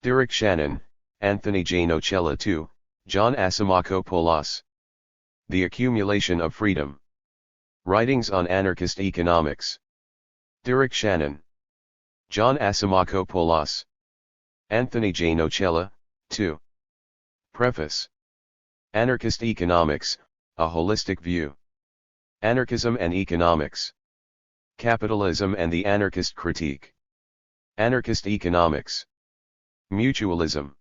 Derek Shannon, Anthony J. Nocella II, John Asimakopoulos. The Accumulation of Freedom. Writings on Anarchist Economics. Derek Shannon. John Asimakopoulos. Anthony J. Nocella, II. Preface. Anarchist Economics, a Holistic View. Anarchism and Economics. Capitalism and the Anarchist Critique. Anarchist Economics. Mutualism.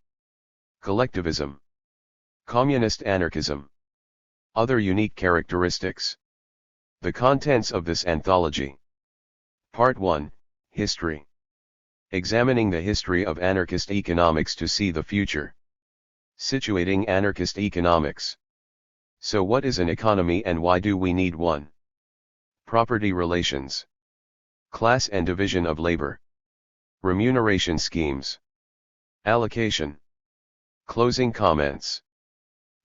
Collectivism. Communist Anarchism. Other unique characteristics. The contents of this anthology. Part 1, History. Examining the history of anarchist economics to see the future. Situating anarchist economics. So what is an economy and why do we need one? Property relations. Class and division of labor. Remuneration schemes. Allocation. Closing comments.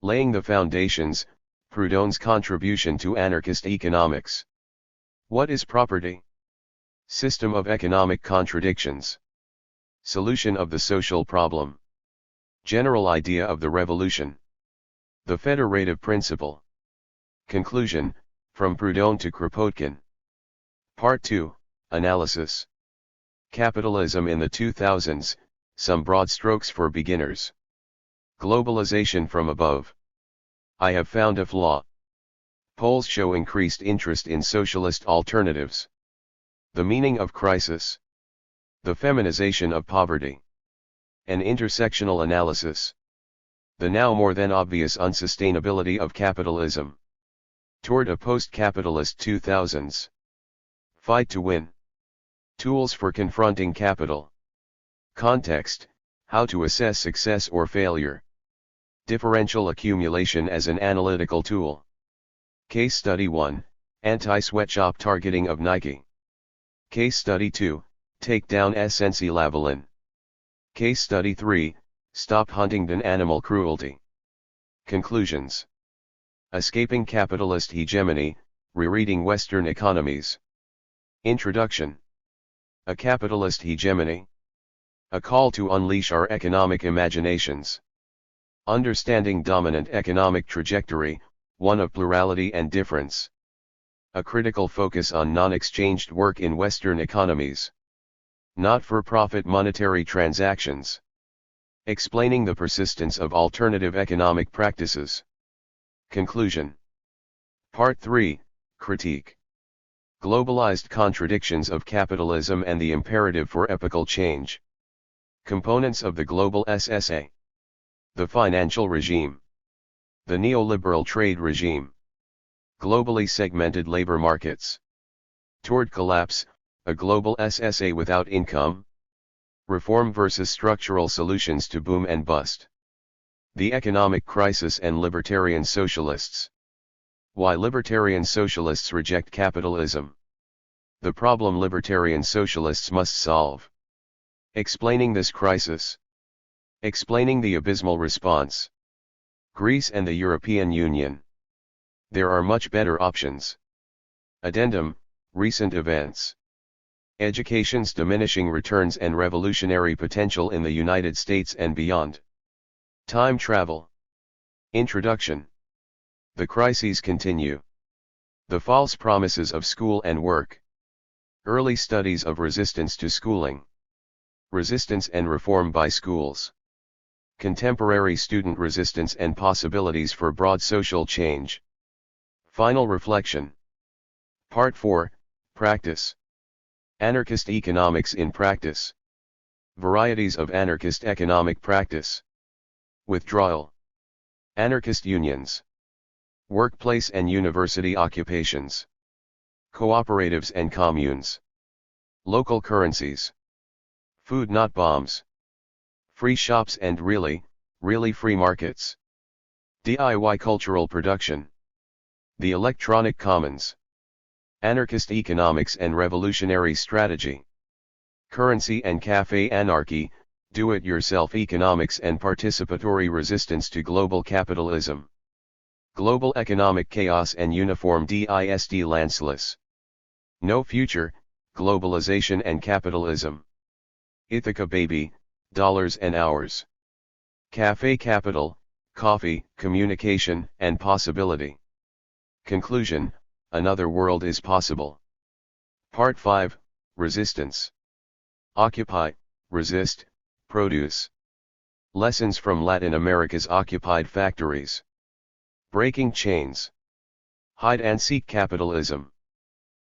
Laying the foundations, Proudhon's contribution to anarchist economics. What is property? System of economic contradictions. Solution of the social problem. General idea of the revolution. The federative principle. Conclusion, from Proudhon to Kropotkin. Part 2, Analysis. Capitalism in the 2000s, some broad strokes for beginners. Globalization from above. I have found a flaw. Polls show increased interest in socialist alternatives. The meaning of crisis. The feminization of poverty. An intersectional analysis. The now more than obvious unsustainability of capitalism. Toward a post-capitalist 2000s. Fight to win. Tools for confronting capital. Context, how to assess success or failure. Differential accumulation as an analytical tool. Case Study 1, Anti-Sweatshop Targeting of Nike. Case Study 2, Take Down SNC-Lavalin. Case Study 3, Stop Huntingdon Animal Cruelty. Conclusions. Escaping Capitalist Hegemony, Rereading Western Economies. Introduction. A Capitalist Hegemony. A call to unleash our economic imaginations. Understanding dominant economic trajectory, one of plurality and difference. A critical focus on non-exchanged work in Western economies. Not-for-profit monetary transactions. Explaining the persistence of alternative economic practices. Conclusion. Part 3, Critique. Globalized contradictions of capitalism and the imperative for epochal change. Components of the global SSA. The financial regime. The neoliberal trade regime. Globally segmented labor markets. Toward collapse, a global SSA without income. Reform versus structural solutions to boom and bust. The economic crisis and libertarian socialists. Why libertarian socialists reject capitalism. The problem libertarian socialists must solve. Explaining this crisis. Explaining the abysmal response. Greece and the European Union. There are much better options. Addendum, Recent Events. Education's diminishing returns and revolutionary potential in the United States and beyond. Time travel. Introduction. The crises continue. The false promises of school and work. Early studies of resistance to schooling. Resistance and reform by schools. Contemporary student resistance and possibilities for broad social change. Final reflection. Part 4, Practice. Anarchist economics in practice. Varieties of anarchist economic practice. Withdrawal. Anarchist unions. Workplace and university occupations. Cooperatives and communes. Local currencies. Food not bombs. Free shops and really free markets. DIY cultural production. The electronic commons. Anarchist economics and revolutionary strategy. Currency and cafe anarchy, do-it-yourself economics and participatory resistance to global capitalism. Global economic chaos and uniform dist lanceless. No future, globalization and capitalism. Ithaca Baby, dollars and hours. Cafe capital, coffee, communication, and possibility. Conclusion, another world is possible. Part 5, Resistance. Occupy, resist, produce. Lessons from Latin America's occupied factories. Breaking chains. Hide and seek capitalism.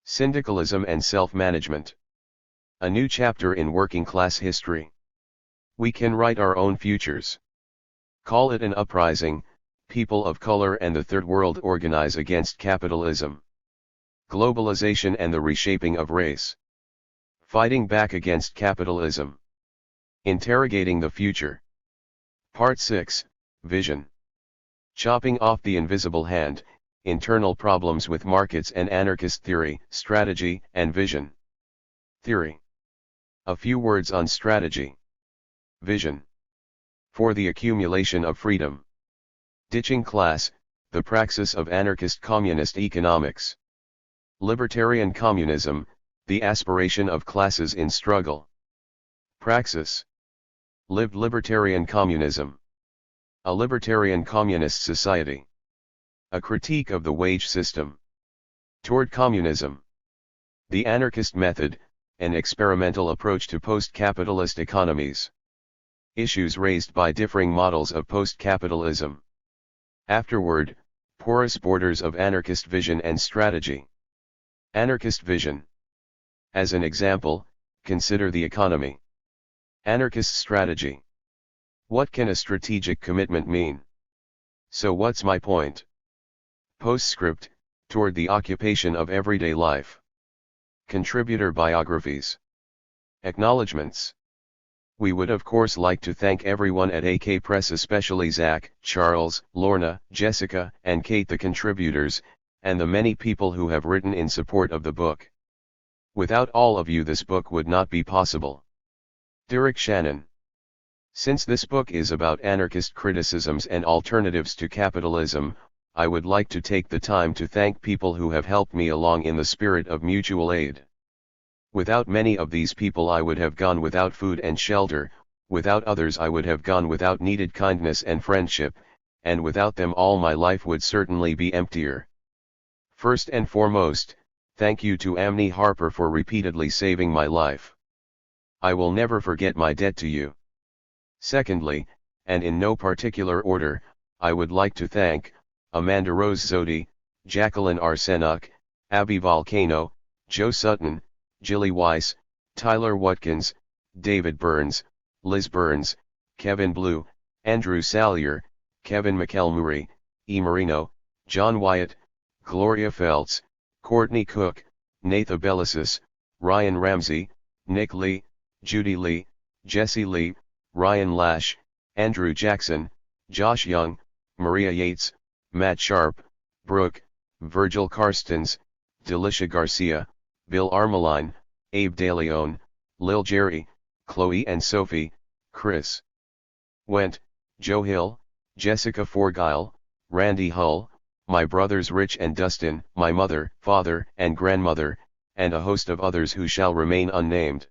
Syndicalism and self-management. A new chapter in working class history. We can write our own futures. Call it an uprising, people of color and the Third World organize against capitalism. Globalization and the reshaping of race. Fighting back against capitalism. Interrogating the future. Part 6, Vision. Chopping off the invisible hand, internal problems with markets and anarchist theory, strategy, and vision. Theory. A few words on strategy. Vision. For the accumulation of freedom. Ditching class, the praxis of anarchist communist economics. Libertarian communism, the aspiration of classes in struggle. Praxis. Lived libertarian communism. A libertarian communist society. A critique of the wage system. Toward communism. The anarchist method, an experimental approach to post-capitalist economies. Issues raised by differing models of post-capitalism. Afterward, porous borders of anarchist vision and strategy. Anarchist vision. As an example, consider the economy. Anarchist strategy. What can a strategic commitment mean? So what's my point? Postscript, toward the occupation of everyday life. Contributor biographies. Acknowledgements. We would of course like to thank everyone at AK Press, especially Zach, Charles, Lorna, Jessica, and Kate, the contributors, and the many people who have written in support of the book. Without all of you this book would not be possible. Derek Shannon. Since this book is about anarchist criticisms and alternatives to capitalism, I would like to take the time to thank people who have helped me along in the spirit of mutual aid. Without many of these people I would have gone without food and shelter, without others I would have gone without needed kindness and friendship, and without them all my life would certainly be emptier. First and foremost, thank you to Amni Harper for repeatedly saving my life. I will never forget my debt to you. Secondly, and in no particular order, I would like to thank Amanda Rose Zodi, Jacqueline Arsenac, Abby Volcano, Joe Sutton, Jilly Weiss, Tyler Watkins, David Burns, Liz Burns, Kevin Blue, Andrew Salyer, Kevin McElmurray, E. Marino, John Wyatt, Gloria Feltz, Courtney Cook, Natha Bellisis, Ryan Ramsey, Nick Lee, Judy Lee, Jesse Lee, Ryan Lash, Andrew Jackson, Josh Young, Maria Yates, Matt Sharp, Brooke, Virgil Karstens, Delicia Garcia, Bill Armeline, Abe DeLeon, Lil Jerry, Chloe and Sophie, Chris Went, Joe Hill, Jessica Forgyle, Randy Hull, my brothers Rich and Dustin, my mother, father, and grandmother, and a host of others who shall remain unnamed.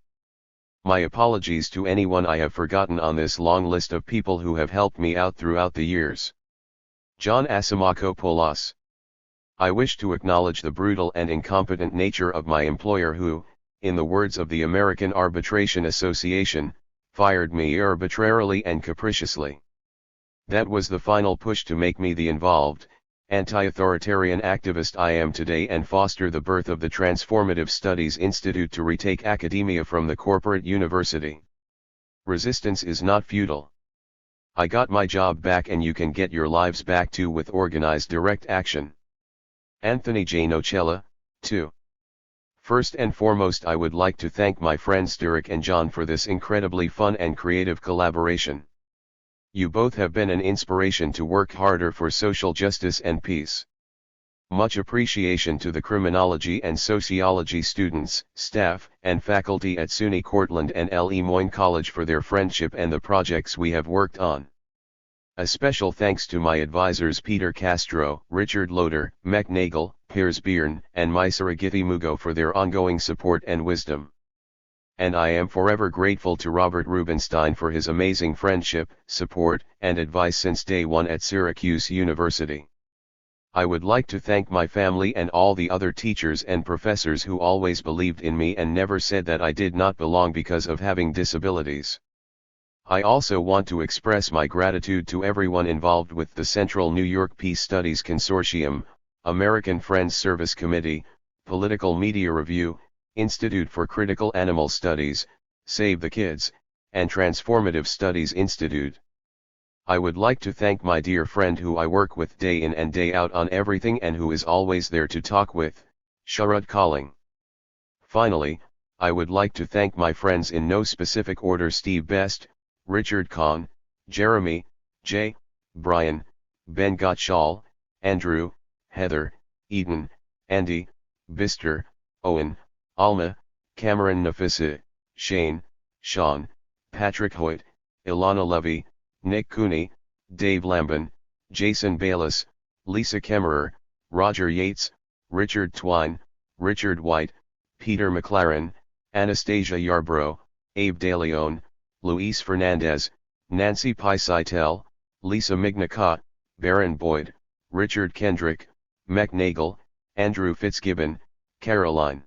My apologies to anyone I have forgotten on this long list of people who have helped me out throughout the years. John Asimakopoulos. I wish to acknowledge the brutal and incompetent nature of my employer who, in the words of the American Arbitration Association, fired me arbitrarily and capriciously. That was the final push to make me the involved, anti-authoritarian activist I am today and foster the birth of the Transformative Studies Institute to retake academia from the corporate university. Resistance is not futile. I got my job back and you can get your lives back too with organized direct action. Anthony J. Nocella, 2. First and foremost I would like to thank my friends Derek and John for this incredibly fun and creative collaboration. You both have been an inspiration to work harder for social justice and peace. Much appreciation to the criminology and sociology students, staff, and faculty at SUNY Cortland and Le Moyne College for their friendship and the projects we have worked on. A special thanks to my advisors Peter Castro, Richard Loader, Mech Nagel, Piers Byrne, and Mysara Mugo for their ongoing support and wisdom. and I am forever grateful to Robert Rubinstein for his amazing friendship, support, and advice since day one at Syracuse University. I would like to thank my family and all the other teachers and professors who always believed in me and never said that I did not belong because of having disabilities. I also want to express my gratitude to everyone involved with the Central New York Peace Studies Consortium, American Friends Service Committee, Political Media Review, Institute for Critical Animal Studies, Save the Kids, and Transformative Studies Institute. I would like to thank my dear friend who I work with day in and day out on everything and who is always there to talk with, Sharad Calling. Finally, I would like to thank my friends in no specific order: Steve Best, Richard Kahn, Jeremy, Jay, Brian, Ben Gottschall, Andrew, Heather, Eden, Andy, Bister, Owen, Alma, Cameron Nafisa, Shane, Sean, Patrick Hoyt, Ilana Levy, Nick Cooney, Dave Lambin, Jason Bayless, Lisa Kemmerer, Roger Yates, Richard Twine, Richard White, Peter McLaren, Anastasia Yarbrough, Abe DeLeon, Luis Fernandez, Nancy Piseitel, Lisa Mignaca, Baron Boyd, Richard Kendrick, Mec Nagel, Andrew Fitzgibbon, Caroline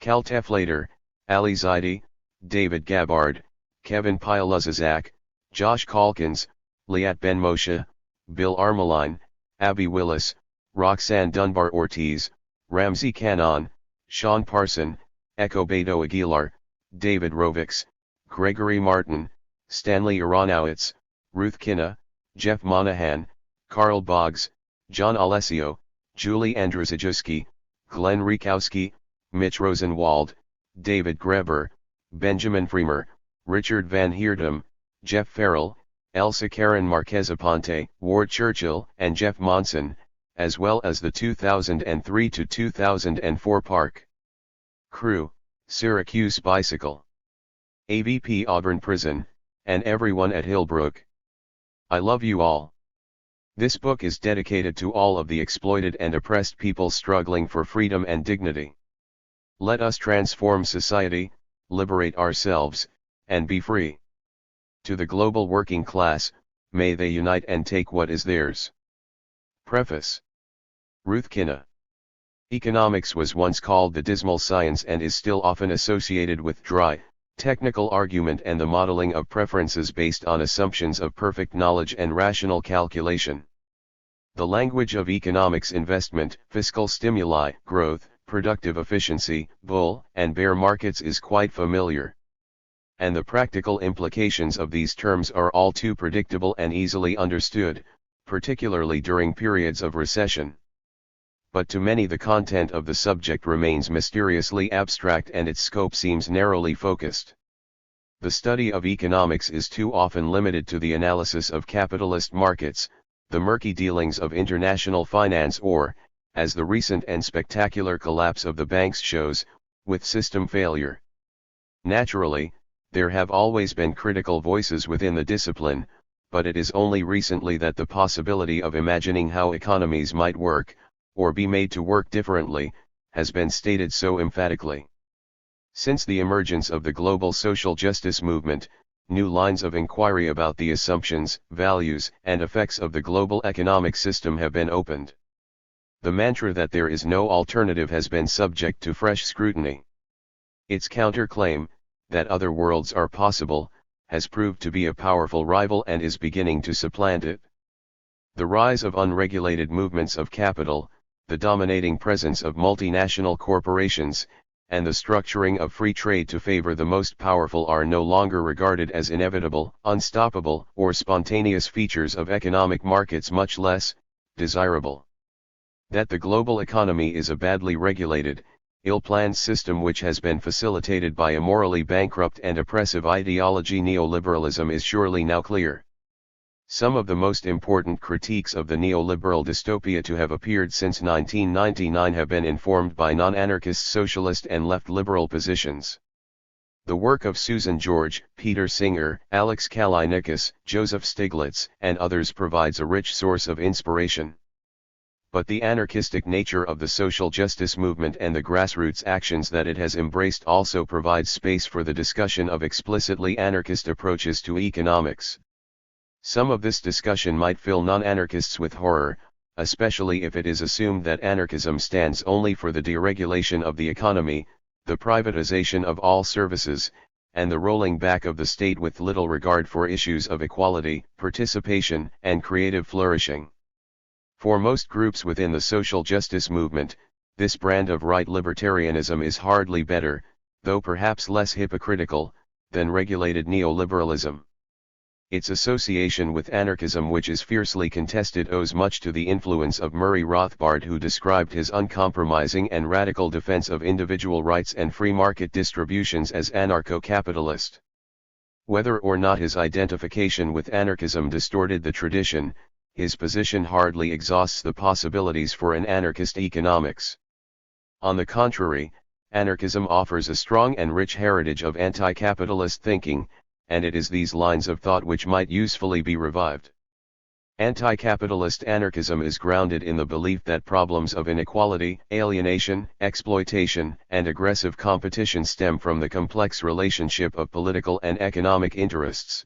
Kalteflater, Ali Zaidi, David Gabbard, Kevin Piluzazak, Josh Calkins, Liat Ben Moshe, Bill Armeline, Abby Willis, Roxanne Dunbar Ortiz, Ramsey Cannon, Sean Parson, Echo Beto Aguilar, David Rovix, Gregory Martin, Stanley Aronowitz, Ruth Kinna, Jeff Monahan, Carl Boggs, John Alessio, Julie Andrzejewski, Glenn Rikowski, Mitch Rosenwald, David Greber, Benjamin Freemer, Richard Van Heerdem, Jeff Farrell, Elsa Karen Marquez Aponte, Ward Churchill, and Jeff Monson, as well as the 2003 to 2004 Park Crew, Syracuse Bicycle, AVP Auburn Prison, and everyone at Hillbrook. I love you all. This book is dedicated to all of the exploited and oppressed people struggling for freedom and dignity. Let us transform society, liberate ourselves, and be free. To the global working class, may they unite and take what is theirs. Preface. Ruth Kinna. Economics was once called the dismal science and is still often associated with dry, technical argument and the modeling of preferences based on assumptions of perfect knowledge and rational calculation. The language of economics: investment, fiscal stimuli, growth, productive efficiency, bull and bear markets is quite familiar. And the practical implications of these terms are all too predictable and easily understood, particularly during periods of recession. But to many the content of the subject remains mysteriously abstract and its scope seems narrowly focused. The study of economics is too often limited to the analysis of capitalist markets, the murky dealings of international finance, or, as the recent and spectacular collapse of the banks shows, with system failure. Naturally, there have always been critical voices within the discipline, but it is only recently that the possibility of imagining how economies might work, or be made to work differently, has been stated so emphatically. Since the emergence of the global social justice movement, new lines of inquiry about the assumptions, values, and effects of the global economic system have been opened. The mantra that there is no alternative has been subject to fresh scrutiny. Its counterclaim, that other worlds are possible, has proved to be a powerful rival and is beginning to supplant it. The rise of unregulated movements of capital, the dominating presence of multinational corporations, and the structuring of free trade to favor the most powerful are no longer regarded as inevitable, unstoppable, or spontaneous features of economic markets, much less desirable. That the global economy is a badly regulated, ill-planned system which has been facilitated by a morally bankrupt and oppressive ideology, neoliberalism, is surely now clear. Some of the most important critiques of the neoliberal dystopia to have appeared since 1999 have been informed by non-anarchist socialist and left liberal positions. The work of Susan George, Peter Singer, Alex Kallinikis, Joseph Stiglitz, and others provides a rich source of inspiration. but the anarchistic nature of the social justice movement and the grassroots actions that it has embraced also provides space for the discussion of explicitly anarchist approaches to economics. Some of this discussion might fill non-anarchists with horror, especially if it is assumed that anarchism stands only for the deregulation of the economy, the privatization of all services, and the rolling back of the state with little regard for issues of equality, participation, and creative flourishing. For most groups within the social justice movement, this brand of right libertarianism is hardly better, though perhaps less hypocritical, than regulated neoliberalism. Its association with anarchism, which is fiercely contested, owes much to the influence of Murray Rothbard, who described his uncompromising and radical defense of individual rights and free market distributions as anarcho-capitalist. Whether or not his identification with anarchism distorted the tradition, his position hardly exhausts the possibilities for an anarchist economics. On the contrary, anarchism offers a strong and rich heritage of anti-capitalist thinking, and it is these lines of thought which might usefully be revived. Anti-capitalist anarchism is grounded in the belief that problems of inequality, alienation, exploitation, and aggressive competition stem from the complex relationship of political and economic interests.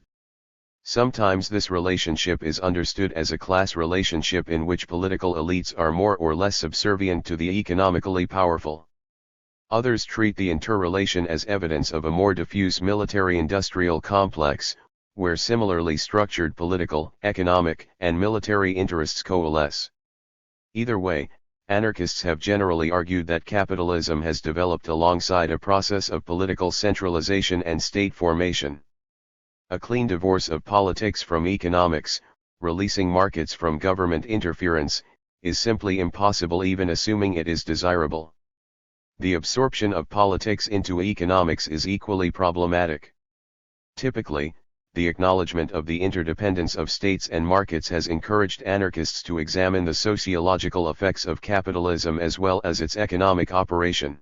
Sometimes this relationship is understood as a class relationship in which political elites are more or less subservient to the economically powerful. Others treat the interrelation as evidence of a more diffuse military-industrial complex, where similarly structured political, economic, and military interests coalesce. Either way, anarchists have generally argued that capitalism has developed alongside a process of political centralization and state formation. A clean divorce of politics from economics, releasing markets from government interference, is simply impossible, even assuming it is desirable. The absorption of politics into economics is equally problematic. Typically, the acknowledgement of the interdependence of states and markets has encouraged anarchists to examine the sociological effects of capitalism as well as its economic operation.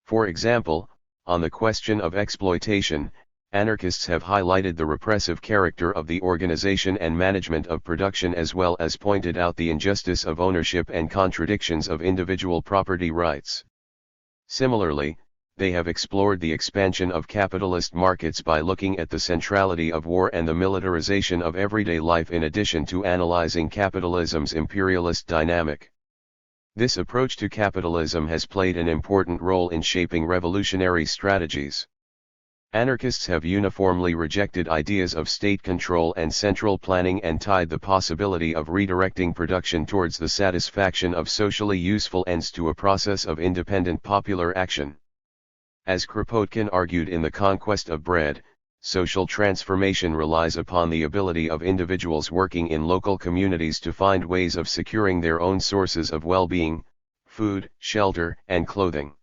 For example, on the question of exploitation, anarchists have highlighted the repressive character of the organization and management of production, as well as pointed out the injustice of ownership and contradictions of individual property rights. Similarly, they have explored the expansion of capitalist markets by looking at the centrality of war and the militarization of everyday life, in addition to analyzing capitalism's imperialist dynamic. This approach to capitalism has played an important role in shaping revolutionary strategies. Anarchists have uniformly rejected ideas of state control and central planning and tied the possibility of redirecting production towards the satisfaction of socially useful ends to a process of independent popular action. As Kropotkin argued in The Conquest of Bread, social transformation relies upon the ability of individuals working in local communities to find ways of securing their own sources of well-being, food, shelter, and clothing.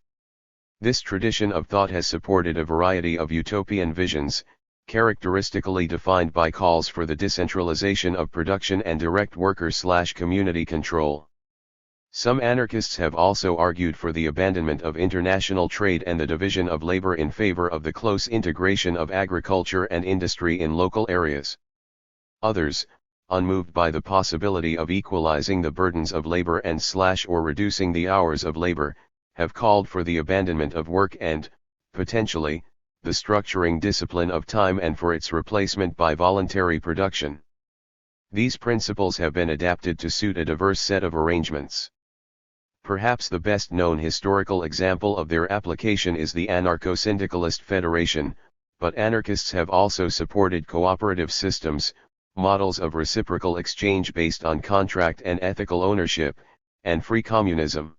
This tradition of thought has supported a variety of utopian visions, characteristically defined by calls for the decentralization of production and direct worker/community control. Some anarchists have also argued for the abandonment of international trade and the division of labor in favor of the close integration of agriculture and industry in local areas. Others, unmoved by the possibility of equalizing the burdens of labor and/or reducing the hours of labor, have called for the abandonment of work and, potentially, the structuring discipline of time, and for its replacement by voluntary production. These principles have been adapted to suit a diverse set of arrangements. Perhaps the best known historical example of their application is the Anarcho-Syndicalist Federation, but anarchists have also supported cooperative systems, models of reciprocal exchange based on contract and ethical ownership, and free communism.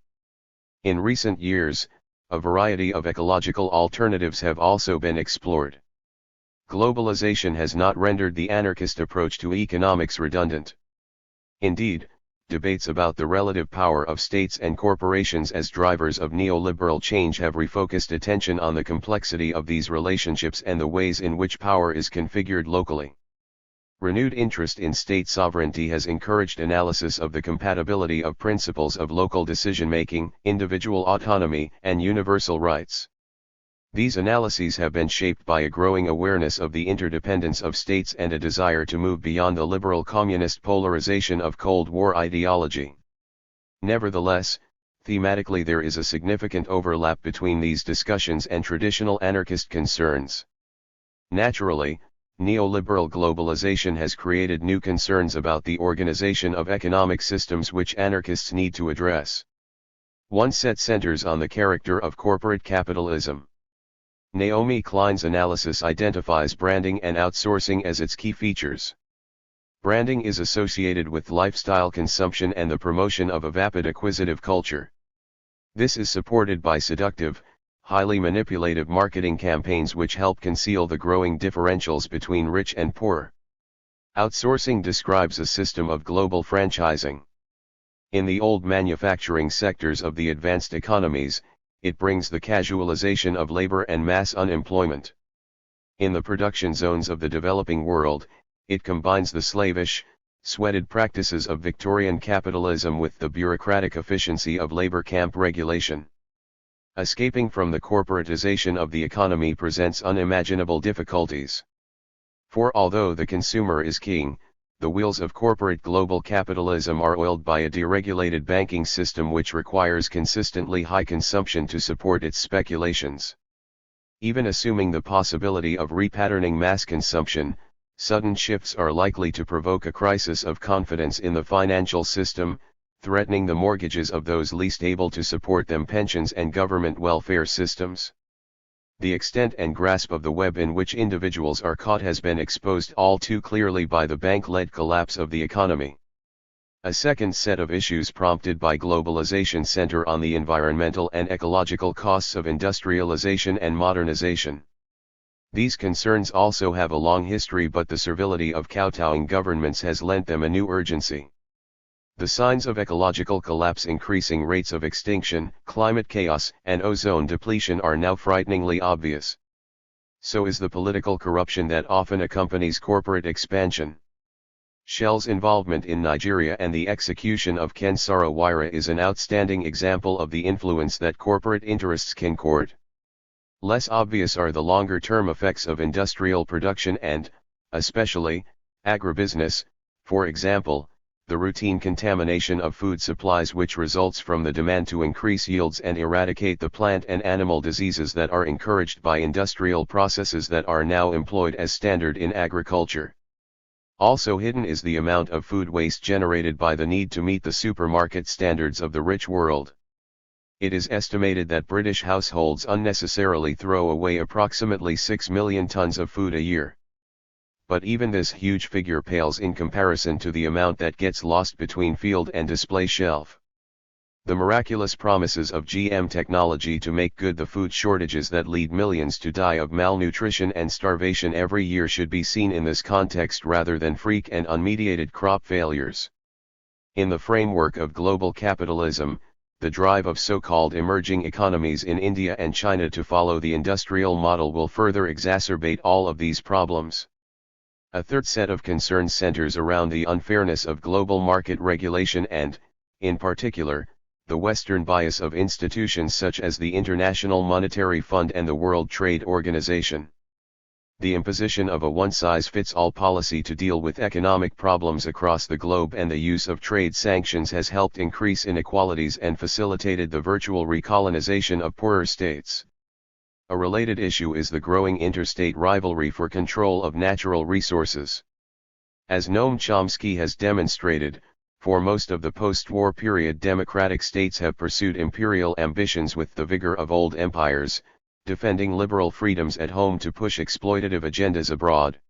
In recent years, a variety of ecological alternatives have also been explored. Globalization has not rendered the anarchist approach to economics redundant. Indeed, debates about the relative power of states and corporations as drivers of neoliberal change have refocused attention on the complexity of these relationships and the ways in which power is configured locally. Renewed interest in state sovereignty has encouraged analysis of the compatibility of principles of local decision-making, individual autonomy, and universal rights. These analyses have been shaped by a growing awareness of the interdependence of states and a desire to move beyond the liberal communist polarization of Cold War ideology. Nevertheless, thematically there is a significant overlap between these discussions and traditional anarchist concerns. Naturally, neoliberal globalization has created new concerns about the organization of economic systems which anarchists need to address. One set centers on the character of corporate capitalism. Naomi Klein's analysis identifies branding and outsourcing as its key features. Branding is associated with lifestyle consumption and the promotion of a vapid acquisitive culture. This is supported by seductive, highly manipulative marketing campaigns which help conceal the growing differentials between rich and poor. Outsourcing describes a system of global franchising. In the old manufacturing sectors of the advanced economies, it brings the casualization of labor and mass unemployment. In the production zones of the developing world, it combines the slavish, sweated practices of Victorian capitalism with the bureaucratic efficiency of labor camp regulation. Escaping from the corporatization of the economy presents unimaginable difficulties. For although the consumer is king, the wheels of corporate global capitalism are oiled by a deregulated banking system which requires consistently high consumption to support its speculations. Even assuming the possibility of repatterning mass consumption, sudden shifts are likely to provoke a crisis of confidence in the financial system, threatening the mortgages of those least able to support them, pensions and government welfare systems. The extent and grasp of the web in which individuals are caught has been exposed all too clearly by the bank-led collapse of the economy. A second set of issues prompted by globalization center on the environmental and ecological costs of industrialization and modernization. These concerns also have a long history, but the servility of kowtowing governments has lent them a new urgency. The signs of ecological collapse, increasing rates of extinction, climate chaos, and ozone depletion are now frighteningly obvious. So is the political corruption that often accompanies corporate expansion. Shell's involvement in Nigeria and the execution of Ken Saro-Wiwa is an outstanding example of the influence that corporate interests can court. Less obvious are the longer-term effects of industrial production and, especially, agribusiness, for example, the routine contamination of food supplies which results from the demand to increase yields and eradicate the plant and animal diseases that are encouraged by industrial processes that are now employed as standard in agriculture. Also hidden is the amount of food waste generated by the need to meet the supermarket standards of the rich world. It is estimated that British households unnecessarily throw away approximately 6 million tons of food a year. But even this huge figure pales in comparison to the amount that gets lost between field and display shelf. The miraculous promises of GM technology to make good the food shortages that lead millions to die of malnutrition and starvation every year should be seen in this context rather than freak and unmediated crop failures. In the framework of global capitalism, the drive of so-called emerging economies in India and China to follow the industrial model will further exacerbate all of these problems. A third set of concerns centers around the unfairness of global market regulation and, in particular, the Western bias of institutions such as the International Monetary Fund and the World Trade Organization. The imposition of a one-size-fits-all policy to deal with economic problems across the globe and the use of trade sanctions has helped increase inequalities and facilitated the virtual recolonization of poorer states. A related issue is the growing interstate rivalry for control of natural resources. As Noam Chomsky has demonstrated, for most of the post-war period democratic states have pursued imperial ambitions with the vigor of old empires, defending liberal freedoms at home to push exploitative agendas abroad.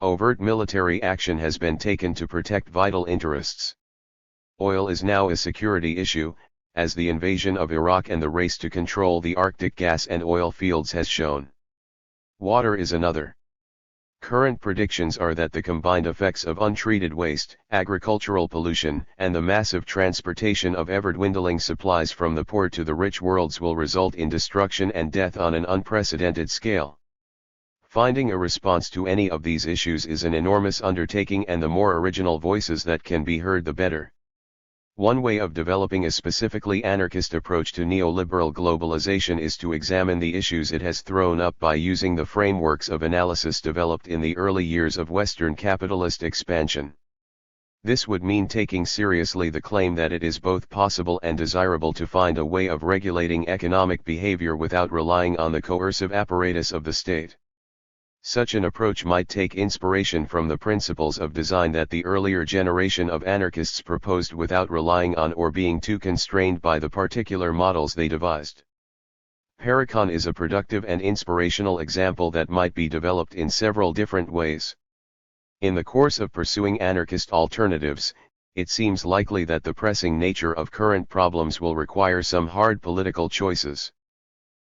Overt military action has been taken to protect vital interests. Oil is now a security issue, as the invasion of Iraq and the race to control the Arctic gas and oil fields has shown. Water is another. Current predictions are that the combined effects of untreated waste, agricultural pollution, and the massive transportation of ever-dwindling supplies from the poor to the rich worlds will result in destruction and death on an unprecedented scale. Finding a response to any of these issues is an enormous undertaking, and the more original voices that can be heard the better. One way of developing a specifically anarchist approach to neoliberal globalization is to examine the issues it has thrown up by using the frameworks of analysis developed in the early years of Western capitalist expansion. This would mean taking seriously the claim that it is both possible and desirable to find a way of regulating economic behavior without relying on the coercive apparatus of the state. Such an approach might take inspiration from the principles of design that the earlier generation of anarchists proposed without relying on or being too constrained by the particular models they devised. Paracon is a productive and inspirational example that might be developed in several different ways. In the course of pursuing anarchist alternatives, it seems likely that the pressing nature of current problems will require some hard political choices.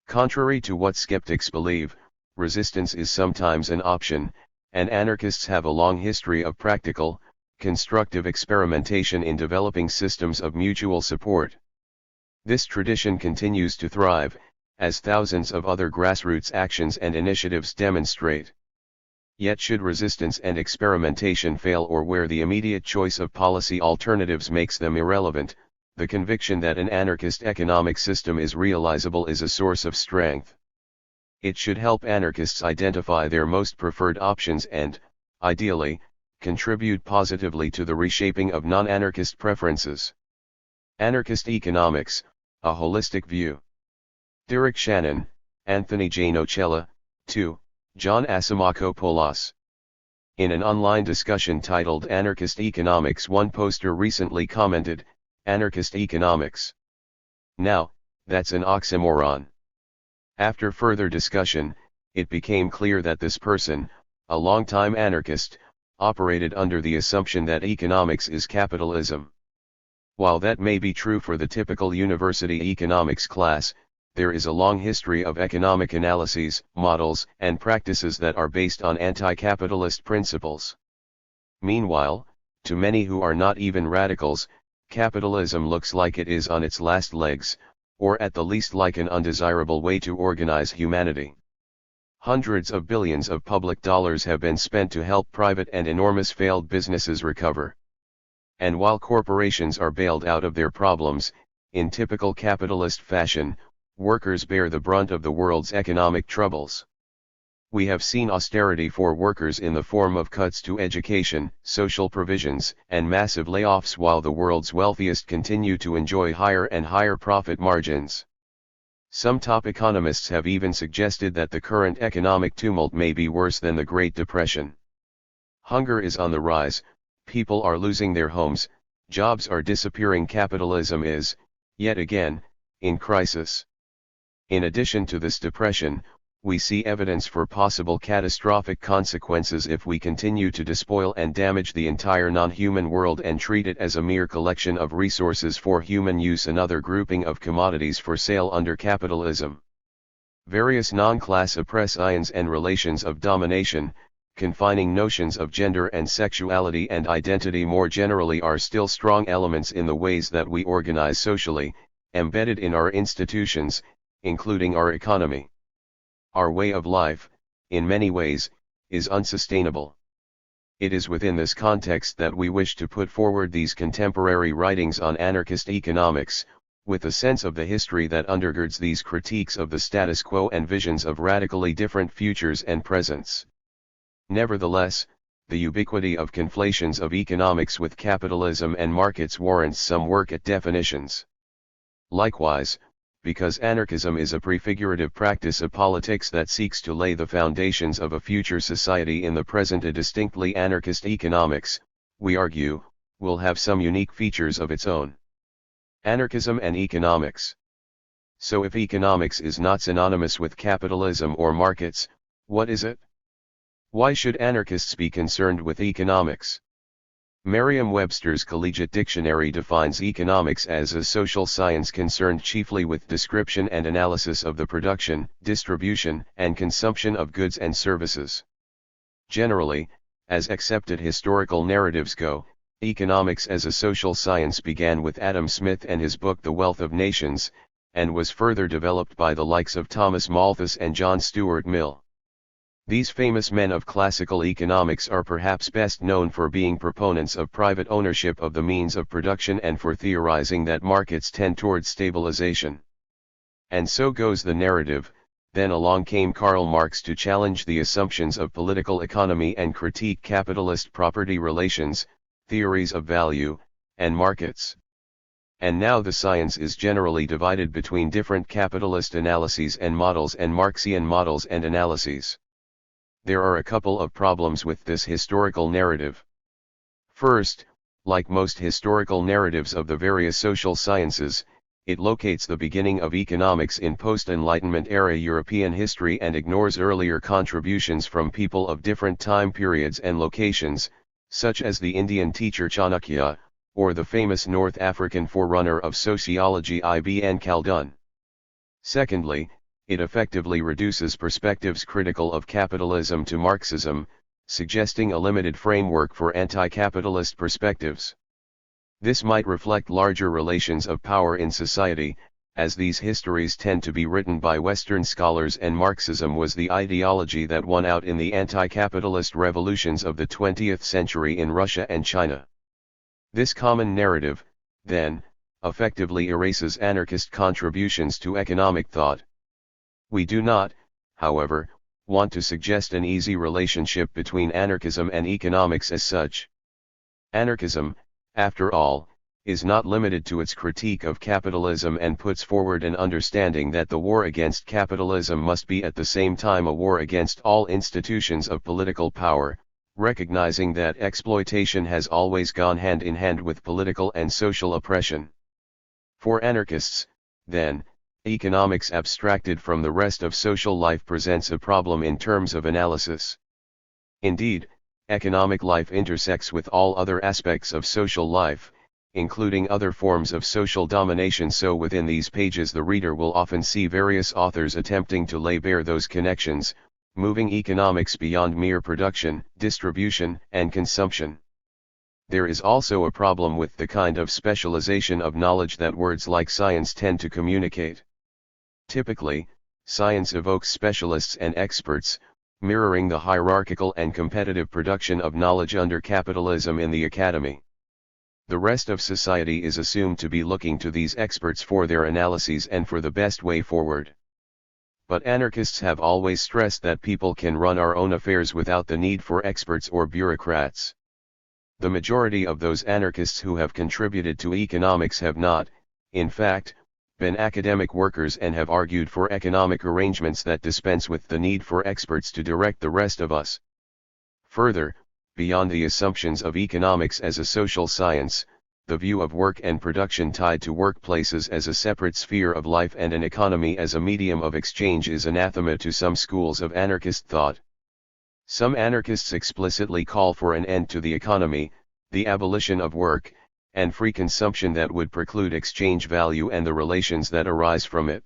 Contrary to what skeptics believe, resistance is sometimes an option, and anarchists have a long history of practical, constructive experimentation in developing systems of mutual support. This tradition continues to thrive, as thousands of other grassroots actions and initiatives demonstrate. Yet should resistance and experimentation fail or where the immediate choice of policy alternatives makes them irrelevant, the conviction that an anarchist economic system is realizable is a source of strength. It should help anarchists identify their most preferred options and, ideally, contribute positively to the reshaping of non-anarchist preferences. Anarchist Economics, a Holistic View. Derek Shannon, Anthony J. Nocella, 2. John Asimakopoulos. In an online discussion titled Anarchist Economics, one poster recently commented, "Anarchist economics. Now, that's an oxymoron." After further discussion, it became clear that this person, a longtime anarchist, operated under the assumption that economics is capitalism. While that may be true for the typical university economics class, there is a long history of economic analyses, models, and practices that are based on anti-capitalist principles. Meanwhile, to many who are not even radicals, capitalism looks like it is on its last legs, or at the least like an undesirable way to organize humanity. Hundreds of billions of public dollars have been spent to help private and enormous failed businesses recover. And while corporations are bailed out of their problems, in typical capitalist fashion, workers bear the brunt of the world's economic troubles. We have seen austerity for workers in the form of cuts to education, social provisions, and massive layoffs, while the world's wealthiest continue to enjoy higher and higher profit margins. Some top economists have even suggested that the current economic tumult may be worse than the Great Depression. Hunger is on the rise, people are losing their homes, jobs are disappearing, capitalism is, yet again, in crisis. In addition to this depression, we see evidence for possible catastrophic consequences if we continue to despoil and damage the entire non-human world and treat it as a mere collection of resources for human use, another grouping of commodities for sale under capitalism. Various non-class oppressions and relations of domination, confining notions of gender and sexuality and identity more generally, are still strong elements in the ways that we organize socially, embedded in our institutions, including our economy. Our way of life, in many ways, is unsustainable. It is within this context that we wish to put forward these contemporary writings on anarchist economics, with a sense of the history that undergirds these critiques of the status quo and visions of radically different futures and presents. Nevertheless, the ubiquity of conflations of economics with capitalism and markets warrants some work at definitions. Likewise, because anarchism is a prefigurative practice of politics that seeks to lay the foundations of a future society in the present, a distinctly anarchist economics, we argue, will have some unique features of its own. Anarchism and economics. So if economics is not synonymous with capitalism or markets, what is it? Why should anarchists be concerned with economics? Merriam-Webster's Collegiate Dictionary defines economics as a social science concerned chiefly with description and analysis of the production, distribution, and consumption of goods and services. Generally, as accepted historical narratives go, economics as a social science began with Adam Smith and his book The Wealth of Nations, and was further developed by the likes of Thomas Malthus and John Stuart Mill. These famous men of classical economics are perhaps best known for being proponents of private ownership of the means of production and for theorizing that markets tend towards stabilization. And so goes the narrative. Then along came Karl Marx to challenge the assumptions of political economy and critique capitalist property relations, theories of value, and markets. And now the science is generally divided between different capitalist analyses and models and Marxian models and analyses. There are a couple of problems with this historical narrative. First, like most historical narratives of the various social sciences, it locates the beginning of economics in post-Enlightenment era European history and ignores earlier contributions from people of different time periods and locations, such as the Indian teacher Chanakya, or the famous North African forerunner of sociology Ibn Khaldun. Secondly, it effectively reduces perspectives critical of capitalism to Marxism, suggesting a limited framework for anti-capitalist perspectives. This might reflect larger relations of power in society, as these histories tend to be written by Western scholars, and Marxism was the ideology that won out in the anti-capitalist revolutions of the 20th century in Russia and China. This common narrative, then, effectively erases anarchist contributions to economic thought. We do not, however, want to suggest an easy relationship between anarchism and economics as such. Anarchism, after all, is not limited to its critique of capitalism and puts forward an understanding that the war against capitalism must be at the same time a war against all institutions of political power, recognizing that exploitation has always gone hand in hand with political and social oppression. For anarchists, then, economics abstracted from the rest of social life presents a problem in terms of analysis. Indeed, economic life intersects with all other aspects of social life, including other forms of social domination, so within these pages the reader will often see various authors attempting to lay bare those connections, moving economics beyond mere production, distribution, and consumption. There is also a problem with the kind of specialization of knowledge that words like science tend to communicate. Typically, science evokes specialists and experts, mirroring the hierarchical and competitive production of knowledge under capitalism in the academy. The rest of society is assumed to be looking to these experts for their analyses and for the best way forward. But anarchists have always stressed that people can run our own affairs without the need for experts or bureaucrats. The majority of those anarchists who have contributed to economics have not, in fact, been academic workers and have argued for economic arrangements that dispense with the need for experts to direct the rest of us. Further, beyond the assumptions of economics as a social science, the view of work and production tied to workplaces as a separate sphere of life and an economy as a medium of exchange is anathema to some schools of anarchist thought. Some anarchists explicitly call for an end to the economy, the abolition of work, and free consumption that would preclude exchange value and the relations that arise from it.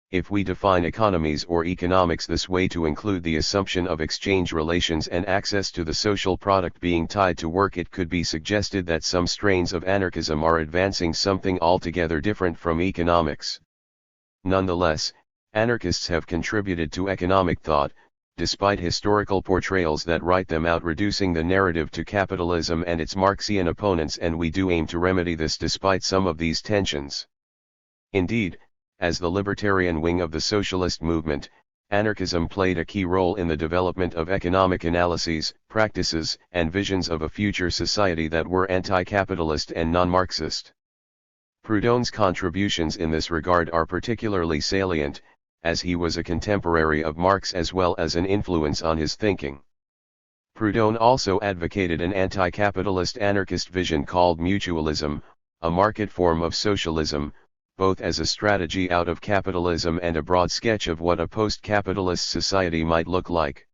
If we define economies or economics this way to include the assumption of exchange relations and access to the social product being tied to work, it could be suggested that some strains of anarchism are advancing something altogether different from economics. Nonetheless, anarchists have contributed to economic thought, despite historical portrayals that write them out, reducing the narrative to capitalism and its Marxian opponents, and we do aim to remedy this despite some of these tensions. Indeed, as the libertarian wing of the socialist movement, anarchism played a key role in the development of economic analyses, practices, and visions of a future society that were anti-capitalist and non-Marxist. Proudhon's contributions in this regard are particularly salient, as he was a contemporary of Marx as well as an influence on his thinking. Proudhon also advocated an anti-capitalist anarchist vision called mutualism, a market form of socialism, both as a strategy out of capitalism and a broad sketch of what a post-capitalist society might look like.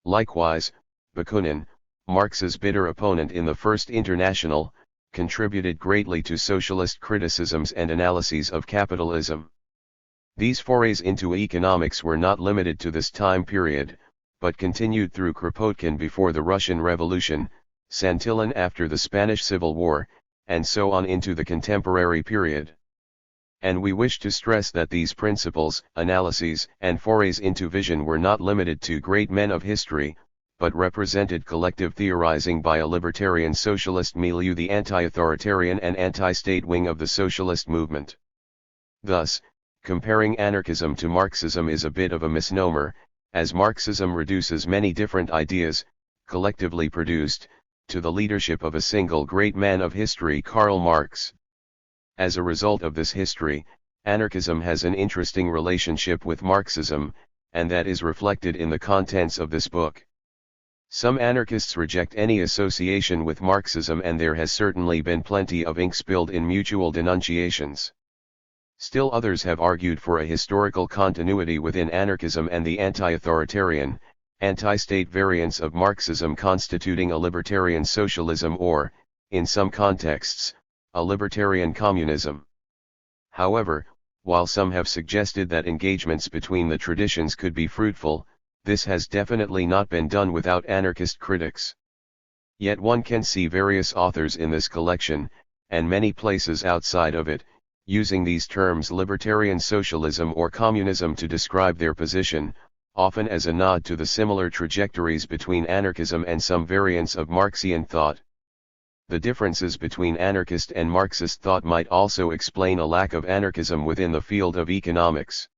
Likewise, Bakunin, Marx's bitter opponent in the First International, contributed greatly to socialist criticisms and analyses of capitalism. These forays into economics were not limited to this time period, but continued through Kropotkin before the Russian Revolution, Santillan after the Spanish Civil War, and so on into the contemporary period. And we wish to stress that these principles, analyses, and forays into vision were not limited to great men of history, but represented collective theorizing by a libertarian socialist milieu, the anti-authoritarian and anti-state wing of the socialist movement. Thus, comparing anarchism to Marxism is a bit of a misnomer, as Marxism reduces many different ideas, collectively produced, to the leadership of a single great man of history, Karl Marx. As a result of this history, anarchism has an interesting relationship with Marxism, and that is reflected in the contents of this book. Some anarchists reject any association with Marxism, and there has certainly been plenty of ink spilled in mutual denunciations. Still others have argued for a historical continuity within anarchism and the anti-authoritarian, anti-state variants of Marxism, constituting a libertarian socialism or, in some contexts, a libertarian communism. However, while some have suggested that engagements between the traditions could be fruitful, this has definitely not been done without anarchist critics. Yet one can see various authors in this collection, and many places outside of it, using these terms libertarian socialism or communism to describe their position, often as a nod to the similar trajectories between anarchism and some variants of Marxian thought. The differences between anarchist and Marxist thought might also explain a lack of anarchism within the field of economics.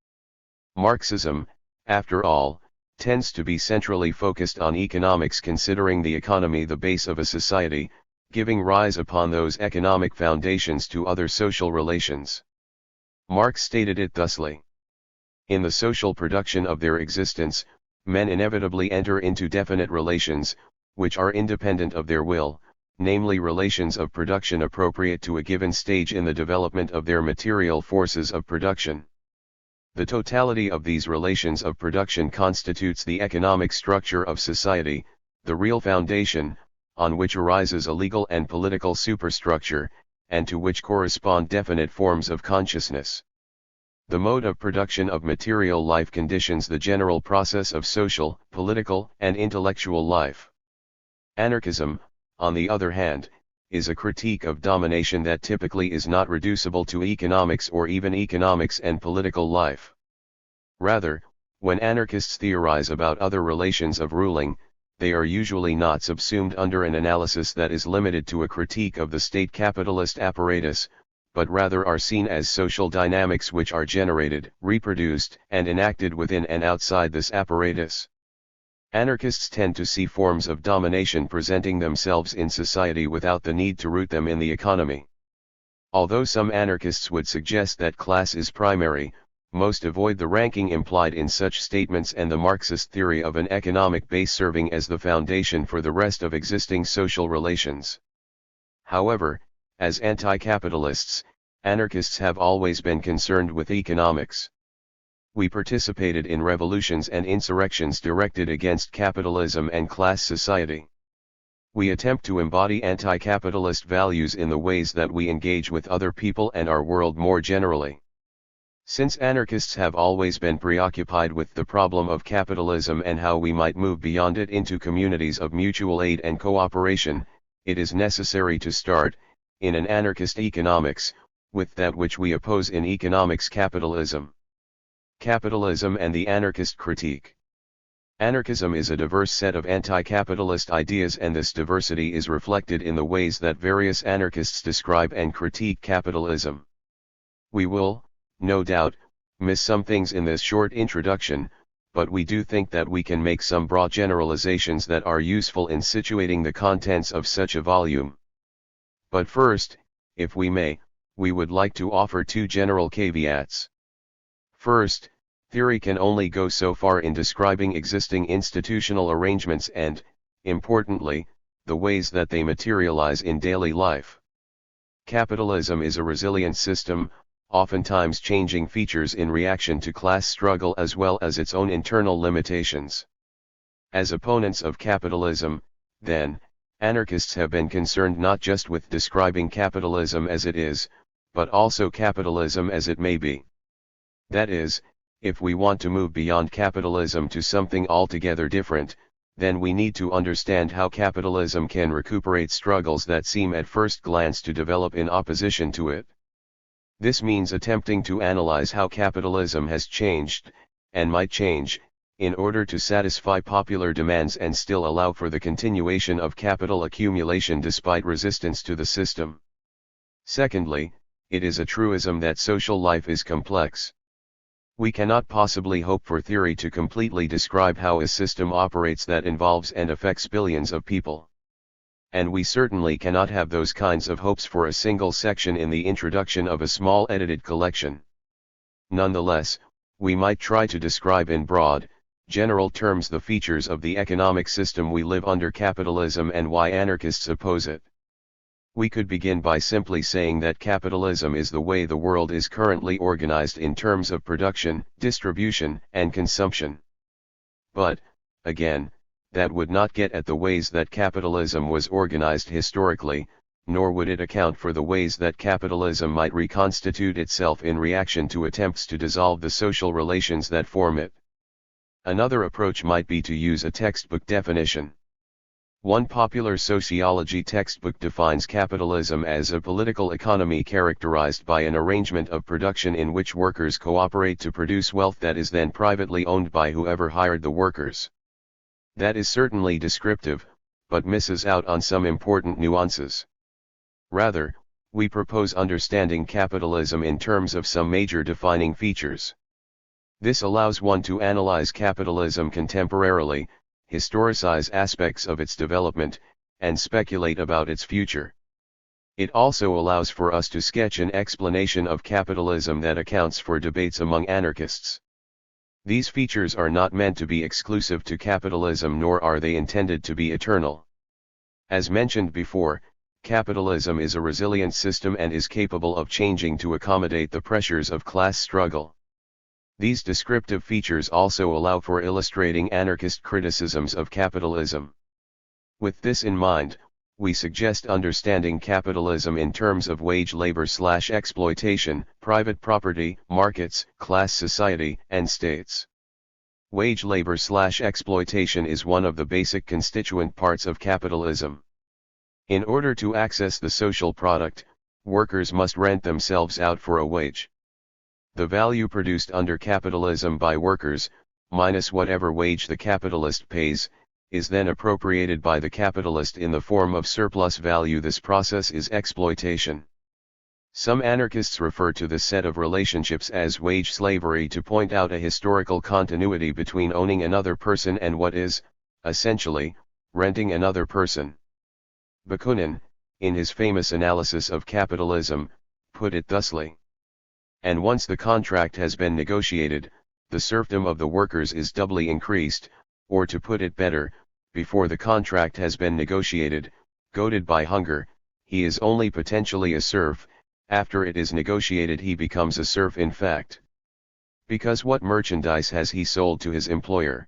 Marxism, after all, tends to be centrally focused on economics, considering the economy the base of a society, giving rise upon those economic foundations to other social relations. Marx stated it thusly: in the social production of their existence, men inevitably enter into definite relations, which are independent of their will, namely relations of production appropriate to a given stage in the development of their material forces of production. The totality of these relations of production constitutes the economic structure of society, the real foundation, on which arises a legal and political superstructure, and to which correspond definite forms of consciousness. The mode of production of material life conditions the general process of social, political, and intellectual life. Anarchism, on the other hand, is a critique of domination that typically is not reducible to economics or even economics and political life. Rather, when anarchists theorize about other relations of ruling, they are usually not subsumed under an analysis that is limited to a critique of the state capitalist apparatus, but rather are seen as social dynamics which are generated, reproduced, and enacted within and outside this apparatus. Anarchists tend to see forms of domination presenting themselves in society without the need to root them in the economy. Although some anarchists would suggest that class is primary, most avoid the ranking implied in such statements and the Marxist theory of an economic base serving as the foundation for the rest of existing social relations. However, as anti-capitalists, anarchists have always been concerned with economics. We participated in revolutions and insurrections directed against capitalism and class society. We attempt to embody anti-capitalist values in the ways that we engage with other people and our world more generally. Since anarchists have always been preoccupied with the problem of capitalism and how we might move beyond it into communities of mutual aid and cooperation, it is necessary to start, in an anarchist economics, with that which we oppose in economics: capitalism. Capitalism and the anarchist critique. Anarchism is a diverse set of anti-capitalist ideas, and this diversity is reflected in the ways that various anarchists describe and critique capitalism. We will, no doubt, miss some things in this short introduction, but we do think that we can make some broad generalizations that are useful in situating the contents of such a volume. But first, if we may, we would like to offer two general caveats. First, theory can only go so far in describing existing institutional arrangements and, importantly, the ways that they materialize in daily life. Capitalism is a resilient system, oftentimes changing features in reaction to class struggle as well as its own internal limitations. As opponents of capitalism, then, anarchists have been concerned not just with describing capitalism as it is, but also capitalism as it may be. That is, if we want to move beyond capitalism to something altogether different, then we need to understand how capitalism can recuperate struggles that seem at first glance to develop in opposition to it. This means attempting to analyze how capitalism has changed, and might change, in order to satisfy popular demands and still allow for the continuation of capital accumulation despite resistance to the system. Secondly, it is a truism that social life is complex. We cannot possibly hope for theory to completely describe how a system operates that involves and affects billions of people. and we certainly cannot have those kinds of hopes for a single section in the introduction of a small edited collection. Nonetheless, we might try to describe in broad, general terms the features of the economic system we live under capitalism and why anarchists oppose it. We could begin by simply saying that capitalism is the way the world is currently organized in terms of production, distribution, and consumption. But, again, that would not get at the ways that capitalism was organized historically, nor would it account for the ways that capitalism might reconstitute itself in reaction to attempts to dissolve the social relations that form it. Another approach might be to use a textbook definition. One popular sociology textbook defines capitalism as a political economy characterized by an arrangement of production in which workers cooperate to produce wealth that is then privately owned by whoever hired the workers. That is certainly descriptive, but misses out on some important nuances. Rather, we propose understanding capitalism in terms of some major defining features. This allows one to analyze capitalism contemporarily, historicize aspects of its development, and speculate about its future. It also allows for us to sketch an explanation of capitalism that accounts for debates among anarchists. These features are not meant to be exclusive to capitalism, nor are they intended to be eternal. As mentioned before, capitalism is a resilient system and is capable of changing to accommodate the pressures of class struggle. These descriptive features also allow for illustrating anarchist criticisms of capitalism. With this in mind, we suggest understanding capitalism in terms of wage labor/exploitation, private property, markets, class society, and states. Wage labor/exploitation is one of the basic constituent parts of capitalism. In order to access the social product, workers must rent themselves out for a wage. The value produced under capitalism by workers, minus whatever wage the capitalist pays, is then appropriated by the capitalist in the form of surplus value. This process is exploitation. Some anarchists refer to this set of relationships as wage slavery to point out a historical continuity between owning another person and what is, essentially, renting another person. Bakunin, in his famous analysis of capitalism, put it thusly. And once the contract has been negotiated, the serfdom of the workers is doubly increased, or to put it better, before the contract has been negotiated, goaded by hunger, he is only potentially a serf, after it is negotiated he becomes a serf in fact. Because what merchandise has he sold to his employer?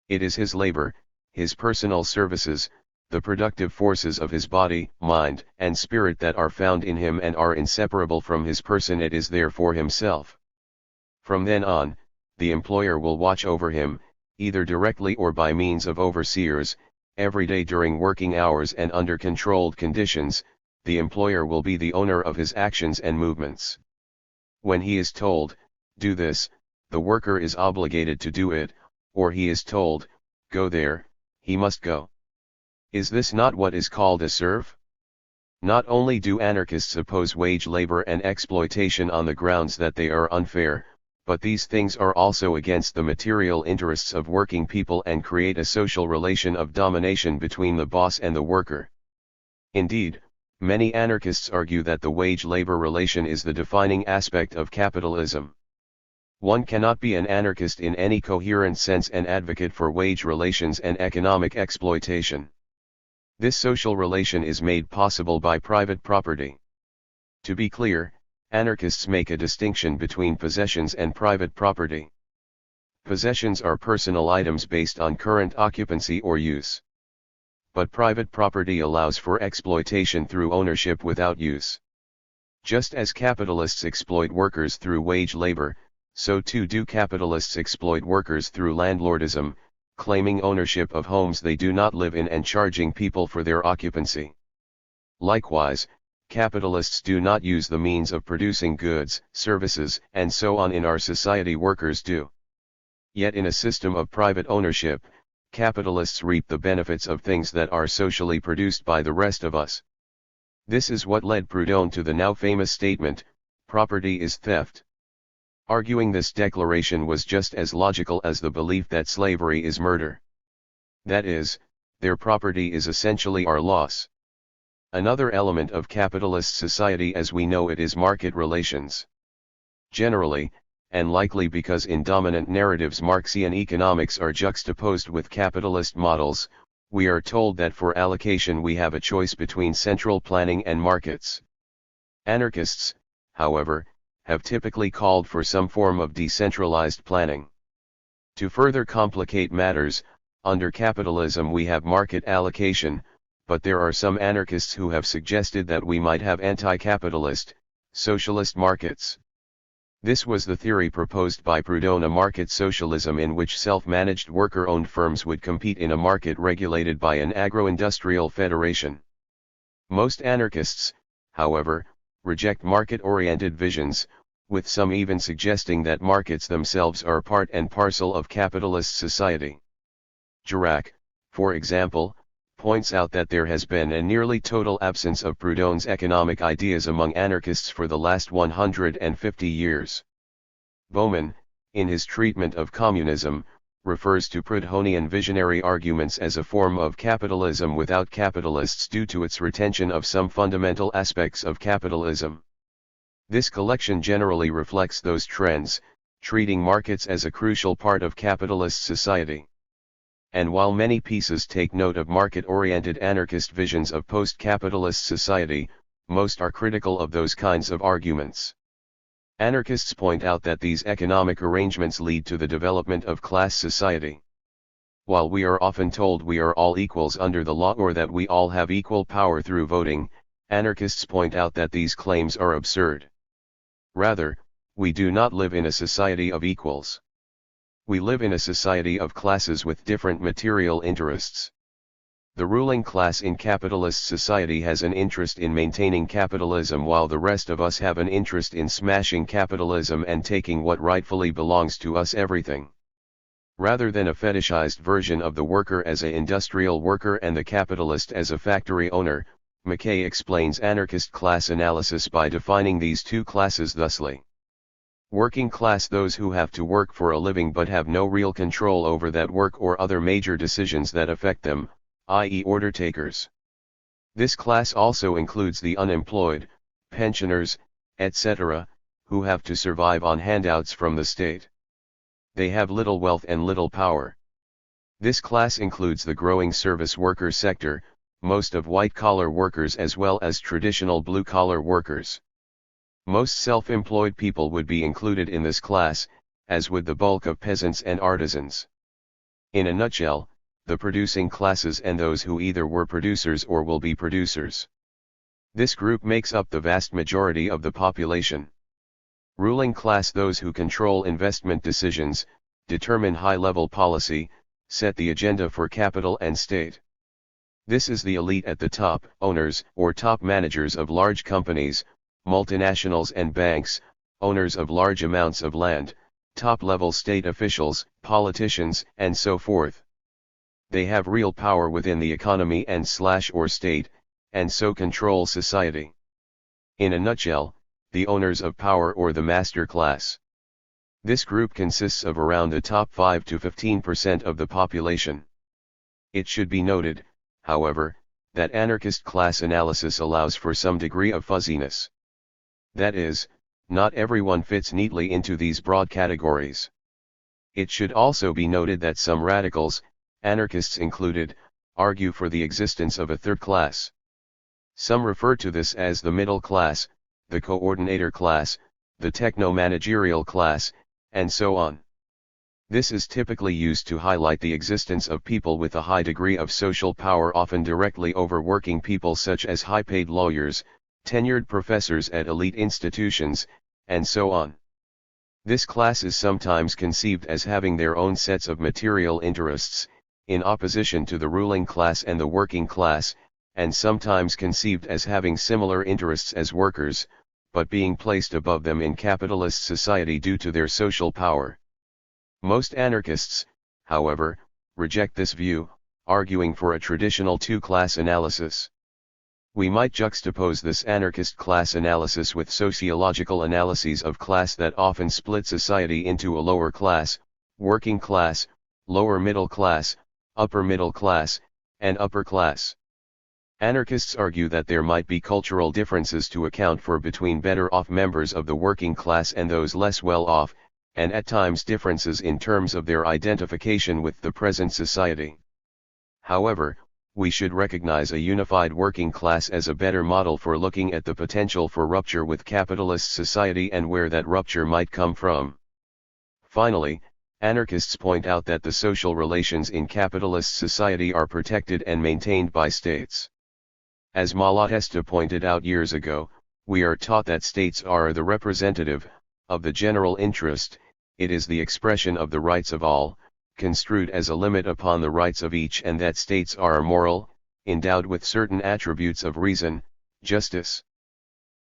It is his labor, his personal services, the productive forces of his body, mind, and spirit that are found in him and are inseparable from his person. It is there for himself. From then on, the employer will watch over him, either directly or by means of overseers, every day during working hours and under controlled conditions. The employer will be the owner of his actions and movements. When he is told, do this, the worker is obligated to do it, or he is told, go there, he must go. Is this not what is called a serf? Not only do anarchists oppose wage labor and exploitation on the grounds that they are unfair, but these things are also against the material interests of working people and create a social relation of domination between the boss and the worker. Indeed, many anarchists argue that the wage-labor relation is the defining aspect of capitalism. One cannot be an anarchist in any coherent sense and advocate for wage relations and economic exploitation. This social relation is made possible by private property. To be clear, anarchists make a distinction between possessions and private property. Possessions are personal items based on current occupancy or use. But private property allows for exploitation through ownership without use. Just as capitalists exploit workers through wage labor, so too do capitalists exploit workers through landlordism, claiming ownership of homes they do not live in and charging people for their occupancy. Likewise, capitalists do not use the means of producing goods, services, and so on in our society. Workers do. Yet in a system of private ownership, capitalists reap the benefits of things that are socially produced by the rest of us. This is what led Proudhon to the now famous statement, property is theft. Arguing this declaration was just as logical as the belief that slavery is murder. That is, their property is essentially our loss. Another element of capitalist society as we know it is market relations. Generally, and likely because in dominant narratives Marxian economics are juxtaposed with capitalist models, we are told that for allocation we have a choice between central planning and markets. Anarchists, however, have typically called for some form of decentralized planning. To further complicate matters, under capitalism we have market allocation, but there are some anarchists who have suggested that we might have anti-capitalist, socialist markets. This was the theory proposed by Proudhon, a market socialism in which self-managed worker-owned firms would compete in a market regulated by an agro-industrial federation. Most anarchists, however, reject market-oriented visions, with some even suggesting that markets themselves are part and parcel of capitalist society. Girac, for example, points out that there has been a nearly total absence of Proudhon's economic ideas among anarchists for the last 150 years. Bowman, in his treatment of communism, refers to Proudhonian visionary arguments as a form of capitalism without capitalists due to its retention of some fundamental aspects of capitalism. This collection generally reflects those trends, treating markets as a crucial part of capitalist society. And while many pieces take note of market-oriented anarchist visions of post-capitalist society, most are critical of those kinds of arguments. Anarchists point out that these economic arrangements lead to the development of class society. While we are often told we are all equals under the law or that we all have equal power through voting, anarchists point out that these claims are absurd. Rather, we do not live in a society of equals. We live in a society of classes with different material interests. The ruling class in capitalist society has an interest in maintaining capitalism while the rest of us have an interest in smashing capitalism and taking what rightfully belongs to us, everything. Rather than a fetishized version of the worker as an industrial worker and the capitalist as a factory owner, McKay explains anarchist class analysis by defining these two classes thusly. Working class, those who have to work for a living but have no real control over that work or other major decisions that affect them, i.e. order takers. This class also includes the unemployed, pensioners, etc., who have to survive on handouts from the state. They have little wealth and little power. This class includes the growing service worker sector, most of white-collar workers as well as traditional blue-collar workers. Most self-employed people would be included in this class, as would the bulk of peasants and artisans. In a nutshell, the producing classes and those who either were producers or will be producers. This group makes up the vast majority of the population. Ruling class, those who control investment decisions, determine high-level policy, set the agenda for capital and state. This is the elite at the top, owners or top managers of large companies, multinationals and banks, owners of large amounts of land, top-level state officials, politicians, and so forth. They have real power within the economy and/or state, and so control society. In a nutshell, the owners of power or the master class. This group consists of around the top 5 to 15% of the population. It should be noted, however, that anarchist class analysis allows for some degree of fuzziness. That is, not everyone fits neatly into these broad categories. It should also be noted that some radicals, anarchists included, argue for the existence of a third class. Some refer to this as the middle class, the coordinator class, the techno-managerial class, and so on. This is typically used to highlight the existence of people with a high degree of social power, often directly over working people, such as high-paid lawyers, tenured professors at elite institutions, and so on. This class is sometimes conceived as having their own sets of material interests, in opposition to the ruling class and the working class, and sometimes conceived as having similar interests as workers, but being placed above them in capitalist society due to their social power. Most anarchists, however, reject this view, arguing for a traditional two-class analysis. We might juxtapose this anarchist class analysis with sociological analyses of class that often split society into a lower class, working class, lower middle class, upper middle class, and upper class. Anarchists argue that there might be cultural differences to account for between better-off members of the working class and those less well-off, and at times differences in terms of their identification with the present society. However, we should recognize a unified working class as a better model for looking at the potential for rupture with capitalist society and where that rupture might come from. Finally, anarchists point out that the social relations in capitalist society are protected and maintained by states. As Malatesta pointed out years ago, we are taught that states are the representative of the general interest. It is the expression of the rights of all, construed as a limit upon the rights of each, and that states are moral, endowed with certain attributes of reason, justice.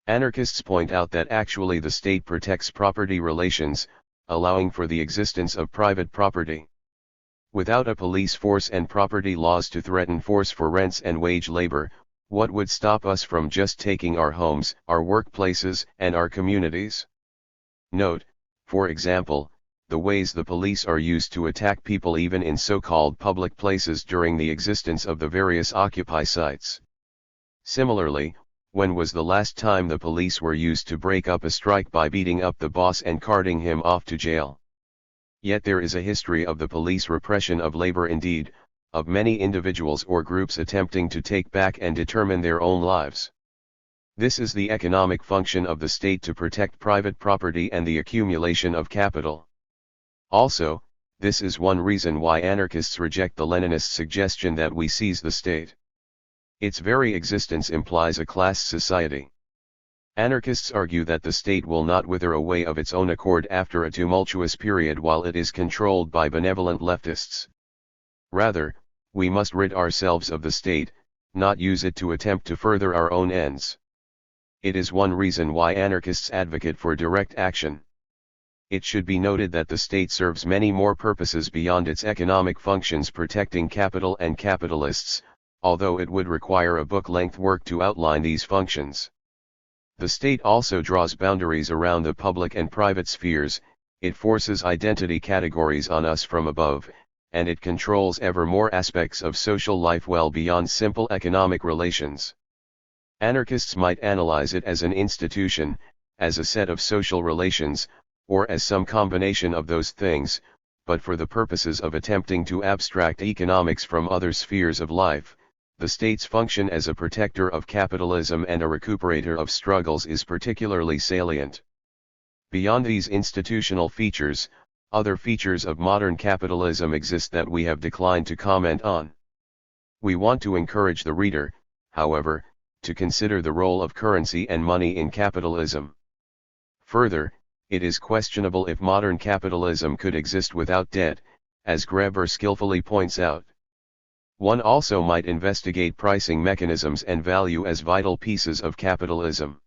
Anarchists point out that actually the state protects property relations, allowing for the existence of private property. Without a police force and property laws to threaten force for rents and wage labor, what would stop us from just taking our homes, our workplaces, and our communities? Note, for example, the ways the police are used to attack people even in so-called public places during the existence of the various Occupy sites. Similarly, when was the last time the police were used to break up a strike by beating up the boss and carting him off to jail? Yet there is a history of the police repression of labor, indeed, of many individuals or groups attempting to take back and determine their own lives. This is the economic function of the state, to protect private property and the accumulation of capital. Also, this is one reason why anarchists reject the Leninist suggestion that we seize the state. Its very existence implies a class society. Anarchists argue that the state will not wither away of its own accord after a tumultuous period while it is controlled by benevolent leftists. Rather, we must rid ourselves of the state, not use it to attempt to further our own ends. It is one reason why anarchists advocate for direct action. It should be noted that the state serves many more purposes beyond its economic functions protecting capital and capitalists, although it would require a book-length work to outline these functions. The state also draws boundaries around the public and private spheres, it forces identity categories on us from above, and it controls ever more aspects of social life well beyond simple economic relations. Anarchists might analyze it as an institution, as a set of social relations, or as some combination of those things, but for the purposes of attempting to abstract economics from other spheres of life, the state's function as a protector of capitalism and a recuperator of struggles is particularly salient. Beyond these institutional features, other features of modern capitalism exist that we have declined to comment on. We want to encourage the reader, however, to consider the role of currency and money in capitalism. Further, it is questionable if modern capitalism could exist without debt, as Greber skillfully points out. One also might investigate pricing mechanisms and value as vital pieces of capitalism.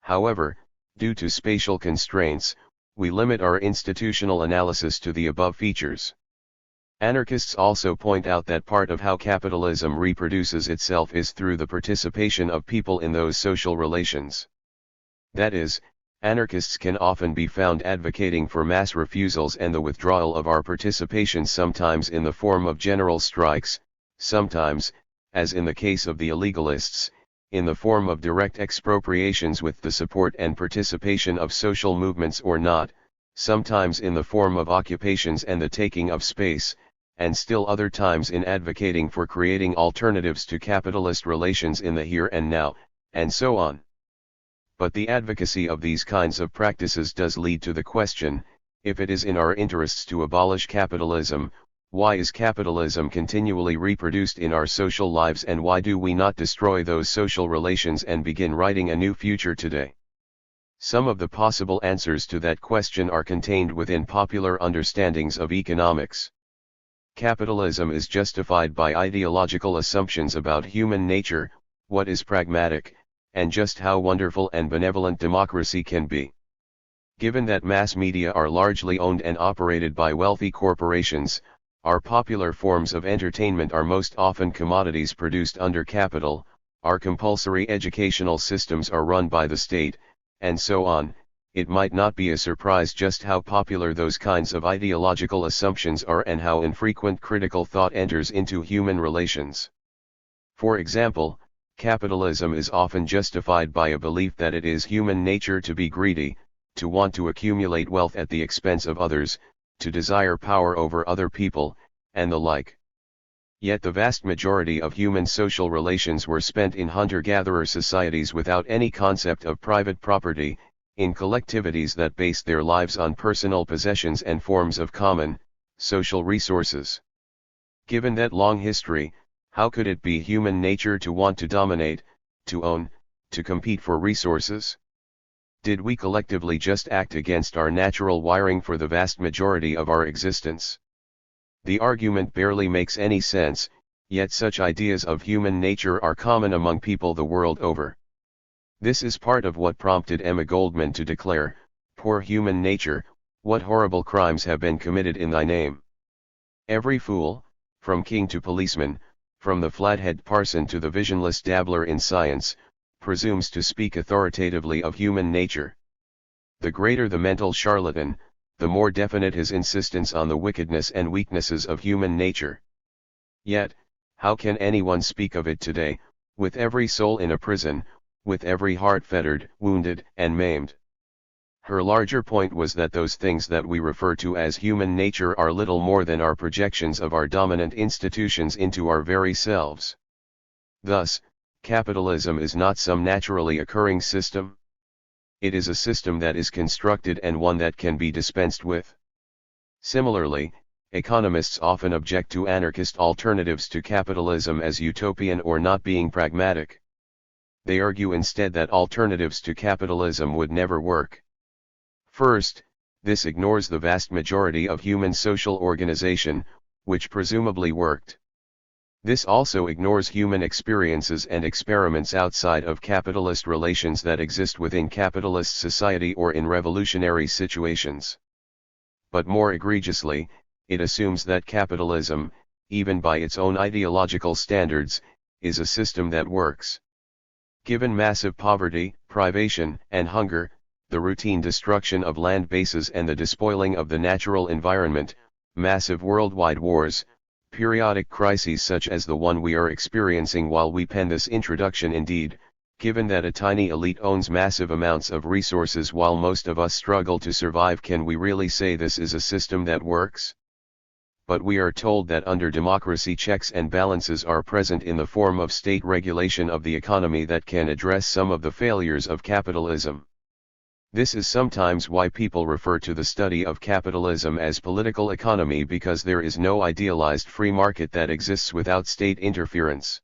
However, due to spatial constraints, we limit our institutional analysis to the above features. Anarchists also point out that part of how capitalism reproduces itself is through the participation of people in those social relations. That is, anarchists can often be found advocating for mass refusals and the withdrawal of our participation, sometimes in the form of general strikes, sometimes, as in the case of the illegalists, in the form of direct expropriations with the support and participation of social movements or not, sometimes in the form of occupations and the taking of space, and still other times in advocating for creating alternatives to capitalist relations in the here and now, and so on. But the advocacy of these kinds of practices does lead to the question, if it is in our interests to abolish capitalism, why is capitalism continually reproduced in our social lives, and why do we not destroy those social relations and begin writing a new future today? Some of the possible answers to that question are contained within popular understandings of economics. Capitalism is justified by ideological assumptions about human nature, what is pragmatic, and just how wonderful and benevolent democracy can be. Given that mass media are largely owned and operated by wealthy corporations, our popular forms of entertainment are most often commodities produced under capital, our compulsory educational systems are run by the state, and so on, it might not be a surprise just how popular those kinds of ideological assumptions are and how infrequent critical thought enters into human relations. For example, capitalism is often justified by a belief that it is human nature to be greedy, to want to accumulate wealth at the expense of others, to desire power over other people, and the like. Yet the vast majority of human social relations were spent in hunter-gatherer societies without any concept of private property, in collectivities that based their lives on personal possessions and forms of common, social resources. Given that long history, how could it be human nature to want to dominate, to own, to compete for resources? Did we collectively just act against our natural wiring for the vast majority of our existence? The argument barely makes any sense, yet such ideas of human nature are common among people the world over. This is part of what prompted Emma Goldman to declare, "Poor human nature, what horrible crimes have been committed in thy name." Every fool, from king to policeman, from the flathead parson to the visionless dabbler in science, presumes to speak authoritatively of human nature. The greater the mental charlatan, the more definite his insistence on the wickedness and weaknesses of human nature. Yet, how can anyone speak of it today, with every soul in a prison, with every heart fettered, wounded, and maimed? Her larger point was that those things that we refer to as human nature are little more than our projections of our dominant institutions into our very selves. Thus, capitalism is not some naturally occurring system. It is a system that is constructed and one that can be dispensed with. Similarly, economists often object to anarchist alternatives to capitalism as utopian or not being pragmatic. They argue instead that alternatives to capitalism would never work. First, this ignores the vast majority of human social organization, which presumably worked. This also ignores human experiences and experiments outside of capitalist relations that exist within capitalist society or in revolutionary situations. But more egregiously, it assumes that capitalism, even by its own ideological standards, is a system that works. Given massive poverty, privation, and hunger, the routine destruction of land bases and the despoiling of the natural environment, massive worldwide wars, periodic crises such as the one we are experiencing while we pen this introduction indeed, given that a tiny elite owns massive amounts of resources while most of us struggle to survive, can we really say this is a system that works? But we are told that under democracy checks and balances are present in the form of state regulation of the economy that can address some of the failures of capitalism. This is sometimes why people refer to the study of capitalism as political economy, because there is no idealized free market that exists without state interference.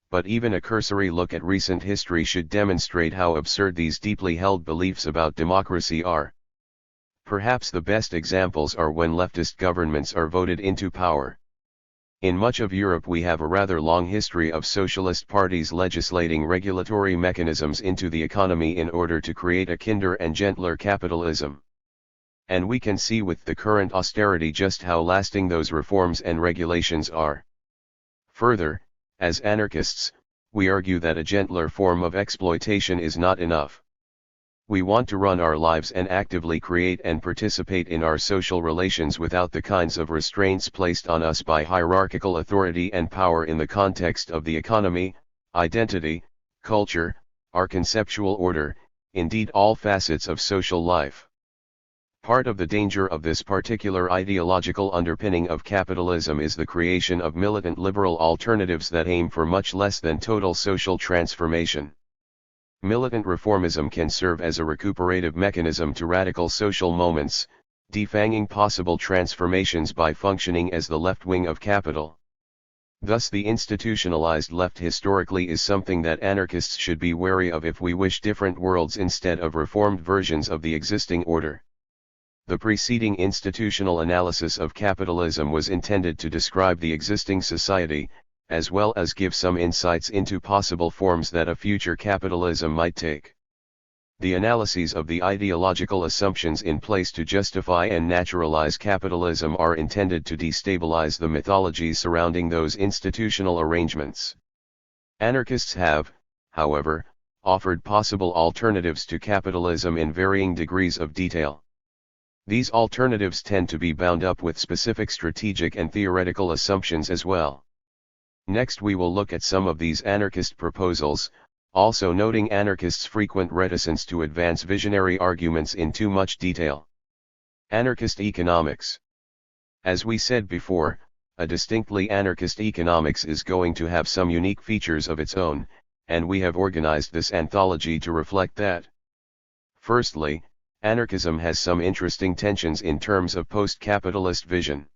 But even a cursory look at recent history should demonstrate how absurd these deeply held beliefs about democracy are. Perhaps the best examples are when leftist governments are voted into power. In much of Europe we have a rather long history of socialist parties legislating regulatory mechanisms into the economy in order to create a kinder and gentler capitalism. And we can see with the current austerity just how lasting those reforms and regulations are. Further, as anarchists, we argue that a gentler form of exploitation is not enough. We want to run our lives and actively create and participate in our social relations without the kinds of restraints placed on us by hierarchical authority and power in the context of the economy, identity, culture, our conceptual order, indeed all facets of social life. Part of the danger of this particular ideological underpinning of capitalism is the creation of militant liberal alternatives that aim for much less than total social transformation. Militant reformism can serve as a recuperative mechanism to radical social moments, defanging possible transformations by functioning as the left wing of capital. Thus the institutionalized left historically is something that anarchists should be wary of if we wish different worlds instead of reformed versions of the existing order. The preceding institutional analysis of capitalism was intended to describe the existing society, as well as give some insights into possible forms that a future capitalism might take. The analyses of the ideological assumptions in place to justify and naturalize capitalism are intended to destabilize the mythologies surrounding those institutional arrangements. Anarchists have, however, offered possible alternatives to capitalism in varying degrees of detail. These alternatives tend to be bound up with specific strategic and theoretical assumptions as well. Next we will look at some of these anarchist proposals, also noting anarchists' frequent reticence to advance visionary arguments in too much detail. Anarchist economics. As we said before, a distinctly anarchist economics is going to have some unique features of its own, and we have organized this anthology to reflect that. Firstly, anarchism has some interesting tensions in terms of post-capitalist vision.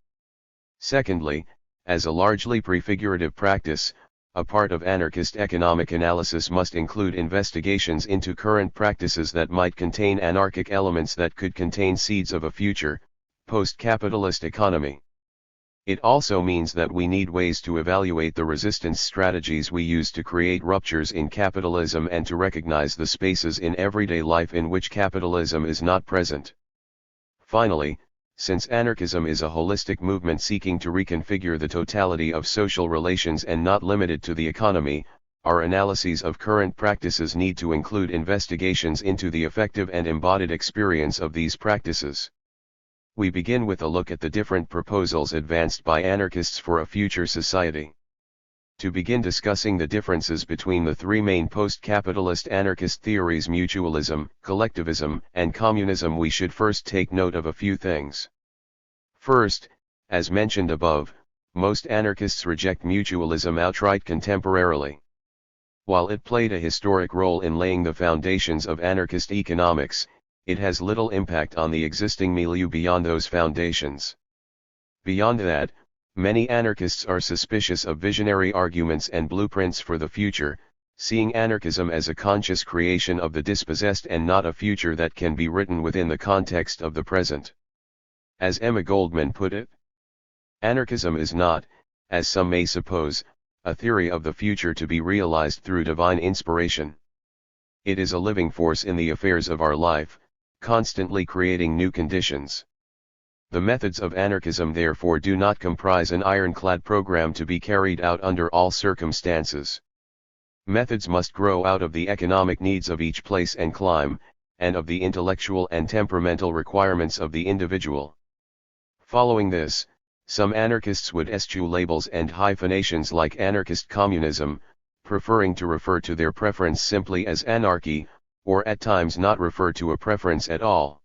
Secondly, as a largely prefigurative practice, a part of anarchist economic analysis must include investigations into current practices that might contain anarchic elements that could contain seeds of a future, post-capitalist economy. It also means that we need ways to evaluate the resistance strategies we use to create ruptures in capitalism and to recognize the spaces in everyday life in which capitalism is not present. Finally, since anarchism is a holistic movement seeking to reconfigure the totality of social relations and not limited to the economy, our analyses of current practices need to include investigations into the effective and embodied experience of these practices. We begin with a look at the different proposals advanced by anarchists for a future society. To begin discussing the differences between the three main post-capitalist anarchist theories, mutualism, collectivism, and communism, we should first take note of a few things. First, as mentioned above, most anarchists reject mutualism outright contemporarily. While it played a historic role in laying the foundations of anarchist economics, it has little impact on the existing milieu beyond those foundations. Beyond that, many anarchists are suspicious of visionary arguments and blueprints for the future, seeing anarchism as a conscious creation of the dispossessed and not a future that can be written within the context of the present. As Emma Goldman put it, anarchism is not, as some may suppose, a theory of the future to be realized through divine inspiration. It is a living force in the affairs of our life, constantly creating new conditions. The methods of anarchism therefore do not comprise an ironclad program to be carried out under all circumstances. Methods must grow out of the economic needs of each place and clime, and of the intellectual and temperamental requirements of the individual. Following this, some anarchists would eschew labels and hyphenations like anarchist communism, preferring to refer to their preference simply as anarchy, or at times not refer to a preference at all.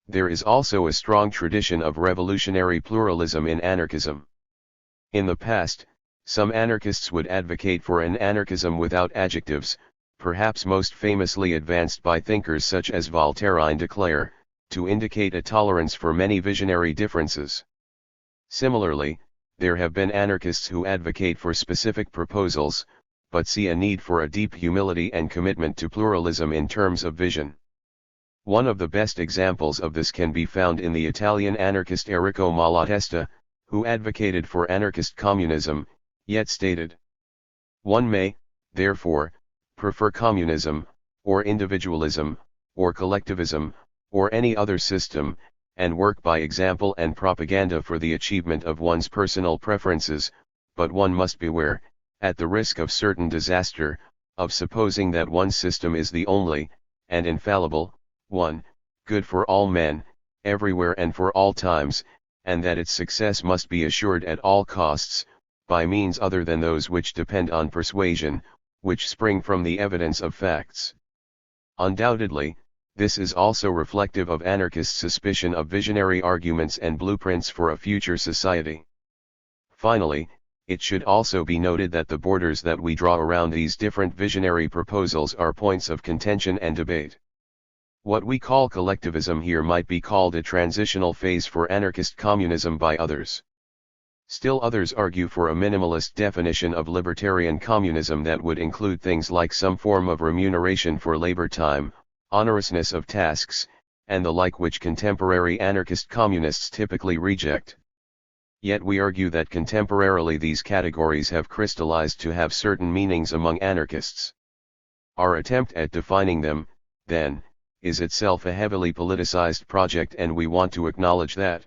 There is also a strong tradition of revolutionary pluralism in anarchism. In the past, some anarchists would advocate for an anarchism without adjectives, perhaps most famously advanced by thinkers such as Voltaire de Cleyre, to indicate a tolerance for many visionary differences. Similarly, there have been anarchists who advocate for specific proposals, but see a need for a deep humility and commitment to pluralism in terms of vision. One of the best examples of this can be found in the Italian anarchist Enrico Malatesta, who advocated for anarchist communism, yet stated, "One may, therefore, prefer communism, or individualism, or collectivism, or any other system, and work by example and propaganda for the achievement of one's personal preferences, but one must beware, at the risk of certain disaster, of supposing that one system is the only, and infallible, one, good for all men, everywhere and for all times, and that its success must be assured at all costs, by means other than those which depend on persuasion, which spring from the evidence of facts." Undoubtedly, this is also reflective of anarchist suspicion of visionary arguments and blueprints for a future society. Finally, it should also be noted that the borders that we draw around these different visionary proposals are points of contention and debate. What we call collectivism here might be called a transitional phase for anarchist communism by others. Still others argue for a minimalist definition of libertarian communism that would include things like some form of remuneration for labor time, honorousness of tasks, and the like, which contemporary anarchist communists typically reject. Yet we argue that contemporarily these categories have crystallized to have certain meanings among anarchists. Our attempt at defining them, then, is itself a heavily politicized project, and we want to acknowledge that.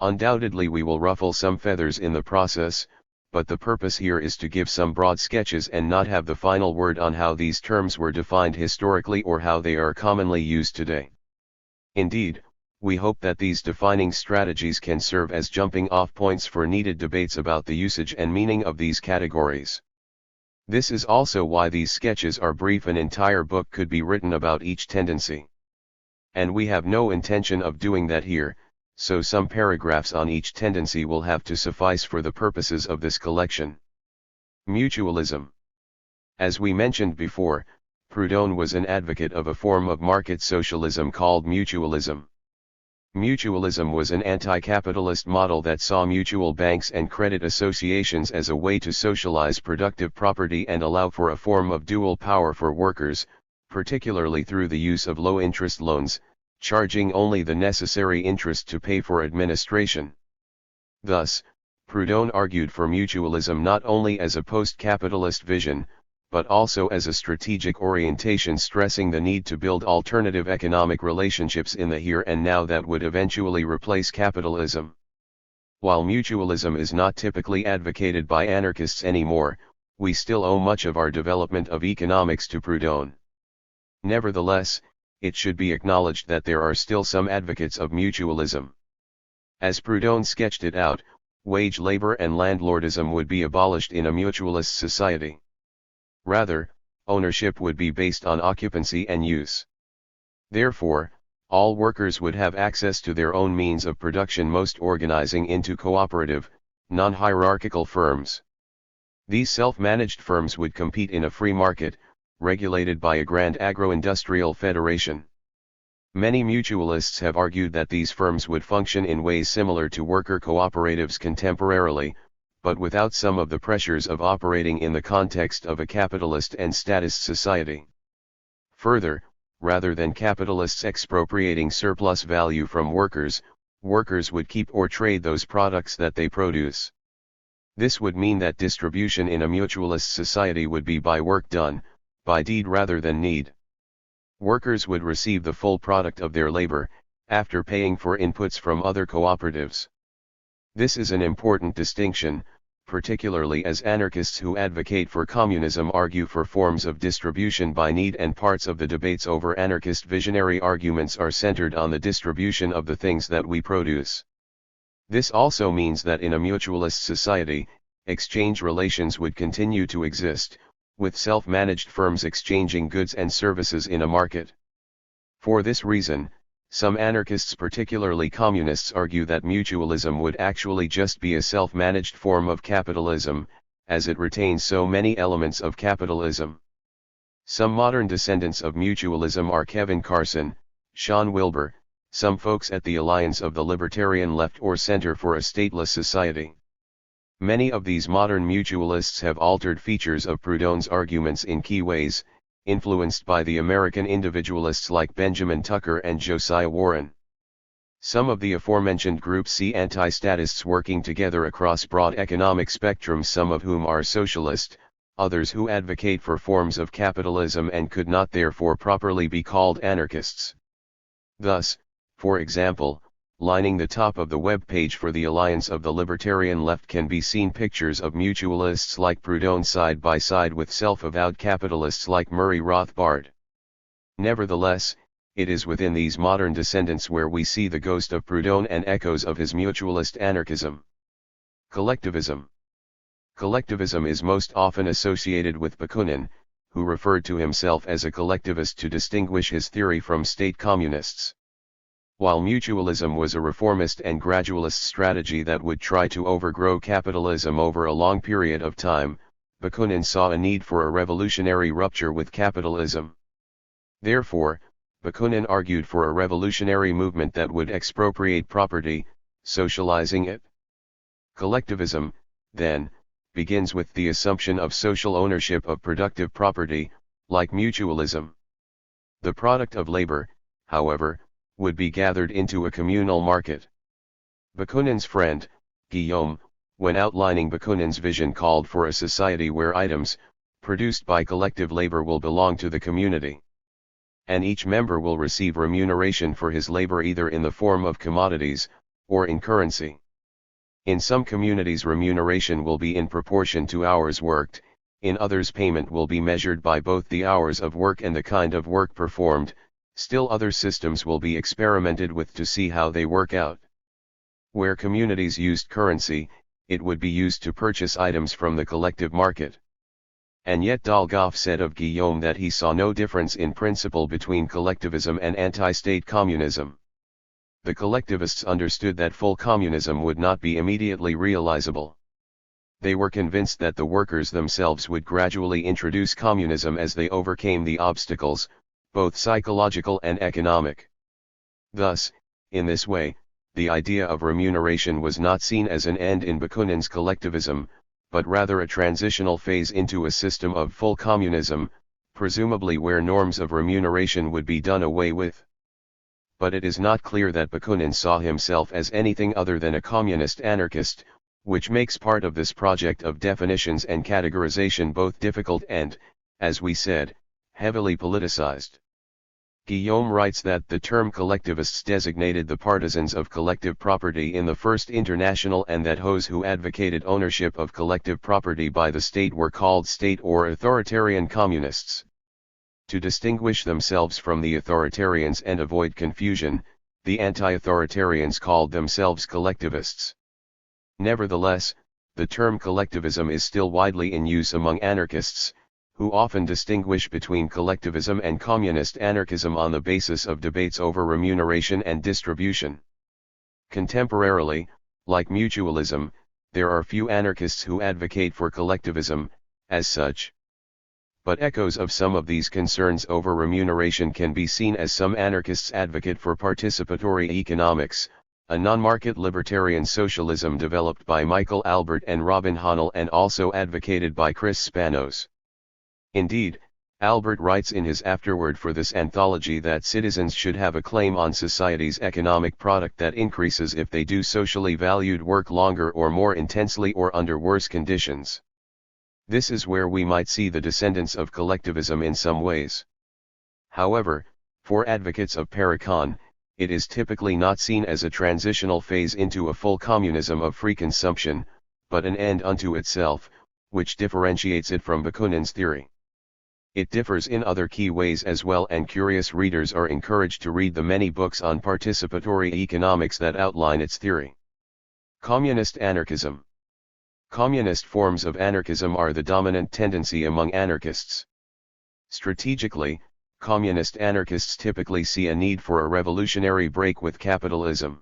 Undoubtedly we will ruffle some feathers in the process, but the purpose here is to give some broad sketches and not have the final word on how these terms were defined historically or how they are commonly used today. Indeed, we hope that these defining strategies can serve as jumping-off points for needed debates about the usage and meaning of these categories. This is also why these sketches are brief. An entire book could be written about each tendency. And we have no intention of doing that here, so some paragraphs on each tendency will have to suffice for the purposes of this collection. Mutualism. As we mentioned before, Proudhon was an advocate of a form of market socialism called mutualism. Mutualism was an anti-capitalist model that saw mutual banks and credit associations as a way to socialize productive property and allow for a form of dual power for workers, particularly through the use of low-interest loans, charging only the necessary interest to pay for administration. Thus, Proudhon argued for mutualism not only as a post-capitalist vision, but also as a strategic orientation, stressing the need to build alternative economic relationships in the here and now that would eventually replace capitalism. While mutualism is not typically advocated by anarchists anymore, we still owe much of our development of economics to Proudhon. Nevertheless, it should be acknowledged that there are still some advocates of mutualism. As Proudhon sketched it out, wage labor and landlordism would be abolished in a mutualist society. Rather, ownership would be based on occupancy and use. Therefore, all workers would have access to their own means of production, most organizing into cooperative, non-hierarchical firms. These self-managed firms would compete in a free market, regulated by a grand agro-industrial federation. Many mutualists have argued that these firms would function in ways similar to worker cooperatives contemporarily, but without some of the pressures of operating in the context of a capitalist and statist society. Further, rather than capitalists expropriating surplus value from workers, workers would keep or trade those products that they produce. This would mean that distribution in a mutualist society would be by work done, by deed rather than need. Workers would receive the full product of their labor, after paying for inputs from other cooperatives. This is an important distinction, particularly as anarchists who advocate for communism argue for forms of distribution by need, and parts of the debates over anarchist visionary arguments are centered on the distribution of the things that we produce. This also means that in a mutualist society, exchange relations would continue to exist, with self-managed firms exchanging goods and services in a market. For this reason, some anarchists, particularly communists, argue that mutualism would actually just be a self-managed form of capitalism, as it retains so many elements of capitalism. Some modern descendants of mutualism are Kevin Carson, Sean Wilber, some folks at the Alliance of the Libertarian Left or Center for a Stateless Society. Many of these modern mutualists have altered features of Proudhon's arguments in key ways, influenced by the American individualists like Benjamin Tucker and Josiah Warren. Some of the aforementioned groups see anti-statists working together across broad economic spectrums, some of whom are socialist, others who advocate for forms of capitalism and could not therefore properly be called anarchists. Thus, for example, lining the top of the web page for the Alliance of the Libertarian Left can be seen pictures of mutualists like Proudhon side by side with self-avowed capitalists like Murray Rothbard. Nevertheless, it is within these modern descendants where we see the ghost of Proudhon and echoes of his mutualist anarchism. Collectivism. Collectivism is most often associated with Bakunin, who referred to himself as a collectivist to distinguish his theory from state communists. While mutualism was a reformist and gradualist strategy that would try to overgrow capitalism over a long period of time, Bakunin saw a need for a revolutionary rupture with capitalism. Therefore, Bakunin argued for a revolutionary movement that would expropriate property, socializing it. Collectivism, then, begins with the assumption of social ownership of productive property, like mutualism. The product of labor, however, would be gathered into a communal market. Bakunin's friend, Guillaume, when outlining Bakunin's vision, called for a society where items, produced by collective labor, will belong to the community. And each member will receive remuneration for his labor either in the form of commodities, or in currency. In some communities remuneration will be in proportion to hours worked, in others payment will be measured by both the hours of work and the kind of work performed, still other systems will be experimented with to see how they work out. Where communities used currency, it would be used to purchase items from the collective market. And yet Dolgoff said of Guillaume that he saw no difference in principle between collectivism and anti-state communism. The collectivists understood that full communism would not be immediately realizable. They were convinced that the workers themselves would gradually introduce communism as they overcame the obstacles, both psychological and economic. Thus, in this way, the idea of remuneration was not seen as an end in Bakunin's collectivism, but rather a transitional phase into a system of full communism, presumably where norms of remuneration would be done away with. But it is not clear that Bakunin saw himself as anything other than a communist anarchist, which makes part of this project of definitions and categorization both difficult and, as we said, heavily politicized. Guillaume writes that the term collectivists designated the partisans of collective property in the First International and that those who advocated ownership of collective property by the state were called state or authoritarian communists. To distinguish themselves from the authoritarians and avoid confusion, the anti-authoritarians called themselves collectivists. Nevertheless, the term collectivism is still widely in use among anarchists, who often distinguish between collectivism and communist anarchism on the basis of debates over remuneration and distribution. Contemporarily, like mutualism, there are few anarchists who advocate for collectivism, as such. But echoes of some of these concerns over remuneration can be seen as some anarchists advocate for participatory economics, a non-market libertarian socialism developed by Michael Albert and Robin Hahnel and also advocated by Chris Spanos. Indeed, Albert writes in his afterword for this anthology that citizens should have a claim on society's economic product that increases if they do socially valued work longer or more intensely or under worse conditions. This is where we might see the descendants of collectivism in some ways. However, for advocates of Paracon, it is typically not seen as a transitional phase into a full communism of free consumption, but an end unto itself, which differentiates it from Bakunin's theory. It differs in other key ways as well, and curious readers are encouraged to read the many books on participatory economics that outline its theory. Communist anarchism. Communist forms of anarchism are the dominant tendency among anarchists. Strategically, communist anarchists typically see a need for a revolutionary break with capitalism.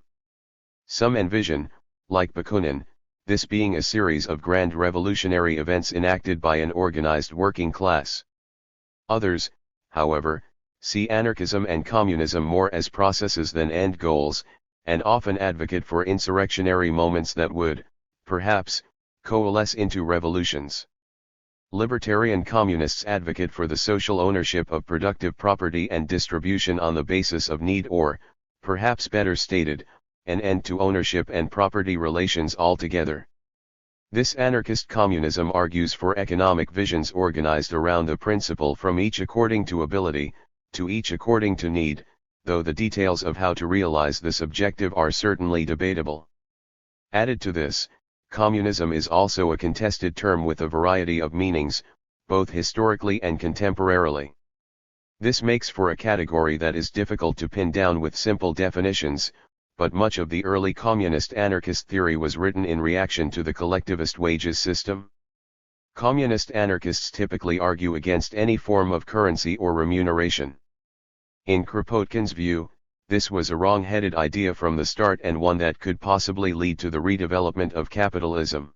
Some envision, like Bakunin, this being a series of grand revolutionary events enacted by an organized working class. Others, however, see anarchism and communism more as processes than end goals, and often advocate for insurrectionary moments that would, perhaps, coalesce into revolutions. Libertarian communists advocate for the social ownership of productive property and distribution on the basis of need or, perhaps better stated, an end to ownership and property relations altogether. This anarchist communism argues for economic visions organized around the principle from each according to ability, to each according to need, though the details of how to realize this objective are certainly debatable. Added to this, communism is also a contested term with a variety of meanings, both historically and contemporarily. This makes for a category that is difficult to pin down with simple definitions, but much of the early communist anarchist theory was written in reaction to the collectivist wages system. Communist anarchists typically argue against any form of currency or remuneration. In Kropotkin's view, this was a wrong-headed idea from the start and one that could possibly lead to the redevelopment of capitalism.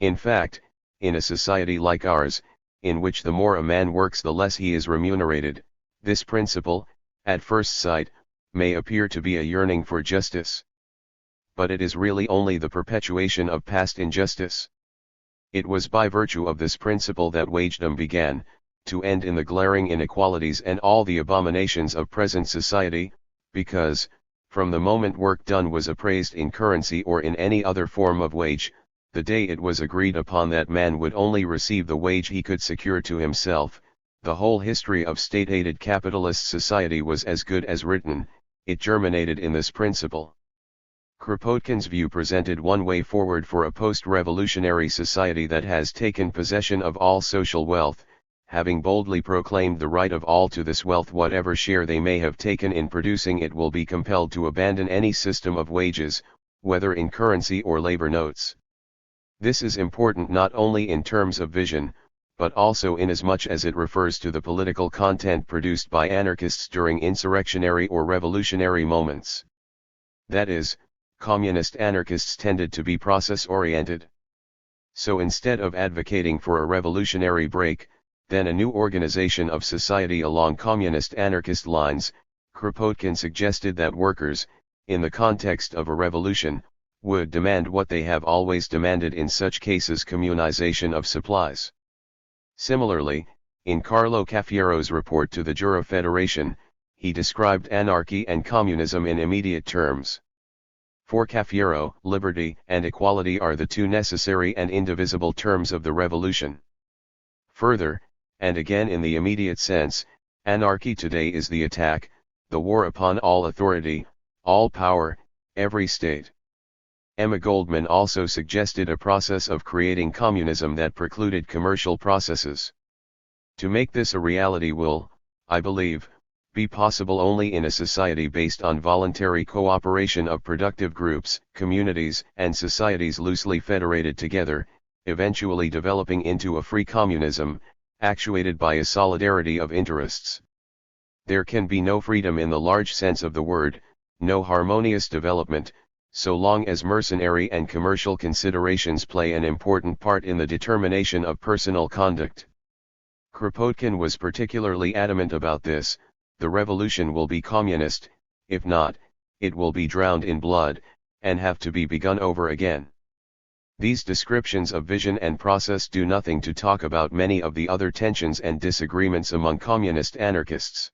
In fact, in a society like ours, in which the more a man works the less he is remunerated, this principle, at first sight, may appear to be a yearning for justice. But it is really only the perpetuation of past injustice. It was by virtue of this principle that wagedom began, to end in the glaring inequalities and all the abominations of present society, because, from the moment work done was appraised in currency or in any other form of wage, the day it was agreed upon that man would only receive the wage he could secure to himself, the whole history of state-aided capitalist society was as good as written. It germinated in this principle. Kropotkin's view presented one way forward for a post-revolutionary society that has taken possession of all social wealth, having boldly proclaimed the right of all to this wealth. Whatever share they may have taken in producing it will be compelled to abandon any system of wages, whether in currency or labor notes. This is important not only in terms of vision, but also inasmuch as it refers to the political content produced by anarchists during insurrectionary or revolutionary moments. That is, communist anarchists tended to be process-oriented. So instead of advocating for a revolutionary break, then a new organization of society along communist anarchist lines, Kropotkin suggested that workers, in the context of a revolution, would demand what they have always demanded, in such cases communization of supplies. Similarly, in Carlo Caffiero's report to the Jura Federation, he described anarchy and communism in immediate terms. For Caffiero, liberty and equality are the two necessary and indivisible terms of the revolution. Further, and again in the immediate sense, anarchy today is the attack, the war upon all authority, all power, every state. Emma Goldman also suggested a process of creating communism that precluded commercial processes. To make this a reality will, I believe, be possible only in a society based on voluntary cooperation of productive groups, communities, and societies loosely federated together, eventually developing into a free communism, actuated by a solidarity of interests. There can be no freedom in the large sense of the word, no harmonious development, so long as mercenary and commercial considerations play an important part in the determination of personal conduct. Kropotkin was particularly adamant about this. The revolution will be communist, if not, it will be drowned in blood, and have to be begun over again. These descriptions of vision and process do nothing to talk about many of the other tensions and disagreements among communist anarchists.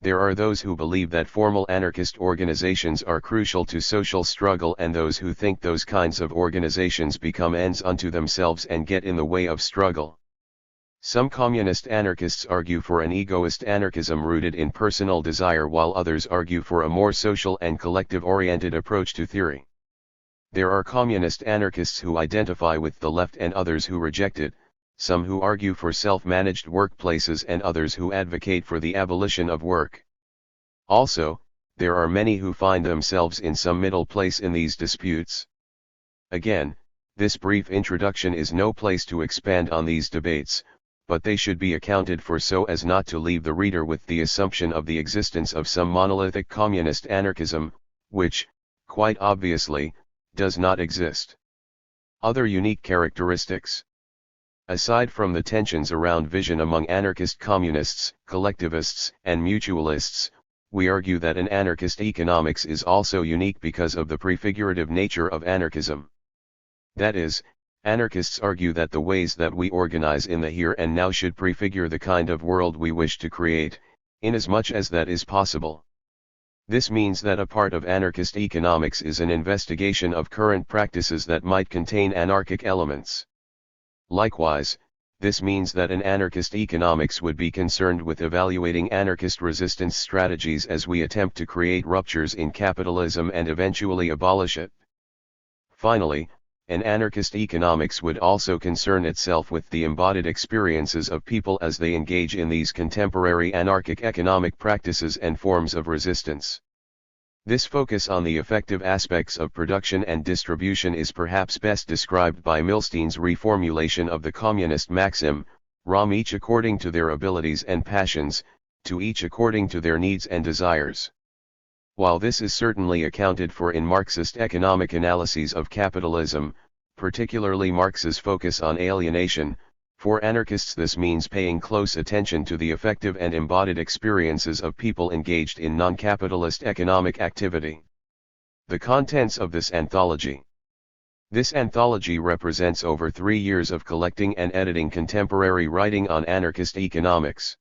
There are those who believe that formal anarchist organizations are crucial to social struggle, and those who think those kinds of organizations become ends unto themselves and get in the way of struggle. Some communist anarchists argue for an egoist anarchism rooted in personal desire, while others argue for a more social and collective-oriented approach to theory. There are communist anarchists who identify with the left and others who reject it, some who argue for self-managed workplaces and others who advocate for the abolition of work. Also, there are many who find themselves in some middle place in these disputes. Again, this brief introduction is no place to expand on these debates, but they should be accounted for so as not to leave the reader with the assumption of the existence of some monolithic communist anarchism, which, quite obviously, does not exist. Other unique characteristics. Aside from the tensions around vision among anarchist communists, collectivists, and mutualists, we argue that an anarchist economics is also unique because of the prefigurative nature of anarchism. That is, anarchists argue that the ways that we organize in the here and now should prefigure the kind of world we wish to create, inasmuch as that is possible. This means that a part of anarchist economics is an investigation of current practices that might contain anarchic elements. Likewise, this means that an anarchist economics would be concerned with evaluating anarchist resistance strategies as we attempt to create ruptures in capitalism and eventually abolish it. Finally, an anarchist economics would also concern itself with the embodied experiences of people as they engage in these contemporary anarchic economic practices and forms of resistance. This focus on the effective aspects of production and distribution is perhaps best described by Milstein's reformulation of the communist maxim, "Rom each according to their abilities and passions, to each according to their needs and desires." While this is certainly accounted for in Marxist economic analyses of capitalism, particularly Marx's focus on alienation, for anarchists this means paying close attention to the effective and embodied experiences of people engaged in non-capitalist economic activity. The contents of this anthology. This anthology represents over 3 years of collecting and editing contemporary writing on anarchist economics.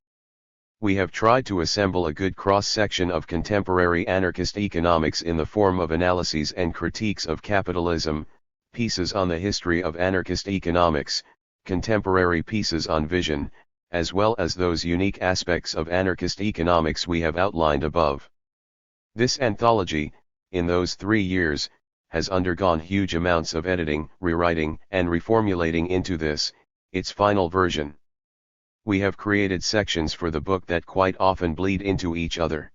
We have tried to assemble a good cross-section of contemporary anarchist economics in the form of analyses and critiques of capitalism, pieces on the history of anarchist economics, contemporary pieces on vision, as well as those unique aspects of anarchist economics we have outlined above. This anthology, in those 3 years, has undergone huge amounts of editing, rewriting, and reformulating into this, its final version. We have created sections for the book that quite often bleed into each other.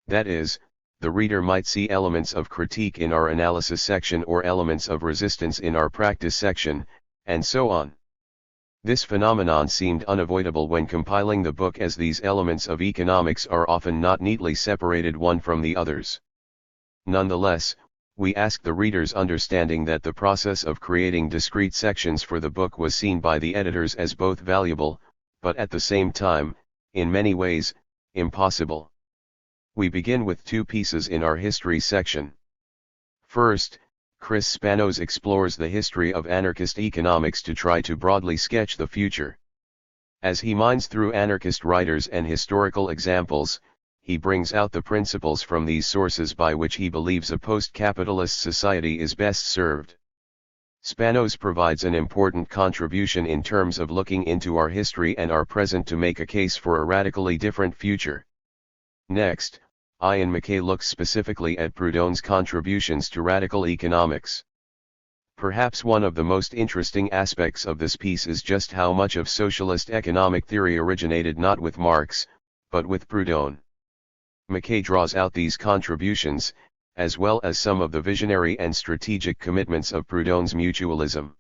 That is, the reader might see elements of critique in our analysis section or elements of resistance in our practice section, and so on. This phenomenon seemed unavoidable when compiling the book, as these elements of economics are often not neatly separated one from the others. Nonetheless, we ask the reader's understanding that the process of creating discrete sections for the book was seen by the editors as both valuable, but at the same time, in many ways, impossible. We begin with 2 pieces in our history section. First, Chris Spanos explores the history of anarchist economics to try to broadly sketch the future. As he mines through anarchist writers and historical examples, he brings out the principles from these sources by which he believes a post-capitalist society is best served. Spanos provides an important contribution in terms of looking into our history and our present to make a case for a radically different future. Next, Ian MacKay looks specifically at Proudhon's contributions to radical economics. Perhaps one of the most interesting aspects of this piece is just how much of socialist economic theory originated not with Marx, but with Proudhon. MacKay draws out these contributions, as well as some of the visionary and strategic commitments of Proudhon's mutualism.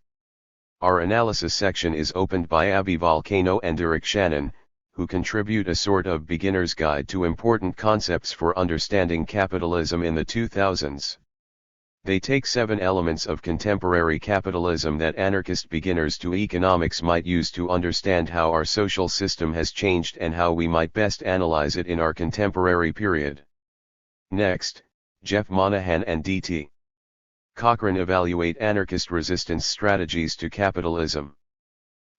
Our analysis section is opened by Avi Volcano and Derek Shannon, who contribute a sort of beginner's guide to important concepts for understanding capitalism in the 2000s. They take 7 elements of contemporary capitalism that anarchist beginners to economics might use to understand how our social system has changed and how we might best analyze it in our contemporary period. Next, Jeff Monahan and D.T. Cochran evaluate anarchist resistance strategies to capitalism.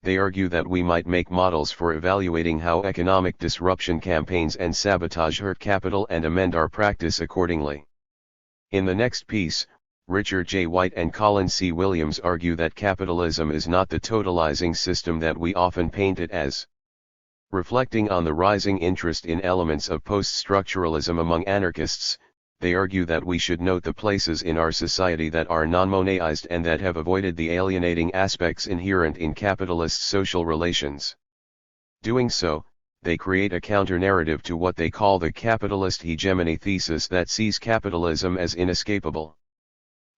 They argue that we might make models for evaluating how economic disruption campaigns and sabotage hurt capital and amend our practice accordingly. In the next piece, Richard J. White and Colin C. Williams argue that capitalism is not the totalizing system that we often paint it as. Reflecting on the rising interest in elements of post-structuralism among anarchists, they argue that we should note the places in our society that are non-moneized and that have avoided the alienating aspects inherent in capitalist social relations. Doing so, they create a counter-narrative to what they call the capitalist hegemony thesis that sees capitalism as inescapable.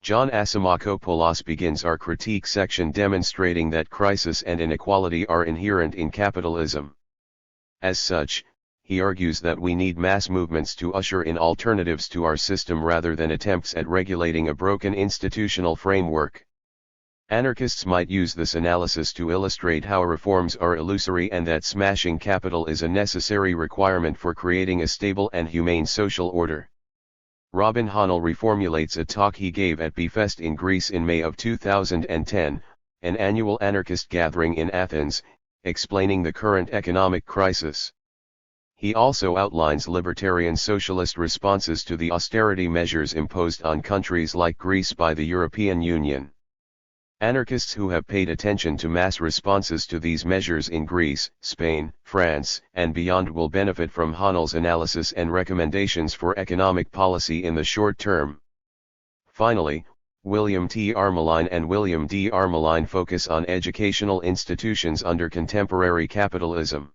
John Asimakopoulos begins our critique section demonstrating that crisis and inequality are inherent in capitalism. As such, he argues that we need mass movements to usher in alternatives to our system rather than attempts at regulating a broken institutional framework. Anarchists might use this analysis to illustrate how reforms are illusory and that smashing capital is a necessary requirement for creating a stable and humane social order. Robin Hahnel reformulates a talk he gave at Bfest in Greece in May of 2010, an annual anarchist gathering in Athens, explaining the current economic crisis. He also outlines libertarian socialist responses to the austerity measures imposed on countries like Greece by the European Union. Anarchists who have paid attention to mass responses to these measures in Greece, Spain, France, and beyond will benefit from Hahnel's analysis and recommendations for economic policy in the short term. Finally, William T. Armeline and William D. Armeline focus on educational institutions under contemporary capitalism.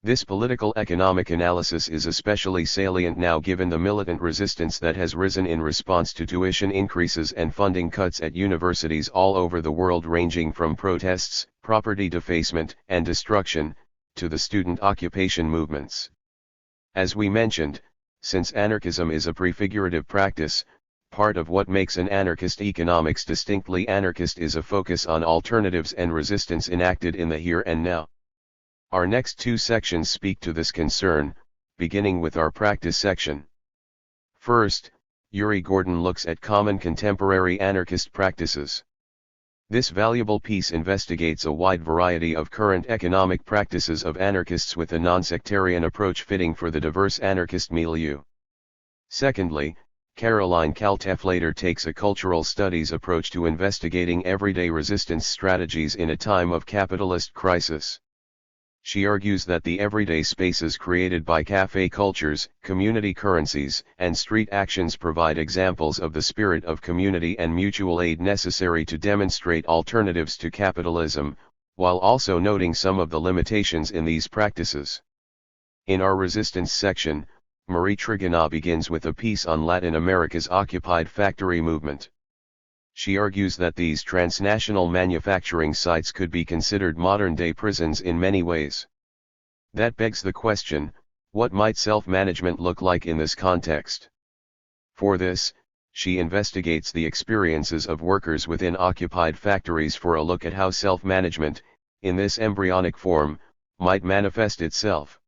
This political economic analysis is especially salient now given the militant resistance that has risen in response to tuition increases and funding cuts at universities all over the world, ranging from protests, property defacement and destruction, to the student occupation movements. As we mentioned, since anarchism is a prefigurative practice, part of what makes an anarchist economics distinctly anarchist is a focus on alternatives and resistance enacted in the here and now. Our next 2 sections speak to this concern, beginning with our practice section. First, Uri Gordon looks at common contemporary anarchist practices. This valuable piece investigates a wide variety of current economic practices of anarchists with a non-sectarian approach fitting for the diverse anarchist milieu. Secondly, Caroline Kalteflater takes a cultural studies approach to investigating everyday resistance strategies in a time of capitalist crisis. She argues that the everyday spaces created by cafe cultures, community currencies, and street actions provide examples of the spirit of community and mutual aid necessary to demonstrate alternatives to capitalism, while also noting some of the limitations in these practices. In our resistance section, Marie Trigona begins with a piece on Latin America's occupied factory movement. She argues that these transnational manufacturing sites could be considered modern-day prisons in many ways. That begs the question, what might self-management look like in this context? For this, she investigates the experiences of workers within occupied factories for a look at how self-management, in this embryonic form, might manifest itself.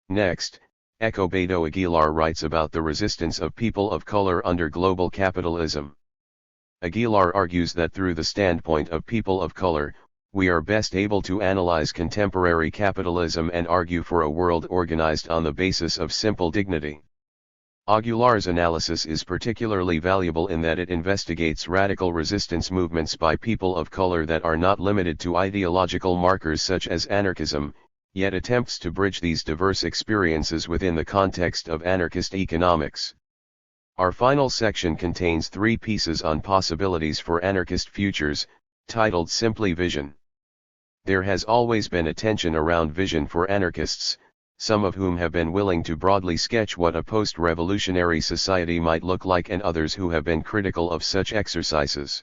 Next, Escobedo Aguilar writes about the resistance of people of color under global capitalism. Aguilar argues that through the standpoint of people of color, we are best able to analyze contemporary capitalism and argue for a world organized on the basis of simple dignity. Aguilar's analysis is particularly valuable in that it investigates radical resistance movements by people of color that are not limited to ideological markers such as anarchism, yet attempts to bridge these diverse experiences within the context of anarchist economics. Our final section contains 3 pieces on possibilities for anarchist futures, titled simply Vision. There has always been a tension around vision for anarchists, some of whom have been willing to broadly sketch what a post-revolutionary society might look like and others who have been critical of such exercises.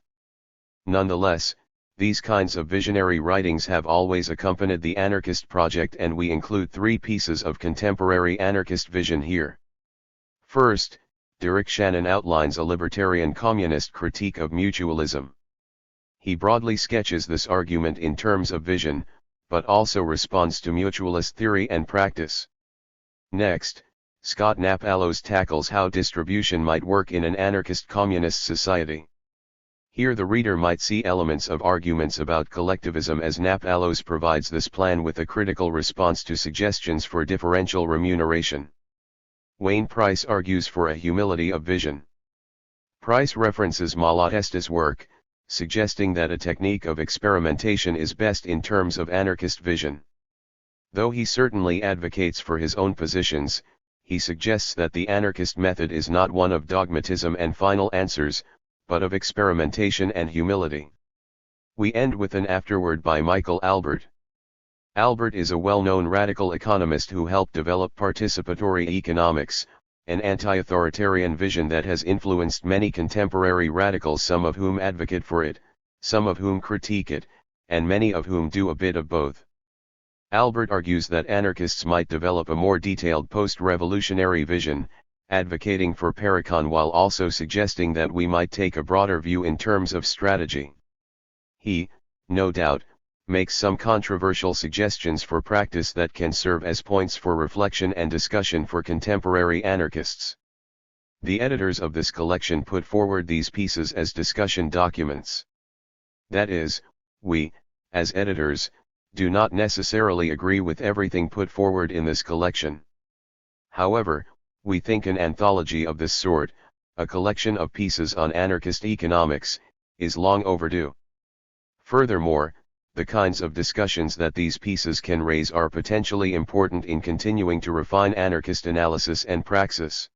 Nonetheless, these kinds of visionary writings have always accompanied the anarchist project, and we include 3 pieces of contemporary anarchist vision here. First, Derek Shannon outlines a libertarian communist critique of mutualism. He broadly sketches this argument in terms of vision, but also responds to mutualist theory and practice. Next, Scott Napallos tackles how distribution might work in an anarchist communist society. Here the reader might see elements of arguments about collectivism, as Napallos provides this plan with a critical response to suggestions for differential remuneration. Wayne Price argues for a humility of vision. Price references Malatesta's work, suggesting that a technique of experimentation is best in terms of anarchist vision. Though he certainly advocates for his own positions, he suggests that the anarchist method is not one of dogmatism and final answers, but of experimentation and humility. We end with an afterword by Michael Albert. Albert is a well-known radical economist who helped develop participatory economics, an anti-authoritarian vision that has influenced many contemporary radicals, some of whom advocate for it, some of whom critique it, and many of whom do a bit of both. Albert argues that anarchists might develop a more detailed post-revolutionary vision, advocating for Paracon while also suggesting that we might take a broader view in terms of strategy. He, no doubt, makes some controversial suggestions for practice that can serve as points for reflection and discussion for contemporary anarchists. The editors of this collection put forward these pieces as discussion documents. That is, we, as editors, do not necessarily agree with everything put forward in this collection. However, we think an anthology of this sort, a collection of pieces on anarchist economics, is long overdue. Furthermore, the kinds of discussions that these pieces can raise are potentially important in continuing to refine anarchist analysis and praxis.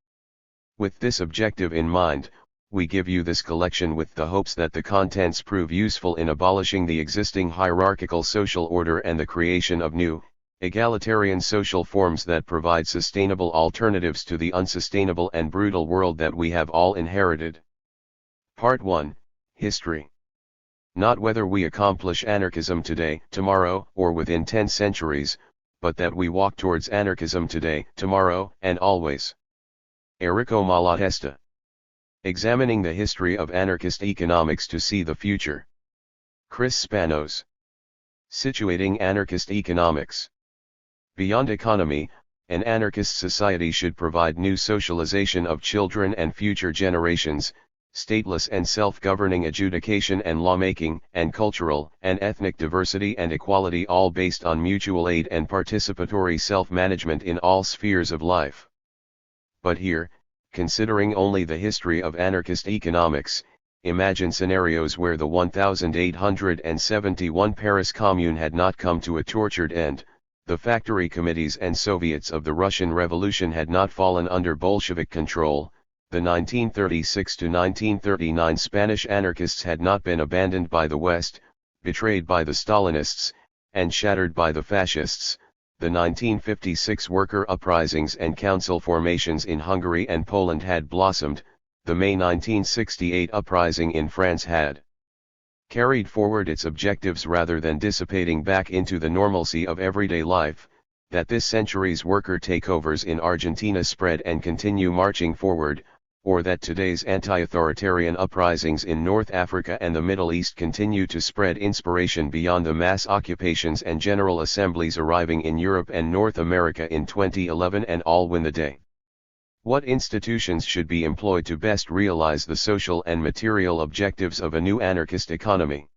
With this objective in mind, we give you this collection with the hopes that the contents prove useful in abolishing the existing hierarchical social order and the creation of new, egalitarian social forms that provide sustainable alternatives to the unsustainable and brutal world that we have all inherited. Part 1, History. Not whether we accomplish anarchism today, tomorrow, or within 10 centuries, but that we walk towards anarchism today, tomorrow, and always. Enrico Malatesta. Examining the history of anarchist economics to see the future. Chris Spanos. Situating anarchist economics. Beyond economy, an anarchist society should provide new socialization of children and future generations, stateless and self-governing adjudication and lawmaking, and cultural and ethnic diversity and equality, all based on mutual aid and participatory self-management in all spheres of life. But here, considering only the history of anarchist economics, imagine scenarios where the 1871 Paris Commune had not come to a tortured end, the factory committees and Soviets of the Russian Revolution had not fallen under Bolshevik control, the 1936 to 1939 Spanish anarchists had not been abandoned by the West, betrayed by the Stalinists, and shattered by the fascists, the 1956 worker uprisings and council formations in Hungary and Poland had blossomed, the May 1968 uprising in France had carried forward its objectives rather than dissipating back into the normalcy of everyday life, that this century's worker takeovers in Argentina spread and continue marching forward, or that today's anti-authoritarian uprisings in North Africa and the Middle East continue to spread inspiration beyond the mass occupations and general assemblies arriving in Europe and North America in 2011 and all win the day. What institutions should be employed to best realize the social and material objectives of a new anarchist economy?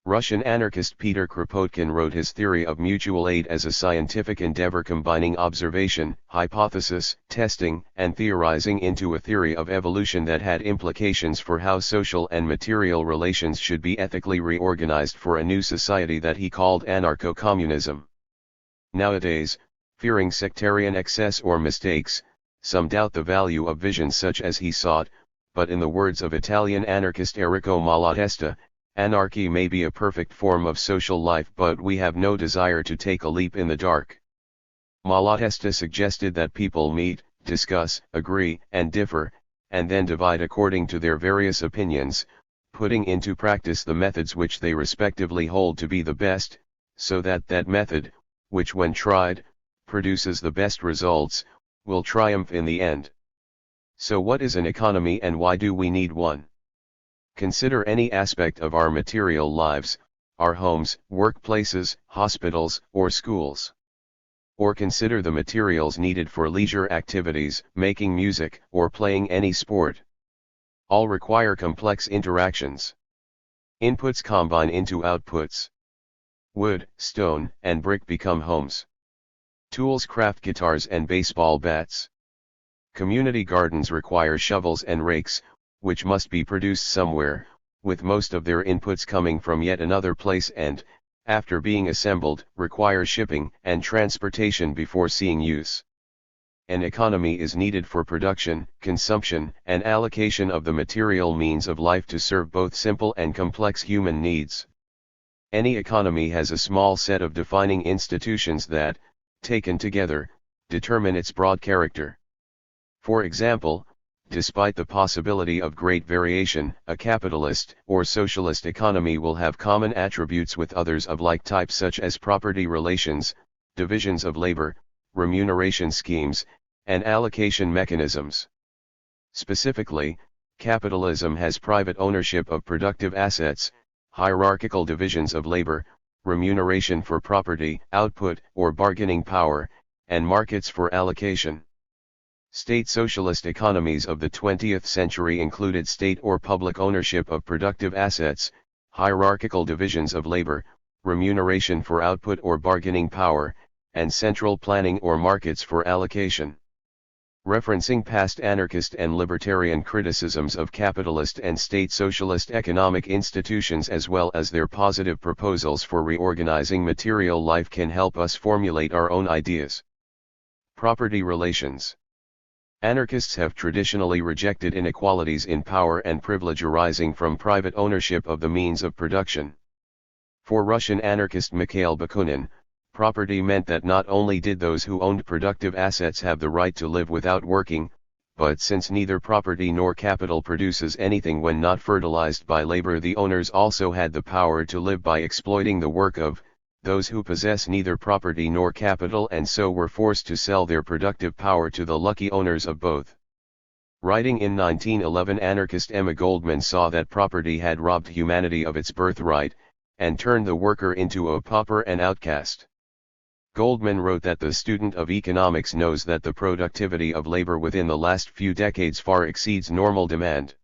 Russian anarchist Peter Kropotkin wrote his theory of mutual aid as a scientific endeavor combining observation, hypothesis, testing, and theorizing into a theory of evolution that had implications for how social and material relations should be ethically reorganized for a new society that he called anarcho-communism. Nowadays, fearing sectarian excess or mistakes, some doubt the value of vision such as he sought, but in the words of Italian anarchist Enrico Malatesta, anarchy may be a perfect form of social life but we have no desire to take a leap in the dark. Malatesta suggested that people meet, discuss, agree, and differ, and then divide according to their various opinions, putting into practice the methods which they respectively hold to be the best, so that that method, which when tried, produces the best results, will triumph in the end. So what is an economy and why do we need one? Consider any aspect of our material lives, our homes, workplaces, hospitals, or schools. Or consider the materials needed for leisure activities, making music, or playing any sport. All require complex interactions. Inputs combine into outputs. Wood, stone, and brick become homes. Tools craft guitars and baseball bats. Community gardens require shovels and rakes, which must be produced somewhere, with most of their inputs coming from yet another place and, after being assembled, require shipping and transportation before seeing use. An economy is needed for production, consumption, and allocation of the material means of life to serve both simple and complex human needs. Any economy has a small set of defining institutions that, taken together, determine its broad character. For example, despite the possibility of great variation, a capitalist or socialist economy will have common attributes with others of like type such as property relations, divisions of labor, remuneration schemes, and allocation mechanisms. Specifically, capitalism has private ownership of productive assets, hierarchical divisions of labor, remuneration for property, output, or bargaining power, and markets for allocation. State socialist economies of the 20th century included state or public ownership of productive assets, hierarchical divisions of labor, remuneration for output or bargaining power, and central planning or markets for allocation. Referencing past anarchist and libertarian criticisms of capitalist and state socialist economic institutions as well as their positive proposals for reorganizing material life can help us formulate our own ideas. Property relations. Anarchists have traditionally rejected inequalities in power and privilege arising from private ownership of the means of production. For Russian anarchist Mikhail Bakunin, property meant that not only did those who owned productive assets have the right to live without working, but since neither property nor capital produces anything when not fertilized by labor, the owners also had the power to live by exploiting the work of those who possess neither property nor capital and so were forced to sell their productive power to the lucky owners of both. Writing in 1911, anarchist Emma Goldman saw that property had robbed humanity of its birthright, and turned the worker into a pauper and outcast. Goldman wrote that the student of economics knows that the productivity of labor within the last few decades far exceeds normal demand.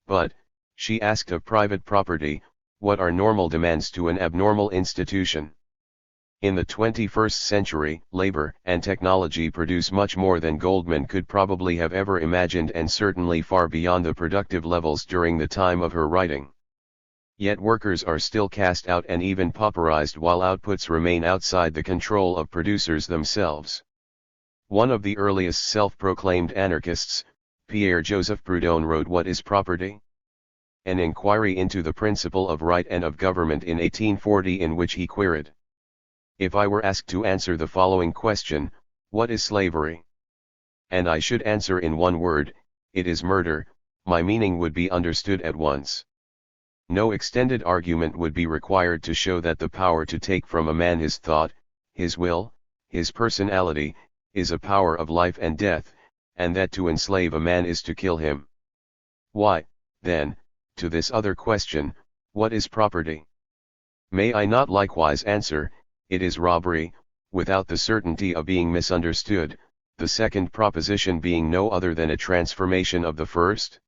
But, she asked of private property, what are normal demands to an abnormal institution? In the 21st century, labor and technology produce much more than Goldman could probably have ever imagined and certainly far beyond the productive levels during the time of her writing. Yet workers are still cast out and even pauperized while outputs remain outside the control of producers themselves. One of the earliest self-proclaimed anarchists, Pierre-Joseph Proudhon, wrote What is Property? An inquiry into the principle of right and of government in 1840, in which he queried, if I were asked to answer the following question, what is slavery? And I should answer in one word, it is murder, my meaning would be understood at once. No extended argument would be required to show that the power to take from a man his thought, his will, his personality, is a power of life and death, and that to enslave a man is to kill him. Why, then, to this other question, what is property? May I not likewise answer, it is robbery, without the certainty of being misunderstood, the second proposition being no other than a transformation of the first?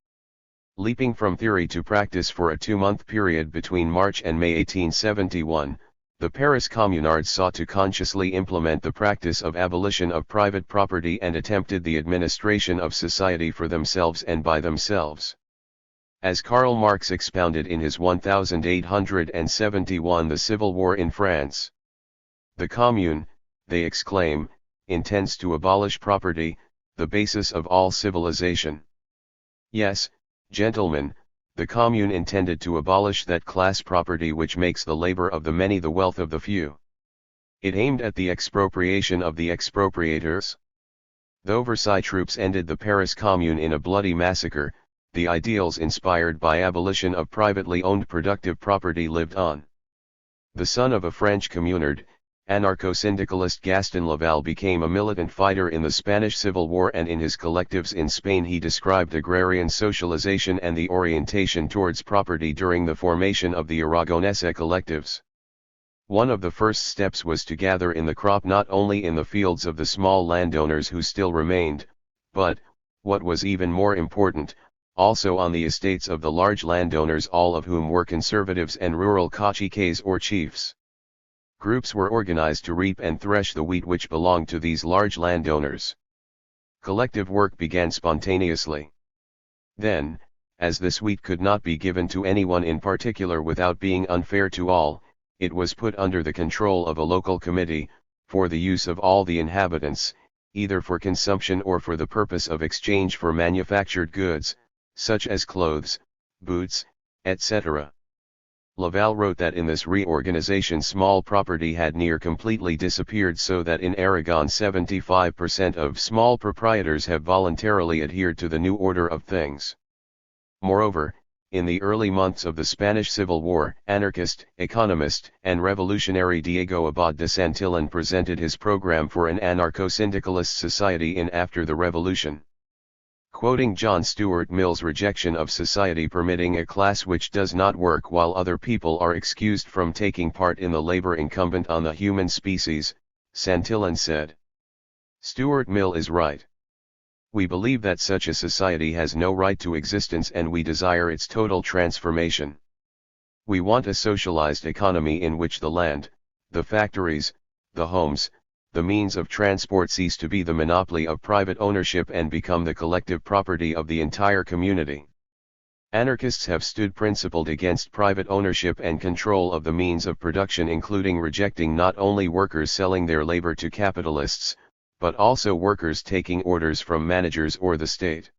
Leaping from theory to practice for a 2-month period between March and May 1871, the Paris Communards sought to consciously implement the practice of abolition of private property and attempted the administration of society for themselves and by themselves. As Karl Marx expounded in his 1871 The Civil War in France. The Commune, they exclaim, intends to abolish property, the basis of all civilization. Yes, gentlemen, the Commune intended to abolish that class property which makes the labor of the many the wealth of the few. It aimed at the expropriation of the expropriators. Though Versailles troops ended the Paris Commune in a bloody massacre, the ideals inspired by abolition of privately owned productive property lived on. The son of a French communard, anarcho-syndicalist Gaston Laval became a militant fighter in the Spanish Civil War, and in his collectives in Spain he described agrarian socialization and the orientation towards property during the formation of the Aragonesa collectives. One of the first steps was to gather in the crop not only in the fields of the small landowners who still remained, but, what was even more important, also on the estates of the large landowners, all of whom were conservatives and rural caciques or chiefs. Groups were organized to reap and thresh the wheat which belonged to these large landowners. Collective work began spontaneously. Then, as this wheat could not be given to anyone in particular without being unfair to all, it was put under the control of a local committee, for the use of all the inhabitants, either for consumption or for the purpose of exchange for manufactured goods, such as clothes, boots, etc. Laval wrote that in this reorganization small property had near completely disappeared, so that in Aragon 75% of small proprietors have voluntarily adhered to the new order of things. Moreover, in the early months of the Spanish Civil War, anarchist, economist, and revolutionary Diego Abad de Santillan presented his program for an anarcho-syndicalist society in after the revolution. Quoting John Stuart Mill's rejection of society permitting a class which does not work while other people are excused from taking part in the labor incumbent on the human species, Santillan said, Stuart Mill is right. We believe that such a society has no right to existence and we desire its total transformation. We want a socialized economy in which the land, the factories, the homes, the means of transport cease to be the monopoly of private ownership and become the collective property of the entire community. Anarchists have stood principled against private ownership and control of the means of production, including rejecting not only workers selling their labor to capitalists, but also workers taking orders from managers or the state.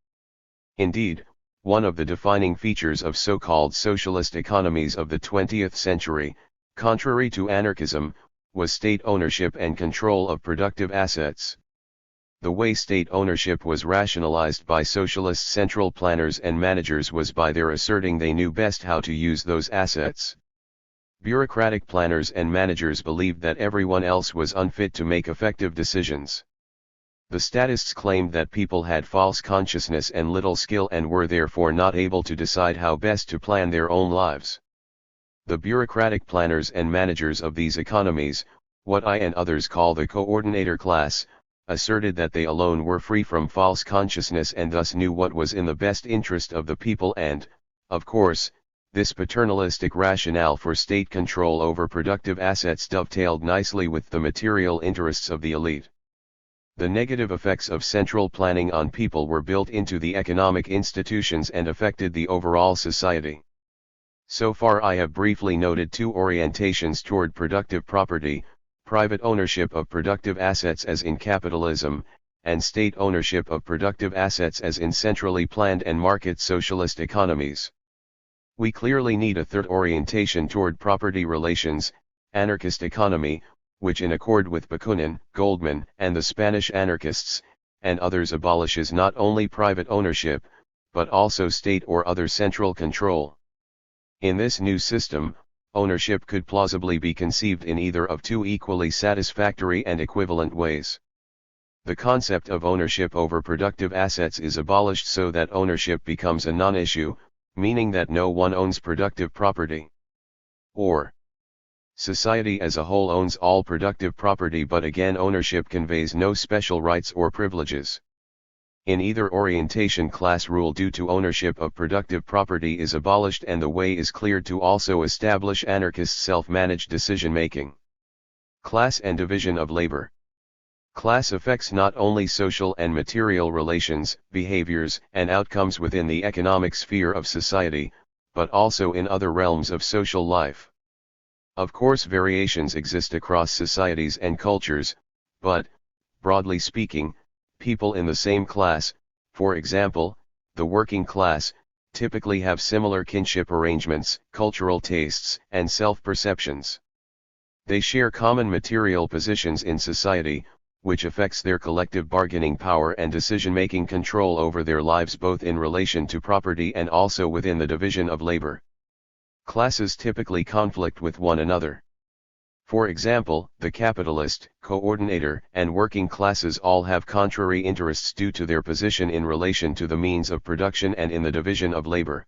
Indeed, one of the defining features of so-called socialist economies of the 20th century, contrary to anarchism, was state ownership and control of productive assets. The way state ownership was rationalized by socialist central planners and managers was by their asserting they knew best how to use those assets. Bureaucratic planners and managers believed that everyone else was unfit to make effective decisions. The statists claimed that people had false consciousness and little skill and were therefore not able to decide how best to plan their own lives. The bureaucratic planners and managers of these economies, what I and others call the coordinator class, asserted that they alone were free from false consciousness and thus knew what was in the best interest of the people, and, of course, this paternalistic rationale for state control over productive assets dovetailed nicely with the material interests of the elite. The negative effects of central planning on people were built into the economic institutions and affected the overall society. So far I have briefly noted two orientations toward productive property: private ownership of productive assets as in capitalism, and state ownership of productive assets as in centrally planned and market socialist economies. We clearly need a third orientation toward property relations, anarchist economy, which in accord with Bakunin, Goldman, and the Spanish anarchists, and others abolishes not only private ownership, but also state or other central control. In this new system, ownership could plausibly be conceived in either of two equally satisfactory and equivalent ways. The concept of ownership over productive assets is abolished so that ownership becomes a non-issue, meaning that no one owns productive property. Or, society as a whole owns all productive property, but again ownership conveys no special rights or privileges. In either orientation, class rule due to ownership of productive property is abolished, and the way is cleared to also establish anarchist self-managed decision-making. Class and division of labor. Class affects not only social and material relations, behaviors, and outcomes within the economic sphere of society, but also in other realms of social life. Of course, variations exist across societies and cultures, but, broadly speaking, people in the same class, for example, the working class, typically have similar kinship arrangements, cultural tastes, and self-perceptions. They share common material positions in society, which affects their collective bargaining power and decision-making control over their lives, both in relation to property and also within the division of labor. Classes typically conflict with one another. For example, the capitalist, coordinator, and working classes all have contrary interests due to their position in relation to the means of production and in the division of labor.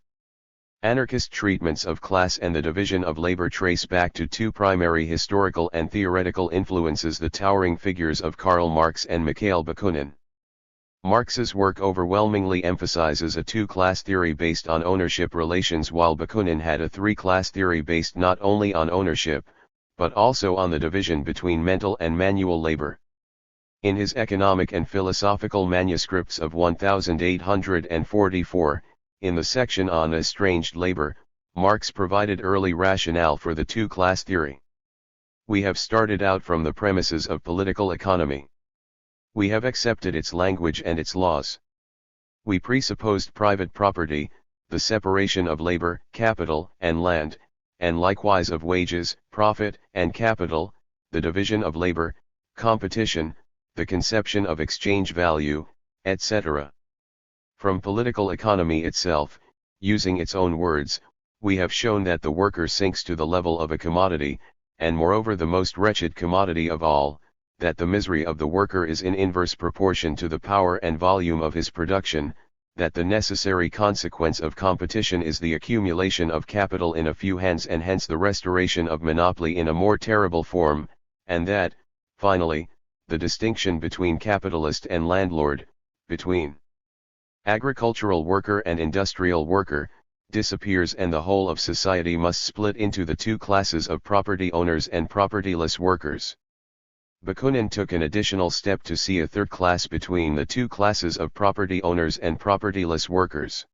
Anarchist treatments of class and the division of labor trace back to two primary historical and theoretical influences: the towering figures of Karl Marx and Mikhail Bakunin. Marx's work overwhelmingly emphasizes a two-class theory based on ownership relations, while Bakunin had a three-class theory based not only on ownership, but also on the division between mental and manual labor. In his economic and philosophical manuscripts of 1844, in the section on estranged labor, Marx provided early rationale for the two-class theory. We have started out from the premises of political economy. We have accepted its language and its laws. We presupposed private property, the separation of labor, capital, and land, and likewise of wages, profit, and capital, the division of labor, competition, the conception of exchange value, etc. From political economy itself, using its own words, we have shown that the worker sinks to the level of a commodity, and moreover the most wretched commodity of all, that the misery of the worker is in inverse proportion to the power and volume of his production, that the necessary consequence of competition is the accumulation of capital in a few hands and hence the restoration of monopoly in a more terrible form, and that, finally, the distinction between capitalist and landlord, between agricultural worker and industrial worker, disappears, and the whole of society must split into the two classes of property owners and propertyless workers. Bakunin took an additional step to see a third class between the two classes of property owners and propertyless workers.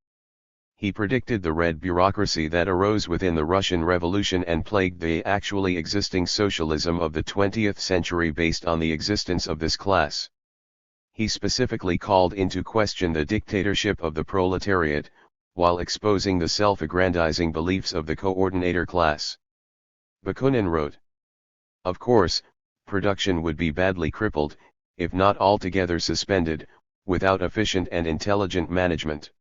He predicted the red bureaucracy that arose within the Russian Revolution and plagued the actually existing socialism of the 20th century based on the existence of this class. He specifically called into question the dictatorship of the proletariat, while exposing the self-aggrandizing beliefs of the coordinator class. Bakunin wrote, "Of course, production would be badly crippled, if not altogether suspended, without efficient and intelligent management.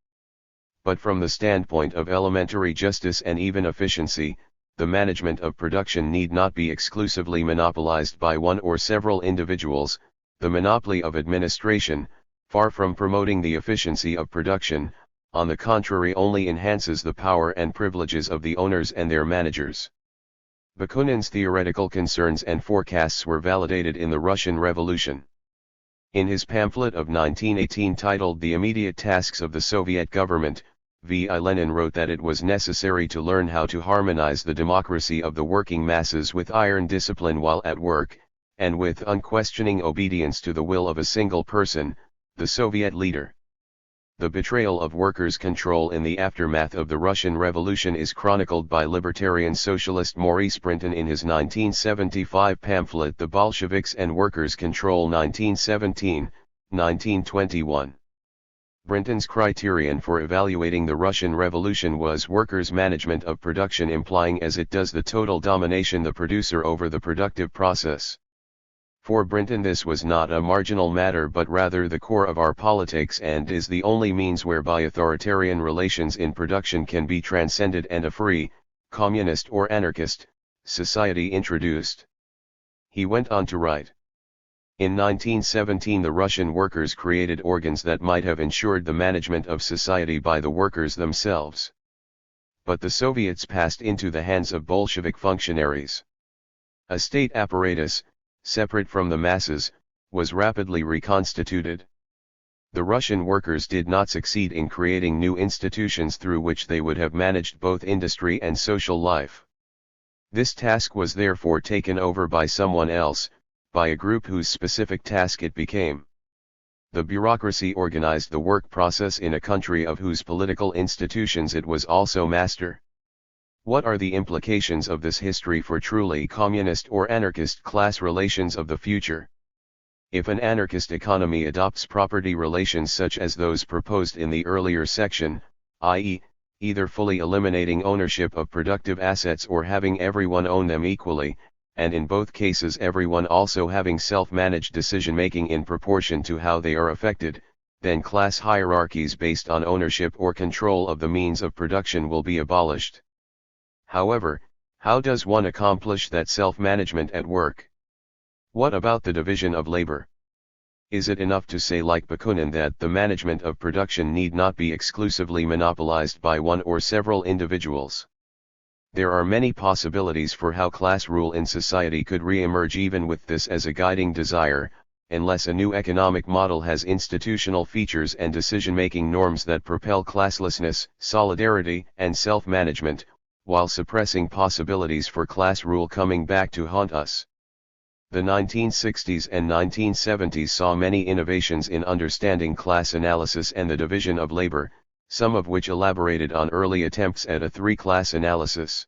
But from the standpoint of elementary justice and even efficiency, the management of production need not be exclusively monopolized by one or several individuals. The monopoly of administration, far from promoting the efficiency of production, on the contrary only enhances the power and privileges of the owners and their managers." Bakunin's theoretical concerns and forecasts were validated in the Russian Revolution. In his pamphlet of 1918 titled The Immediate Tasks of the Soviet Government, V.I. Lenin wrote that it was necessary to learn how to harmonize the democracy of the working masses with iron discipline while at work, and with unquestioning obedience to the will of a single person, the Soviet leader. The betrayal of workers' control in the aftermath of the Russian Revolution is chronicled by libertarian socialist Maurice Brinton in his 1975 pamphlet The Bolsheviks and Workers' Control 1917-1921. Brinton's criterion for evaluating the Russian Revolution was workers' management of production, implying as it does the total domination the producer over the productive process. For Brinton, this was not a marginal matter but rather the core of our politics, and is the only means whereby authoritarian relations in production can be transcended and a free, communist or anarchist, society introduced. He went on to write, in 1917 the Russian workers created organs that might have ensured the management of society by the workers themselves. But the Soviets passed into the hands of Bolshevik functionaries. A state apparatus, separate from the masses, was rapidly reconstituted. The Russian workers did not succeed in creating new institutions through which they would have managed both industry and social life. This task was therefore taken over by someone else, by a group whose specific task it became. The bureaucracy organized the work process in a country of whose political institutions it was also master. What are the implications of this history for truly communist or anarchist class relations of the future? If an anarchist economy adopts property relations such as those proposed in the earlier section, i.e., either fully eliminating ownership of productive assets or having everyone own them equally, and in both cases everyone also having self-managed decision-making in proportion to how they are affected, then class hierarchies based on ownership or control of the means of production will be abolished. However, how does one accomplish that self-management at work? What about the division of labor? Is it enough to say, like Bakunin, that the management of production need not be exclusively monopolized by one or several individuals? There are many possibilities for how class rule in society could re-emerge even with this as a guiding desire, unless a new economic model has institutional features and decision-making norms that propel classlessness, solidarity, and self-management, while suppressing possibilities for class rule coming back to haunt us. The 1960s and 1970s saw many innovations in understanding class analysis and the division of labor, some of which elaborated on early attempts at a three-class analysis.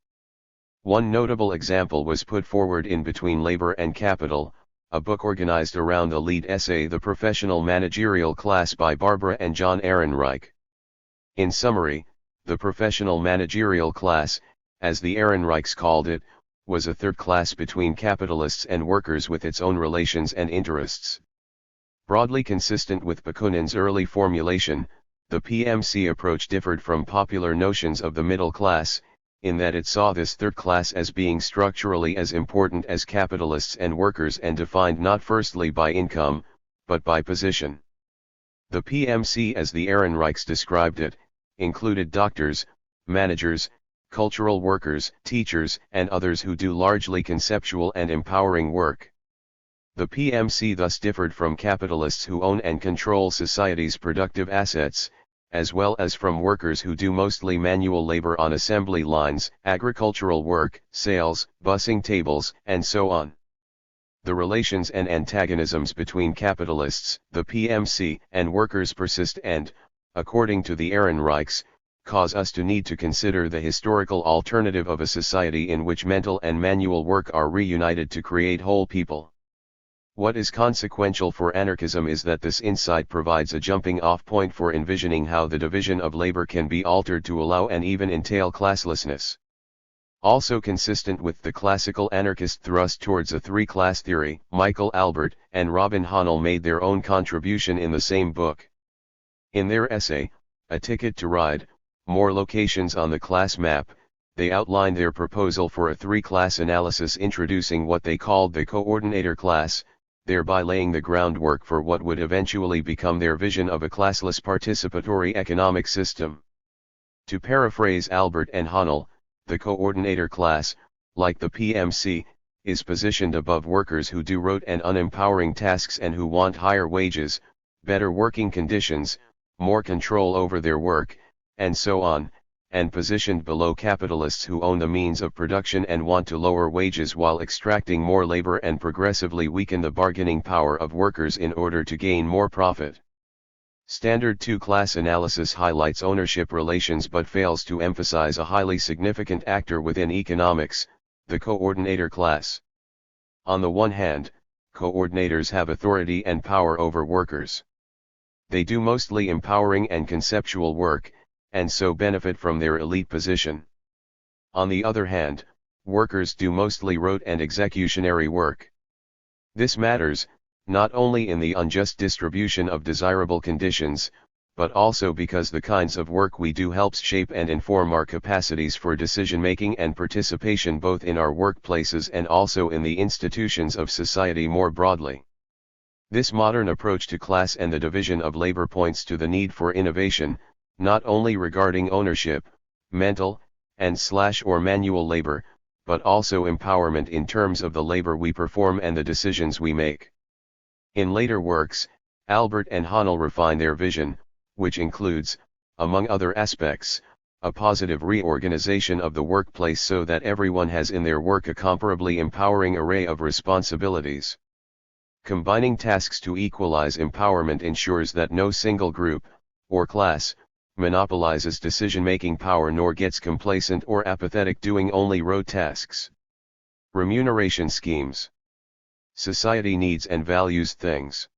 One notable example was put forward in Between Labor and Capital, a book organized around the lead essay The Professional Managerial Class by Barbara and John Ehrenreich. In summary, the professional managerial class, as the Ehrenreichs called it, was a third class between capitalists and workers with its own relations and interests. Broadly consistent with Bakunin's early formulation, the PMC approach differed from popular notions of the middle class, in that it saw this third class as being structurally as important as capitalists and workers and defined not firstly by income, but by position. The PMC, as the Ehrenreichs described it, included doctors, managers, cultural workers, teachers, and others who do largely conceptual and empowering work. The PMC thus differed from capitalists who own and control society's productive assets, as well as from workers who do mostly manual labor on assembly lines, agricultural work, sales, bussing tables, and so on. The relations and antagonisms between capitalists, the PMC, and workers persist and, according to the Ehrenreichs, cause us to need to consider the historical alternative of a society in which mental and manual work are reunited to create whole people. What is consequential for anarchism is that this insight provides a jumping-off point for envisioning how the division of labor can be altered to allow and even entail classlessness. Also consistent with the classical anarchist thrust towards a three-class theory, Michael Albert and Robin Hahnel made their own contribution in the same book. In their essay, A Ticket to Ride, More Locations on the Class Map, they outlined their proposal for a three-class analysis introducing what they called the coordinator class, thereby laying the groundwork for what would eventually become their vision of a classless participatory economic system. To paraphrase Albert and Hahnel, the coordinator class, like the PMC, is positioned above workers who do rote and unempowering tasks and who want higher wages, better working conditions, more control over their work, and so on, and positioned below capitalists who own the means of production and want to lower wages while extracting more labor and progressively weaken the bargaining power of workers in order to gain more profit. Standard 2 class analysis highlights ownership relations but fails to emphasize a highly significant actor within economics, the coordinator class. On the one hand, coordinators have authority and power over workers. They do mostly empowering and conceptual work, and so benefit from their elite position. On the other hand, workers do mostly rote and executionary work. This matters, not only in the unjust distribution of desirable conditions, but also because the kinds of work we do helps shape and inform our capacities for decision-making and participation both in our workplaces and also in the institutions of society more broadly. This modern approach to class and the division of labor points to the need for innovation, not only regarding ownership, mental, and/or manual labor, but also empowerment in terms of the labor we perform and the decisions we make. In later works, Albert and Hahnel refine their vision, which includes, among other aspects, a positive reorganization of the workplace so that everyone has in their work a comparably empowering array of responsibilities. Combining tasks to equalize empowerment ensures that no single group, or class, monopolizes decision-making power nor gets complacent or apathetic doing only rote tasks. Remuneration schemes. Society needs and values things.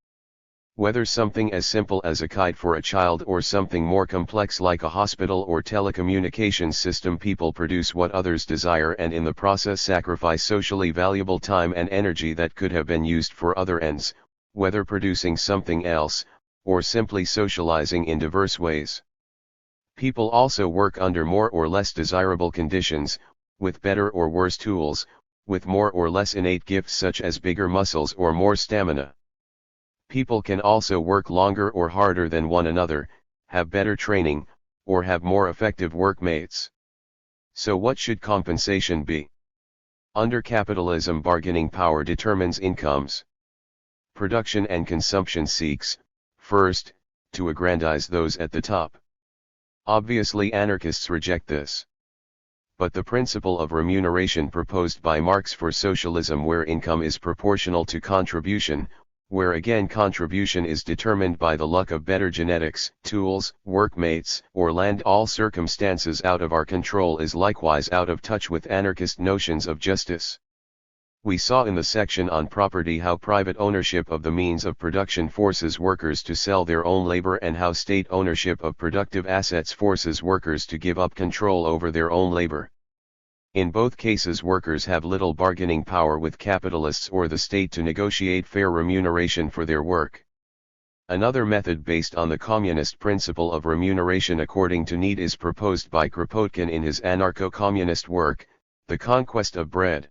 Whether something as simple as a kite for a child or something more complex like a hospital or telecommunications system, people produce what others desire and in the process sacrifice socially valuable time and energy that could have been used for other ends, whether producing something else, or simply socializing in diverse ways. People also work under more or less desirable conditions, with better or worse tools, with more or less innate gifts such as bigger muscles or more stamina. People can also work longer or harder than one another, have better training, or have more effective workmates. So what should compensation be? Under capitalism, bargaining power determines incomes. Production and consumption seeks, first, to aggrandize those at the top. Obviously, anarchists reject this. But the principle of remuneration proposed by Marx for socialism, where income is proportional to contribution, where again contribution is determined by the luck of better genetics, tools, workmates, or land, all circumstances out of our control, is likewise out of touch with anarchist notions of justice. We saw in the section on property how private ownership of the means of production forces workers to sell their own labor, and how state ownership of productive assets forces workers to give up control over their own labor. In both cases, workers have little bargaining power with capitalists or the state to negotiate fair remuneration for their work. Another method based on the communist principle of remuneration according to need is proposed by Kropotkin in his anarcho-communist work, The Conquest of Bread.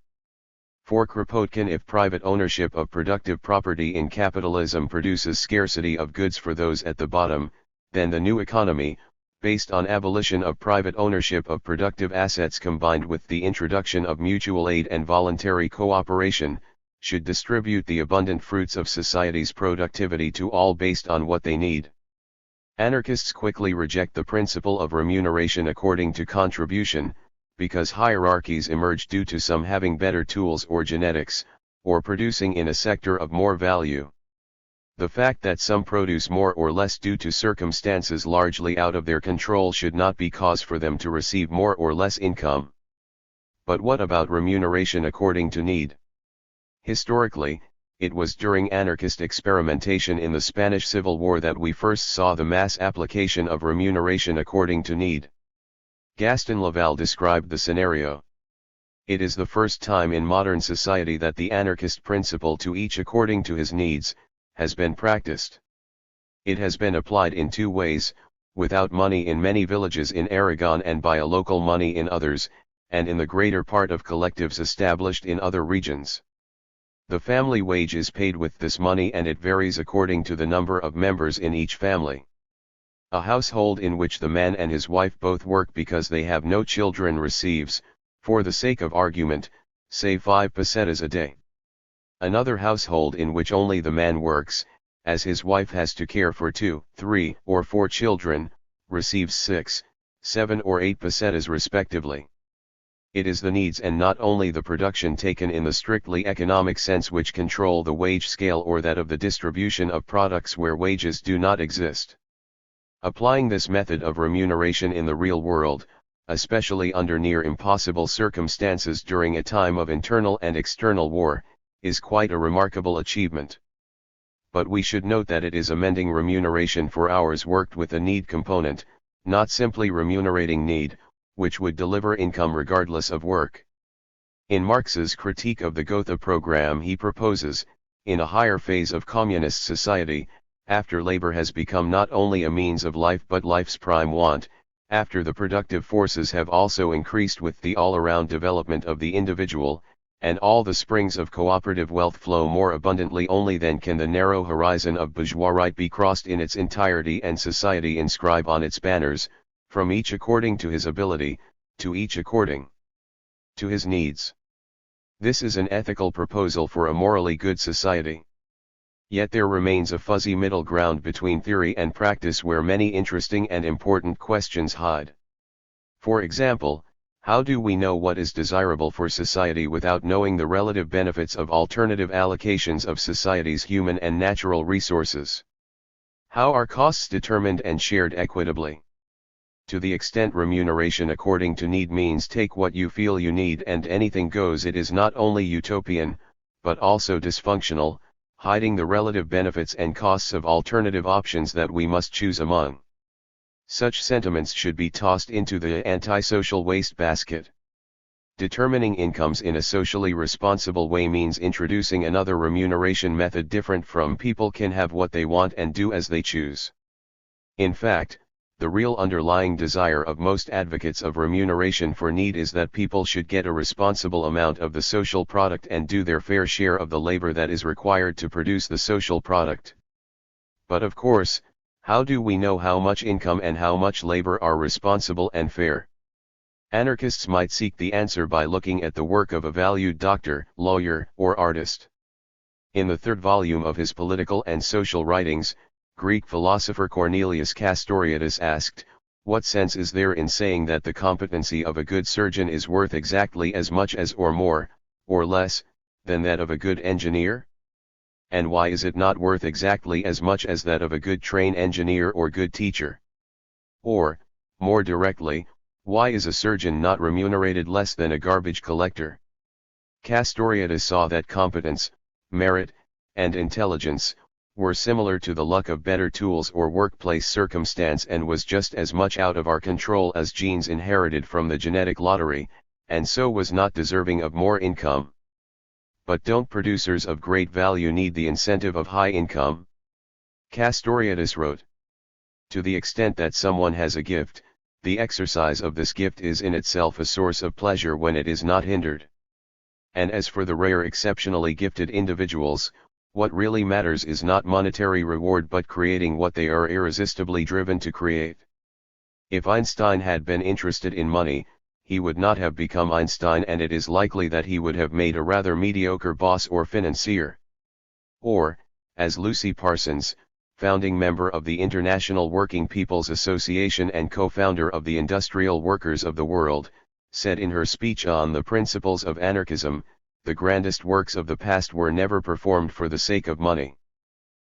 For Kropotkin, if private ownership of productive property in capitalism produces scarcity of goods for those at the bottom, then the new economy, based on abolition of private ownership of productive assets combined with the introduction of mutual aid and voluntary cooperation, should distribute the abundant fruits of society's productivity to all based on what they need. Anarchists quickly reject the principle of remuneration according to contribution, because hierarchies emerge due to some having better tools or genetics, or producing in a sector of more value. The fact that some produce more or less due to circumstances largely out of their control should not be cause for them to receive more or less income. But what about remuneration according to need? Historically, it was during anarchist experimentation in the Spanish Civil War that we first saw the mass application of remuneration according to need. Gaston Laval described the scenario. It is the first time in modern society that the anarchist principle to each according to his needs has been practiced. It has been applied in two ways, without money in many villages in Aragon and by a local money in others, and in the greater part of collectives established in other regions. The family wage is paid with this money, and it varies according to the number of members in each family. A household in which the man and his wife both work because they have no children receives, for the sake of argument, say 5 pesetas a day. Another household in which only the man works, as his wife has to care for 2, 3, or 4 children, receives 6, 7 or 8 pesetas respectively. It is the needs and not only the production taken in the strictly economic sense which control the wage scale or that of the distribution of products where wages do not exist. Applying this method of remuneration in the real world, especially under near impossible circumstances during a time of internal and external war, is quite a remarkable achievement. But we should note that it is amending remuneration for hours worked with a need component, not simply remunerating need, which would deliver income regardless of work. In Marx's critique of the Gotha program, he proposes, in a higher phase of communist society, after labor has become not only a means of life but life's prime want, after the productive forces have also increased with the all-around development of the individual, and all the springs of cooperative wealth flow more abundantly, only then can the narrow horizon of bourgeois right be crossed in its entirety and society inscribe on its banners, from each according to his ability, to each according to his needs. This is an ethical proposal for a morally good society. Yet there remains a fuzzy middle ground between theory and practice where many interesting and important questions hide. For example, how do we know what is desirable for society without knowing the relative benefits of alternative allocations of society's human and natural resources? How are costs determined and shared equitably? To the extent remuneration according to need means take what you feel you need and anything goes, it is not only utopian, but also dysfunctional, hiding the relative benefits and costs of alternative options that we must choose among. Such sentiments should be tossed into the antisocial wastebasket. Determining incomes in a socially responsible way means introducing another remuneration method different from people can have what they want and do as they choose. In fact, the real underlying desire of most advocates of remuneration for need is that people should get a responsible amount of the social product and do their fair share of the labor that is required to produce the social product. But of course, how do we know how much income and how much labor are responsible and fair? Anarchists might seek the answer by looking at the work of a valued doctor, lawyer, or artist. In the third volume of his political and social writings, Greek philosopher Cornelius Castoriadis asked, "What sense is there in saying that the competency of a good surgeon is worth exactly as much as or more, or less, than that of a good engineer? And why is it not worth exactly as much as that of a good train engineer or good teacher? Or, more directly, why is a surgeon not remunerated less than a garbage collector?" Castoriadis saw that competence, merit, and intelligence were similar to the luck of better tools or workplace circumstance and was just as much out of our control as genes inherited from the genetic lottery, and so was not deserving of more income. But don't producers of great value need the incentive of high income? Castoriadis wrote. To the extent that someone has a gift, the exercise of this gift is in itself a source of pleasure when it is not hindered. And as for the rare exceptionally gifted individuals, what really matters is not monetary reward but creating what they are irresistibly driven to create. If Einstein had been interested in money, he would not have become Einstein, and it is likely that he would have made a rather mediocre boss or financier. Or, as Lucy Parsons, founding member of the International Working People's Association and co-founder of the Industrial Workers of the World, said in her speech on the principles of anarchism, the grandest works of the past were never performed for the sake of money.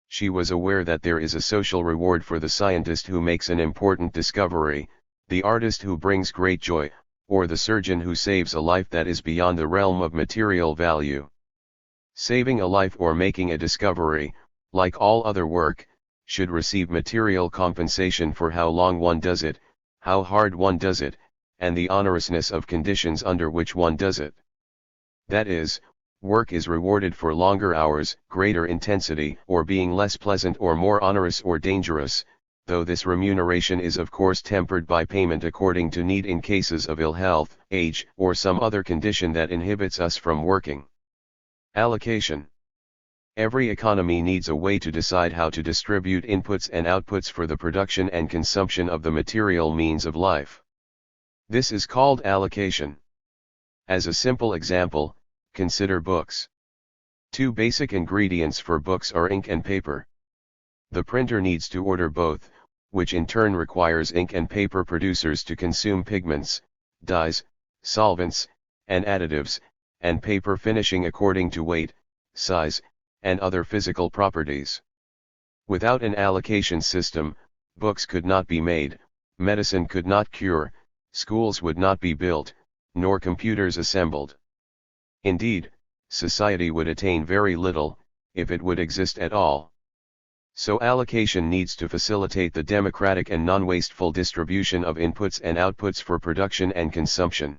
She was aware that there is a social reward for the scientist who makes an important discovery, the artist who brings great joy, or the surgeon who saves a life that is beyond the realm of material value. Saving a life or making a discovery, like all other work, should receive material compensation for how long one does it, how hard one does it, and the honorousness of conditions under which one does it. That is, work is rewarded for longer hours, greater intensity, or being less pleasant or more onerous or dangerous, though this remuneration is of course tempered by payment according to need in cases of ill health, age, or some other condition that inhibits us from working. Allocation. Every economy needs a way to decide how to distribute inputs and outputs for the production and consumption of the material means of life. This is called allocation. As a simple example, consider books. Two basic ingredients for books are ink and paper. The printer needs to order both, which in turn requires ink and paper producers to consume pigments, dyes, solvents, and additives, and paper finishing according to weight, size, and other physical properties. Without an allocation system, books could not be made, medicine could not cure, schools would not be built, nor computers assembled. Indeed, society would attain very little, if it would exist at all. So allocation needs to facilitate the democratic and non-wasteful distribution of inputs and outputs for production and consumption.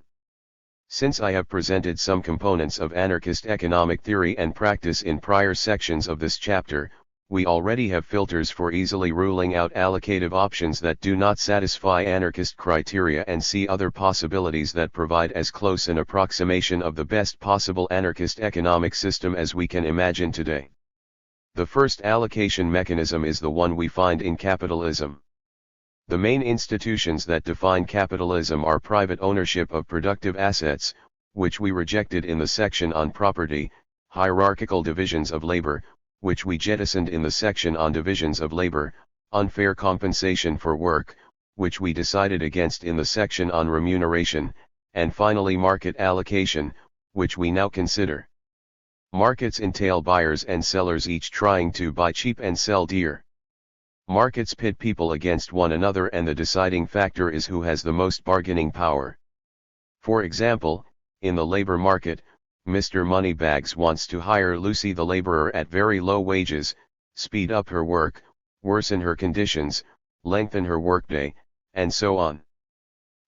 Since I have presented some components of anarchist economic theory and practice in prior sections of this chapter, we already have filters for easily ruling out allocative options that do not satisfy anarchist criteria and see other possibilities that provide as close an approximation of the best possible anarchist economic system as we can imagine today. The first allocation mechanism is the one we find in capitalism. The main institutions that define capitalism are private ownership of productive assets, which we rejected in the section on property, hierarchical divisions of labor, which we jettisoned in the section on divisions of labor, unfair compensation for work, which we decided against in the section on remuneration, and finally market allocation, which we now consider. Markets entail buyers and sellers each trying to buy cheap and sell dear. Markets pit people against one another and the deciding factor is who has the most bargaining power. For example, in the labor market, Mr. Moneybags wants to hire Lucy the laborer at very low wages, speed up her work, worsen her conditions, lengthen her workday, and so on.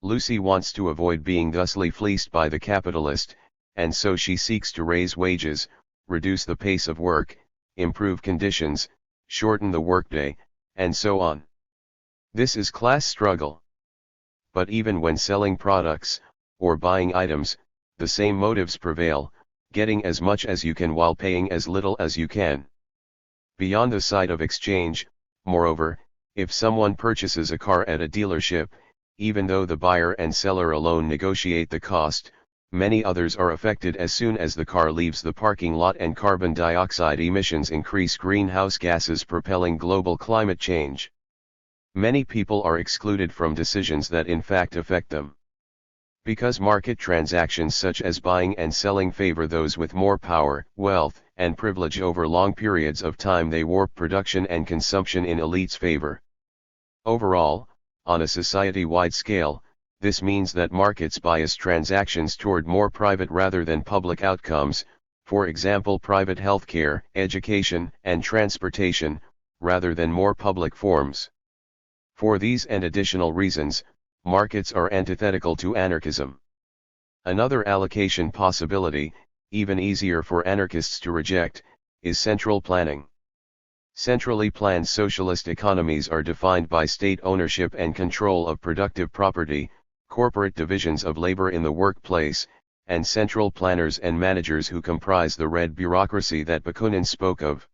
Lucy wants to avoid being thusly fleeced by the capitalist, and so she seeks to raise wages, reduce the pace of work, improve conditions, shorten the workday, and so on. This is class struggle. But even when selling products, or buying items, the same motives prevail, getting as much as you can while paying as little as you can. Beyond the site of exchange, moreover, if someone purchases a car at a dealership, even though the buyer and seller alone negotiate the cost, many others are affected as soon as the car leaves the parking lot, and carbon dioxide emissions increase greenhouse gases propelling global climate change. Many people are excluded from decisions that in fact affect them. Because market transactions such as buying and selling favor those with more power, wealth, and privilege over long periods of time, they warp production and consumption in elites' favor. Overall, on a society-wide scale, this means that markets bias transactions toward more private rather than public outcomes, for example private healthcare, education, and transportation, rather than more public forms. For these and additional reasons, markets are antithetical to anarchism. Another allocation possibility, even easier for anarchists to reject, is central planning. Centrally planned socialist economies are defined by state ownership and control of productive property, corporate divisions of labor in the workplace, and central planners and managers who comprise the red bureaucracy that Bakunin spoke of.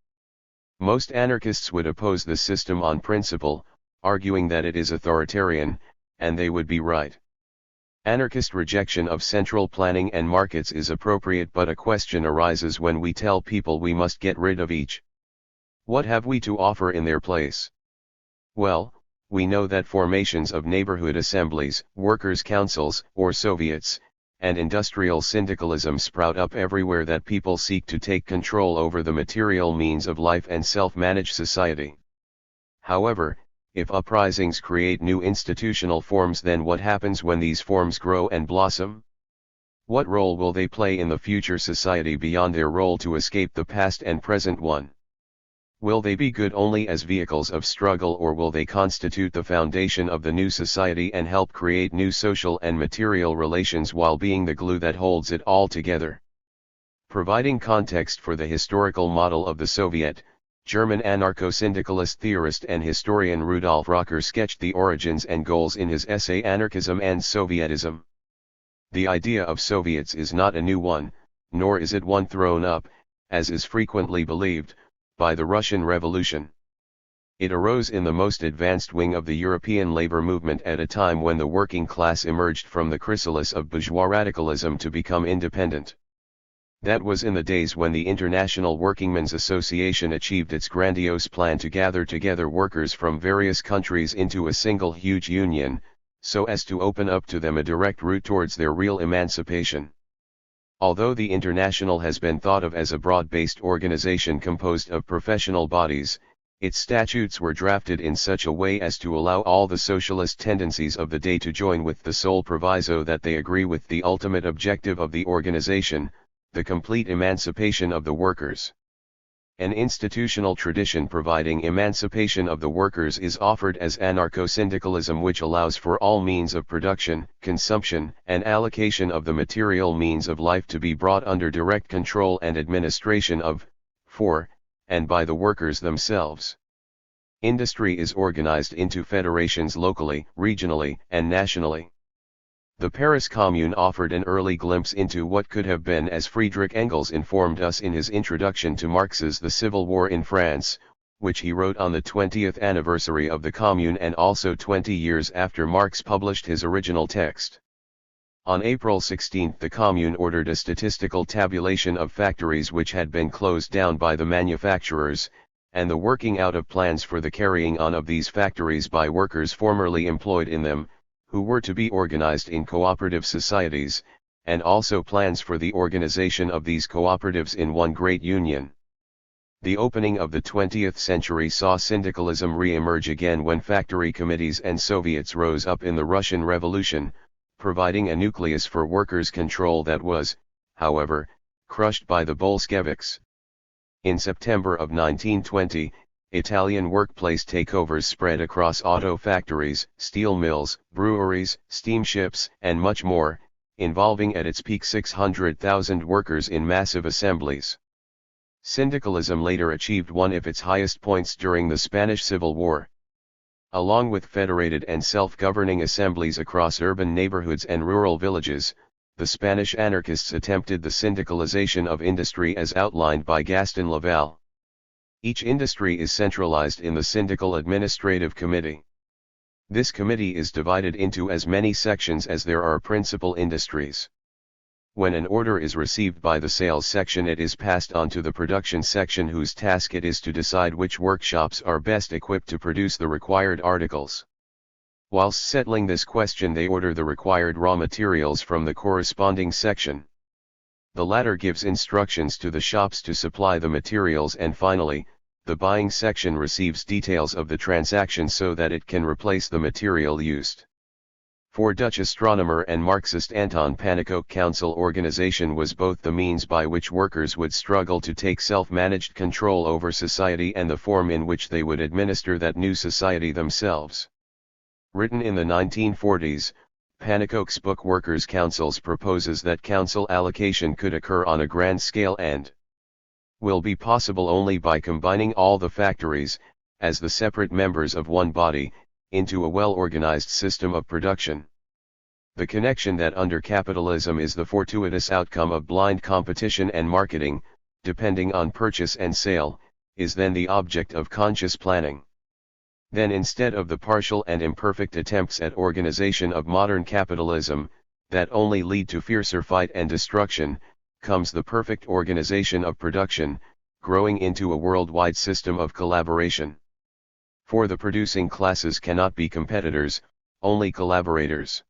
Most anarchists would oppose the system on principle, arguing that it is authoritarian, and they would be right. Anarchist rejection of central planning and markets is appropriate, but a question arises when we tell people we must get rid of each. What have we to offer in their place? Well, we know that formations of neighborhood assemblies, workers' councils, or Soviets, and industrial syndicalism sprout up everywhere that people seek to take control over the material means of life and self-manage society. However, if uprisings create new institutional forms, then what happens when these forms grow and blossom? What role will they play in the future society beyond their role to escape the past and present one? Will they be good only as vehicles of struggle, or will they constitute the foundation of the new society and help create new social and material relations while being the glue that holds it all together? Providing context for the historical model of the Soviet, German anarcho-syndicalist theorist and historian Rudolf Rocker sketched the origins and goals in his essay Anarchism and Sovietism. The idea of Soviets is not a new one, nor is it one thrown up, as is frequently believed, by the Russian Revolution. It arose in the most advanced wing of the European labor movement at a time when the working class emerged from the chrysalis of bourgeois radicalism to become independent. That was in the days when the International Workingmen's Association achieved its grandiose plan to gather together workers from various countries into a single huge union, so as to open up to them a direct route towards their real emancipation. Although the International has been thought of as a broad-based organization composed of professional bodies, Its statutes were drafted in such a way as to allow all the socialist tendencies of the day to join, with the sole proviso that they agree with the ultimate objective of the organization, the complete emancipation of the workers. An institutional tradition providing emancipation of the workers is offered as anarcho-syndicalism, which allows for all means of production, consumption, and allocation of the material means of life to be brought under direct control and administration of, for, and by the workers themselves. Industry is organized into federations locally, regionally, and nationally. The Paris Commune offered an early glimpse into what could have been, as Friedrich Engels informed us in his introduction to Marx's The Civil War in France, which he wrote on the 20th anniversary of the Commune and also 20 years after Marx published his original text. On April 16 the Commune ordered a statistical tabulation of factories which had been closed down by the manufacturers, and the working out of plans for the carrying on of these factories by workers formerly employed in them, who were to be organized in cooperative societies, and also plans for the organization of these cooperatives in one great union. The opening of the 20th century saw syndicalism re-emerge again when factory committees and Soviets rose up in the Russian Revolution, providing a nucleus for workers' control that was, however, crushed by the Bolsheviks. In September of 1920, Italian workplace takeovers spread across auto factories, steel mills, breweries, steamships, and much more, involving at its peak 600,000 workers in massive assemblies. Syndicalism later achieved one of its highest points during the Spanish Civil War. Along with federated and self-governing assemblies across urban neighborhoods and rural villages, the Spanish anarchists attempted the syndicalization of industry as outlined by Gaston Laval. Each industry is centralized in the Syndical Administrative Committee. This committee is divided into as many sections as there are principal industries. When an order is received by the sales section, it is passed on to the production section, whose task it is to decide which workshops are best equipped to produce the required articles. Whilst settling this question, they order the required raw materials from the corresponding section. The latter gives instructions to the shops to supply the materials, and finally, the buying section receives details of the transaction so that it can replace the material used. For Dutch astronomer and Marxist Anton Pannekoek, council organization was both the means by which workers would struggle to take self-managed control over society and the form in which they would administer that new society themselves. Written in the 1940s, Pannekoek's book Workers' Councils proposes that council allocation could occur on a grand scale and will be possible only by combining all the factories, as the separate members of one body, into a well-organized system of production. The connection that under capitalism is the fortuitous outcome of blind competition and marketing, depending on purchase and sale, is then the object of conscious planning. Then, instead of the partial and imperfect attempts at organization of modern capitalism, that only lead to fiercer fight and destruction, comes the perfect organization of production, growing into a worldwide system of collaboration. For the producing classes cannot be competitors, only collaborators.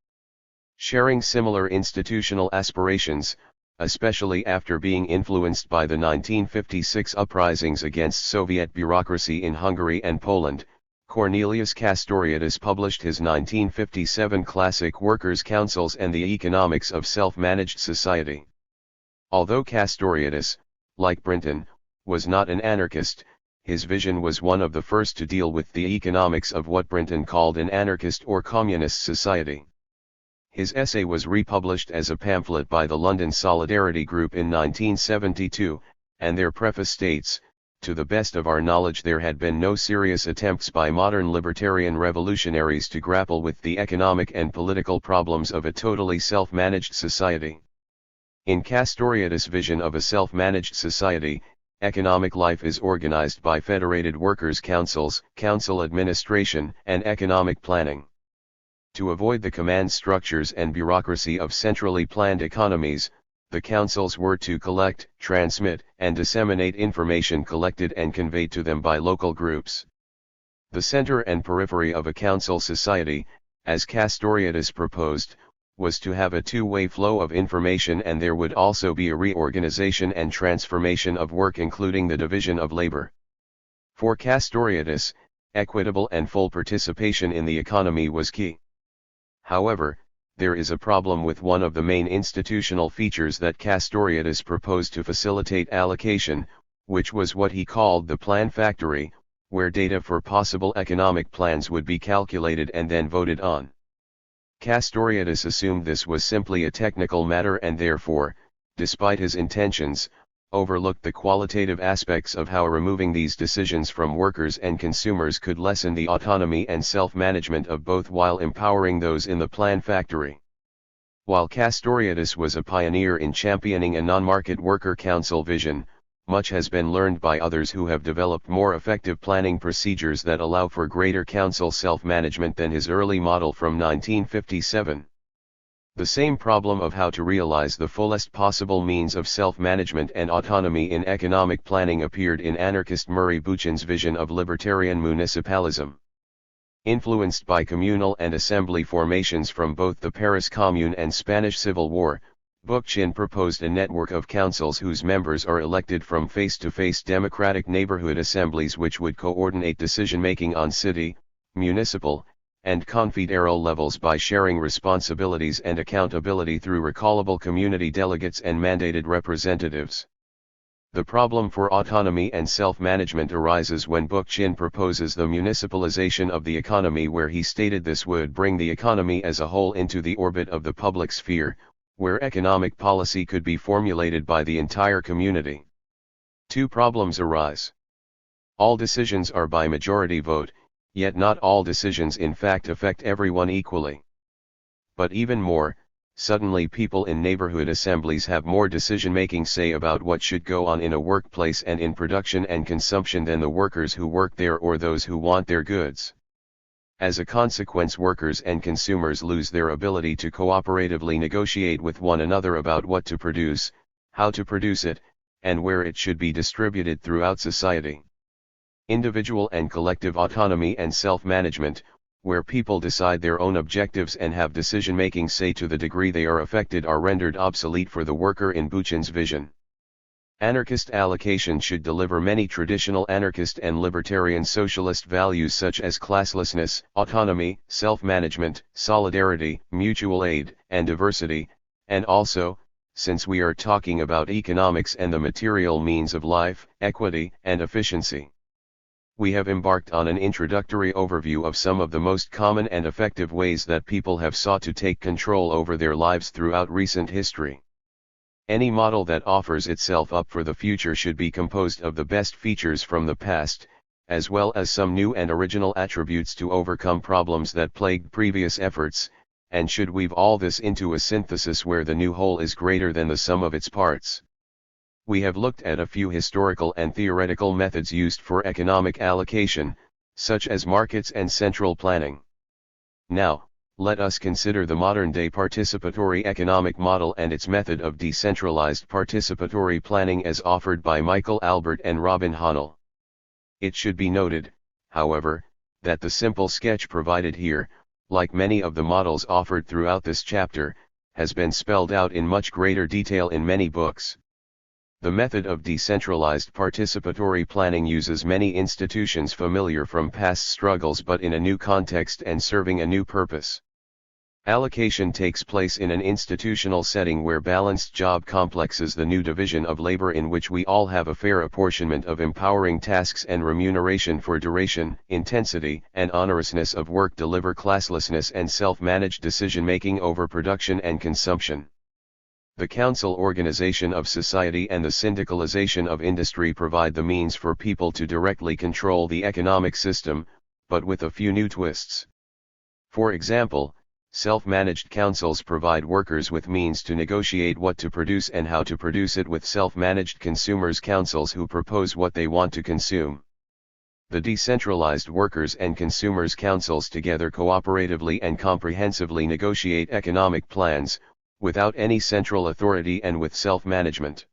Sharing similar institutional aspirations, especially after being influenced by the 1956 uprisings against Soviet bureaucracy in Hungary and Poland, Cornelius Castoriadis published his 1957 classic Workers' Councils and the Economics of Self-Managed Society. Although Castoriadis, like Brinton, was not an anarchist, his vision was one of the first to deal with the economics of what Brinton called an anarchist or communist society. His essay was republished as a pamphlet by the London Solidarity Group in 1972, and their preface states, "To the best of our knowledge there had been no serious attempts by modern libertarian revolutionaries to grapple with the economic and political problems of a totally self-managed society." In Castoriadis' vision of a self-managed society, economic life is organized by federated workers' councils, council administration, and economic planning. To avoid the command structures and bureaucracy of centrally planned economies, the councils were to collect, transmit, and disseminate information collected and conveyed to them by local groups. The center and periphery of a council society, as Castoriadis proposed, was to have a two-way flow of information, and there would also be a reorganization and transformation of work, including the division of labor. For Castoriadis, equitable and full participation in the economy was key. However, there is a problem with one of the main institutional features that Castoriadis proposed to facilitate allocation, which was what he called the plan factory, where data for possible economic plans would be calculated and then voted on. Castoriadis assumed this was simply a technical matter and therefore, despite his intentions, overlooked the qualitative aspects of how removing these decisions from workers and consumers could lessen the autonomy and self-management of both while empowering those in the plan factory. While Castoriadis was a pioneer in championing a non-market worker council vision, much has been learned by others who have developed more effective planning procedures that allow for greater council self-management than his early model from 1957. The same problem of how to realize the fullest possible means of self-management and autonomy in economic planning appeared in anarchist Murray Boochin's vision of libertarian municipalism. Influenced by communal and assembly formations from both the Paris Commune and Spanish Civil War, Bookchin proposed a network of councils whose members are elected from face-to-face democratic neighborhood assemblies which would coordinate decision-making on city, municipal, and confederal levels by sharing responsibilities and accountability through recallable community delegates and mandated representatives. The problem for autonomy and self-management arises when Bookchin proposes the municipalization of the economy, where he stated this would bring the economy as a whole into the orbit of the public sphere, where economic policy could be formulated by the entire community. Two problems arise. All decisions are by majority vote, yet not all decisions in fact affect everyone equally. But even more, suddenly people in neighborhood assemblies have more decision-making say about what should go on in a workplace and in production and consumption than the workers who work there or those who want their goods. As a consequence, workers and consumers lose their ability to cooperatively negotiate with one another about what to produce, how to produce it, and where it should be distributed throughout society. Individual and collective autonomy and self-management, where people decide their own objectives and have decision-making say to the degree they are affected, are rendered obsolete for the worker in Boochin's vision. Anarchist allocation should deliver many traditional anarchist and libertarian socialist values such as classlessness, autonomy, self-management, solidarity, mutual aid, and diversity, and also, since we are talking about economics and the material means of life, equity and efficiency. We have embarked on an introductory overview of some of the most common and effective ways that people have sought to take control over their lives throughout recent history. Any model that offers itself up for the future should be composed of the best features from the past, as well as some new and original attributes to overcome problems that plagued previous efforts, and should weave all this into a synthesis where the new whole is greater than the sum of its parts. We have looked at a few historical and theoretical methods used for economic allocation, such as markets and central planning. Now, let us consider the modern-day participatory economic model and its method of decentralized participatory planning as offered by Michael Albert and Robin Hahnel. It should be noted, however, that the simple sketch provided here, like many of the models offered throughout this chapter, has been spelled out in much greater detail in many books. The method of decentralized participatory planning uses many institutions familiar from past struggles but in a new context and serving a new purpose. Allocation takes place in an institutional setting where balanced job complexes the new division of labor in which we all have a fair apportionment of empowering tasks and remuneration for duration, intensity, and honorousness of work deliver classlessness and self-managed decision-making over production and consumption. The council organization of society and the syndicalization of industry provide the means for people to directly control the economic system, but with a few new twists. For example, self-managed councils provide workers with means to negotiate what to produce and how to produce it with self-managed consumers' councils who propose what they want to consume. The decentralized workers and consumers' councils together cooperatively and comprehensively negotiate economic plans, without any central authority and with self-management.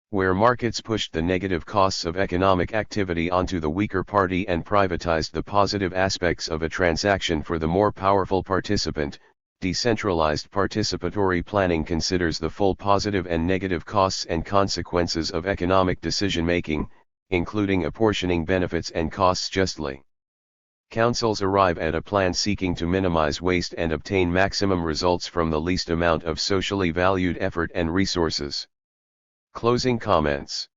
Where markets pushed the negative costs of economic activity onto the weaker party and privatized the positive aspects of a transaction for the more powerful participant, decentralized participatory planning considers the full positive and negative costs and consequences of economic decision-making, including apportioning benefits and costs justly. Councils arrive at a plan seeking to minimize waste and obtain maximum results from the least amount of socially valued effort and resources. Closing comments.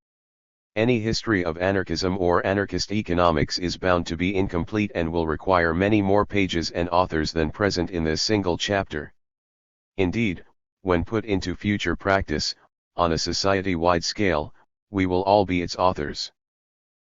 Any history of anarchism or anarchist economics is bound to be incomplete and will require many more pages and authors than present in this single chapter. Indeed, when put into future practice, on a society-wide scale, we will all be its authors.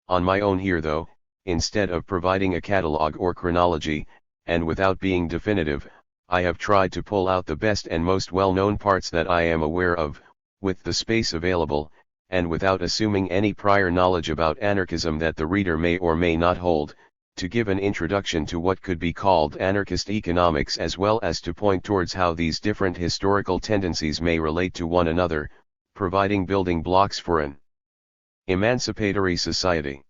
On my own here though, instead of providing a catalogue or chronology, and without being definitive, I have tried to pull out the best and most well-known parts that I am aware of, with the space available, and without assuming any prior knowledge about anarchism that the reader may or may not hold, to give an introduction to what could be called anarchist economics as well as to point towards how these different historical tendencies may relate to one another, providing building blocks for an emancipatory society.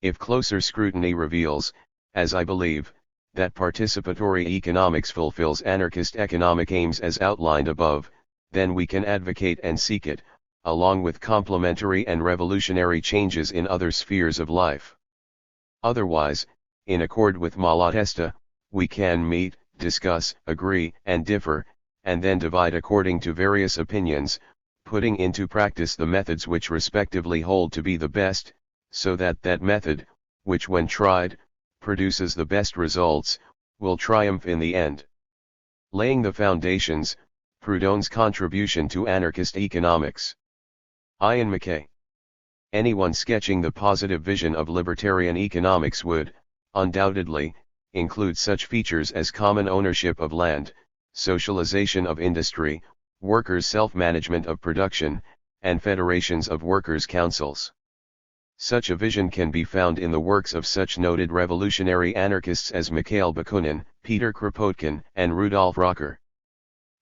If closer scrutiny reveals, as I believe, that participatory economics fulfills anarchist economic aims as outlined above, then we can advocate and seek it, along with complementary and revolutionary changes in other spheres of life. Otherwise, in accord with Malatesta, we can meet, discuss, agree, and differ, and then divide according to various opinions, putting into practice the methods which respectively hold to be the best, so that that method, which when tried, produces the best results, will triumph in the end. Laying the foundations, Proudhon's contribution to anarchist economics. Ian MacKay. Anyone sketching the positive vision of libertarian economics would, undoubtedly, include such features as common ownership of land, socialization of industry, workers' self-management of production, and federations of workers' councils. Such a vision can be found in the works of such noted revolutionary anarchists as Mikhail Bakunin, Peter Kropotkin, and Rudolf Rocker.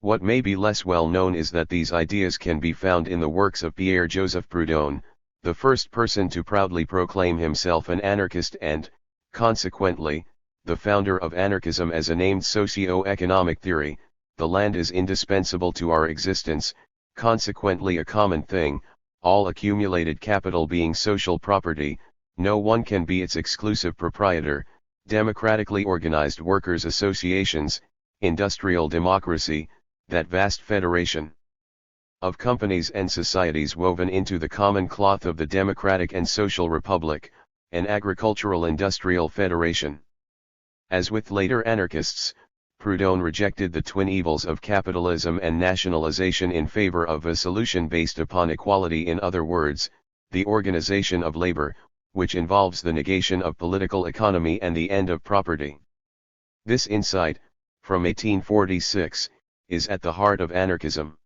What may be less well known is that these ideas can be found in the works of Pierre-Joseph Proudhon, the first person to proudly proclaim himself an anarchist and, consequently, the founder of anarchism as a named socio-economic theory. The land is indispensable to our existence, consequently a common thing, all accumulated capital being social property, no one can be its exclusive proprietor. Democratically organized workers' associations, industrial democracy, that vast federation of companies and societies woven into the common cloth of the democratic and social republic, an agricultural industrial federation. As with later anarchists, Proudhon rejected the twin evils of capitalism and nationalization in favor of a solution based upon equality, in other words, the organization of labor, which involves the negation of political economy and the end of property. This insight, from 1846, is at the heart of anarchism.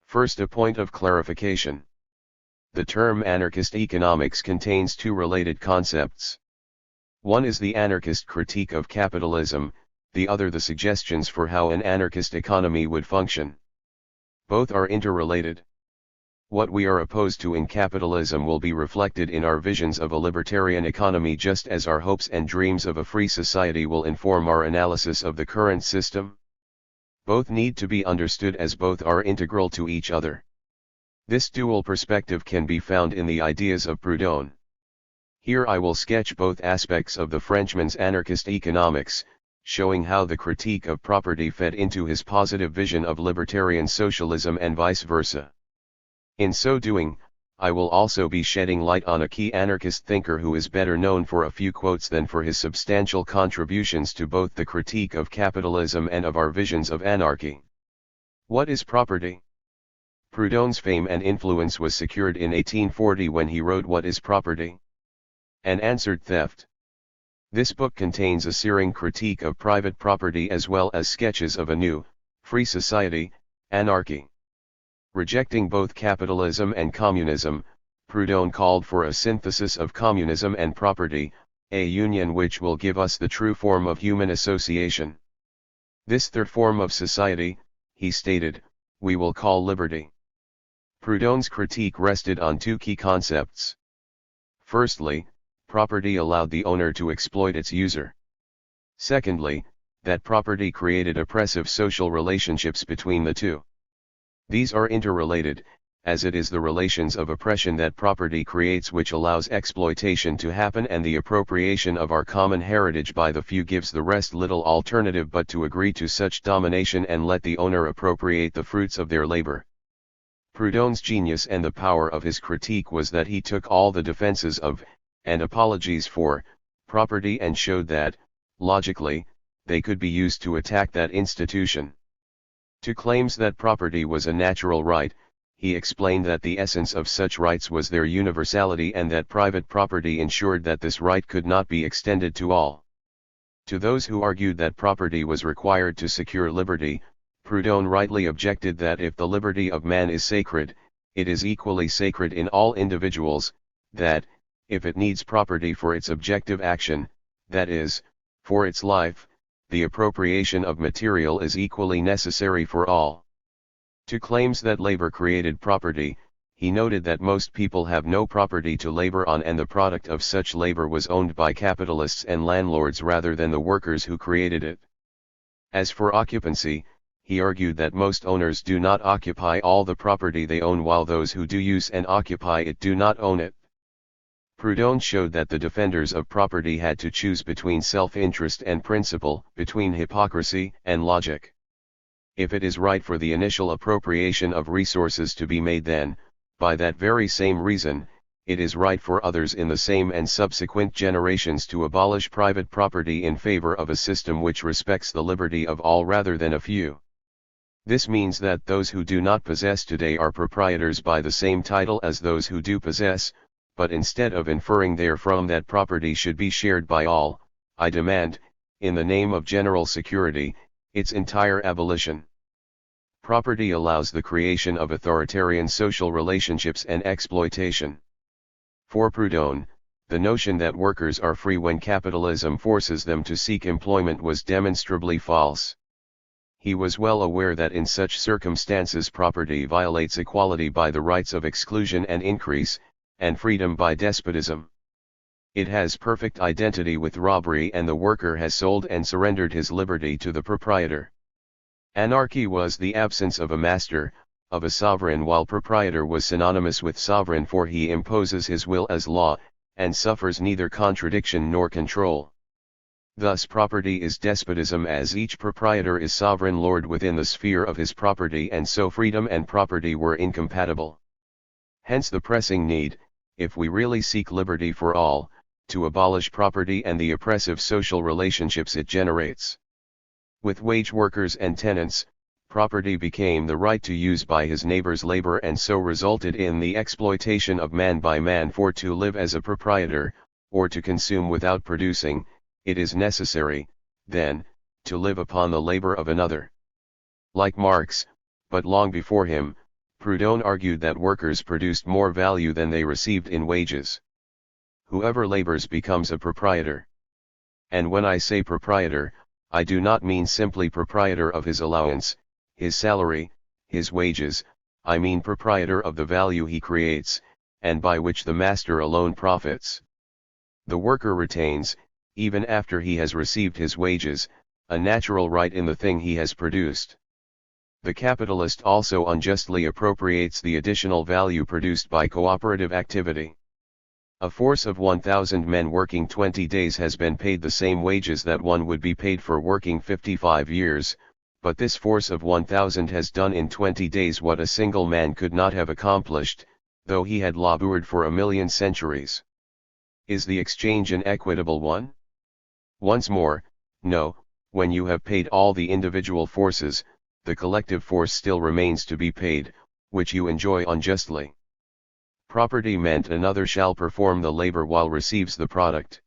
First, a point of clarification. The term anarchist economics contains two related concepts. One is the anarchist critique of capitalism, the other the suggestions for how an anarchist economy would function. Both are interrelated. What we are opposed to in capitalism will be reflected in our visions of a libertarian economy, just as our hopes and dreams of a free society will inform our analysis of the current system. Both need to be understood as both are integral to each other. This dual perspective can be found in the ideas of Proudhon. Here I will sketch both aspects of the Frenchman's anarchist economics, showing how the critique of property fed into his positive vision of libertarian socialism and vice versa. In so doing, I will also be shedding light on a key anarchist thinker who is better known for a few quotes than for his substantial contributions to both the critique of capitalism and of our visions of anarchy. What is property? Proudhon's fame and influence was secured in 1840 when he wrote What is Property? And answered theft. This book contains a searing critique of private property as well as sketches of a new, free society, anarchy. Rejecting both capitalism and communism, Proudhon called for a synthesis of communism and property, a union which will give us the true form of human association. This third form of society, he stated, we will call liberty. Proudhon's critique rested on two key concepts. Firstly, property allowed the owner to exploit its user. Secondly, that property created oppressive social relationships between the two. These are interrelated, as it is the relations of oppression that property creates which allows exploitation to happen, and the appropriation of our common heritage by the few gives the rest little alternative but to agree to such domination and let the owner appropriate the fruits of their labor. Proudhon's genius and the power of his critique was that he took all the defenses of, and apologies for, property and showed that, logically, they could be used to attack that institution. To claims that property was a natural right, he explained that the essence of such rights was their universality and that private property ensured that this right could not be extended to all. To those who argued that property was required to secure liberty, Proudhon rightly objected that if the liberty of man is sacred, it is equally sacred in all individuals, that, if it needs property for its objective action, that is, for its life, the appropriation of material is equally necessary for all. To claims that labor created property, he noted that most people have no property to labor on and the product of such labor was owned by capitalists and landlords rather than the workers who created it. As for occupancy, he argued that most owners do not occupy all the property they own while those who do use and occupy it do not own it. Proudhon showed that the defenders of property had to choose between self-interest and principle, between hypocrisy and logic. If it is right for the initial appropriation of resources to be made, then, by that very same reason, it is right for others in the same and subsequent generations to abolish private property in favor of a system which respects the liberty of all rather than a few. This means that those who do not possess today are proprietors by the same title as those who do possess, but instead of inferring therefrom that property should be shared by all, I demand, in the name of general security, its entire abolition. Property allows the creation of authoritarian social relationships and exploitation. For Proudhon, the notion that workers are free when capitalism forces them to seek employment was demonstrably false. He was well aware that in such circumstances property violates equality by the rights of exclusion and increase, and freedom by despotism. It has perfect identity with robbery, and the worker has sold and surrendered his liberty to the proprietor. Anarchy was the absence of a master, of a sovereign, while proprietor was synonymous with sovereign, for he imposes his will as law, and suffers neither contradiction nor control. Thus property is despotism, as each proprietor is sovereign lord within the sphere of his property, and so freedom and property were incompatible. Hence the pressing need, if we really seek liberty for all, to abolish property and the oppressive social relationships it generates. With wage workers and tenants, property became the right to use by his neighbor's labor, and so resulted in the exploitation of man by man, for to live as a proprietor, or to consume without producing, it is necessary, then, to live upon the labor of another. Like Marx, but long before him, Proudhon argued that workers produced more value than they received in wages. Whoever labors becomes a proprietor. And when I say proprietor, I do not mean simply proprietor of his allowance, his salary, his wages, I mean proprietor of the value he creates, and by which the master alone profits. The worker retains, even after he has received his wages, a natural right in the thing he has produced. The capitalist also unjustly appropriates the additional value produced by cooperative activity. A force of 1,000 men working 20 days has been paid the same wages that one would be paid for working 55 years, but this force of 1,000 has done in 20 days what a single man could not have accomplished, though he had labored for 1,000,000 centuries. Is the exchange an equitable one? Once more, no. When you have paid all the individual forces, the collective force still remains to be paid, which you enjoy unjustly. Property meant another shall perform the labor while receives the product.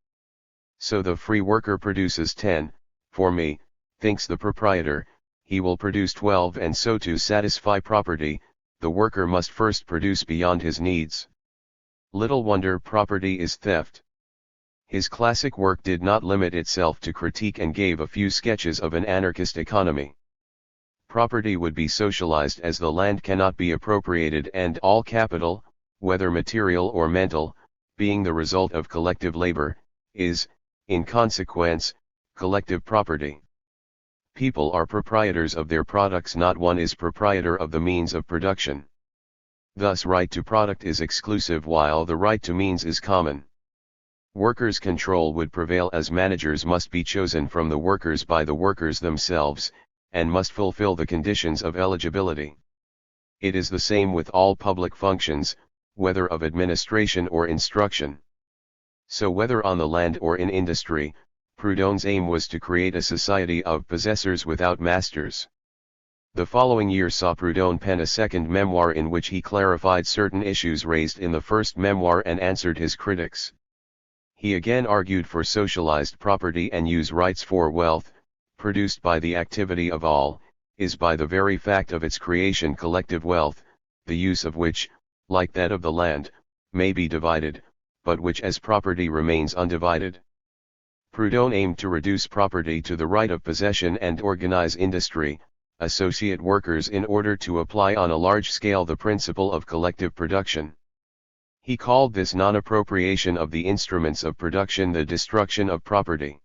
So the free worker produces 10, for me, thinks the proprietor, he will produce 12, and so to satisfy property, the worker must first produce beyond his needs. Little wonder property is theft. His classic work did not limit itself to critique and gave a few sketches of an anarchist economy. Property would be socialized as the land cannot be appropriated, and all capital, whether material or mental, being the result of collective labor, is, in consequence, collective property. People are proprietors of their products, not one is proprietor of the means of production. Thus right to product is exclusive while the right to means is common. Workers' control would prevail as managers must be chosen from the workers by the workers themselves, and must fulfill the conditions of eligibility. It is the same with all public functions, whether of administration or instruction. So whether on the land or in industry, Proudhon's aim was to create a society of possessors without masters. The following year saw Proudhon pen a second memoir in which he clarified certain issues raised in the first memoir and answered his critics. He again argued for socialized property and use rights for wealth, produced by the activity of all, is by the very fact of its creation collective wealth, the use of which, like that of the land, may be divided, but which as property remains undivided. Proudhon aimed to reduce property to the right of possession and organize industry, associate workers in order to apply on a large scale the principle of collective production. He called this non-appropriation of the instruments of production the destruction of property.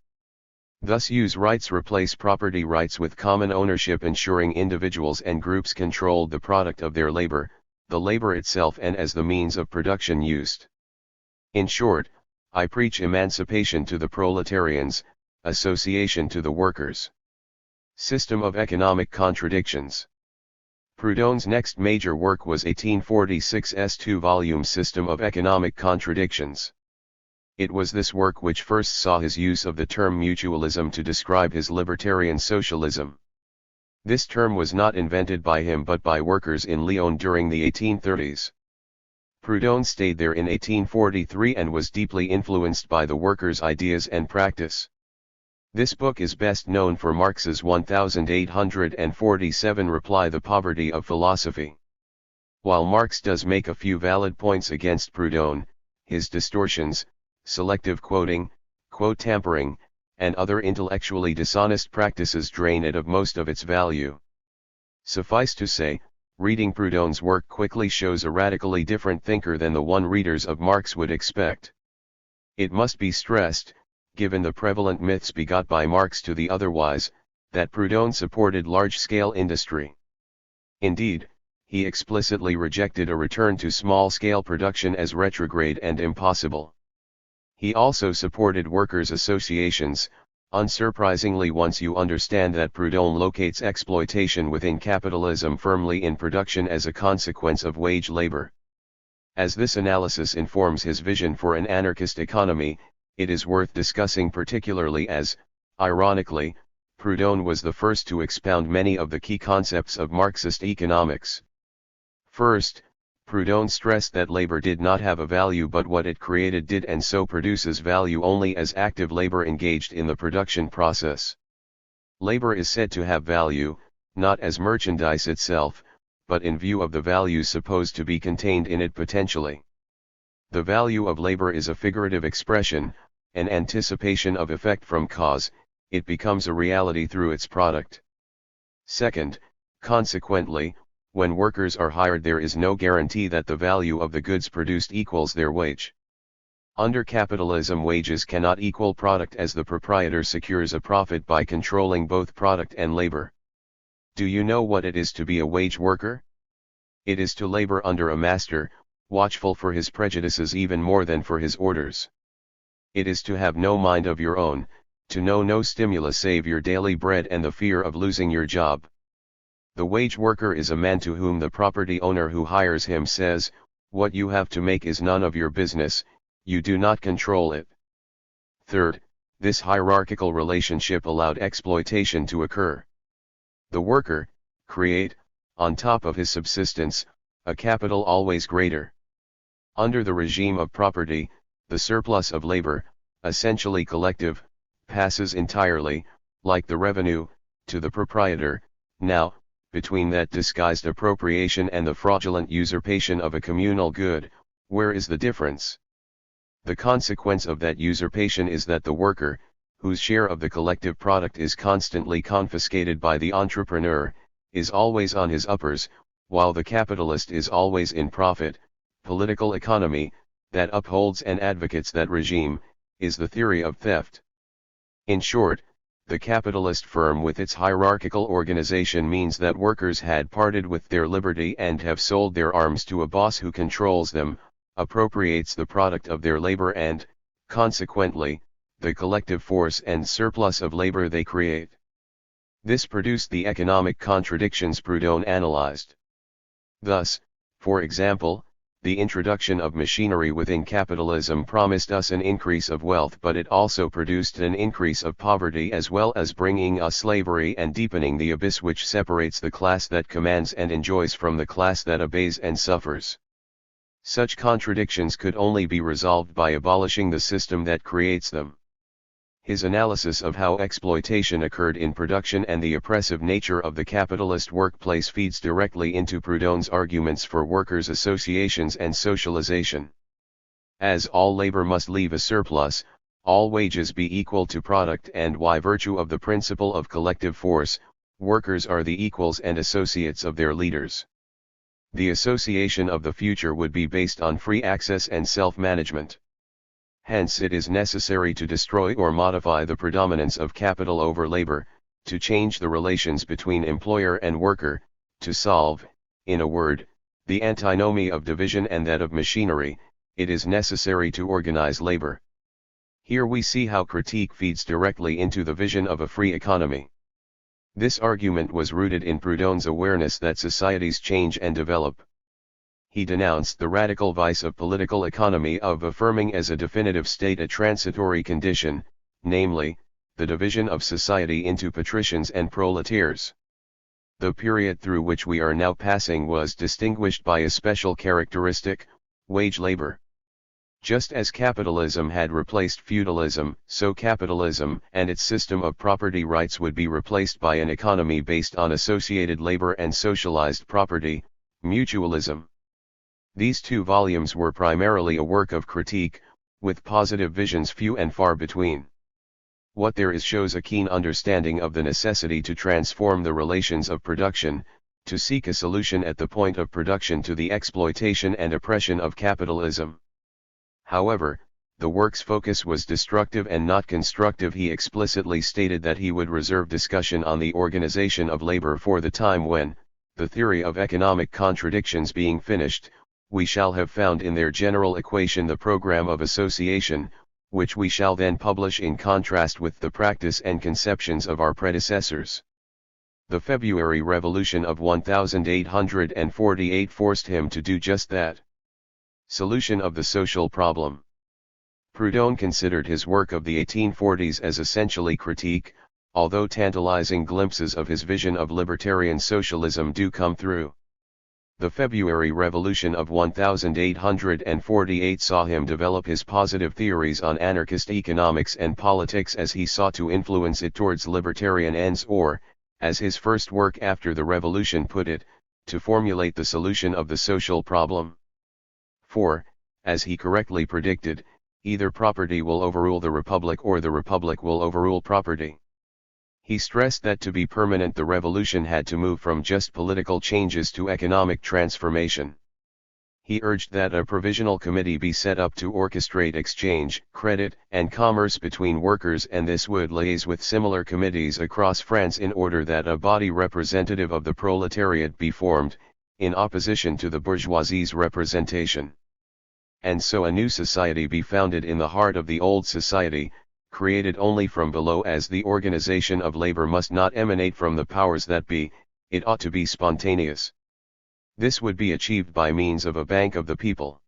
Thus use rights replace property rights with common ownership, ensuring individuals and groups controlled the product of their labor, the labor itself and as the means of production used. In short, I preach emancipation to the proletarians, association to the workers. System of economic contradictions. Proudhon's next major work was 1846's two-volume System of Economic Contradictions. It was this work which first saw his use of the term mutualism to describe his libertarian socialism. This term was not invented by him but by workers in Lyon during the 1830s. Proudhon stayed there in 1843 and was deeply influenced by the workers' ideas and practice. This book is best known for Marx's 1847 reply The Poverty of Philosophy. While Marx does make a few valid points against Proudhon, his distortions, selective quoting, quote tampering, and other intellectually dishonest practices drain it of most of its value. Suffice to say, reading Proudhon's work quickly shows a radically different thinker than the one readers of Marx would expect. It must be stressed, given the prevalent myths begot by Marx to the otherwise, that Proudhon supported large-scale industry. Indeed, he explicitly rejected a return to small-scale production as retrograde and impossible. He also supported workers' associations, unsurprisingly once you understand that Proudhon locates exploitation within capitalism firmly in production as a consequence of wage labor. As this analysis informs his vision for an anarchist economy, it is worth discussing particularly as, ironically, Proudhon was the first to expound many of the key concepts of Marxist economics. First, Proudhon stressed that labor did not have a value but what it created did, and so produces value only as active labor engaged in the production process. Labor is said to have value, not as merchandise itself, but in view of the values supposed to be contained in it potentially. The value of labor is a figurative expression, an anticipation of effect from cause, it becomes a reality through its product. Second, consequently, when workers are hired there is no guarantee that the value of the goods produced equals their wage. Under capitalism wages cannot equal product as the proprietor secures a profit by controlling both product and labor. Do you know what it is to be a wage worker? It is to labor under a master, watchful for his prejudices even more than for his orders. It is to have no mind of your own, to know no stimulus save your daily bread and the fear of losing your job. The wage worker is a man to whom the property owner who hires him says, "What you have to make is none of your business, you do not control it." Third, this hierarchical relationship allowed exploitation to occur. The worker create, on top of his subsistence, a capital always greater. Under the regime of property, the surplus of labor, essentially collective, passes entirely, like the revenue, to the proprietor. Now, between that disguised appropriation and the fraudulent usurpation of a communal good, where is the difference? The consequence of that usurpation is that the worker, whose share of the collective product is constantly confiscated by the entrepreneur, is always on his uppers, while the capitalist is always in profit. Political economy, that upholds and advocates that regime, is the theory of theft. In short, The capitalist firm with its hierarchical organization means that workers had parted with their liberty and have sold their arms to a boss who controls them, appropriates the product of their labor and, consequently, the collective force and surplus of labor they create. This produced the economic contradictions Proudhon analyzed. Thus, for example, the introduction of machinery within capitalism promised us an increase of wealth, but it also produced an increase of poverty, as well as bringing us slavery and deepening the abyss which separates the class that commands and enjoys from the class that obeys and suffers. Such contradictions could only be resolved by abolishing the system that creates them. His analysis of how exploitation occurred in production and the oppressive nature of the capitalist workplace feeds directly into Proudhon's arguments for workers' associations and socialization. As all labor must leave a surplus, all wages be equal to product, and by virtue of the principle of collective force, workers are the equals and associates of their leaders. The association of the future would be based on free access and self-management. Hence it is necessary to destroy or modify the predominance of capital over labor, to change the relations between employer and worker, to solve, in a word, the antinomy of division and that of machinery. It is necessary to organize labor. Here we see how critique feeds directly into the vision of a free economy. This argument was rooted in Proudhon's awareness that societies change and develop. He denounced the radical vice of political economy of affirming as a definitive state a transitory condition, namely, the division of society into patricians and proletarians. The period through which we are now passing was distinguished by a special characteristic, wage labor. Just as capitalism had replaced feudalism, so capitalism and its system of property rights would be replaced by an economy based on associated labor and socialized property, mutualism. These two volumes were primarily a work of critique, with positive visions few and far between. What there is shows a keen understanding of the necessity to transform the relations of production, to seek a solution at the point of production to the exploitation and oppression of capitalism. However, the work's focus was destructive and not constructive. He explicitly stated that he would reserve discussion on the organization of labor for the time when, the theory of economic contradictions being finished, we shall have found in their general equation the program of association, which we shall then publish in contrast with the practice and conceptions of our predecessors. The February Revolution of 1848 forced him to do just that. Solution of the social problem. Proudhon considered his work of the 1840s as essentially critique, although tantalizing glimpses of his vision of libertarian socialism do come through. The February Revolution of 1848 saw him develop his positive theories on anarchist economics and politics as he sought to influence it towards libertarian ends, or, as his first work after the revolution put it, to formulate the solution of the social problem. For, as he correctly predicted, either property will overrule the republic or the republic will overrule property. He stressed that to be permanent the revolution had to move from just political changes to economic transformation. He urged that a provisional committee be set up to orchestrate exchange, credit, and commerce between workers, and this would liaise with similar committees across France in order that a body representative of the proletariat be formed, in opposition to the bourgeoisie's representation. And so a new society be founded in the heart of the old society, created only from below, as the organization of labor must not emanate from the powers that be, it ought to be spontaneous. This would be achieved by means of a bank of the people.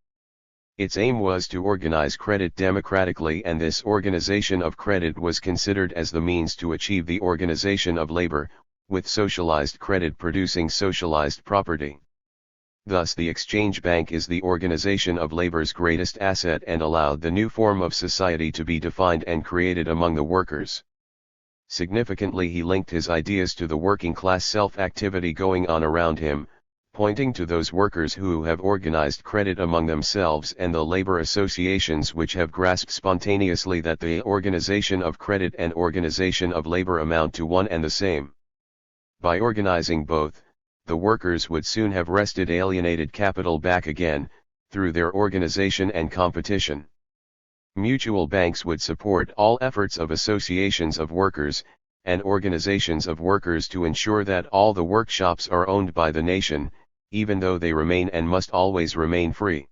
Its aim was to organize credit democratically, and this organization of credit was considered as the means to achieve the organization of labor, with socialized credit producing socialized property. Thus the exchange bank is the organization of labor's greatest asset, and allowed the new form of society to be defined and created among the workers. Significantly, he linked his ideas to the working class self-activity going on around him, pointing to those workers who have organized credit among themselves and the labor associations which have grasped spontaneously that the organization of credit and organization of labor amount to one and the same. By organizing both, the workers would soon have wrested alienated capital back again, through their organization and competition. Mutual banks would support all efforts of associations of workers, and organizations of workers to ensure that all the workshops are owned by the nation, even though they remain and must always remain free.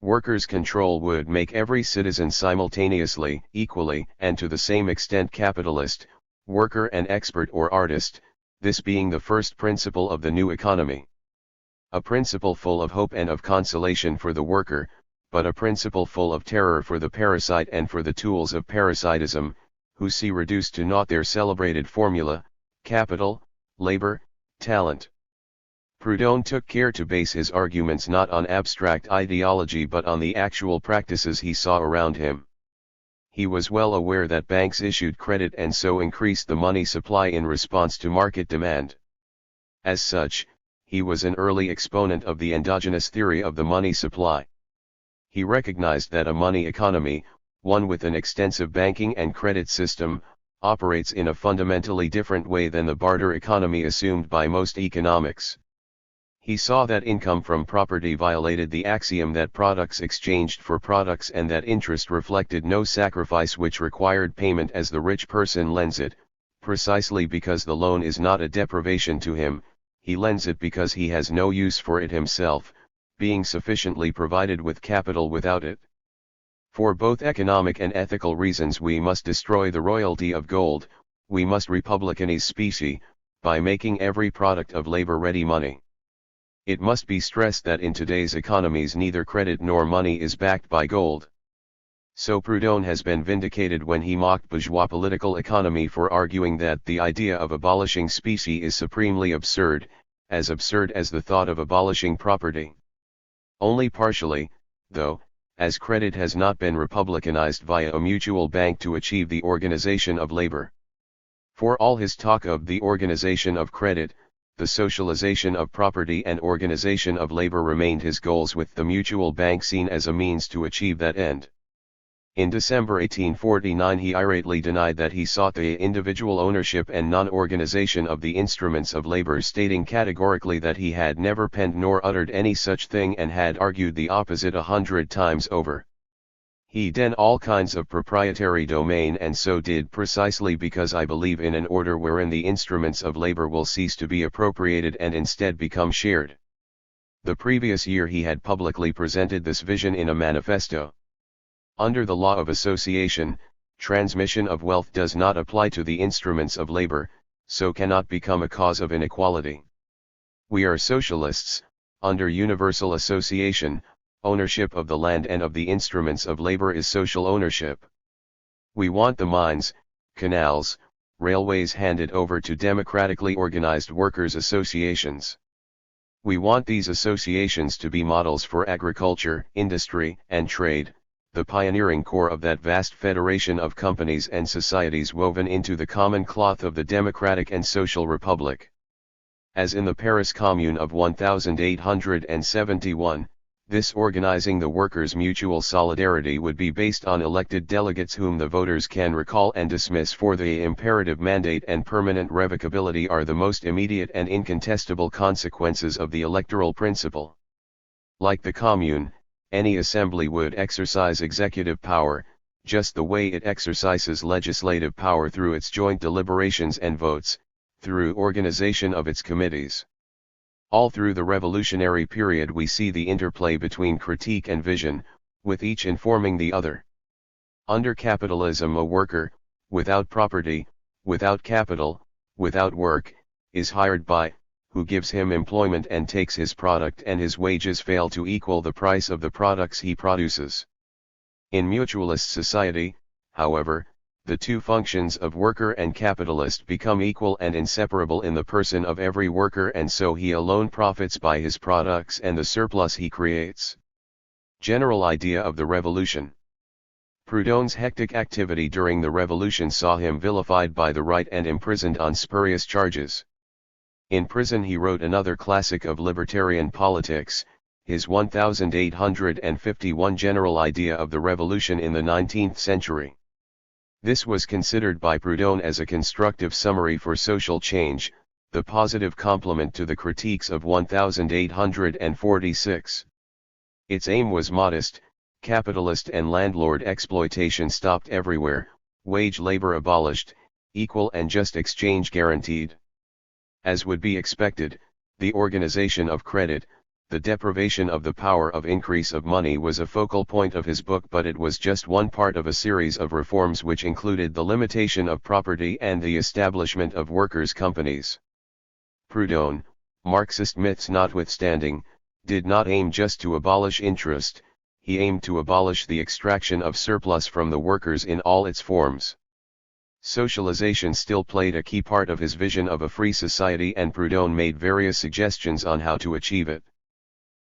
Workers' control would make every citizen simultaneously, equally, and to the same extent capitalist, worker and expert or artist, this being the first principle of the new economy. A principle full of hope and of consolation for the worker, but a principle full of terror for the parasite and for the tools of parasitism, who see reduced to naught their celebrated formula: capital, labor, talent. Proudhon took care to base his arguments not on abstract ideology but on the actual practices he saw around him. He was well aware that banks issued credit and so increased the money supply in response to market demand. As such, he was an early exponent of the endogenous theory of the money supply. He recognized that a money economy, one with an extensive banking and credit system, operates in a fundamentally different way than the barter economy assumed by most economics. He saw that income from property violated the axiom that products exchanged for products and that interest reflected no sacrifice which required payment as the rich person lends it, precisely because the loan is not a deprivation to him. He lends it because he has no use for it himself, being sufficiently provided with capital without it. For both economic and ethical reasons we must destroy the royalty of gold, we must republicanize specie, by making every product of labor ready money. It must be stressed that in today's economies neither credit nor money is backed by gold. So Proudhon has been vindicated when he mocked bourgeois political economy for arguing that the idea of abolishing specie is supremely absurd as the thought of abolishing property. Only partially, though, as credit has not been republicanized via a mutual bank to achieve the organization of labor. For all his talk of the organization of credit, the socialization of property and organization of labor remained his goals, with the mutual bank seen as a means to achieve that end. In December 1849 he irately denied that he sought the individual ownership and non-organization of the instruments of labor, stating categorically that he had never penned nor uttered any such thing and had argued the opposite 100 times over. He denied all kinds of proprietary domain, and so did precisely because I believe in an order wherein the instruments of labor will cease to be appropriated and instead become shared. The previous year he had publicly presented this vision in a manifesto. Under the law of association, transmission of wealth does not apply to the instruments of labor, so cannot become a cause of inequality. We are socialists. Under universal association, ownership of the land and of the instruments of labor is social ownership. We want the mines, canals, railways handed over to democratically organized workers' associations. We want these associations to be models for agriculture, industry, and trade, the pioneering core of that vast federation of companies and societies woven into the common cloth of the democratic and social republic. As in the Paris Commune of 1871, this organizing the workers' mutual solidarity would be based on elected delegates whom the voters can recall and dismiss, for the imperative mandate and permanent revocability are the most immediate and incontestable consequences of the electoral principle. Like the Commune, any assembly would exercise executive power, just the way it exercises legislative power through its joint deliberations and votes, through organization of its committees. All through the revolutionary period we see the interplay between critique and vision, with each informing the other. Under capitalism, a worker, without property, without capital, without work, is hired by, who gives him employment and takes his product, and his wages fail to equal the price of the products he produces. In mutualist society, however, the two functions of worker and capitalist become equal and inseparable in the person of every worker, and so he alone profits by his products and the surplus he creates. General idea of the Revolution. Proudhon's hectic activity during the Revolution saw him vilified by the right and imprisoned on spurious charges. In prison he wrote another classic of libertarian politics, his 1851 General Idea of the Revolution in the 19th Century. This was considered by Proudhon as a constructive summary for social change, the positive complement to the critiques of 1846. Its aim was modest: capitalist and landlord exploitation stopped everywhere, wage labor abolished, equal and just exchange guaranteed. As would be expected, the organization of credit, the deprivation of the power of increase of money was a focal point of his book, but it was just one part of a series of reforms which included the limitation of property and the establishment of workers' companies. Proudhon, Marxist myths notwithstanding, did not aim just to abolish interest, he aimed to abolish the extraction of surplus from the workers in all its forms. Socialization still played a key part of his vision of a free society, and Proudhon made various suggestions on how to achieve it.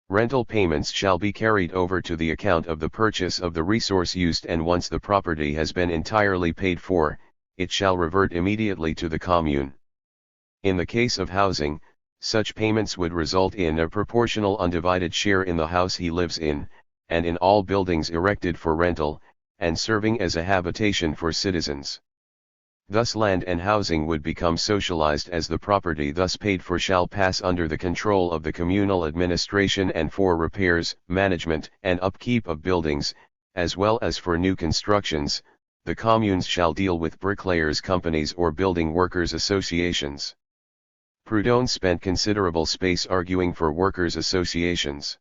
Rental payments shall be carried over to the account of the purchase of the resource used, and once the property has been entirely paid for, it shall revert immediately to the commune. In the case of housing, such payments would result in a proportional undivided share in the house he lives in, and in all buildings erected for rental, and serving as a habitation for citizens. Thus land and housing would become socialized, as the property thus paid for shall pass under the control of the communal administration, and for repairs, management, and upkeep of buildings, as well as for new constructions, the communes shall deal with bricklayers' companies or building workers' associations. Proudhon spent considerable space arguing for workers' associations.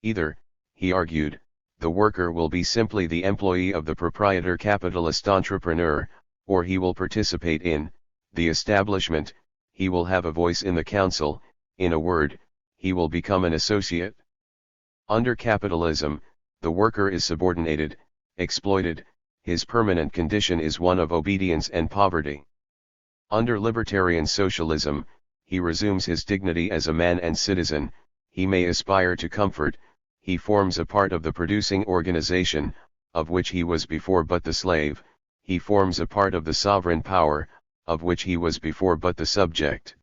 Either, he argued, the worker will be simply the employee of the proprietor capitalist entrepreneur, or he will participate in the establishment, he will have a voice in the council, in a word, he will become an associate. Under capitalism, the worker is subordinated, exploited, his permanent condition is one of obedience and poverty. Under libertarian socialism, he resumes his dignity as a man and citizen, he may aspire to comfort, he forms a part of the producing organization, of which he was before but the slave, he forms a part of the sovereign power, of which he was before but the subject.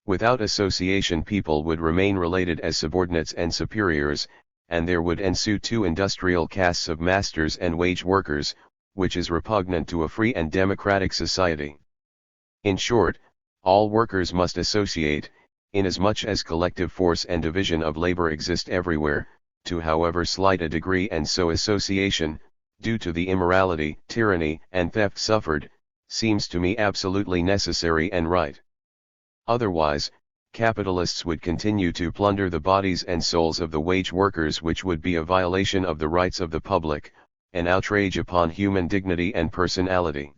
Without association, people would remain related as subordinates and superiors, and there would ensue two industrial castes of masters and wage workers, which is repugnant to a free and democratic society. In short, all workers must associate, inasmuch as collective force and division of labor exist everywhere, to however slight a degree, and so association, due to the immorality, tyranny, and theft suffered, seems to me absolutely necessary and right. Otherwise, capitalists would continue to plunder the bodies and souls of the wage workers, which would be a violation of the rights of the public, an outrage upon human dignity and personality.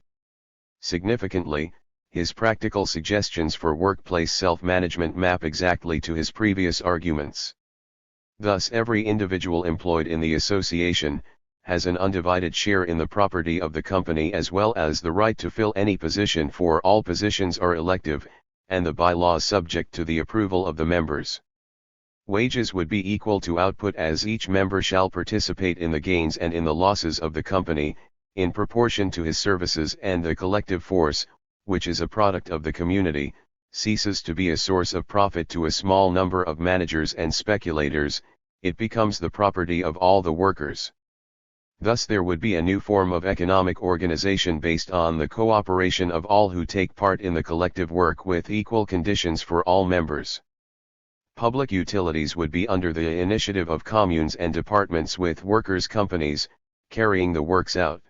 Significantly, his practical suggestions for workplace self-management map exactly to his previous arguments. Thus, every individual employed in the association has an undivided share in the property of the company, as well as the right to fill any position, for all positions are elective, and the bylaws subject to the approval of the members. Wages would be equal to output, as each member shall participate in the gains and in the losses of the company, in proportion to his services, and the collective force, which is a product of the community, ceases to be a source of profit to a small number of managers and speculators, it becomes the property of all the workers. Thus there would be a new form of economic organization based on the cooperation of all who take part in the collective work, with equal conditions for all members. Public utilities would be under the initiative of communes and departments, with workers' companies carrying the works out.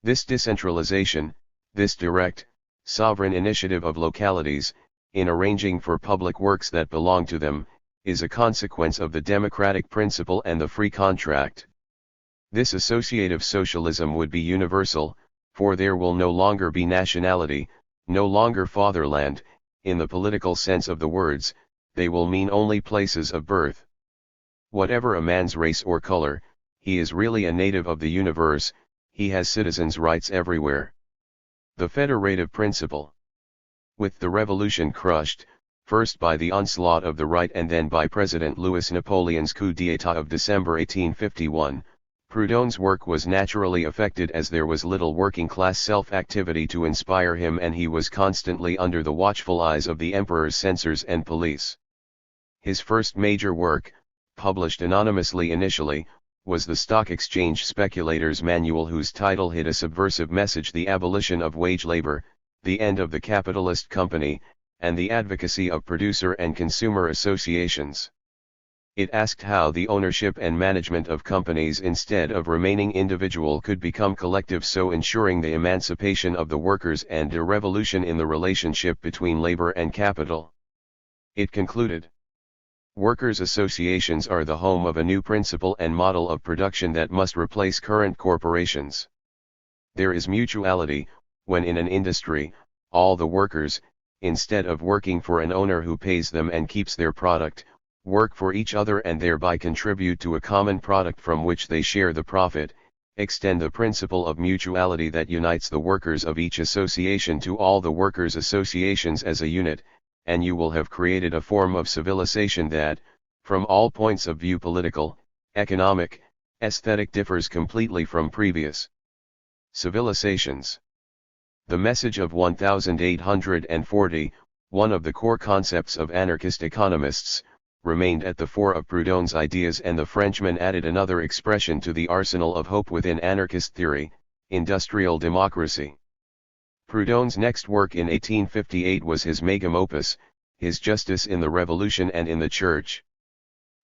This decentralization, this direct, sovereign initiative of localities, in arranging for public works that belong to them, is a consequence of the democratic principle and the free contract. This associative socialism would be universal, for there will no longer be nationality, no longer fatherland, in the political sense of the words, they will mean only places of birth. Whatever a man's race or color, he is really a native of the universe, he has citizens' rights everywhere. The federative principle. With the revolution crushed, first by the onslaught of the right and then by President Louis Napoleon's coup d'état of December 1851, Proudhon's work was naturally affected, as there was little working-class self-activity to inspire him, and he was constantly under the watchful eyes of the emperor's censors and police. His first major work, published anonymously initially, was the Stock Exchange Speculator's Manual, whose title hid a subversive message: the abolition of wage labor, the end of the capitalist company, and the advocacy of producer and consumer associations. It asked how the ownership and management of companies instead of remaining individual could become collective, so ensuring the emancipation of the workers and a revolution in the relationship between labor and capital. It concluded, workers' associations are the home of a new principle and model of production that must replace current corporations. There is mutuality, when in an industry, all the workers, instead of working for an owner who pays them and keeps their product, work for each other and thereby contribute to a common product from which they share the profit. Extend the principle of mutuality that unites the workers of each association to all the workers' associations as a unit, and you will have created a form of civilization that, from all points of view, political, economic, aesthetic, differs completely from previous civilizations. The message of 1840, one of the core concepts of anarchist economists, remained at the fore of Proudhon's ideas, and the Frenchman added another expression to the arsenal of hope within anarchist theory: industrial democracy. Proudhon's next work in 1858 was his magnum opus, his Justice in the Revolution and in the Church.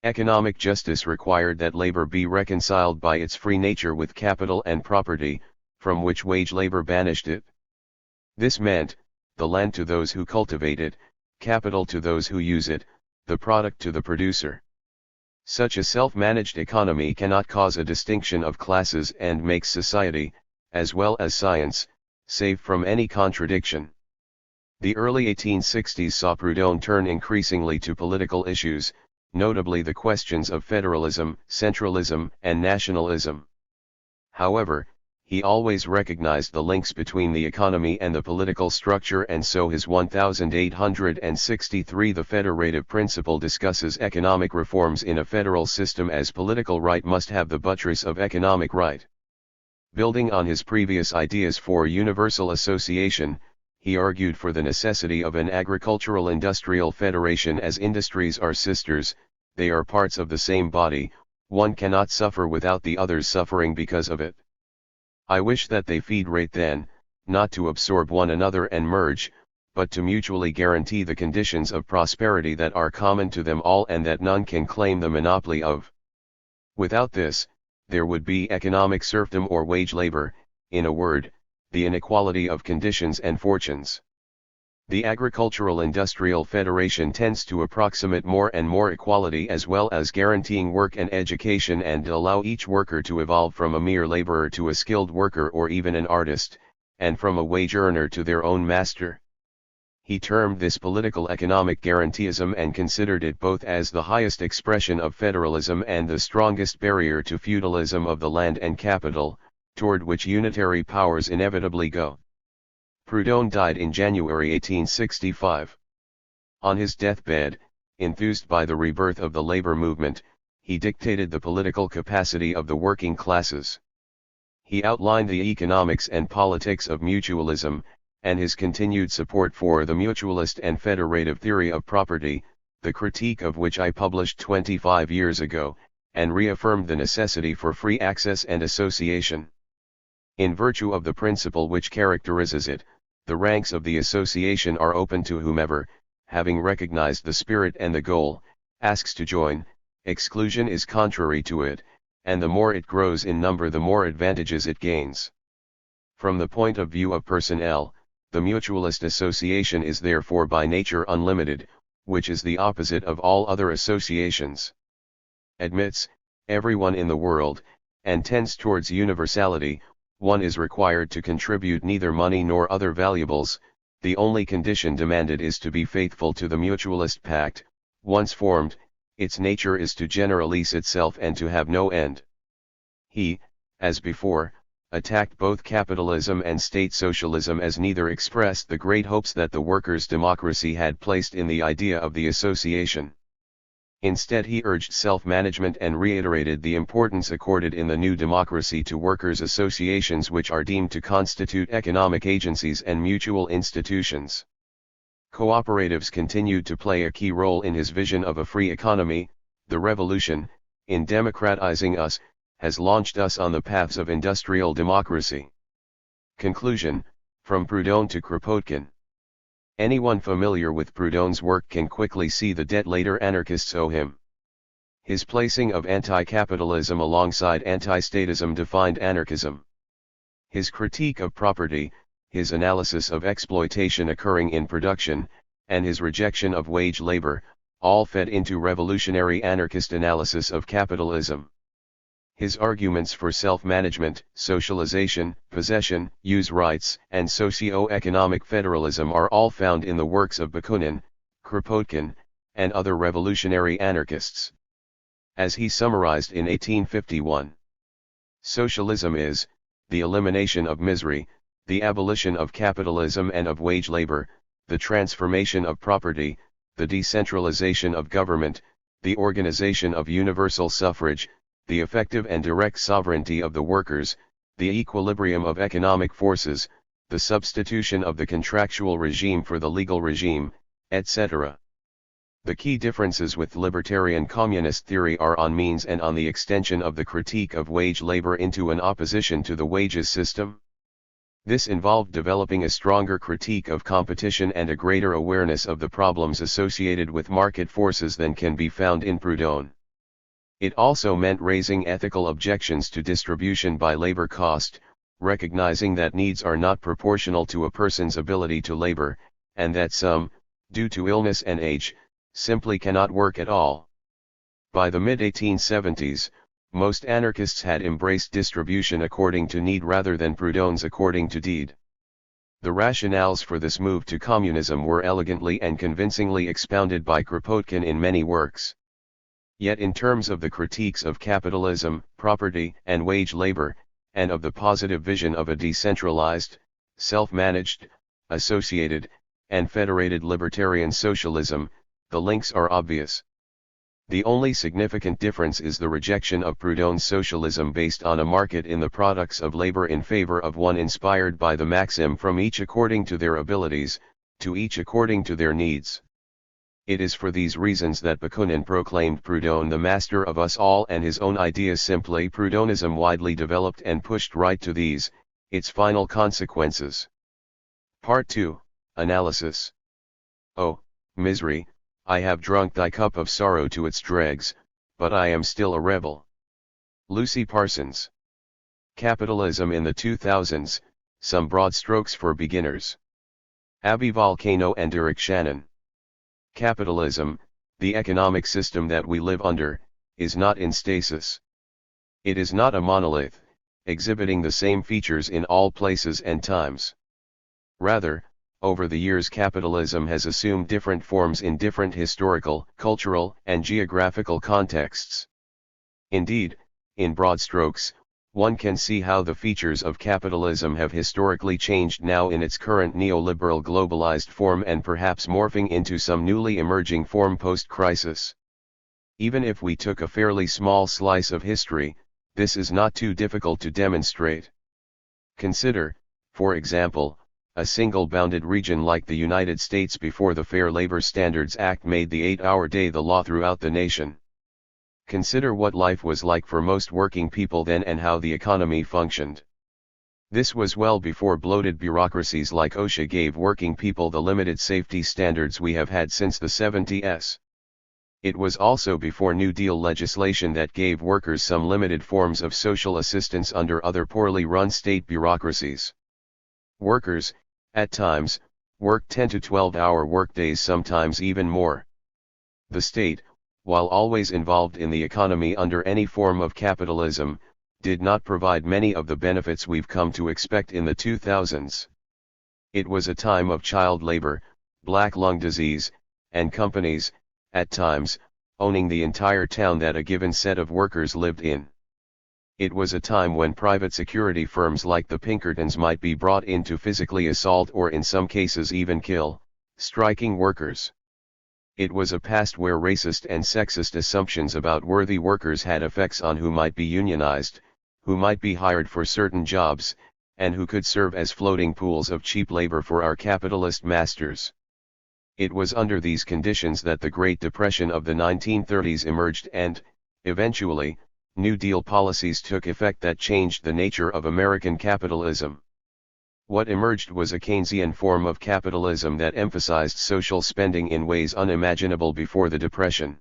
Economic justice required that labor be reconciled by its free nature with capital and property, from which wage labor banished it. This meant, the land to those who cultivate it, capital to those who use it, the product to the producer. Such a self-managed economy cannot cause a distinction of classes and makes society, as well as science, safe from any contradiction. The early 1860s saw Proudhon turn increasingly to political issues, notably the questions of federalism, centralism, and nationalism. However, he always recognized the links between the economy and the political structure, and so his 1863 The Federative Principle discusses economic reforms in a federal system as political right must have the buttress of economic right. Building on his previous ideas for universal association, he argued for the necessity of an agricultural-industrial federation. As industries are sisters, they are parts of the same body, one cannot suffer without the others suffering because of it. I wish that they feed right then, not to absorb one another and merge, but to mutually guarantee the conditions of prosperity that are common to them all and that none can claim the monopoly of. Without this, there would be economic serfdom or wage labor, in a word, the inequality of conditions and fortunes. The agricultural-industrial federation tends to approximate more and more equality, as well as guaranteeing work and education, and allow each worker to evolve from a mere laborer to a skilled worker or even an artist, and from a wage earner to their own master. He termed this political economic guaranteeism and considered it both as the highest expression of federalism and the strongest barrier to feudalism of the land and capital, toward which unitary powers inevitably go. Proudhon died in January 1865. On his deathbed, enthused by the rebirth of the labor movement, he dictated the political capacity of the working classes. He outlined the economics and politics of mutualism, and his continued support for the mutualist and federative theory of property, the critique of which I published 25 years ago, and reaffirmed the necessity for free access and association. In virtue of the principle which characterizes it, the ranks of the association are open to whomever, having recognized the spirit and the goal, asks to join. Exclusion is contrary to it, and the more it grows in number the more advantages it gains. From the point of view of personnel, the mutualist association is therefore by nature unlimited, which is the opposite of all other associations. Admits everyone in the world, and tends towards universality. One is required to contribute neither money nor other valuables. The only condition demanded is to be faithful to the mutualist pact. Once formed, its nature is to generalize itself and to have no end. He, as before, attacked both capitalism and state socialism, as neither expressed the great hopes that the workers' democracy had placed in the idea of the association. Instead, he urged self-management and reiterated the importance accorded in the new democracy to workers' associations, which are deemed to constitute economic agencies and mutual institutions. Cooperatives continued to play a key role in his vision of a free economy. The revolution, in democratizing us, has launched us on the paths of industrial democracy. Conclusion, from Proudhon to Kropotkin. Anyone familiar with Proudhon's work can quickly see the debt later anarchists owe him. His placing of anti-capitalism alongside anti-statism defined anarchism. His critique of property, his analysis of exploitation occurring in production, and his rejection of wage labor, all fed into revolutionary anarchist analysis of capitalism. His arguments for self-management, socialization, possession, use rights, and socio-economic federalism are all found in the works of Bakunin, Kropotkin, and other revolutionary anarchists. As he summarized in 1851, socialism is the elimination of misery, the abolition of capitalism and of wage labor, the transformation of property, the decentralization of government, the organization of universal suffrage, the effective and direct sovereignty of the workers, the equilibrium of economic forces, the substitution of the contractual regime for the legal regime, etc. The key differences with libertarian communist theory are on means and on the extension of the critique of wage labor into an opposition to the wages system. This involved developing a stronger critique of competition and a greater awareness of the problems associated with market forces than can be found in Proudhon. It also meant raising ethical objections to distribution by labor cost, recognizing that needs are not proportional to a person's ability to labor, and that some, due to illness and age, simply cannot work at all. By the mid-1870s, most anarchists had embraced distribution according to need rather than Proudhon's according to deed. The rationales for this move to communism were elegantly and convincingly expounded by Kropotkin in many works. Yet in terms of the critiques of capitalism, property and wage labor, and of the positive vision of a decentralized, self-managed, associated, and federated libertarian socialism, the links are obvious. The only significant difference is the rejection of Proudhon's socialism based on a market in the products of labor in favor of one inspired by the maxim from each according to their abilities, to each according to their needs. It is for these reasons that Bakunin proclaimed Proudhon the master of us all and his own ideas simply Proudhonism widely developed and pushed right to these, its final consequences. Part 2, Analysis. Oh, misery, I have drunk thy cup of sorrow to its dregs, but I am still a rebel. Lucy Parsons. Capitalism in the 2000s, Some Broad Strokes for Beginners. Abby Volcano and Derek Shannon. Capitalism, the economic system that we live under, is not in stasis. It is not a monolith, exhibiting the same features in all places and times. Rather, over the years capitalism has assumed different forms in different historical, cultural, and geographical contexts. Indeed, in broad strokes, one can see how the features of capitalism have historically changed now in its current neoliberal globalized form and perhaps morphing into some newly emerging form post-crisis. Even if we took a fairly small slice of history, this is not too difficult to demonstrate. Consider, for example, a single bounded region like the United States before the Fair Labor Standards Act made the 8-hour day the law throughout the nation. Consider what life was like for most working people then and how the economy functioned. This was well before bloated bureaucracies like OSHA gave working people the limited safety standards we have had since the 70s. It was also before New Deal legislation that gave workers some limited forms of social assistance under other poorly run state bureaucracies. Workers, at times, worked 10 to 12-hour workdays, sometimes even more. The state, while always involved in the economy under any form of capitalism, did not provide many of the benefits we've come to expect in the 2000s. It was a time of child labor, black lung disease, and companies, at times, owning the entire town that a given set of workers lived in. It was a time when private security firms like the Pinkertons might be brought in to physically assault or in some cases even kill striking workers. It was a past where racist and sexist assumptions about worthy workers had effects on who might be unionized, who might be hired for certain jobs, and who could serve as floating pools of cheap labor for our capitalist masters. It was under these conditions that the Great Depression of the 1930s emerged and, eventually, New Deal policies took effect that changed the nature of American capitalism. What emerged was a Keynesian form of capitalism that emphasized social spending in ways unimaginable before the Depression.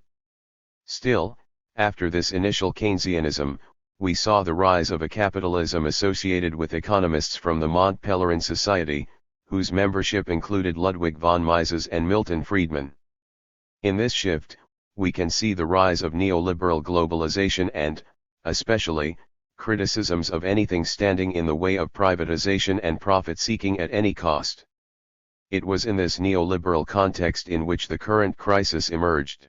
Still, After this initial Keynesianism, we saw the rise of a capitalism associated with economists from the Mont Pelerin Society, whose membership included Ludwig von Mises and Milton Friedman. In this shift, we can see the rise of neoliberal globalization and, especially, criticisms of anything standing in the way of privatization and profit-seeking at any cost. It was in this neoliberal context in which the current crisis emerged.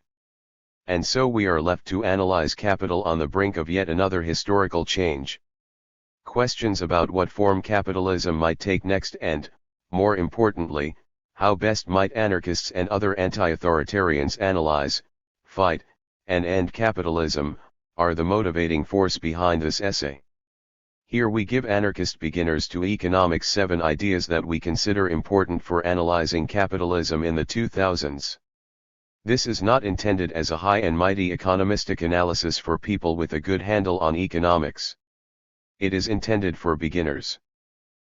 And so we are left to analyze capital on the brink of yet another historical change. Questions about what form capitalism might take next and, more importantly, how best might anarchists and other anti-authoritarians analyze, fight, and end capitalism, are the motivating force behind this essay. Here we give anarchist beginners to economics 7 ideas that we consider important for analyzing capitalism in the 2000s. This is not intended as a high and mighty economistic analysis for people with a good handle on economics. It is intended for beginners.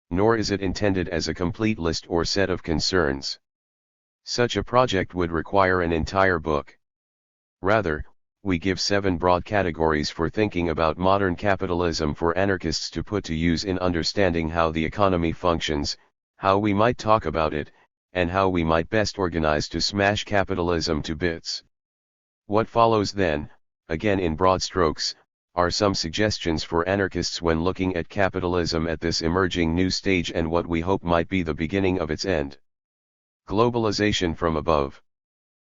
Nor is it intended as a complete list or set of concerns. Such a project would require an entire book. Rather, we give 7 broad categories for thinking about modern capitalism for anarchists to put to use in understanding how the economy functions, how we might talk about it, and how we might best organize to smash capitalism to bits. What follows then, again in broad strokes, are some suggestions for anarchists when looking at capitalism at this emerging new stage and what we hope might be the beginning of its end. Globalization from above.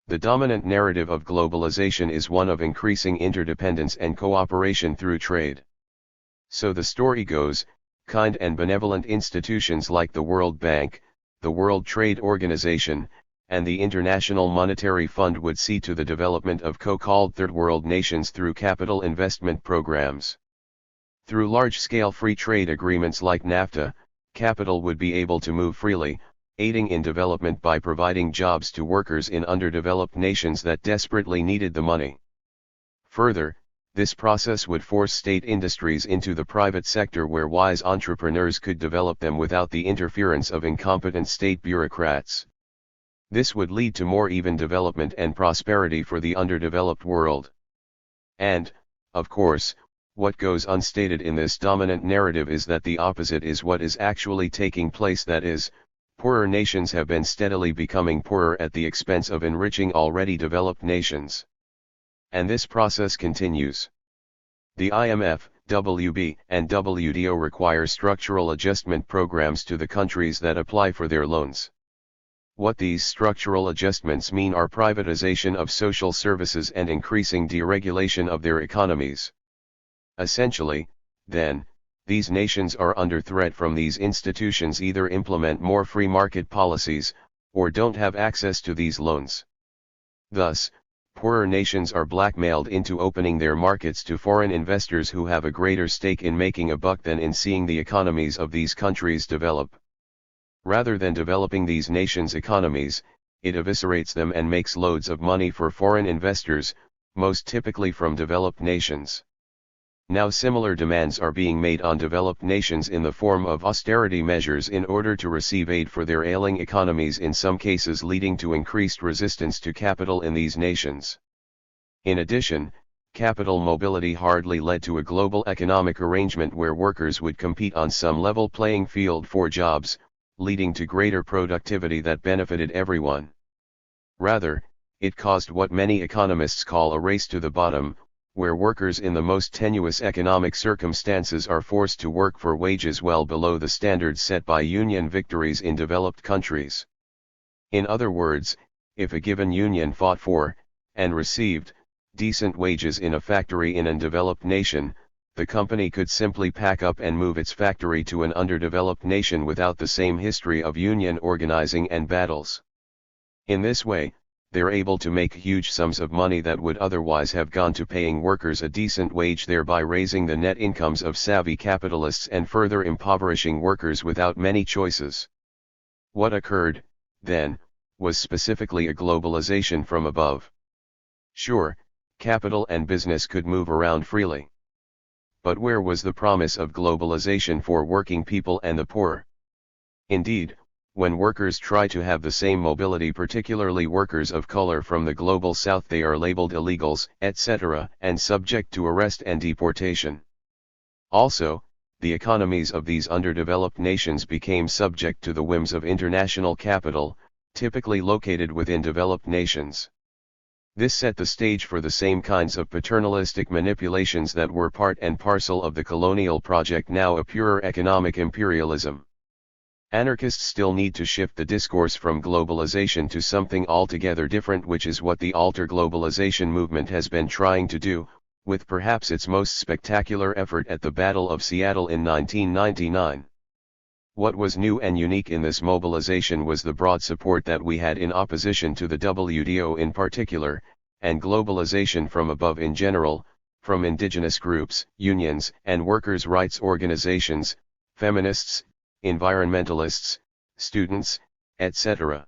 The dominant narrative of globalization is one of increasing interdependence and cooperation through trade. So the story goes, kind and benevolent institutions like the World Bank, the World Trade Organization, and the International Monetary Fund would see to the development of so-called third world nations through capital investment programs. Through large-scale free trade agreements like NAFTA, capital would be able to move freely, aiding in development by providing jobs to workers in underdeveloped nations that desperately needed the money. Further, this process would force state industries into the private sector where wise entrepreneurs could develop them without the interference of incompetent state bureaucrats. This would lead to more even development and prosperity for the underdeveloped world. And, of course, what goes unstated in this dominant narrative is that the opposite is what is actually taking place, that is, poorer nations have been steadily becoming poorer at the expense of enriching already developed nations. And this process continues. The IMF, WB, and WTO require structural adjustment programs to the countries that apply for their loans. What these structural adjustments mean are privatization of social services and increasing deregulation of their economies. Essentially, then, these nations are under threat from these institutions either implement more free market policies, or don't have access to these loans. Thus, poorer nations are blackmailed into opening their markets to foreign investors who have a greater stake in making a buck than in seeing the economies of these countries develop. Rather than developing these nations' economies, it eviscerates them and makes loads of money for foreign investors, most typically from developed nations. Now similar demands are being made on developed nations in the form of austerity measures in order to receive aid for their ailing economies, in some cases leading to increased resistance to capital in these nations. In addition, capital mobility hardly led to a global economic arrangement where workers would compete on some level playing field for jobs, leading to greater productivity that benefited everyone. Rather, it caused what many economists call a race to the bottom, where workers in the most tenuous economic circumstances are forced to work for wages well below the standards set by union victories in developed countries. In other words, if a given union fought for, and received, decent wages in a factory in an developed nation, the company could simply pack up and move its factory to an underdeveloped nation without the same history of union organizing and battles. In this way, they're able to make huge sums of money that would otherwise have gone to paying workers a decent wage, thereby raising the net incomes of savvy capitalists and further impoverishing workers without many choices. What occurred, then, was specifically a globalization from above. Sure, capital and business could move around freely. But where was the promise of globalization for working people and the poor? Indeed, when workers try to have the same mobility, particularly workers of color from the global south, they are labeled illegals, etc., and subject to arrest and deportation. Also, the economies of these underdeveloped nations became subject to the whims of international capital, typically located within developed nations. This set the stage for the same kinds of paternalistic manipulations that were part and parcel of the colonial project, now a purer economic imperialism. Anarchists still need to shift the discourse from globalization to something altogether different, which is what the Alter Globalization movement has been trying to do, with perhaps its most spectacular effort at the Battle of Seattle in 1999. What was new and unique in this mobilization was the broad support that we had in opposition to the WTO in particular, and globalization from above in general, from indigenous groups, unions, and workers' rights organizations, feminists, environmentalists, students, etc.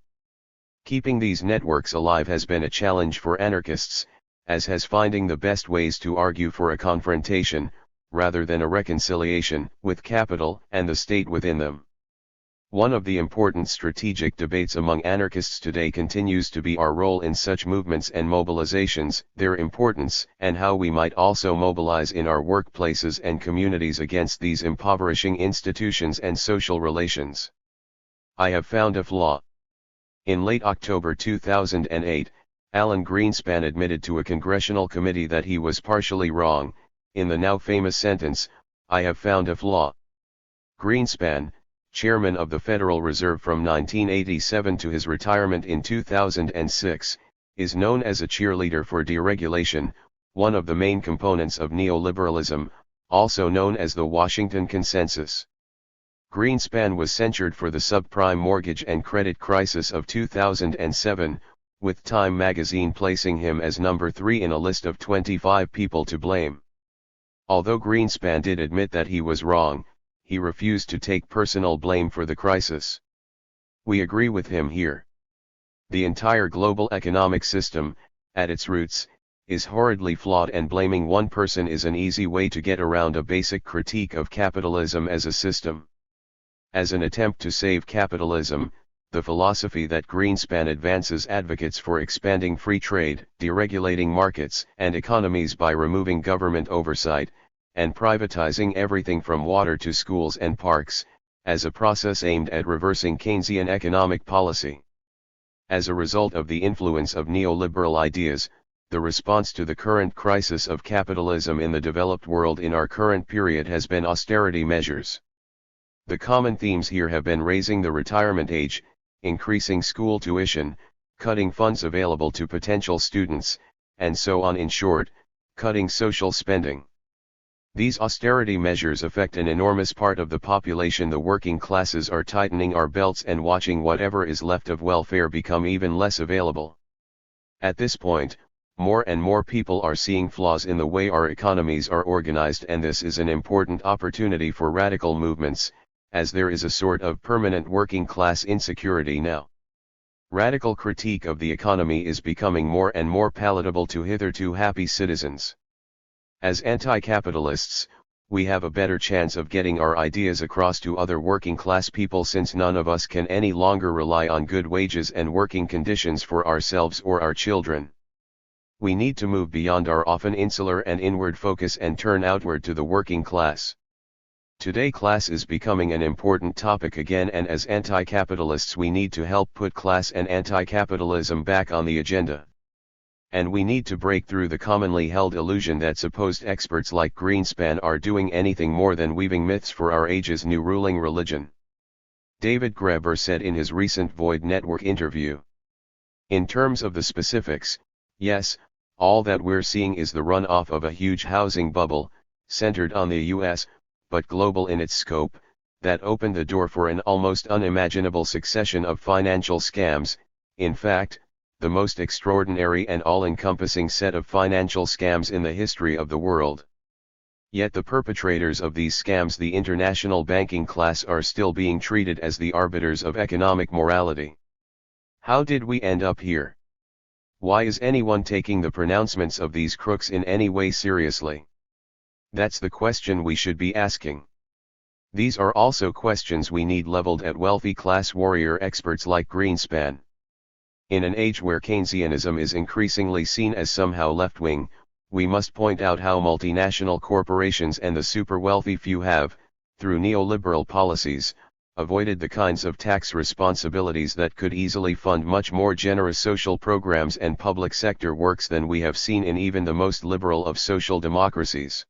Keeping these networks alive has been a challenge for anarchists, as has finding the best ways to argue for a confrontation, rather than a reconciliation, with capital and the state within them. One of the important strategic debates among anarchists today continues to be our role in such movements and mobilizations, their importance, and how we might also mobilize in our workplaces and communities against these impoverishing institutions and social relations. I have found a flaw. In late October 2008, Alan Greenspan admitted to a congressional committee that he was partially wrong, in the now famous sentence, "I have found a flaw." Greenspan, chairman of the Federal Reserve from 1987 to his retirement in 2006, is known as a cheerleader for deregulation, one of the main components of neoliberalism, also known as the Washington Consensus. Greenspan was censured for the subprime mortgage and credit crisis of 2007, with Time magazine placing him as number 3 in a list of 25 people to blame. Although Greenspan did admit that he was wrong, he refused to take personal blame for the crisis. We agree with him here. The entire global economic system, at its roots, is horridly flawed, and blaming one person is an easy way to get around a basic critique of capitalism as a system. As an attempt to save capitalism, the philosophy that Greenspan advances advocates for expanding free trade, deregulating markets and economies by removing government oversight, and privatizing everything from water to schools and parks, as a process aimed at reversing Keynesian economic policy. As a result of the influence of neoliberal ideas, the response to the current crisis of capitalism in the developed world in our current period has been austerity measures. The common themes here have been raising the retirement age, increasing school tuition, cutting funds available to potential students, and so on. In short, cutting social spending. These austerity measures affect an enormous part of the population. The working classes are tightening our belts and watching whatever is left of welfare become even less available. At this point, more and more people are seeing flaws in the way our economies are organized, and this is an important opportunity for radical movements, as there is a sort of permanent working class insecurity now. Radical critique of the economy is becoming more and more palatable to hitherto happy citizens. As anti-capitalists, we have a better chance of getting our ideas across to other working class people, since none of us can any longer rely on good wages and working conditions for ourselves or our children. We need to move beyond our often insular and inward focus and turn outward to the working class. Today, class is becoming an important topic again, and as anti-capitalists we need to help put class and anti-capitalism back on the agenda. And we need to break through the commonly held illusion that supposed experts like Greenspan are doing anything more than weaving myths for our age's new ruling religion. David Graeber said in his recent Void Network interview. In terms of the specifics, yes, all that we're seeing is the runoff of a huge housing bubble, centered on the US, but global in its scope, that opened the door for an almost unimaginable succession of financial scams. In fact, the most extraordinary and all-encompassing set of financial scams in the history of the world. Yet the perpetrators of these scams, the international banking class, are still being treated as the arbiters of economic morality. How did we end up here? Why is anyone taking the pronouncements of these crooks in any way seriously? That's the question we should be asking. These are also questions we need leveled at wealthy class warrior experts like Greenspan. In an age where Keynesianism is increasingly seen as somehow left-wing, we must point out how multinational corporations and the super-wealthy few have, through neoliberal policies, avoided the kinds of tax responsibilities that could easily fund much more generous social programs and public sector works than we have seen in even the most liberal of social democracies.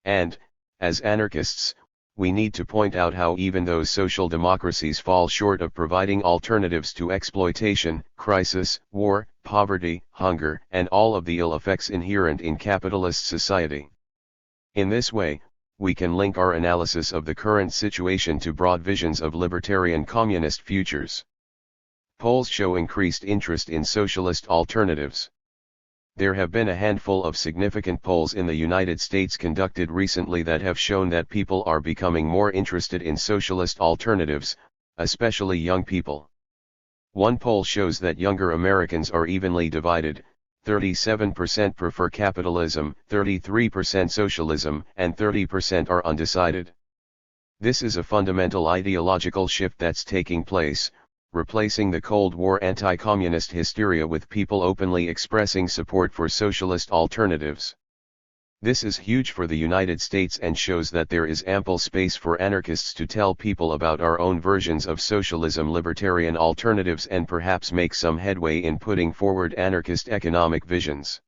And, as anarchists, we need to point out how even those social democracies fall short of providing alternatives to exploitation, crisis, war, poverty, hunger, and all of the ill effects inherent in capitalist society. In this way, we can link our analysis of the current situation to broad visions of libertarian communist futures. Polls show increased interest in socialist alternatives. There have been a handful of significant polls in the United States conducted recently that have shown that people are becoming more interested in socialist alternatives, especially young people. One poll shows that younger Americans are evenly divided: 37% prefer capitalism, 33% socialism, and 30% are undecided. This is a fundamental ideological shift that's taking place, replacing the Cold War anti-communist hysteria with people openly expressing support for socialist alternatives. This is huge for the United States and shows that there is ample space for anarchists to tell people about our own versions of socialism, libertarian alternatives, and perhaps make some headway in putting forward anarchist economic visions.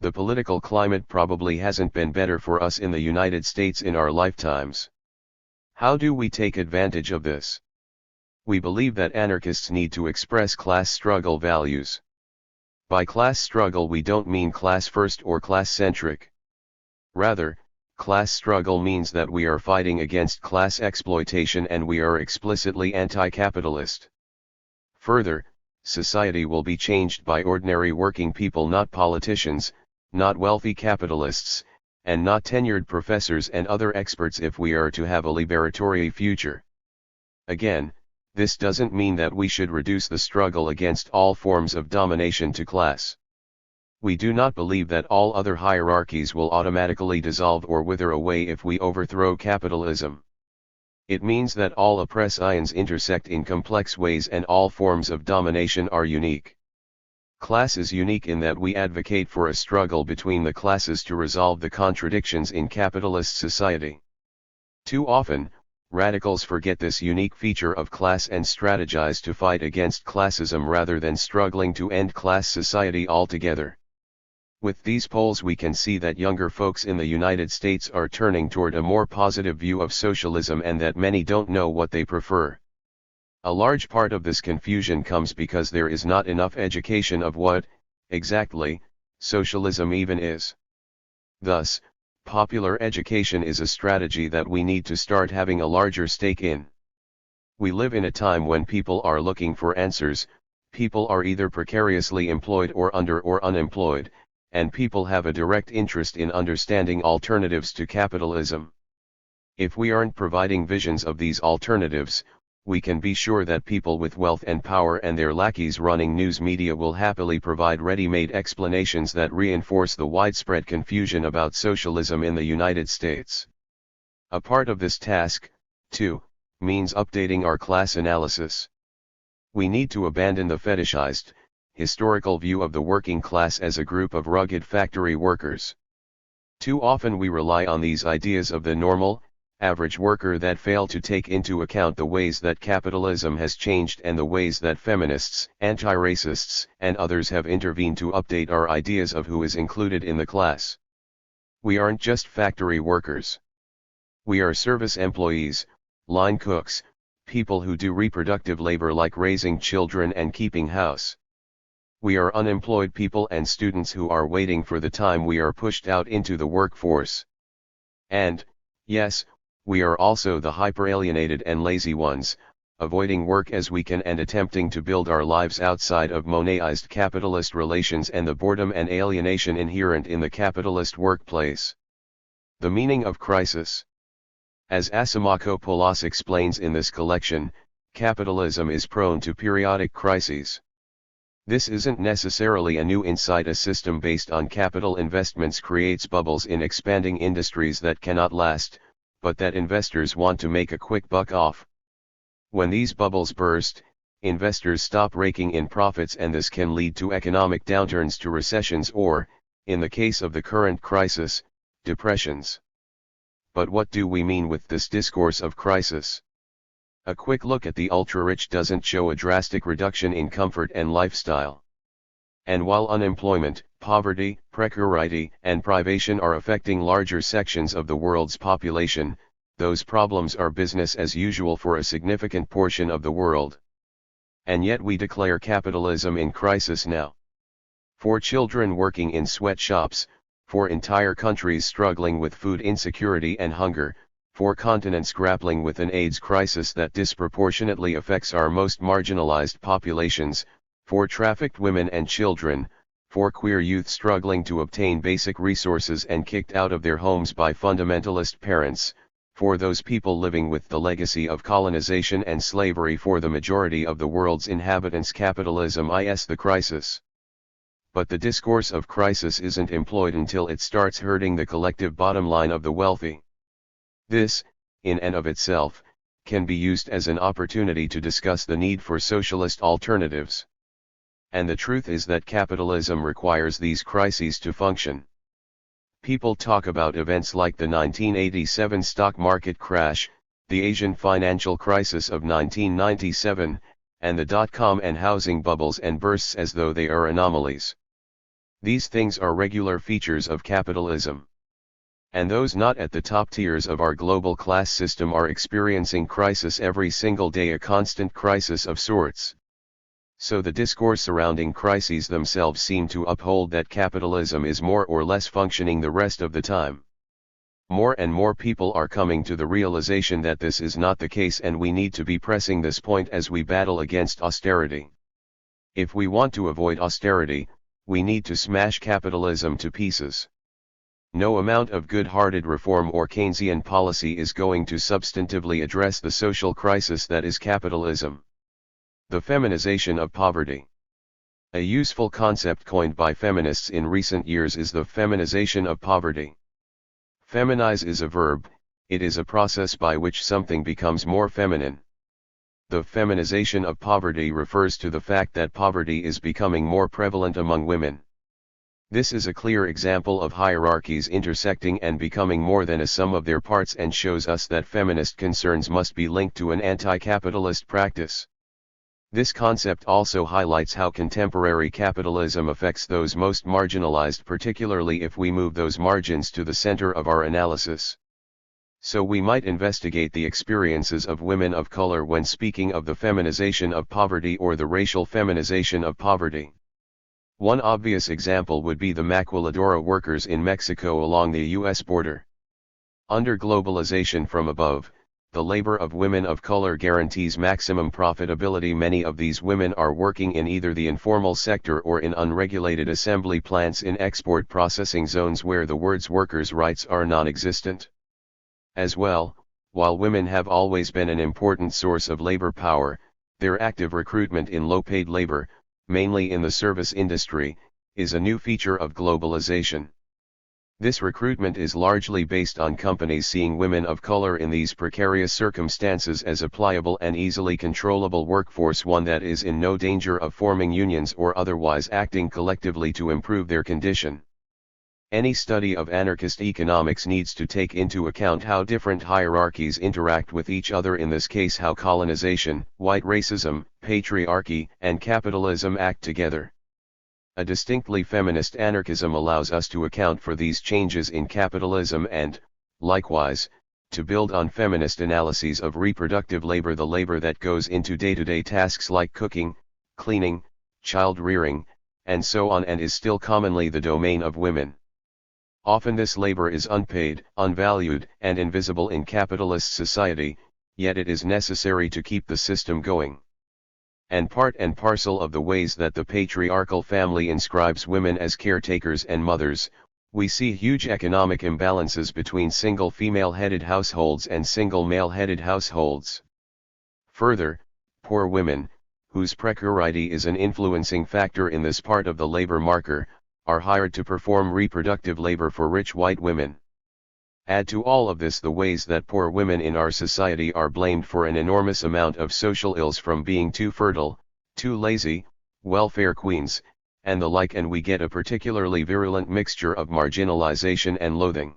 The political climate probably hasn't been better for us in the United States in our lifetimes. How do we take advantage of this? We believe that anarchists need to express class struggle values. By class struggle we don't mean class first or class-centric. Rather, class struggle means that we are fighting against class exploitation and we are explicitly anti-capitalist. Further, society will be changed by ordinary working people, not politicians, not wealthy capitalists, and not tenured professors and other experts if we are to have a liberatory future. Again, this doesn't mean that we should reduce the struggle against all forms of domination to class. We do not believe that all other hierarchies will automatically dissolve or wither away if we overthrow capitalism. It means that all oppressions intersect in complex ways and all forms of domination are unique. Class is unique in that we advocate for a struggle between the classes to resolve the contradictions in capitalist society. Too often, radicals forget this unique feature of class and strategize to fight against classism rather than struggling to end class society altogether. With these polls we can see that younger folks in the United States are turning toward a more positive view of socialism and that many don't know what they prefer. A large part of this confusion comes because there is not enough education of what, exactly, socialism even is. Thus, popular education is a strategy that we need to start having a larger stake in. We live in a time when people are looking for answers, people are either precariously employed or under or unemployed, and people have a direct interest in understanding alternatives to capitalism. If we aren't providing visions of these alternatives, we can be sure that people with wealth and power and their lackeys running news media will happily provide ready-made explanations that reinforce the widespread confusion about socialism in the United States. A part of this task, too, means updating our class analysis. We need to abandon the fetishized, historical view of the working class as a group of rugged factory workers. Too often we rely on these ideas of the normal, average worker that fail to take into account the ways that capitalism has changed and the ways that feminists, anti-racists, and others have intervened to update our ideas of who is included in the class. We aren't just factory workers. We are service employees, line cooks, people who do reproductive labor like raising children and keeping house. We are unemployed people and students who are waiting for the time we are pushed out into the workforce. And, yes, we are also the hyper-alienated and lazy ones, avoiding work as we can and attempting to build our lives outside of monetized capitalist relations and the boredom and alienation inherent in the capitalist workplace. The meaning of crisis. As Asimakopoulos explains in this collection, capitalism is prone to periodic crises. This isn't necessarily a new insight. A system based on capital investments creates bubbles in expanding industries that cannot last, but that investors want to make a quick buck off. When these bubbles burst, investors stop raking in profits, and this can lead to economic downturns, to recessions, or, in the case of the current crisis, depressions. But what do we mean with this discourse of crisis? A quick look at the ultra-rich doesn't show a drastic reduction in comfort and lifestyle. And while unemployment, poverty, precarity, and privation are affecting larger sections of the world's population, those problems are business as usual for a significant portion of the world. And yet we declare capitalism in crisis now. For children working in sweatshops, for entire countries struggling with food insecurity and hunger, for continents grappling with an AIDS crisis that disproportionately affects our most marginalized populations, for trafficked women and children, for queer youth struggling to obtain basic resources and kicked out of their homes by fundamentalist parents, for those people living with the legacy of colonization and slavery, for the majority of the world's inhabitants, capitalism is the crisis. But the discourse of crisis isn't employed until it starts hurting the collective bottom line of the wealthy. This, in and of itself, can be used as an opportunity to discuss the need for socialist alternatives. And the truth is that capitalism requires these crises to function. People talk about events like the 1987 stock market crash, the Asian financial crisis of 1997, and the dot-com and housing bubbles and bursts as though they are anomalies. These things are regular features of capitalism. And those not at the top tiers of our global class system are experiencing crisis every single day, a constant crisis of sorts. So the discourse surrounding crises themselves seem to uphold that capitalism is more or less functioning the rest of the time. More and more people are coming to the realization that this is not the case, and we need to be pressing this point as we battle against austerity. If we want to avoid austerity, we need to smash capitalism to pieces. No amount of good-hearted reform or Keynesian policy is going to substantively address the social crisis that is capitalism. The feminization of poverty. A useful concept coined by feminists in recent years is the feminization of poverty. Feminize is a verb, it is a process by which something becomes more feminine. The feminization of poverty refers to the fact that poverty is becoming more prevalent among women. This is a clear example of hierarchies intersecting and becoming more than a sum of their parts, and shows us that feminist concerns must be linked to an anti-capitalist practice. This concept also highlights how contemporary capitalism affects those most marginalized, particularly if we move those margins to the center of our analysis. So we might investigate the experiences of women of color when speaking of the feminization of poverty or the racial feminization of poverty. One obvious example would be the maquiladora workers in Mexico along the U.S. border. Under globalization from above, the labor of women of color guarantees maximum profitability. Many of these women are working in either the informal sector or in unregulated assembly plants in export processing zones where the words workers' rights are non-existent. As well, while women have always been an important source of labor power, their active recruitment in low-paid labor, mainly in the service industry, is a new feature of globalization. This recruitment is largely based on companies seeing women of color in these precarious circumstances as a pliable and easily controllable workforce, one that is in no danger of forming unions or otherwise acting collectively to improve their condition. Any study of anarchist economics needs to take into account how different hierarchies interact with each other, in this case how colonization, white racism, patriarchy, and capitalism act together. A distinctly feminist anarchism allows us to account for these changes in capitalism and, likewise, to build on feminist analyses of reproductive labor, the labor that goes into day-to-day tasks like cooking, cleaning, child-rearing, and so on, and is still commonly the domain of women. Often this labor is unpaid, unvalued, and invisible in capitalist society, yet it is necessary to keep the system going. And part and parcel of the ways that the patriarchal family inscribes women as caretakers and mothers, we see huge economic imbalances between single female-headed households and single male-headed households. Further, poor women, whose precarity is an influencing factor in this part of the labor market, are hired to perform reproductive labor for rich white women. Add to all of this the ways that poor women in our society are blamed for an enormous amount of social ills, from being too fertile, too lazy, welfare queens, and the like, and we get a particularly virulent mixture of marginalization and loathing.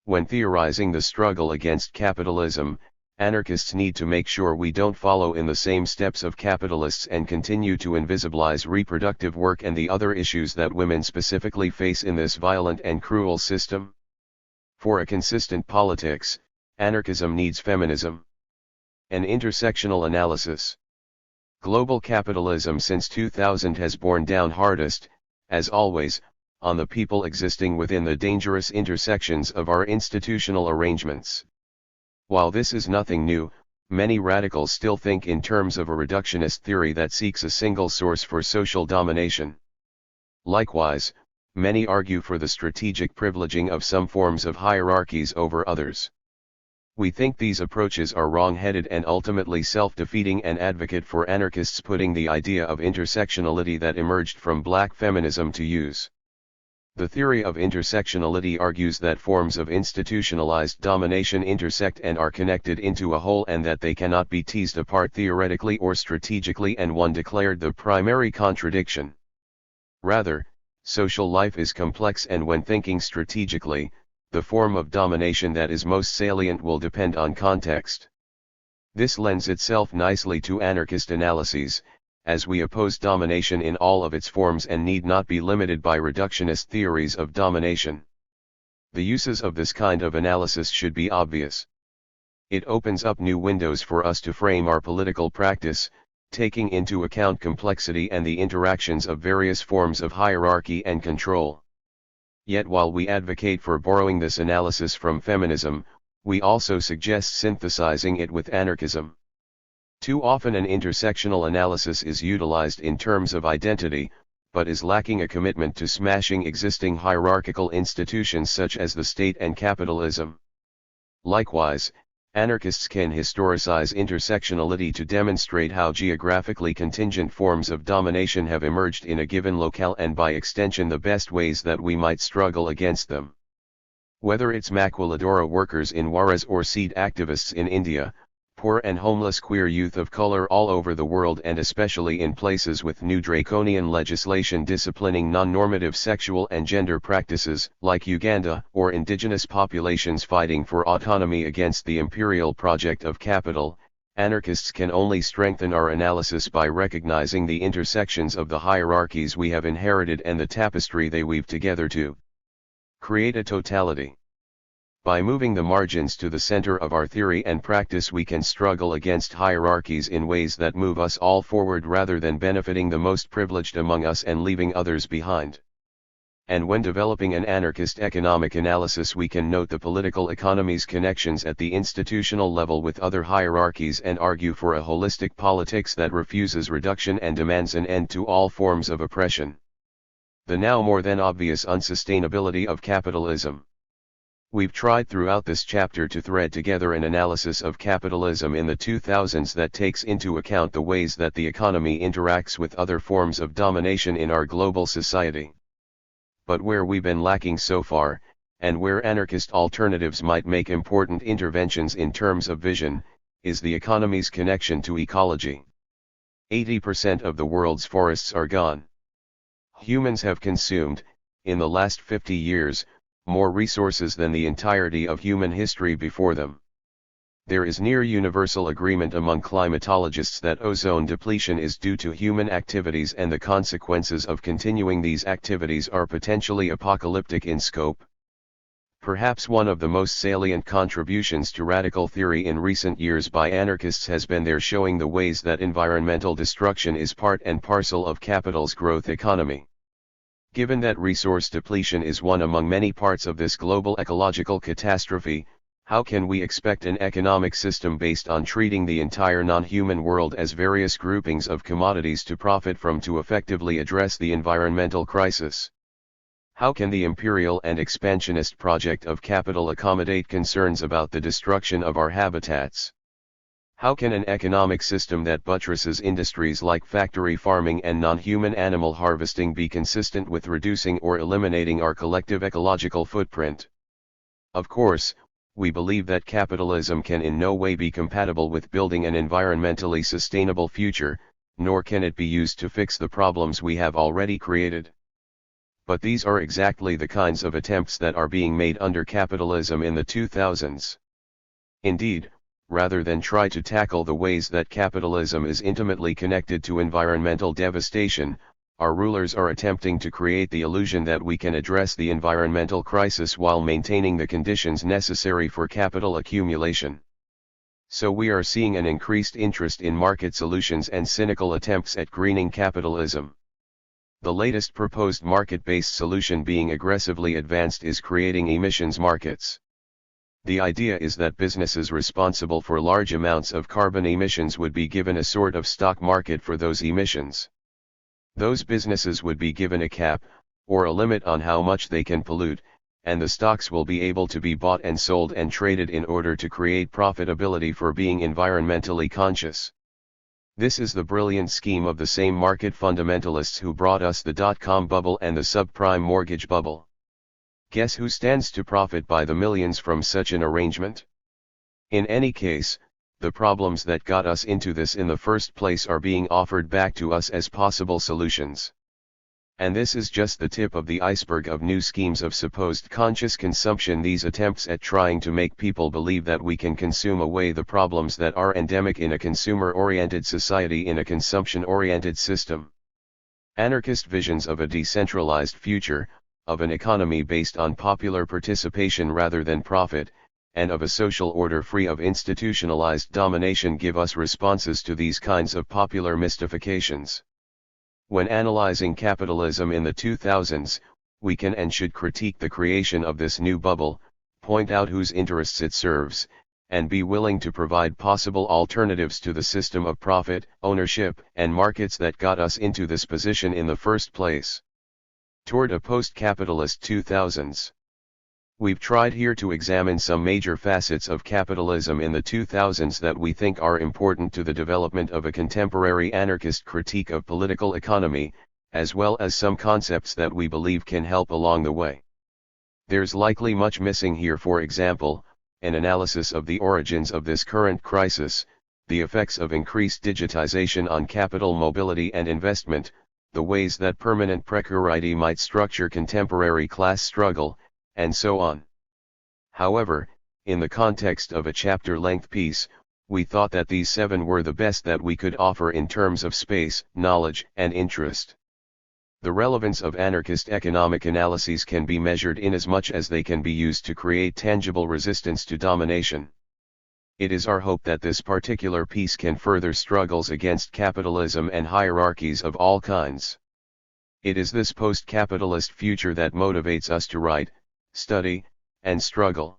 When theorizing the struggle against capitalism, anarchists need to make sure we don't follow in the same steps of capitalists and continue to invisibilize reproductive work and the other issues that women specifically face in this violent and cruel system. For a consistent politics, anarchism needs feminism. An intersectional analysis. Global capitalism since 2000 has borne down hardest, as always, on the people existing within the dangerous intersections of our institutional arrangements. While this is nothing new, many radicals still think in terms of a reductionist theory that seeks a single source for social domination. Likewise, many argue for the strategic privileging of some forms of hierarchies over others. We think these approaches are wrong-headed and ultimately self-defeating, and advocate for anarchists putting the idea of intersectionality that emerged from black feminism to use. The theory of intersectionality argues that forms of institutionalized domination intersect and are connected into a whole, and that they cannot be teased apart theoretically or strategically, and one declared the primary contradiction. Rather, social life is complex, and when thinking strategically, the form of domination that is most salient will depend on context. This lends itself nicely to anarchist analyses, as we oppose domination in all of its forms and need not be limited by reductionist theories of domination. The uses of this kind of analysis should be obvious. It opens up new windows for us to frame our political practice, taking into account complexity and the interactions of various forms of hierarchy and control. Yet while we advocate for borrowing this analysis from feminism, we also suggest synthesizing it with anarchism. Too often an intersectional analysis is utilized in terms of identity, but is lacking a commitment to smashing existing hierarchical institutions such as the state and capitalism. Likewise, anarchists can historicize intersectionality to demonstrate how geographically contingent forms of domination have emerged in a given locale, and by extension the best ways that we might struggle against them. Whether it's maquiladora workers in Juarez or seed activists in India, poor and homeless queer youth of color all over the world, and especially in places with new draconian legislation disciplining non-normative sexual and gender practices, like Uganda, or indigenous populations fighting for autonomy against the imperial project of capital, anarchists can only strengthen our analysis by recognizing the intersections of the hierarchies we have inherited and the tapestry they weave together to create a totality. By moving the margins to the center of our theory and practice, we can struggle against hierarchies in ways that move us all forward rather than benefiting the most privileged among us and leaving others behind. And when developing an anarchist economic analysis, we can note the political economy's connections at the institutional level with other hierarchies and argue for a holistic politics that refuses reduction and demands an end to all forms of oppression. The now more than obvious unsustainability of capitalism. We've tried throughout this chapter to thread together an analysis of capitalism in the 2000s that takes into account the ways that the economy interacts with other forms of domination in our global society. But where we've been lacking so far, and where anarchist alternatives might make important interventions in terms of vision, is the economy's connection to ecology. 80% of the world's forests are gone. Humans have consumed, in the last 50 years, more resources than the entirety of human history before them. There is near universal agreement among climatologists that ozone depletion is due to human activities, and the consequences of continuing these activities are potentially apocalyptic in scope. Perhaps one of the most salient contributions to radical theory in recent years by anarchists has been their showing the ways that environmental destruction is part and parcel of capital's growth economy. Given that resource depletion is one among many parts of this global ecological catastrophe, how can we expect an economic system based on treating the entire non-human world as various groupings of commodities to profit from to effectively address the environmental crisis? How can the imperial and expansionist project of capital accommodate concerns about the destruction of our habitats? How can an economic system that buttresses industries like factory farming and non-human animal harvesting be consistent with reducing or eliminating our collective ecological footprint? Of course, we believe that capitalism can in no way be compatible with building an environmentally sustainable future, nor can it be used to fix the problems we have already created. But these are exactly the kinds of attempts that are being made under capitalism in the 2000s. Indeed, rather than try to tackle the ways that capitalism is intimately connected to environmental devastation, our rulers are attempting to create the illusion that we can address the environmental crisis while maintaining the conditions necessary for capital accumulation. So we are seeing an increased interest in market solutions and cynical attempts at greening capitalism. The latest proposed market-based solution being aggressively advanced is creating emissions markets. The idea is that businesses responsible for large amounts of carbon emissions would be given a sort of stock market for those emissions. Those businesses would be given a cap, or a limit on how much they can pollute, and the stocks will be able to be bought and sold and traded in order to create profitability for being environmentally conscious. This is the brilliant scheme of the same market fundamentalists who brought us the dot-com bubble and the subprime mortgage bubble. Guess who stands to profit by the millions from such an arrangement? In any case, the problems that got us into this in the first place are being offered back to us as possible solutions. And this is just the tip of the iceberg of new schemes of supposed conscious consumption, these attempts at trying to make people believe that we can consume away the problems that are endemic in a consumer-oriented society in a consumption-oriented system. Anarchist visions of a decentralized future, of an economy based on popular participation rather than profit, and of a social order free of institutionalized domination give us responses to these kinds of popular mystifications. When analyzing capitalism in the 2000s, we can and should critique the creation of this new bubble, point out whose interests it serves, and be willing to provide possible alternatives to the system of profit, ownership, and markets that got us into this position in the first place. Toward a post-capitalist 2000s. We've tried here to examine some major facets of capitalism in the 2000s that we think are important to the development of a contemporary anarchist critique of political economy, as well as some concepts that we believe can help along the way. There's likely much missing here, for example, an analysis of the origins of this current crisis, the effects of increased digitization on capital mobility and investment, the ways that permanent precarity might structure contemporary class struggle, and so on. However, in the context of a chapter-length piece, we thought that these 7 were the best that we could offer in terms of space, knowledge, and interest. The relevance of anarchist economic analyses can be measured inasmuch as they can be used to create tangible resistance to domination. It is our hope that this particular piece can further struggles against capitalism and hierarchies of all kinds. It is this post-capitalist future that motivates us to write, study, and struggle.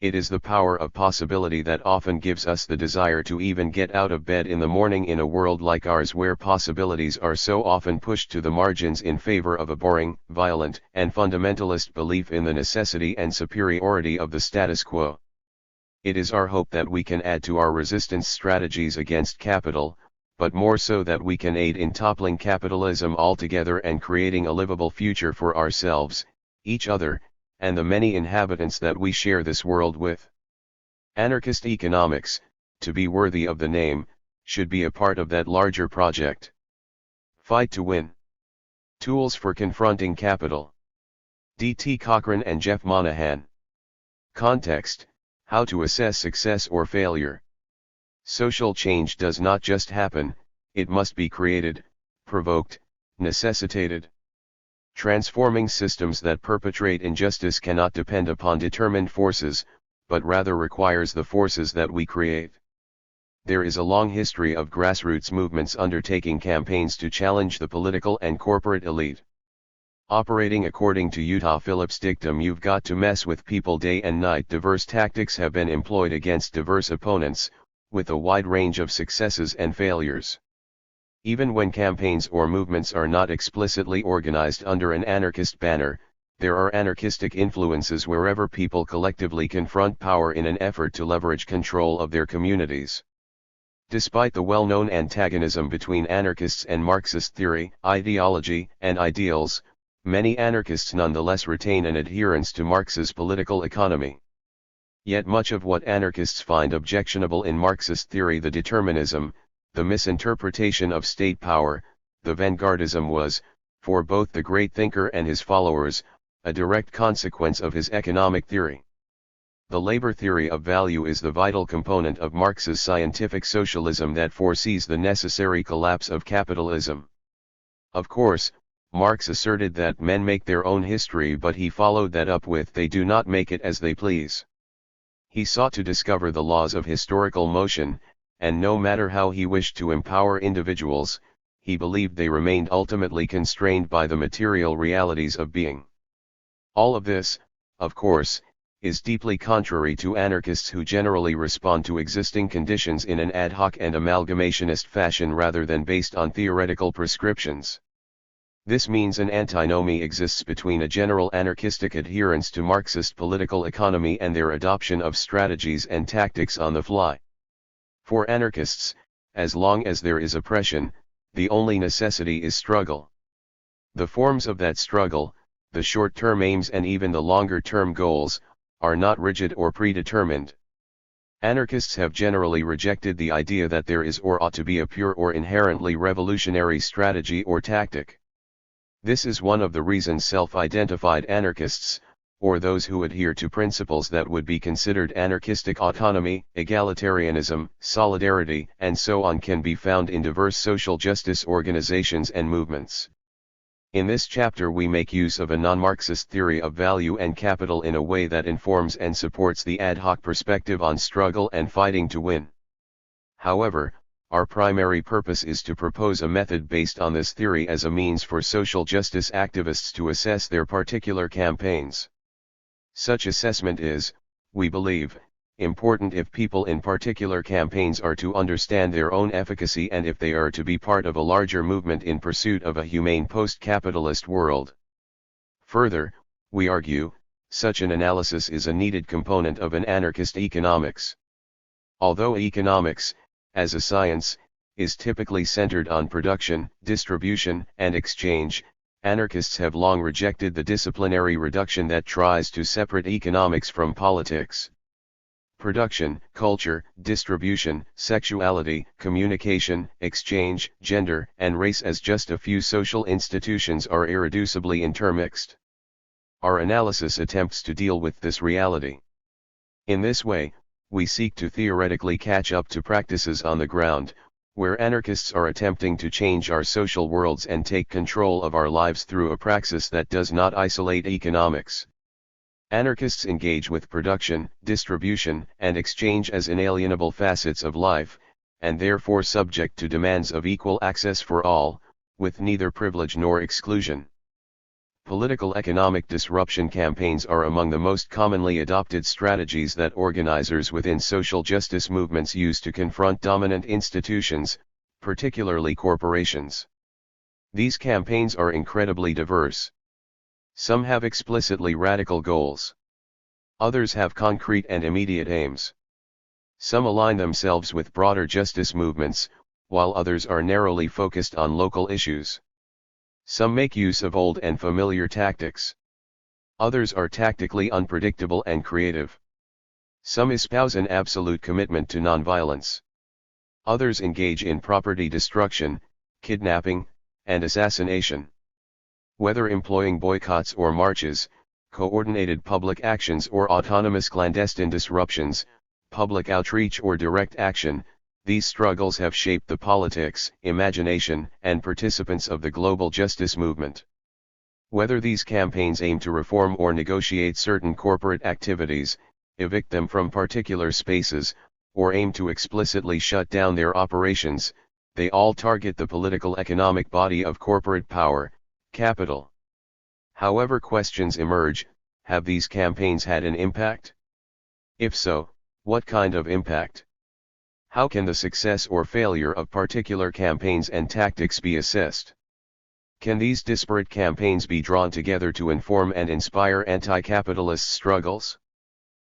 It is the power of possibility that often gives us the desire to even get out of bed in the morning in a world like ours where possibilities are so often pushed to the margins in favor of a boring, violent, and fundamentalist belief in the necessity and superiority of the status quo. It is our hope that we can add to our resistance strategies against capital, but more so that we can aid in toppling capitalism altogether and creating a livable future for ourselves, each other, and the many inhabitants that we share this world with. Anarchist economics, to be worthy of the name, should be a part of that larger project. Fight to win. Tools for confronting capital. D.T. Cochran and Jeff Monahan. Context: how to assess success or failure. Social change does not just happen, it must be created, provoked, necessitated. Transforming systems that perpetrate injustice cannot depend upon determined forces, but rather requires the forces that we create. There is a long history of grassroots movements undertaking campaigns to challenge the political and corporate elite. Operating according to Utah Phillips' dictum, you've got to mess with people day and night. Diverse tactics have been employed against diverse opponents, with a wide range of successes and failures. Even when campaigns or movements are not explicitly organized under an anarchist banner, there are anarchistic influences wherever people collectively confront power in an effort to leverage control of their communities. Despite the well-known antagonism between anarchists and Marxist theory, ideology, and ideals, many anarchists nonetheless retain an adherence to Marx's political economy. Yet much of what anarchists find objectionable in Marxist theory, the determinism, the misinterpretation of state power, the vanguardism, was, for both the great thinker and his followers, a direct consequence of his economic theory. The labor theory of value is the vital component of Marx's scientific socialism that foresees the necessary collapse of capitalism. Of course, Marx asserted that men make their own history, but he followed that up with they do not make it as they please. He sought to discover the laws of historical motion, and no matter how he wished to empower individuals, he believed they remained ultimately constrained by the material realities of being. All of this, of course, is deeply contrary to anarchists who generally respond to existing conditions in an ad hoc and amalgamationist fashion rather than based on theoretical prescriptions. This means an antinomy exists between a general anarchistic adherence to Marxist political economy and their adoption of strategies and tactics on the fly. For anarchists, as long as there is oppression, the only necessity is struggle. The forms of that struggle, the short-term aims and even the longer-term goals, are not rigid or predetermined. Anarchists have generally rejected the idea that there is or ought to be a pure or inherently revolutionary strategy or tactic. This is one of the reasons self-identified anarchists, or those who adhere to principles that would be considered anarchistic autonomy, egalitarianism, solidarity, and so on, can be found in diverse social justice organizations and movements. In this chapter we make use of a non-Marxist theory of value and capital in a way that informs and supports the ad hoc perspective on struggle and fighting to win. However, our primary purpose is to propose a method based on this theory as a means for social justice activists to assess their particular campaigns. Such assessment is, we believe, important if people in particular campaigns are to understand their own efficacy and if they are to be part of a larger movement in pursuit of a humane post-capitalist world. Further, we argue, such an analysis is a needed component of an anarchist economics. Although economics, as a science, is typically centered on production, distribution, and exchange, anarchists have long rejected the disciplinary reduction that tries to separate economics from politics. Production, culture, distribution, sexuality, communication, exchange, gender, and race as just a few social institutions are irreducibly intermixed. Our analysis attempts to deal with this reality. In this way, we seek to theoretically catch up to practices on the ground, where anarchists are attempting to change our social worlds and take control of our lives through a praxis that does not isolate economics. Anarchists engage with production, distribution, and exchange as inalienable facets of life, and therefore subject to demands of equal access for all, with neither privilege nor exclusion. Political economic disruption campaigns are among the most commonly adopted strategies that organizers within social justice movements use to confront dominant institutions, particularly corporations. These campaigns are incredibly diverse. Some have explicitly radical goals. Others have concrete and immediate aims. Some align themselves with broader justice movements, while others are narrowly focused on local issues. Some make use of old and familiar tactics. Others are tactically unpredictable and creative. Some espouse an absolute commitment to nonviolence. Others engage in property destruction, kidnapping, and assassination. Whether employing boycotts or marches, coordinated public actions or autonomous clandestine disruptions, public outreach or direct action, these struggles have shaped the politics, imagination, and participants of the global justice movement. Whether these campaigns aim to reform or negotiate certain corporate activities, evict them from particular spaces, or aim to explicitly shut down their operations, they all target the political economic body of corporate power, capital. However, questions emerge: have these campaigns had an impact? If so, what kind of impact? How can the success or failure of particular campaigns and tactics be assessed? Can these disparate campaigns be drawn together to inform and inspire anti-capitalist struggles?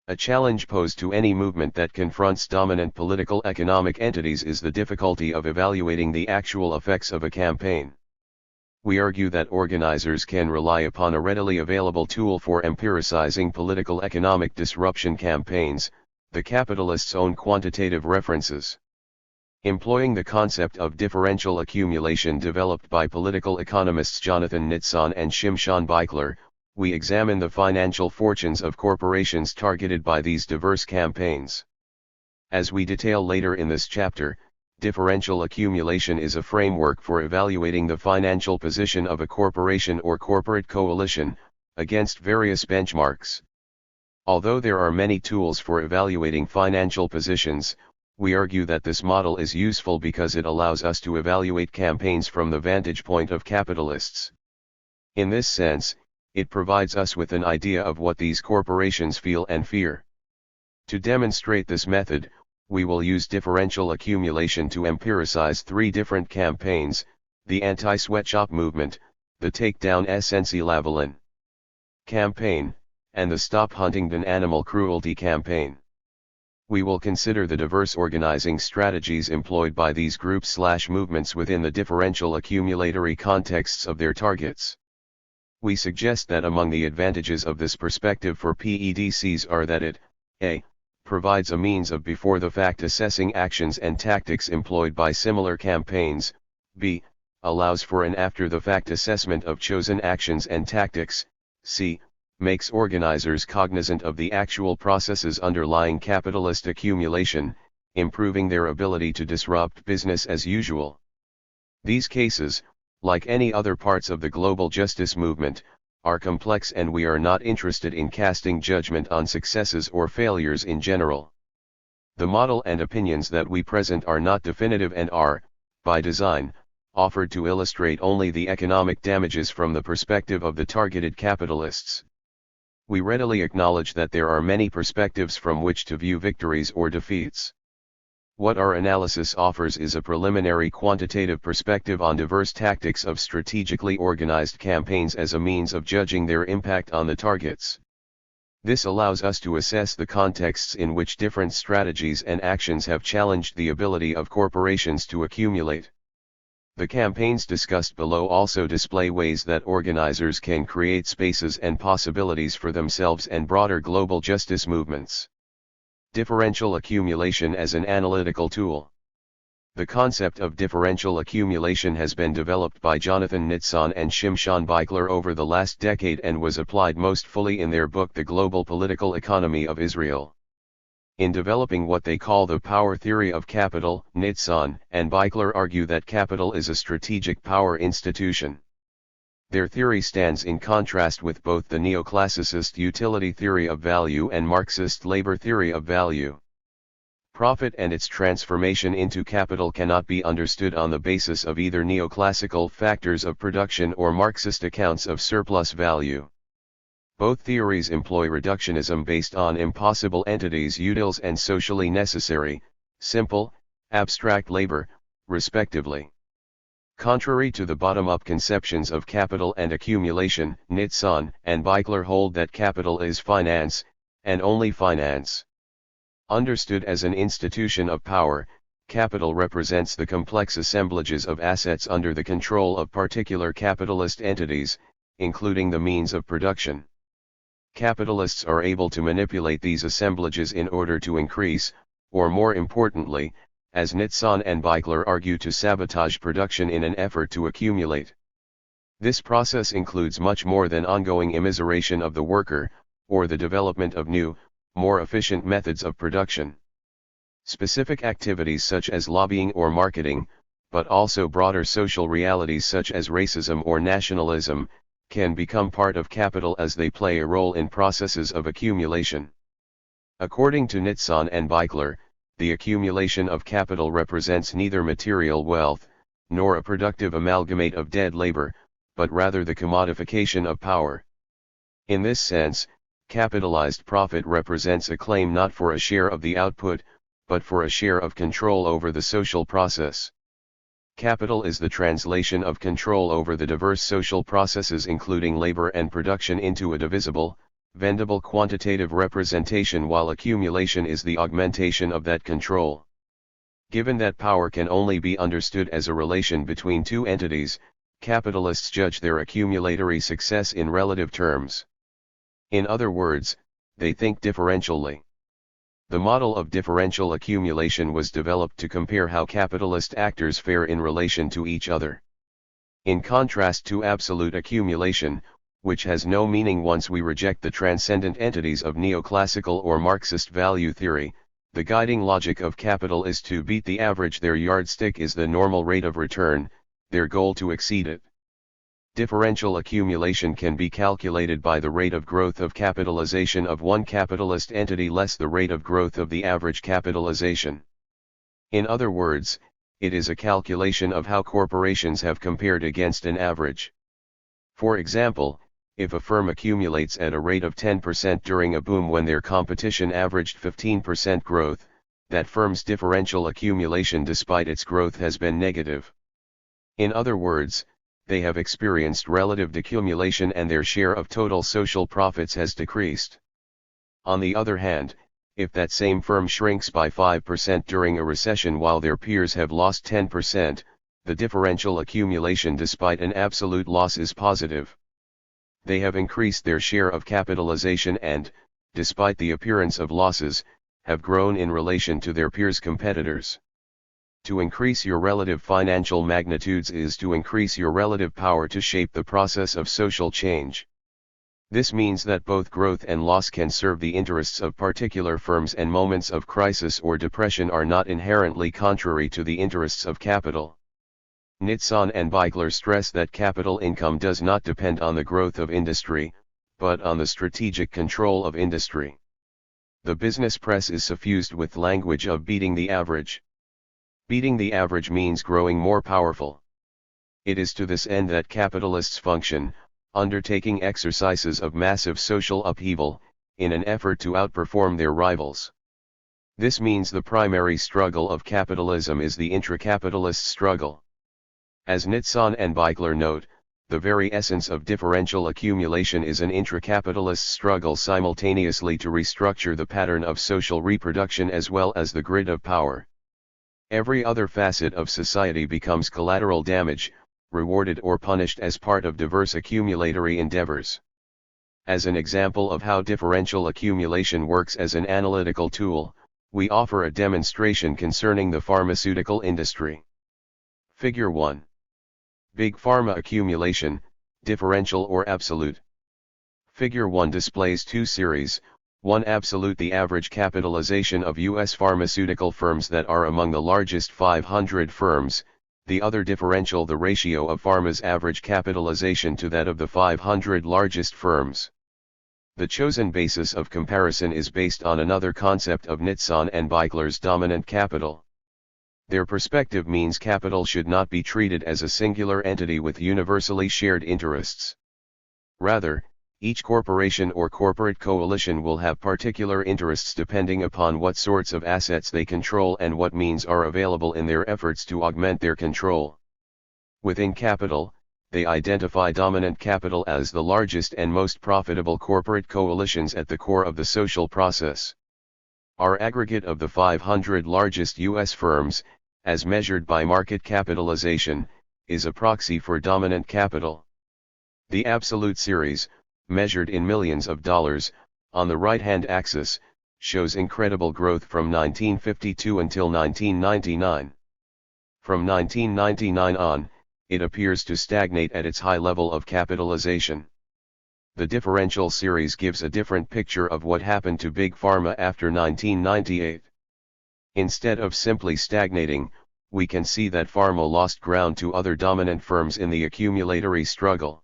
A challenge posed to any movement that confronts dominant political economic entities is the difficulty of evaluating the actual effects of a campaign. We argue that organizers can rely upon a readily available tool for empiricizing political economic disruption campaigns, the capitalists' own quantitative references. Employing the concept of differential accumulation developed by political economists Jonathan Nitzan and Shimshon Beichler, we examine the financial fortunes of corporations targeted by these diverse campaigns. As we detail later in this chapter, differential accumulation is a framework for evaluating the financial position of a corporation or corporate coalition, against various benchmarks. Although there are many tools for evaluating financial positions, we argue that this model is useful because it allows us to evaluate campaigns from the vantage point of capitalists. In this sense, it provides us with an idea of what these corporations feel and fear. To demonstrate this method, we will use differential accumulation to empiricize three different campaigns: the anti-sweatshop movement, the Take Down SNC Lavalin campaign, and the Stop Huntingdon Animal Cruelty campaign. We will consider the diverse organizing strategies employed by these groups/movements within the differential accumulatory contexts of their targets. We suggest that among the advantages of this perspective for PEDCs are that it, a. provides a means of before-the-fact assessing actions and tactics employed by similar campaigns, b. allows for an after-the-fact assessment of chosen actions and tactics, c. makes organizers cognizant of the actual processes underlying capitalist accumulation, improving their ability to disrupt business as usual. These cases, like any other parts of the global justice movement, are complex, and we are not interested in casting judgment on successes or failures in general. The model and opinions that we present are not definitive and are, by design, offered to illustrate only the economic damages from the perspective of the targeted capitalists. We readily acknowledge that there are many perspectives from which to view victories or defeats. What our analysis offers is a preliminary quantitative perspective on diverse tactics of strategically organized campaigns as a means of judging their impact on the targets. This allows us to assess the contexts in which different strategies and actions have challenged the ability of corporations to accumulate. The campaigns discussed below also display ways that organizers can create spaces and possibilities for themselves and broader global justice movements. Differential accumulation as an analytical tool. The concept of differential accumulation has been developed by Jonathan Nitzan and Shimshon Beichler over the last decade and was applied most fully in their book The Global Political Economy of Israel. In developing what they call the power theory of capital, Nitzan and Beichler argue that capital is a strategic power institution. Their theory stands in contrast with both the neoclassicist utility theory of value and Marxist labor theory of value. Profit and its transformation into capital cannot be understood on the basis of either neoclassical factors of production or Marxist accounts of surplus value. Both theories employ reductionism based on impossible entities utiles and socially necessary, simple, abstract labor, respectively. Contrary to the bottom-up conceptions of capital and accumulation, Nitzan and Beichler hold that capital is finance, and only finance. Understood as an institution of power, capital represents the complex assemblages of assets under the control of particular capitalist entities, including the means of production. Capitalists are able to manipulate these assemblages in order to increase, or more importantly, as Nitzan and Beichler argue, to sabotage production in an effort to accumulate. This process includes much more than ongoing immiseration of the worker, or the development of new, more efficient methods of production. Specific activities such as lobbying or marketing, but also broader social realities such as racism or nationalism, can become part of capital as they play a role in processes of accumulation. According to Nitzan and Beichler, the accumulation of capital represents neither material wealth, nor a productive amalgamate of dead labor, but rather the commodification of power. In this sense, capitalized profit represents a claim not for a share of the output, but for a share of control over the social process. Capital is the translation of control over the diverse social processes including labor and production into a divisible, vendible quantitative representation, while accumulation is the augmentation of that control. Given that power can only be understood as a relation between two entities, capitalists judge their accumulatory success in relative terms. In other words, they think differentially. The model of differential accumulation was developed to compare how capitalist actors fare in relation to each other. In contrast to absolute accumulation, which has no meaning once we reject the transcendent entities of neoclassical or Marxist value theory, the guiding logic of capital is to beat the average. Their yardstick is the normal rate of return, their goal to exceed it. Differential accumulation can be calculated by the rate of growth of capitalization of one capitalist entity less the rate of growth of the average capitalization. In other words, it is a calculation of how corporations have compared against an average. For example, if a firm accumulates at a rate of 10% during a boom when their competition averaged 15% growth, that firm's differential accumulation despite its growth has been negative. In other words, they have experienced relative decumulation and their share of total social profits has decreased. On the other hand, if that same firm shrinks by 5% during a recession while their peers have lost 10%, the differential accumulation despite an absolute loss is positive. They have increased their share of capitalization and, despite the appearance of losses, have grown in relation to their peers' competitors. To increase your relative financial magnitudes is to increase your relative power to shape the process of social change. This means that both growth and loss can serve the interests of particular firms, and moments of crisis or depression are not inherently contrary to the interests of capital. Nitsan and Beigler stress that capital income does not depend on the growth of industry, but on the strategic control of industry. The business press is suffused with language of beating the average. Beating the average means growing more powerful. It is to this end that capitalists function, undertaking exercises of massive social upheaval, in an effort to outperform their rivals. This means the primary struggle of capitalism is the intra-capitalist struggle. As Nitsan and Beigler note, the very essence of differential accumulation is an intra-capitalist struggle simultaneously to restructure the pattern of social reproduction as well as the grid of power. Every other facet of society becomes collateral damage, rewarded or punished as part of diverse accumulatory endeavors. As an example of how differential accumulation works as an analytical tool, we offer a demonstration concerning the pharmaceutical industry. Figure 1. Big Pharma accumulation, differential or absolute. Figure 1 displays two series. One absolute, the average capitalization of U.S. pharmaceutical firms that are among the largest 500 firms, the other differential, the ratio of pharma's average capitalization to that of the 500 largest firms. The chosen basis of comparison is based on another concept of Nitsan and Beigler's dominant capital. Their perspective means capital should not be treated as a singular entity with universally shared interests. Rather, each corporation or corporate coalition will have particular interests depending upon what sorts of assets they control and what means are available in their efforts to augment their control. Within capital, they identify dominant capital as the largest and most profitable corporate coalitions at the core of the social process. Our aggregate of the 500 largest U.S. firms, as measured by market capitalization, is a proxy for dominant capital. The absolute series, measured in millions of dollars, on the right-hand axis, shows incredible growth from 1952 until 1999. From 1999 on, it appears to stagnate at its high level of capitalization. The differential series gives a different picture of what happened to Big Pharma after 1998. Instead of simply stagnating, we can see that Pharma lost ground to other dominant firms in the accumulatory struggle.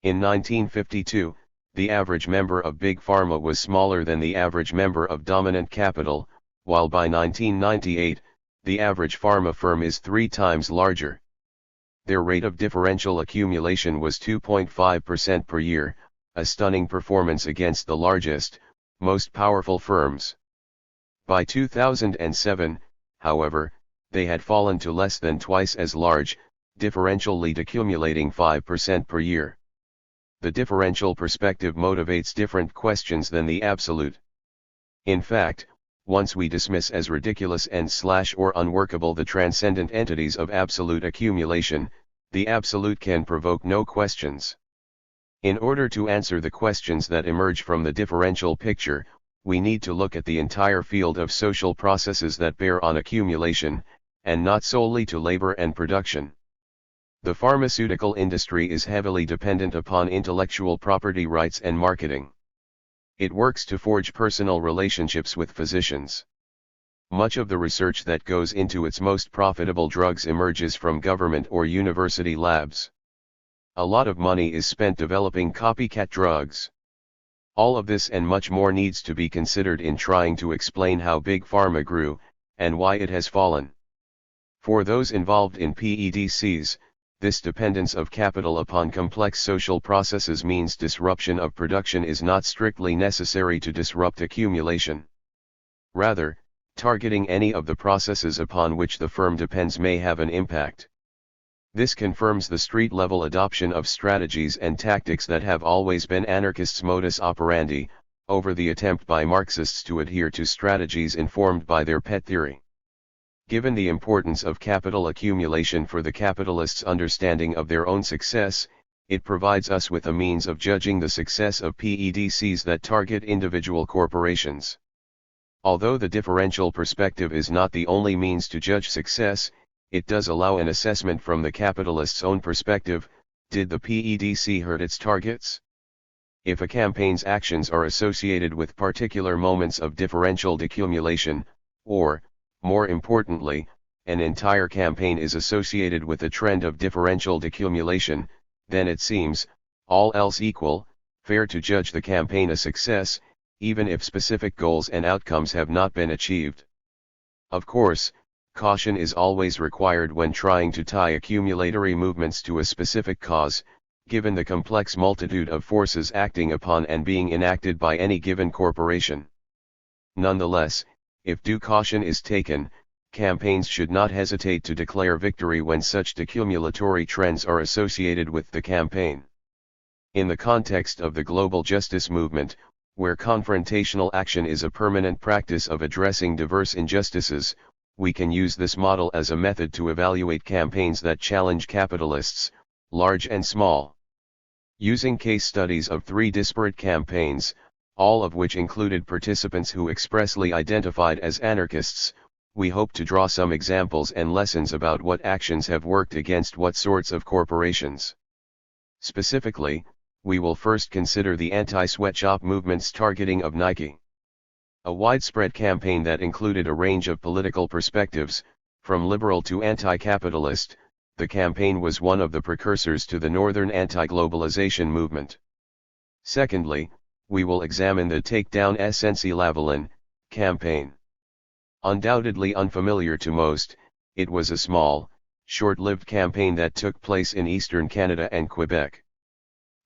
In 1952, the average member of Big Pharma was smaller than the average member of dominant capital, while by 1998, the average Pharma firm is 3 times larger. Their rate of differential accumulation was 2.5% per year, a stunning performance against the largest, most powerful firms. By 2007, however, they had fallen to less than twice as large, differentially decumulating 5% per year. The differential perspective motivates different questions than the absolute. In fact, once we dismiss as ridiculous and/or unworkable the transcendent entities of absolute accumulation, The absolute can provoke no questions. In order to answer the questions that emerge from the differential picture, we need to look at the entire field of social processes that bear on accumulation, and not solely to labor and production. The pharmaceutical industry is heavily dependent upon intellectual property rights and marketing. It works to forge personal relationships with physicians. Much of the research that goes into its most profitable drugs emerges from government or university labs. A lot of money is spent developing copycat drugs. All of this and much more needs to be considered in trying to explain how Big Pharma grew, and why it has fallen. For those involved in PEDCs, this dependence of capital upon complex social processes means disruption of production is not strictly necessary to disrupt accumulation. Rather, targeting any of the processes upon which the firm depends may have an impact. This confirms the street-level adoption of strategies and tactics that have always been anarchists' modus operandi, over the attempt by Marxists to adhere to strategies informed by their pet theory. Given the importance of capital accumulation for the capitalists' understanding of their own success, it provides us with a means of judging the success of PEDCs that target individual corporations. Although the differential perspective is not the only means to judge success, it does allow an assessment from the capitalist's own perspective. Did the PEDC hurt its targets? If a campaign's actions are associated with particular moments of differential decumulation, or, more importantly, an entire campaign is associated with a trend of differential decumulation, then it seems, all else equal, fair to judge the campaign a success, even if specific goals and outcomes have not been achieved. Of course, caution is always required when trying to tie accumulatory movements to a specific cause, given the complex multitude of forces acting upon and being enacted by any given corporation. Nonetheless, if due caution is taken, campaigns should not hesitate to declare victory when such decumulatory trends are associated with the campaign. In the context of the global justice movement, where confrontational action is a permanent practice of addressing diverse injustices, we can use this model as a method to evaluate campaigns that challenge capitalists, large and small. Using case studies of 3 disparate campaigns, all of which included participants who expressly identified as anarchists, we hope to draw some examples and lessons about what actions have worked against what sorts of corporations. Specifically, we will first consider the anti-sweatshop movement's targeting of Nike. A widespread campaign that included a range of political perspectives, from liberal to anti-capitalist, the campaign was one of the precursors to the Northern anti-globalization movement. Secondly, we will examine the Take Down SNC-Lavalin campaign. Undoubtedly unfamiliar to most, it was a small, short-lived campaign that took place in eastern Canada and Quebec.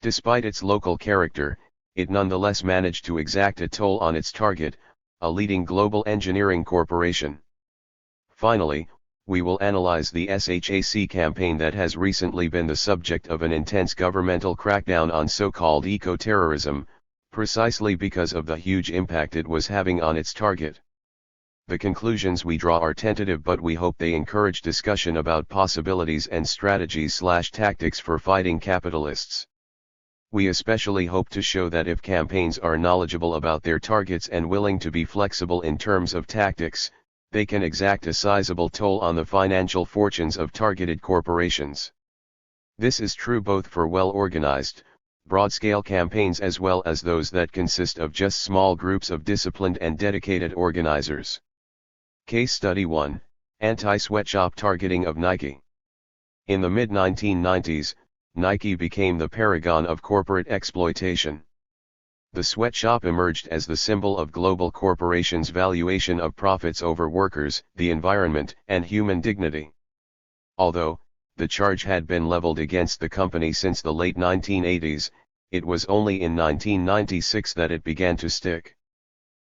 Despite its local character, it nonetheless managed to exact a toll on its target, a leading global engineering corporation. Finally, we will analyze the SHAC campaign that has recently been the subject of an intense governmental crackdown on so-called eco-terrorism, precisely because of the huge impact it was having on its target. The conclusions we draw are tentative, but we hope they encourage discussion about possibilities and strategies/tactics for fighting capitalists. We especially hope to show that if campaigns are knowledgeable about their targets and willing to be flexible in terms of tactics, they can exact a sizable toll on the financial fortunes of targeted corporations. This is true both for well-organized, broad-scale campaigns as well as those that consist of just small groups of disciplined and dedicated organizers. Case Study 1, Anti-Sweatshop Targeting of Nike. In the mid-1990s, Nike became the paragon of corporate exploitation. The sweatshop emerged as the symbol of global corporations' valuation of profits over workers, the environment, and human dignity. Although the charge had been leveled against the company since the late 1980s, it was only in 1996 that it began to stick.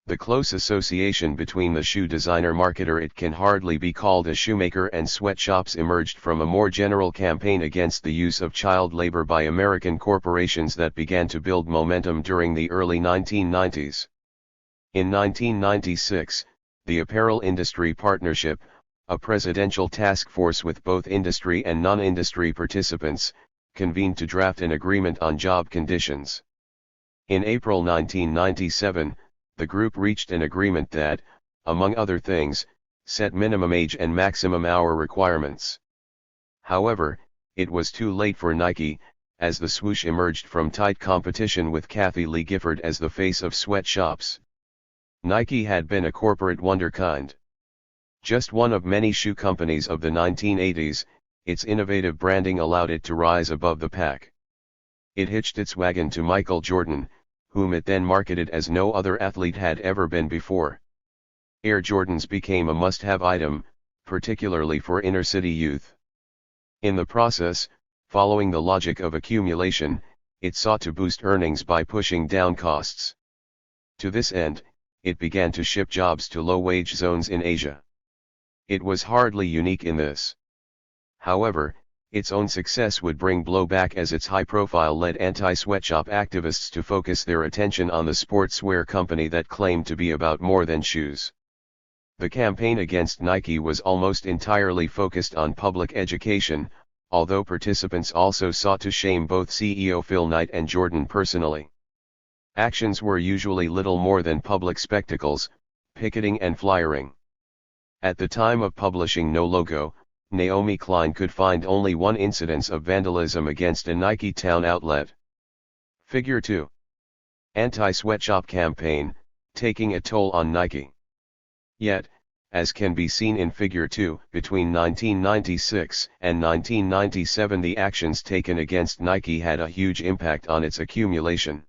The close association between the shoe designer-marketer, it can hardly be called a shoemaker, and sweatshops emerged from a more general campaign against the use of child labor by American corporations that began to build momentum during the early 1990s. In 1996, the Apparel Industry Partnership, a presidential task force with both industry and non-industry participants, convened to draft an agreement on job conditions. In April 1997, the group reached an agreement that, among other things, set minimum age and maximum hour requirements. However, it was too late for Nike, as the swoosh emerged from tight competition with Kathy Lee Gifford as the face of sweatshops. Nike had been a corporate wunderkind. Just one of many shoe companies of the 1980s, its innovative branding allowed it to rise above the pack. It hitched its wagon to Michael Jordan, whom it then marketed as no other athlete had ever been before. Air Jordans became a must-have item, particularly for inner-city youth. In the process, following the logic of accumulation, it sought to boost earnings by pushing down costs. To this end, it began to ship jobs to low-wage zones in Asia. It was hardly unique in this. However, its own success would bring blowback as its high-profile led anti-sweatshop activists to focus their attention on the sportswear company that claimed to be about more than shoes. The campaign against Nike was almost entirely focused on public education, although participants also sought to shame both CEO Phil Knight and Jordan personally. Actions were usually little more than public spectacles, picketing and flyering. At the time of publishing No Logo, Naomi Klein could find only one incidence of vandalism against a Nike town outlet. Figure 2. Anti-sweatshop campaign, taking a toll on Nike. Yet, as can be seen in Figure 2, between 1996 and 1997 the actions taken against Nike had a huge impact on its accumulation.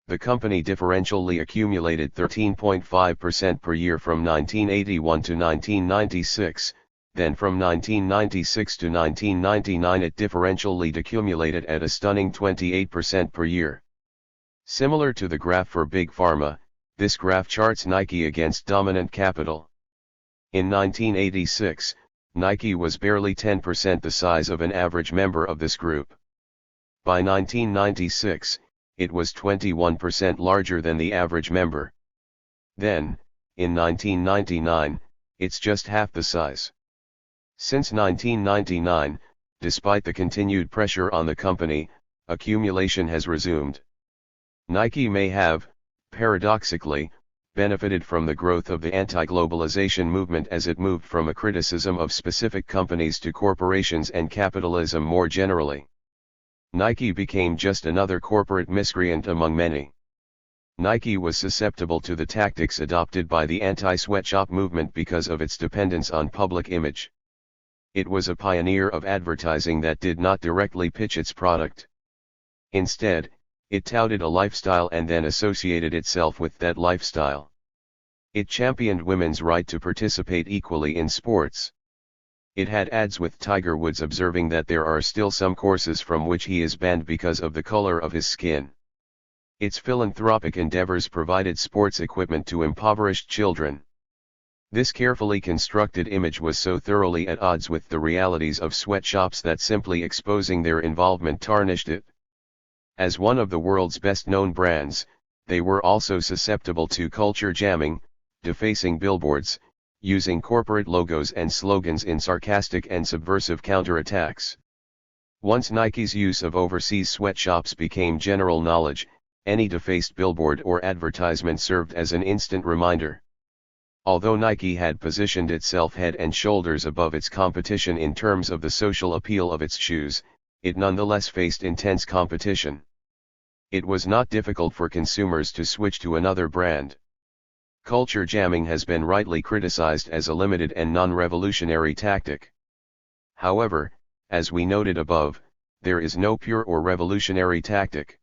The company differentially accumulated 13.5% per year from 1981 to 1996, then from 1996 to 1999 it differentially decumulated at a stunning 28% per year. Similar to the graph for Big Pharma, this graph charts Nike against dominant capital. In 1986, Nike was barely 10% the size of an average member of this group. By 1996, it was 21% larger than the average member. Then, in 1999, it's just half the size. Since 1999, despite the continued pressure on the company, accumulation has resumed. Nike may have, paradoxically, benefited from the growth of the anti-globalization movement as it moved from a criticism of specific companies to corporations and capitalism more generally. Nike became just another corporate miscreant among many. Nike was susceptible to the tactics adopted by the anti-sweatshop movement because of its dependence on public image. It was a pioneer of advertising that did not directly pitch its product. Instead, it touted a lifestyle and then associated itself with that lifestyle. It championed women's right to participate equally in sports. It had ads with Tiger Woods observing that there are still some courses from which he is banned because of the color of his skin. Its philanthropic endeavors provided sports equipment to impoverished children. This carefully constructed image was so thoroughly at odds with the realities of sweatshops that simply exposing their involvement tarnished it. As one of the world's best-known brands, they were also susceptible to culture jamming, defacing billboards, using corporate logos and slogans in sarcastic and subversive counterattacks. Once Nike's use of overseas sweatshops became general knowledge, any defaced billboard or advertisement served as an instant reminder. Although Nike had positioned itself head and shoulders above its competition in terms of the social appeal of its shoes, it nonetheless faced intense competition. It was not difficult for consumers to switch to another brand. Culture jamming has been rightly criticized as a limited and non-revolutionary tactic. However, as we noted above, there is no pure or revolutionary tactic.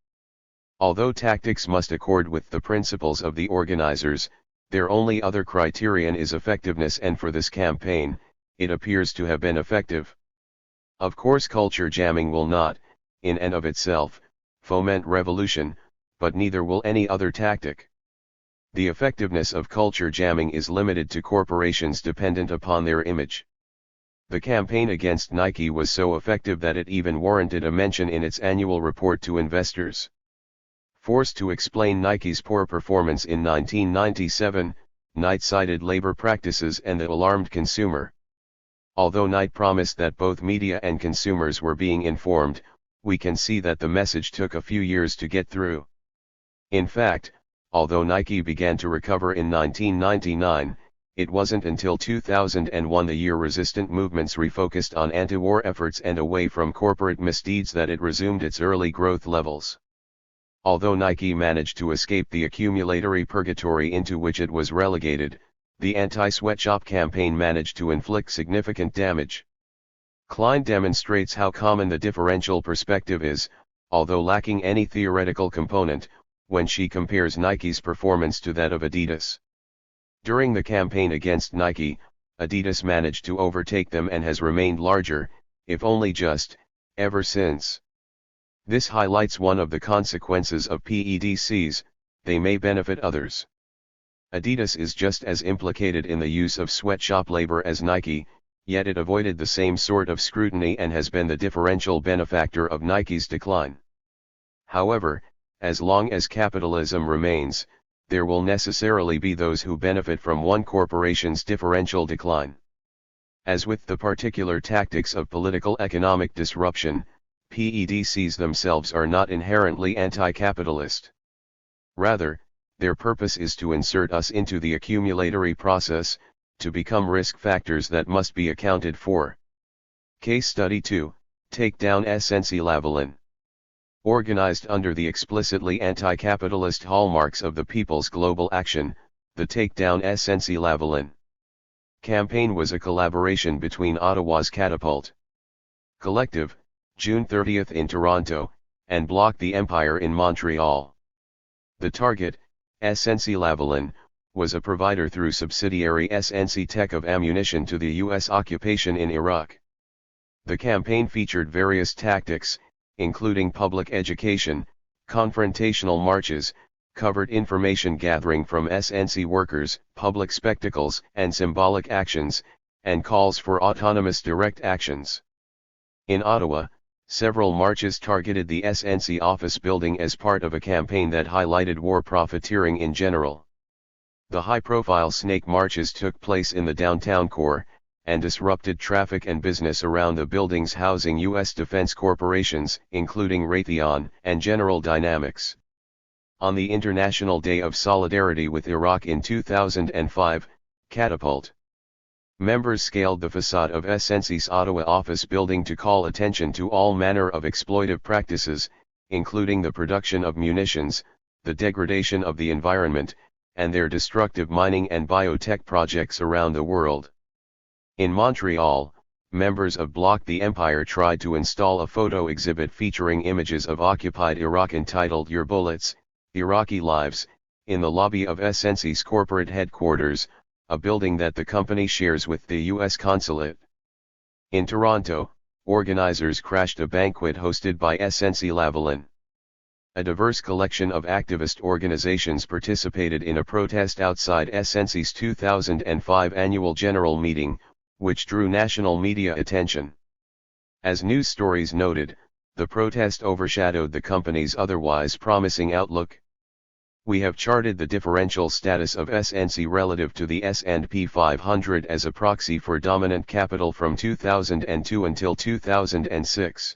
Although tactics must accord with the principles of the organizers, their only other criterion is effectiveness, and for this campaign, it appears to have been effective. Of course, culture jamming will not, in and of itself, foment revolution, but neither will any other tactic. The effectiveness of culture jamming is limited to corporations dependent upon their image. The campaign against Nike was so effective that it even warranted a mention in its annual report to investors. Forced to explain Nike's poor performance in 1997, Knight cited labor practices and the alarmed consumer. Although Nike promised that both media and consumers were being informed, we can see that the message took a few years to get through. In fact, although Nike began to recover in 1999, it wasn't until 2001 the year resistant movements refocused on anti-war efforts and away from corporate misdeeds that it resumed its early growth levels. Although Nike managed to escape the accumulatory purgatory into which it was relegated, the anti-sweatshop campaign managed to inflict significant damage. Klein demonstrates how common the differential perspective is, although lacking any theoretical component, when she compares Nike's performance to that of Adidas. During the campaign against Nike, Adidas managed to overtake them and has remained larger, if only just, ever since. This highlights one of the consequences of PEDCs: they may benefit others. Adidas is just as implicated in the use of sweatshop labor as Nike, yet it avoided the same sort of scrutiny and has been the differential benefactor of Nike's decline. However, as long as capitalism remains, there will necessarily be those who benefit from one corporation's differential decline. As with the particular tactics of political economic disruption, PEDCs themselves are not inherently anti-capitalist. Rather, their purpose is to insert us into the accumulatory process, to become risk factors that must be accounted for. Case Study 2, Take Down SNC-Lavalin. Organized under the explicitly anti-capitalist hallmarks of the People's Global Action, the Take Down SNC-Lavalin campaign was a collaboration between Ottawa's Catapult Collective, June 30 in Toronto, and Block the Empire in Montreal. The target, SNC-Lavalin, was a provider through subsidiary SNC Tech of ammunition to the U.S. occupation in Iraq. The campaign featured various tactics, including public education, confrontational marches, covert information gathering from SNC workers, public spectacles and symbolic actions, and calls for autonomous direct actions. In Ottawa, several marches targeted the SNC office building as part of a campaign that highlighted war profiteering in general. The high-profile snake marches took place in the downtown core, and disrupted traffic and business around the buildings housing U.S. defense corporations, including Raytheon and General Dynamics. On the International Day of Solidarity with Iraq in 2005, Catapult members scaled the facade of SNC's Ottawa office building to call attention to all manner of exploitive practices, including the production of munitions, the degradation of the environment, and their destructive mining and biotech projects around the world. In Montreal, members of Block the Empire tried to install a photo exhibit featuring images of occupied Iraq entitled "Your Bullets, Iraqi Lives," in the lobby of SNC's corporate headquarters, a building that the company shares with the U.S. consulate. In Toronto, organizers crashed a banquet hosted by SNC-Lavalin. A diverse collection of activist organizations participated in a protest outside SNC's 2005 annual general meeting, which drew national media attention. As news stories noted, the protest overshadowed the company's otherwise promising outlook. We have charted the differential status of SNC relative to the S&P 500 as a proxy for dominant capital from 2002 until 2006.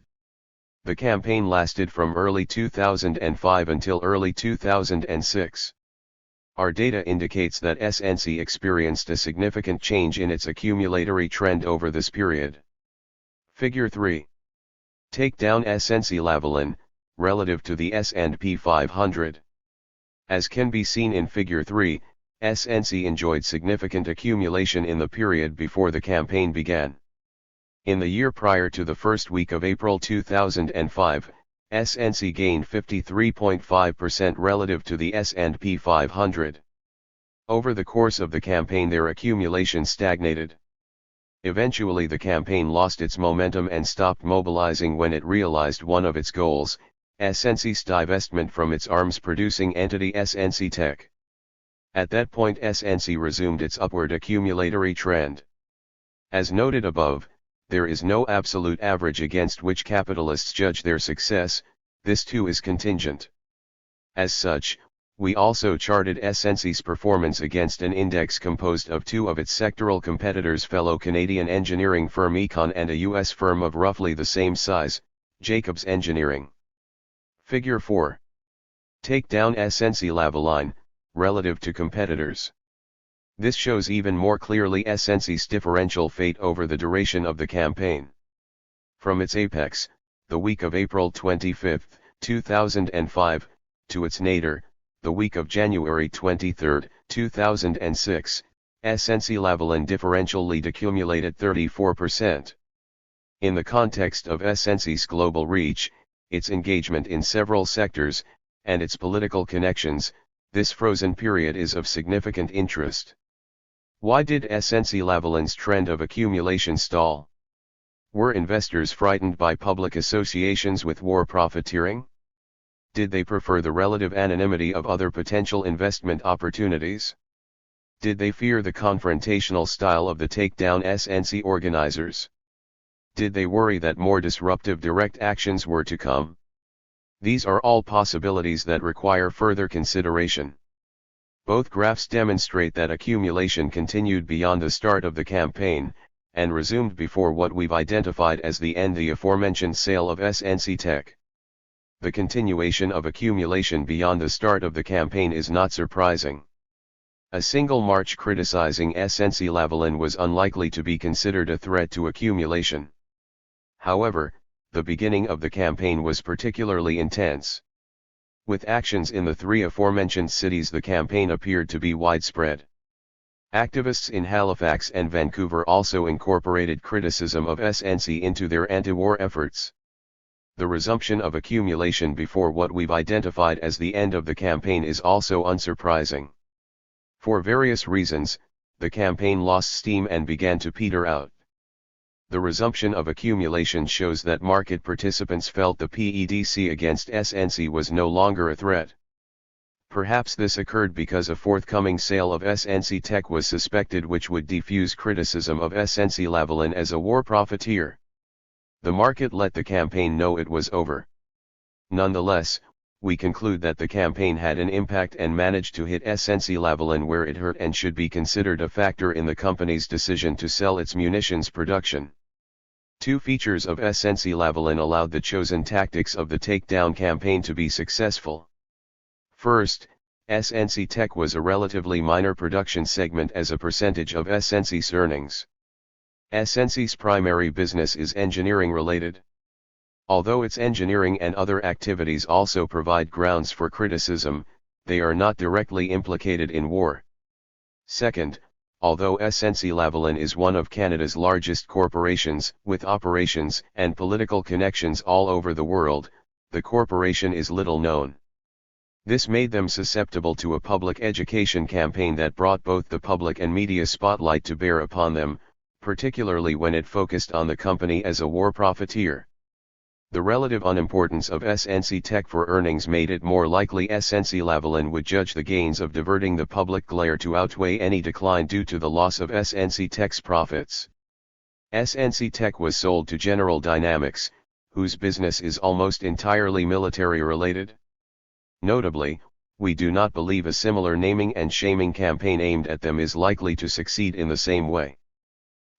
The campaign lasted from early 2005 until early 2006. Our data indicates that SNC experienced a significant change in its accumulatory trend over this period. Figure 3. Take down SNC-Lavalin, relative to the S&P 500. As can be seen in Figure 3, SNC enjoyed significant accumulation in the period before the campaign began. In the year prior to the first week of April 2005, SNC gained 53.5% relative to the S&P 500. Over the course of the campaign their accumulation stagnated. Eventually the campaign lost its momentum and stopped mobilizing when it realized one of its goals, SNC's divestment from its arms-producing entity SNC Tech. At that point SNC resumed its upward accumulatory trend. As noted above, there is no absolute average against which capitalists judge their success, this too is contingent. As such, We also charted SNC's performance against an index composed of two of its sectoral competitors, fellow Canadian engineering firm Econ and a US firm of roughly the same size, Jacobs Engineering. Figure 4. Take down SNC-Lavalin, relative to competitors. This shows even more clearly SNC's differential fate over the duration of the campaign. From its apex, the week of April 25, 2005, to its nadir, the week of January 23, 2006, SNC-Lavalin differential lead accumulated 34%. In the context of SNC's global reach, its engagement in several sectors, and its political connections, this frozen period is of significant interest. Why did SNC-Lavalin's trend of accumulation stall? Were investors frightened by public associations with war profiteering? Did they prefer the relative anonymity of other potential investment opportunities? Did they fear the confrontational style of the takedown SNC organizers? Did they worry that more disruptive direct actions were to come? These are all possibilities that require further consideration. Both graphs demonstrate that accumulation continued beyond the start of the campaign, and resumed before what we've identified as the end, the aforementioned sale of SNC Tech. The continuation of accumulation beyond the start of the campaign is not surprising. A single March criticizing SNC-Lavalin was unlikely to be considered a threat to accumulation. However, the beginning of the campaign was particularly intense. With actions in the three aforementioned cities, the campaign appeared to be widespread. Activists in Halifax and Vancouver also incorporated criticism of SNC into their anti-war efforts. The resumption of accumulation before what we've identified as the end of the campaign is also unsurprising. For various reasons, the campaign lost steam and began to peter out. The resumption of accumulation shows that market participants felt the PEDC against SNC was no longer a threat. Perhaps this occurred because a forthcoming sale of SNC Tech was suspected, which would defuse criticism of SNC-Lavalin as a war profiteer. The market let the campaign know it was over. Nonetheless, we conclude that the campaign had an impact and managed to hit SNC-Lavalin where it hurt and should be considered a factor in the company's decision to sell its munitions production. Two features of SNC-Lavalin allowed the chosen tactics of the takedown campaign to be successful. First, SNC Tech was a relatively minor production segment as a percentage of SNC's earnings. SNC's primary business is engineering related. Although its engineering and other activities also provide grounds for criticism, they are not directly implicated in war. Second, although SNC-Lavalin is one of Canada's largest corporations, with operations and political connections all over the world, the corporation is little known. This made them susceptible to a public education campaign that brought both the public and media spotlight to bear upon them, particularly when it focused on the company as a war profiteer. The relative unimportance of SNC Tech for earnings made it more likely SNC-Lavalin would judge the gains of diverting the public glare to outweigh any decline due to the loss of SNC Tech's profits. SNC Tech was sold to General Dynamics, whose business is almost entirely military related. Notably, we do not believe a similar naming and shaming campaign aimed at them is likely to succeed in the same way.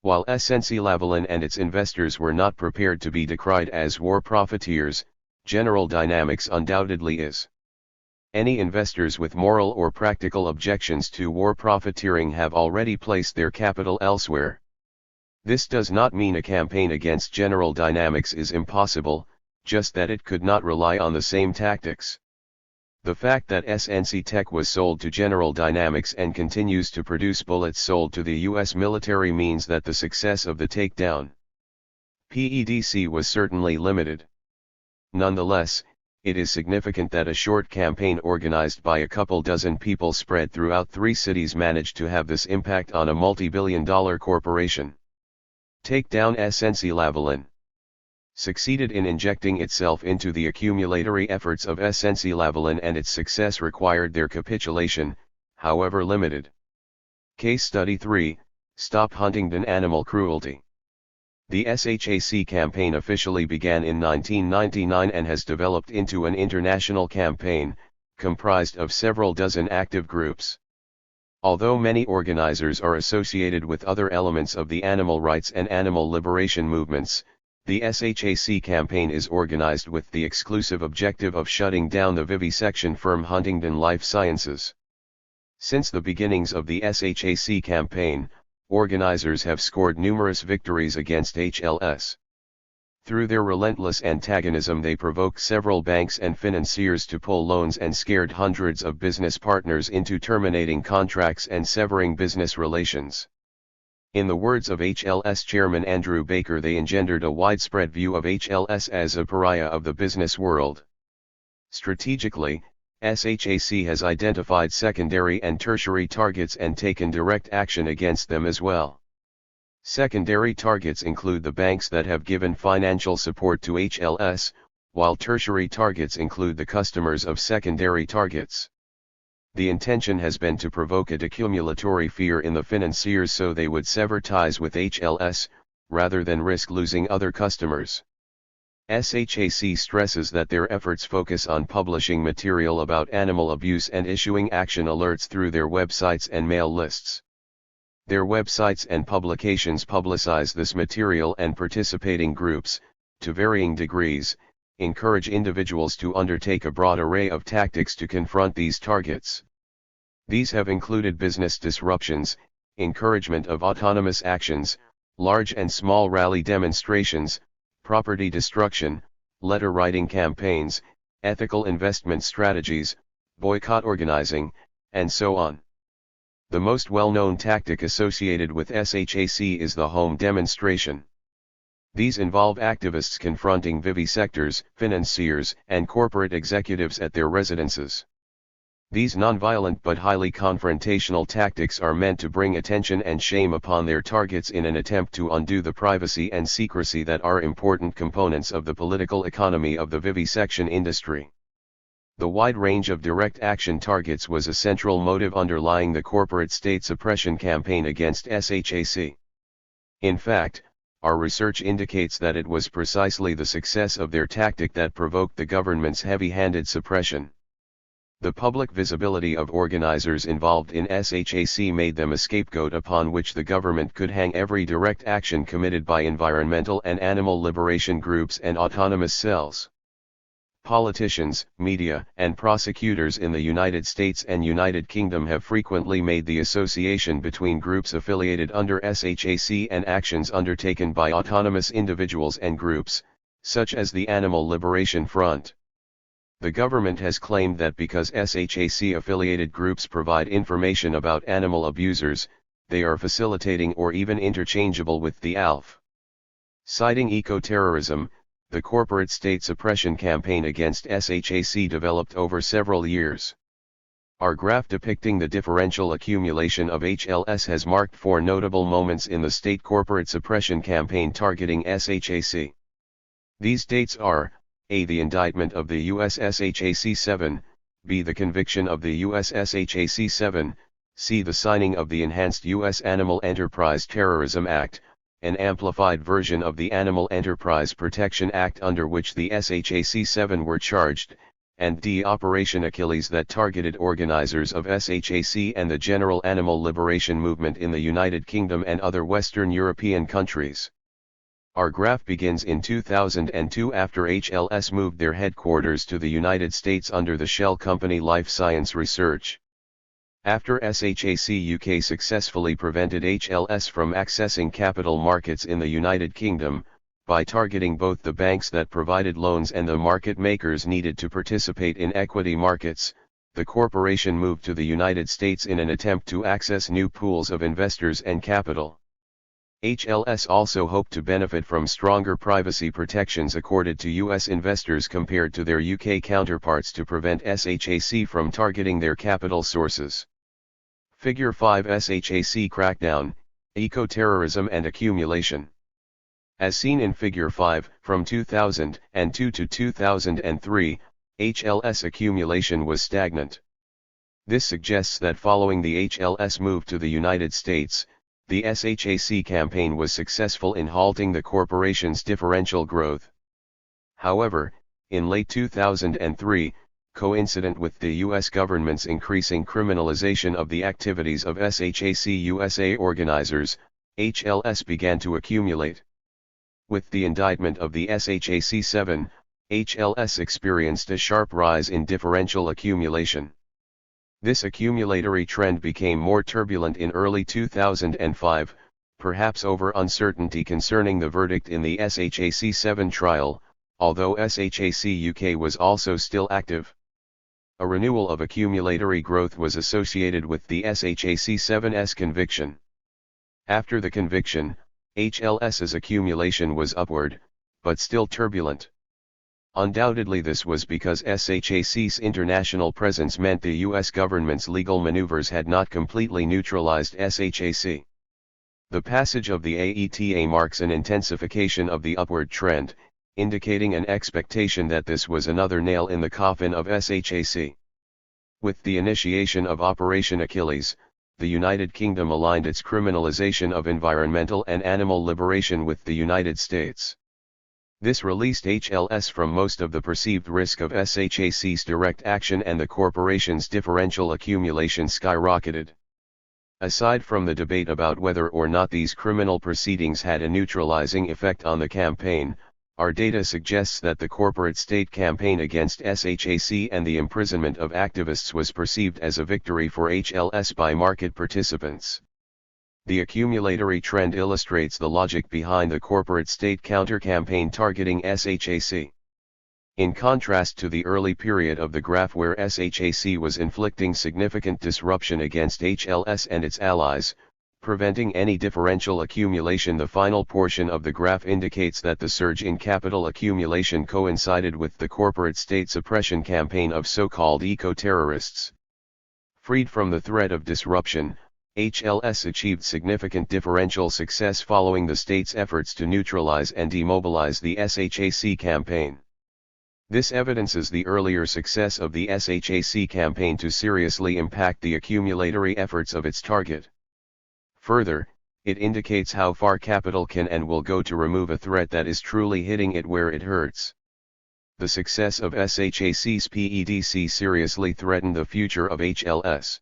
While SNC-Lavalin and its investors were not prepared to be decried as war profiteers, General Dynamics undoubtedly is. Any investors with moral or practical objections to war profiteering have already placed their capital elsewhere. This does not mean a campaign against General Dynamics is impossible, just that it could not rely on the same tactics. The fact that SNC Tech was sold to General Dynamics and continues to produce bullets sold to the U.S. military means that the success of the takedown PEDC was certainly limited. Nonetheless, it is significant that a short campaign organized by a couple dozen people spread throughout 3 cities managed to have this impact on a multi-billion-dollar corporation. Takedown SNC-Lavalin succeeded in injecting itself into the accumulatory efforts of SNC-Lavalin, and its success required their capitulation, however limited. Case Study 3, Stop Huntingdon Animal Cruelty. The SHAC campaign officially began in 1999 and has developed into an international campaign, comprised of several dozen active groups. Although many organizers are associated with other elements of the animal rights and animal liberation movements, the SHAC campaign is organized with the exclusive objective of shutting down the vivisection firm Huntingdon Life Sciences. Since the beginnings of the SHAC campaign, organizers have scored numerous victories against HLS. Through their relentless antagonism, they provoked several banks and financiers to pull loans and scared hundreds of business partners into terminating contracts and severing business relations. In the words of HLS chairman Andrew Baker, they engendered a widespread view of HLS as a pariah of the business world. Strategically, SHAC has identified secondary and tertiary targets and taken direct action against them as well. Secondary targets include the banks that have given financial support to HLS, while tertiary targets include the customers of secondary targets. The intention has been to provoke a decumulatory fear in the financiers so they would sever ties with HLS, rather than risk losing other customers. SHAC stresses that their efforts focus on publishing material about animal abuse and issuing action alerts through their websites and mail lists. Their websites and publications publicize this material, and participating groups, to varying degrees, encourage individuals to undertake a broad array of tactics to confront these targets. These have included business disruptions, encouragement of autonomous actions, large and small rally demonstrations, property destruction, letter writing campaigns, ethical investment strategies, boycott organizing, and so on. The most well-known tactic associated with SHAC is the home demonstration. These involve activists confronting vivisectors, financiers, and corporate executives at their residences. These nonviolent but highly confrontational tactics are meant to bring attention and shame upon their targets in an attempt to undo the privacy and secrecy that are important components of the political economy of the vivisection industry. The wide range of direct action targets was a central motive underlying the corporate state suppression campaign against SHAC. In fact, our research indicates that it was precisely the success of their tactic that provoked the government's heavy-handed suppression. The public visibility of organizers involved in SHAC made them a scapegoat upon which the government could hang every direct action committed by environmental and animal liberation groups and autonomous cells. Politicians, media, and prosecutors in the United States and United Kingdom have frequently made the association between groups affiliated under SHAC and actions undertaken by autonomous individuals and groups, such as the Animal Liberation Front. The government has claimed that because SHAC-affiliated groups provide information about animal abusers, they are facilitating or even interchangeable with the ALF. Citing eco-terrorism, the corporate state suppression campaign against SHAC developed over several years. Our graph depicting the differential accumulation of HLS has marked 4 notable moments in the state corporate suppression campaign targeting SHAC. These dates are: A. The indictment of the US SHAC-7, B. The conviction of the US SHAC-7, C. The signing of the enhanced US Animal Enterprise Terrorism Act, an amplified version of the Animal Enterprise Protection Act under which the SHAC-7 were charged, and D. Operation Achilles that targeted organizers of SHAC and the general animal liberation movement in the United Kingdom and other Western European countries. Our graph begins in 2002 after HLS moved their headquarters to the United States under the shell company Life Science Research. After SHAC UK successfully prevented HLS from accessing capital markets in the United Kingdom, by targeting both the banks that provided loans and the market makers needed to participate in equity markets, the corporation moved to the United States in an attempt to access new pools of investors and capital. HLS also hoped to benefit from stronger privacy protections accorded to U.S. investors compared to their UK counterparts to prevent SHAC from targeting their capital sources. Figure 5: SHAC Crackdown, Eco-Terrorism and Accumulation. As seen in Figure 5, from 2002 to 2003, HLS accumulation was stagnant. This suggests that following the HLS move to the United States, the SHAC campaign was successful in halting the corporation's differential growth. However, in late 2003, coincident with the U.S. government's increasing criminalization of the activities of SHAC USA organizers, HLS began to accumulate. With the indictment of the SHAC-7, HLS experienced a sharp rise in differential accumulation. This accumulatory trend became more turbulent in early 2005, perhaps over uncertainty concerning the verdict in the SHAC-7 trial, although SHAC UK was also still active. A renewal of accumulatory growth was associated with the SHAC-7's conviction. After the conviction, HLS's accumulation was upward, but still turbulent. Undoubtedly this was because SHAC's international presence meant the US government's legal maneuvers had not completely neutralized SHAC. The passage of the AETA marks an intensification of the upward trend, indicating an expectation that this was another nail in the coffin of SHAC. With the initiation of Operation Achilles, the United Kingdom aligned its criminalization of environmental and animal liberation with the United States. This released HLS from most of the perceived risk of SHAC's direct action, and the corporation's differential accumulation skyrocketed. Aside from the debate about whether or not these criminal proceedings had a neutralizing effect on the campaign, our data suggests that the corporate state campaign against SHAC and the imprisonment of activists was perceived as a victory for HLS by market participants. The accumulatory trend illustrates the logic behind the corporate state counter-campaign targeting SHAC. In contrast to the early period of the graph where SHAC was inflicting significant disruption against HLS and its allies, preventing any differential accumulation, the final portion of the graph indicates that the surge in capital accumulation coincided with the corporate state suppression campaign of so-called eco-terrorists. Freed from the threat of disruption, HLS achieved significant differential success following the state's efforts to neutralize and demobilize the SHAC campaign. This evidences the earlier success of the SHAC campaign to seriously impact the accumulatory efforts of its target. Further, it indicates how far capital can and will go to remove a threat that is truly hitting it where it hurts. The success of SHAC's PEDC seriously threatened the future of HLS.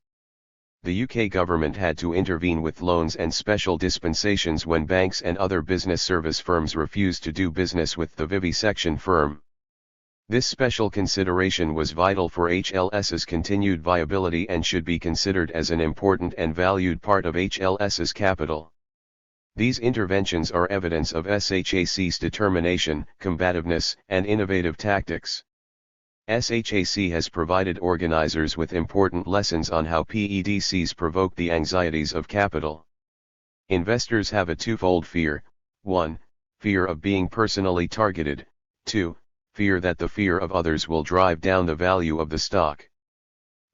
The UK government had to intervene with loans and special dispensations when banks and other business service firms refused to do business with the vivisection firm. This special consideration was vital for HLS's continued viability and should be considered as an important and valued part of HLS's capital. These interventions are evidence of SHAC's determination, combativeness, and innovative tactics. SHAC has provided organizers with important lessons on how PEDCs provoke the anxieties of capital. Investors have a twofold fear: 1. Fear of being personally targeted, 2. Fear that the fear of others will drive down the value of the stock.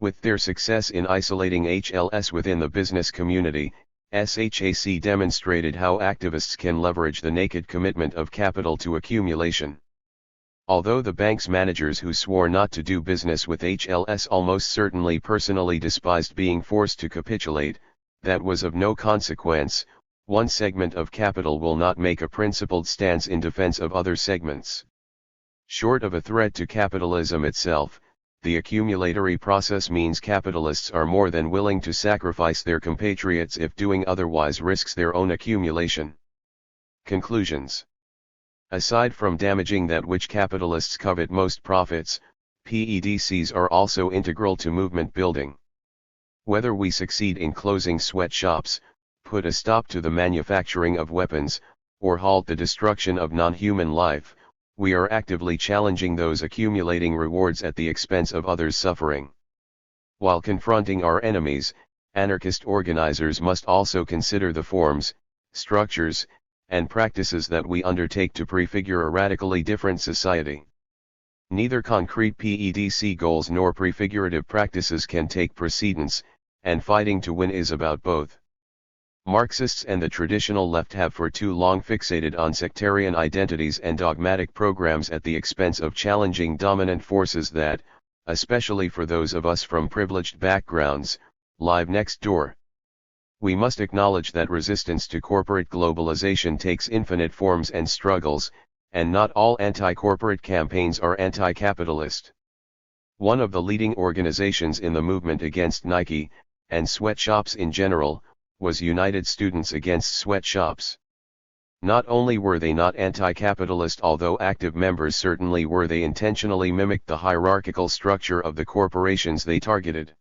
With their success in isolating HLS within the business community, SHAC demonstrated how activists can leverage the naked commitment of capital to accumulation. Although the bank's managers who swore not to do business with HLS almost certainly personally despised being forced to capitulate, that was of no consequence. One segment of capital will not make a principled stance in defense of other segments. Short of a threat to capitalism itself, the accumulatory process means capitalists are more than willing to sacrifice their compatriots if doing otherwise risks their own accumulation. Conclusions. Aside from damaging that which capitalists covet most, profits, PEDCs are also integral to movement building. Whether we succeed in closing sweatshops, put a stop to the manufacturing of weapons, or halt the destruction of non-human life, we are actively challenging those accumulating rewards at the expense of others' suffering. While confronting our enemies, anarchist organizers must also consider the forms, structures, and practices that we undertake to prefigure a radically different society. Neither concrete PEDC goals nor prefigurative practices can take precedence, and fighting to win is about both. Marxists and the traditional left have for too long fixated on sectarian identities and dogmatic programs at the expense of challenging dominant forces that, especially for those of us from privileged backgrounds, live next door. We must acknowledge that resistance to corporate globalization takes infinite forms and struggles, and not all anti-corporate campaigns are anti-capitalist. One of the leading organizations in the movement against Nike, and sweatshops in general, was United Students Against Sweatshops. Not only were they not anti-capitalist, although active members certainly were, they intentionally mimicked the hierarchical structure of the corporations they targeted.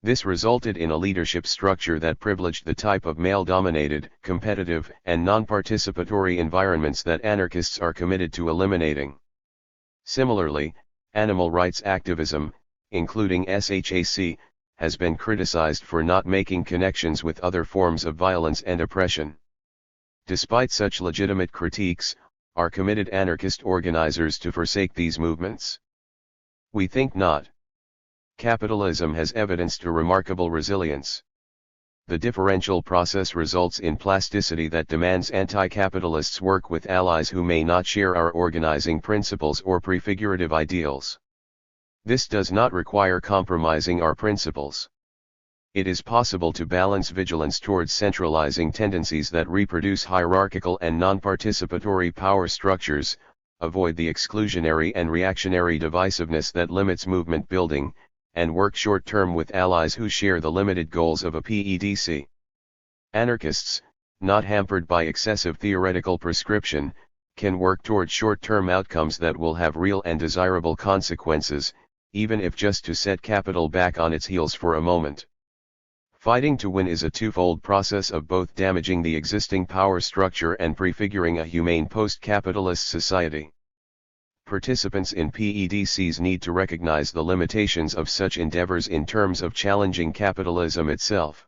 This resulted in a leadership structure that privileged the type of male-dominated, competitive, and non-participatory environments that anarchists are committed to eliminating. Similarly, animal rights activism, including SHAC, has been criticized for not making connections with other forms of violence and oppression. Despite such legitimate critiques, are committed anarchist organizers to forsake these movements? We think not. Capitalism has evidenced a remarkable resilience. The differential process results in plasticity that demands anti-capitalists work with allies who may not share our organizing principles or prefigurative ideals. This does not require compromising our principles. It is possible to balance vigilance towards centralizing tendencies that reproduce hierarchical and non-participatory power structures, avoid the exclusionary and reactionary divisiveness that limits movement building, and work short-term with allies who share the limited goals of a PEDC. Anarchists, not hampered by excessive theoretical prescription, can work toward short-term outcomes that will have real and desirable consequences, even if just to set capital back on its heels for a moment. Fighting to win is a twofold process of both damaging the existing power structure and prefiguring a humane post-capitalist society. Participants in PEDCs need to recognize the limitations of such endeavors in terms of challenging capitalism itself.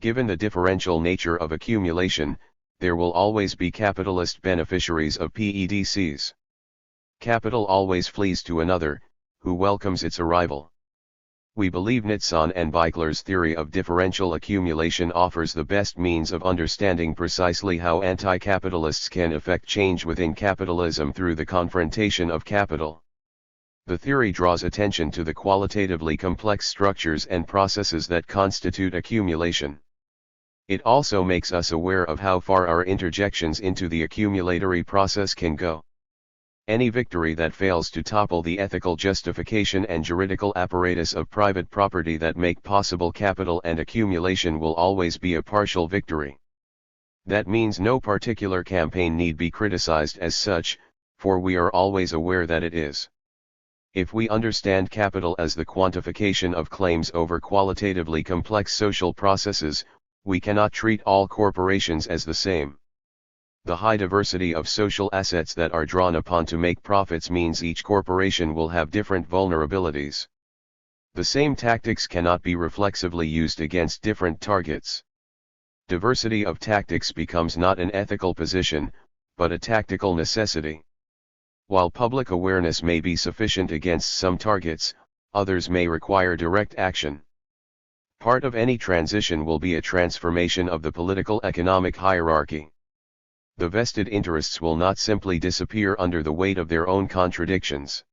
Given the differential nature of accumulation, there will always be capitalist beneficiaries of PEDCs. Capital always flees to another, who welcomes its arrival. We believe Nitsan and Beikler's theory of differential accumulation offers the best means of understanding precisely how anti-capitalists can effect change within capitalism through the confrontation of capital. The theory draws attention to the qualitatively complex structures and processes that constitute accumulation. It also makes us aware of how far our interjections into the accumulatory process can go. Any victory that fails to topple the ethical justification and juridical apparatus of private property that make possible capital and accumulation will always be a partial victory. That means no particular campaign need be criticized as such, for we are always aware that it is. If we understand capital as the quantification of claims over qualitatively complex social processes, we cannot treat all corporations as the same. The high diversity of social assets that are drawn upon to make profits means each corporation will have different vulnerabilities. The same tactics cannot be reflexively used against different targets. Diversity of tactics becomes not an ethical position, but a tactical necessity. While public awareness may be sufficient against some targets, others may require direct action. Part of any transition will be a transformation of the political-economic hierarchy. The vested interests will not simply disappear under the weight of their own contradictions.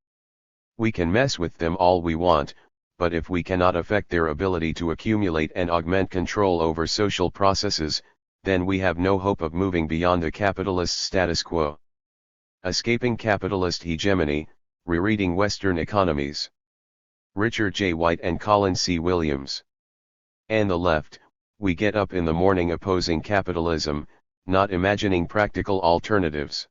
We can mess with them all we want, but if we cannot affect their ability to accumulate and augment control over social processes, then we have no hope of moving beyond the capitalist status quo. Escaping Capitalist Hegemony, Rereading Western Economies. Richard J. White and Colin C. Williams. And the left, we get up in the morning opposing capitalism, not imagining practical alternatives.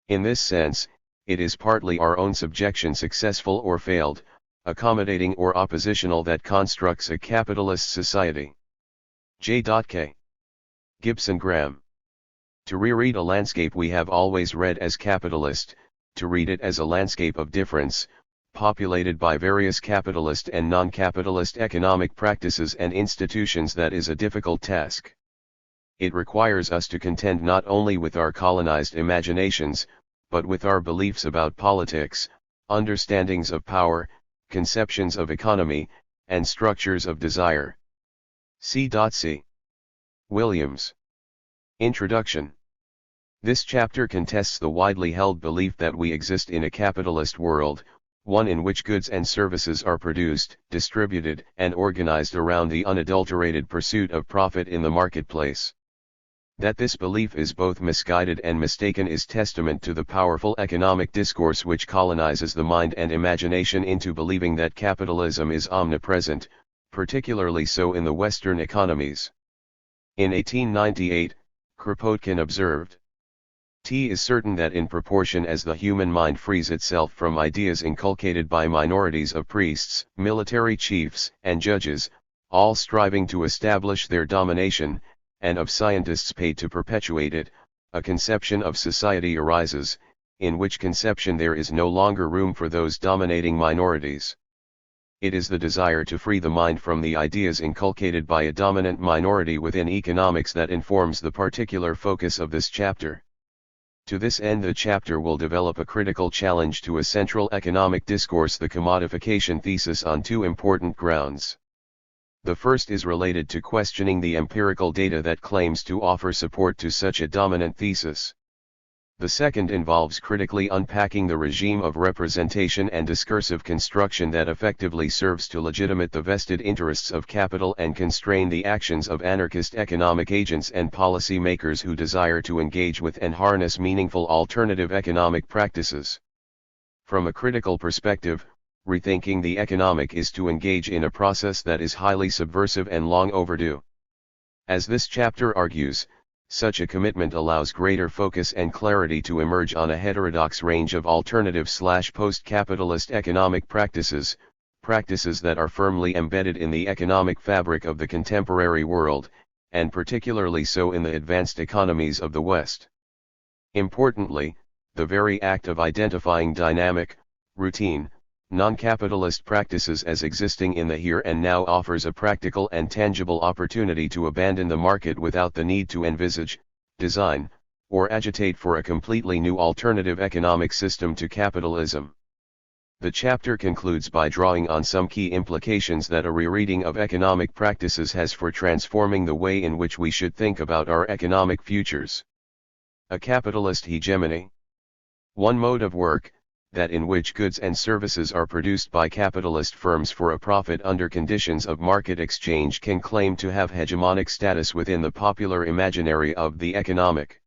In this sense, it is partly our own subjection, successful or failed, accommodating or oppositional, that constructs a capitalist society. J.K. Gibson Graham. To reread a landscape we have always read as capitalist, to read it as a landscape of difference, populated by various capitalist and non-capitalist economic practices and institutions, that is a difficult task. It requires us to contend not only with our colonized imaginations, but with our beliefs about politics, understandings of power, conceptions of economy, and structures of desire. C.C. Williams. Introduction. This chapter contests the widely held belief that we exist in a capitalist world, one in which goods and services are produced, distributed, and organized around the unadulterated pursuit of profit in the marketplace. That this belief is both misguided and mistaken is testament to the powerful economic discourse which colonizes the mind and imagination into believing that capitalism is omnipresent, particularly so in the Western economies. In 1898, Kropotkin observed, "T is certain that in proportion as the human mind frees itself from ideas inculcated by minorities of priests, military chiefs, and judges, all striving to establish their domination, and of scientists paid to perpetuate it, a conception of society arises, in which conception there is no longer room for those dominating minorities. It is the desire to free the mind from the ideas inculcated by a dominant minority within economics that informs the particular focus of this chapter. To this end the chapter will develop a critical challenge to a central economic discourse, the commodification thesis, on two important grounds. The first is related to questioning the empirical data that claims to offer support to such a dominant thesis. The second involves critically unpacking the regime of representation and discursive construction that effectively serves to legitimate the vested interests of capital and constrain the actions of anarchist economic agents and policy makers who desire to engage with and harness meaningful alternative economic practices. From a critical perspective, rethinking the economic is to engage in a process that is highly subversive and long overdue. As this chapter argues, such a commitment allows greater focus and clarity to emerge on a heterodox range of alternative/post-capitalist economic practices, practices that are firmly embedded in the economic fabric of the contemporary world, and particularly so in the advanced economies of the West. Importantly, the very act of identifying dynamic, routine, non-capitalist practices as existing in the here and now offers a practical and tangible opportunity to abandon the market without the need to envisage, design, or agitate for a completely new alternative economic system to capitalism. The chapter concludes by drawing on some key implications that a rereading of economic practices has for transforming the way in which we should think about our economic futures. A capitalist hegemony. One mode of work, that in which goods and services are produced by capitalist firms for a profit under conditions of market exchange, can claim to have hegemonic status within the popular imaginary of the economic.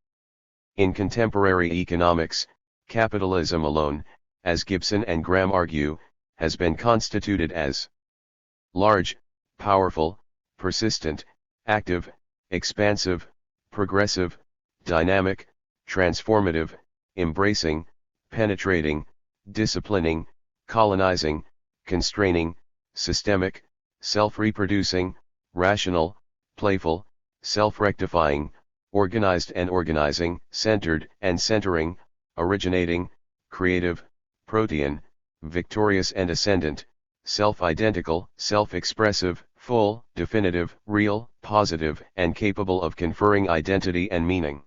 In contemporary economics, capitalism alone, as Gibson and Graham argue, has been constituted as large, powerful, persistent, active, expansive, progressive, dynamic, transformative, embracing, penetrating, disciplining, colonizing, constraining, systemic, self-reproducing, rational, playful, self-rectifying, organized and organizing, centered and centering, originating, creative, protean, victorious and ascendant, self-identical, self-expressive, full, definitive, real, positive, and capable of conferring identity and meaning.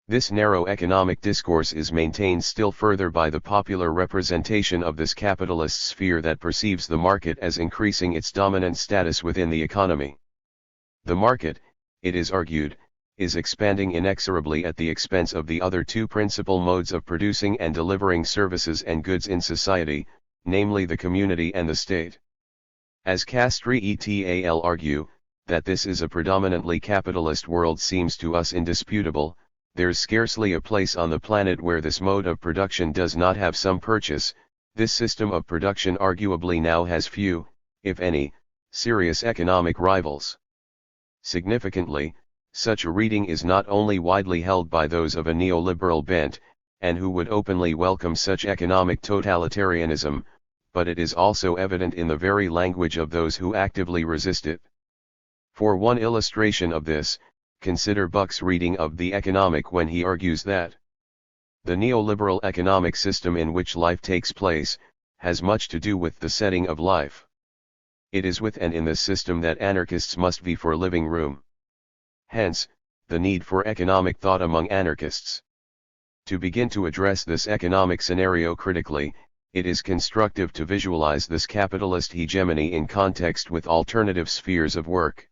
This narrow economic discourse is maintained still further by the popular representation of this capitalist sphere that perceives the market as increasing its dominant status within the economy. The market, it is argued, is expanding inexorably at the expense of the other two principal modes of producing and delivering services and goods in society, namely the community and the state. As Castry et al. Argue, that this is a predominantly capitalist world seems to us indisputable. There's scarcely a place on the planet where this mode of production does not have some purchase. This system of production arguably now has few, if any, serious economic rivals. Significantly, such a reading is not only widely held by those of a neoliberal bent, and who would openly welcome such economic totalitarianism, but it is also evident in the very language of those who actively resist it. For one illustration of this, consider Buck's reading of The Economic when he argues that the neoliberal economic system in which life takes place, has much to do with the setting of life. It is with and in this system that anarchists must be for living room. Hence, the need for economic thought among anarchists. To begin to address this economic scenario critically, it is constructive to visualize this capitalist hegemony in context with alternative spheres of work.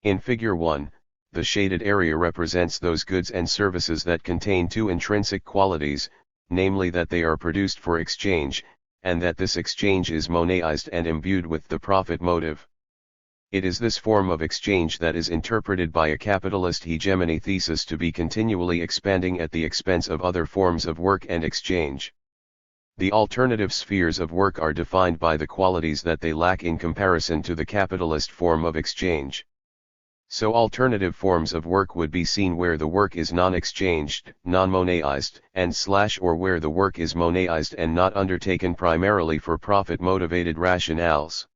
In Figure 1, the shaded area represents those goods and services that contain two intrinsic qualities, namely that they are produced for exchange, and that this exchange is monetized and imbued with the profit motive. It is this form of exchange that is interpreted by a capitalist hegemony thesis to be continually expanding at the expense of other forms of work and exchange. The alternative spheres of work are defined by the qualities that they lack in comparison to the capitalist form of exchange. So alternative forms of work would be seen where the work is non-exchanged, non-moneized, or where the work is moneized and not undertaken primarily for profit-motivated rationales.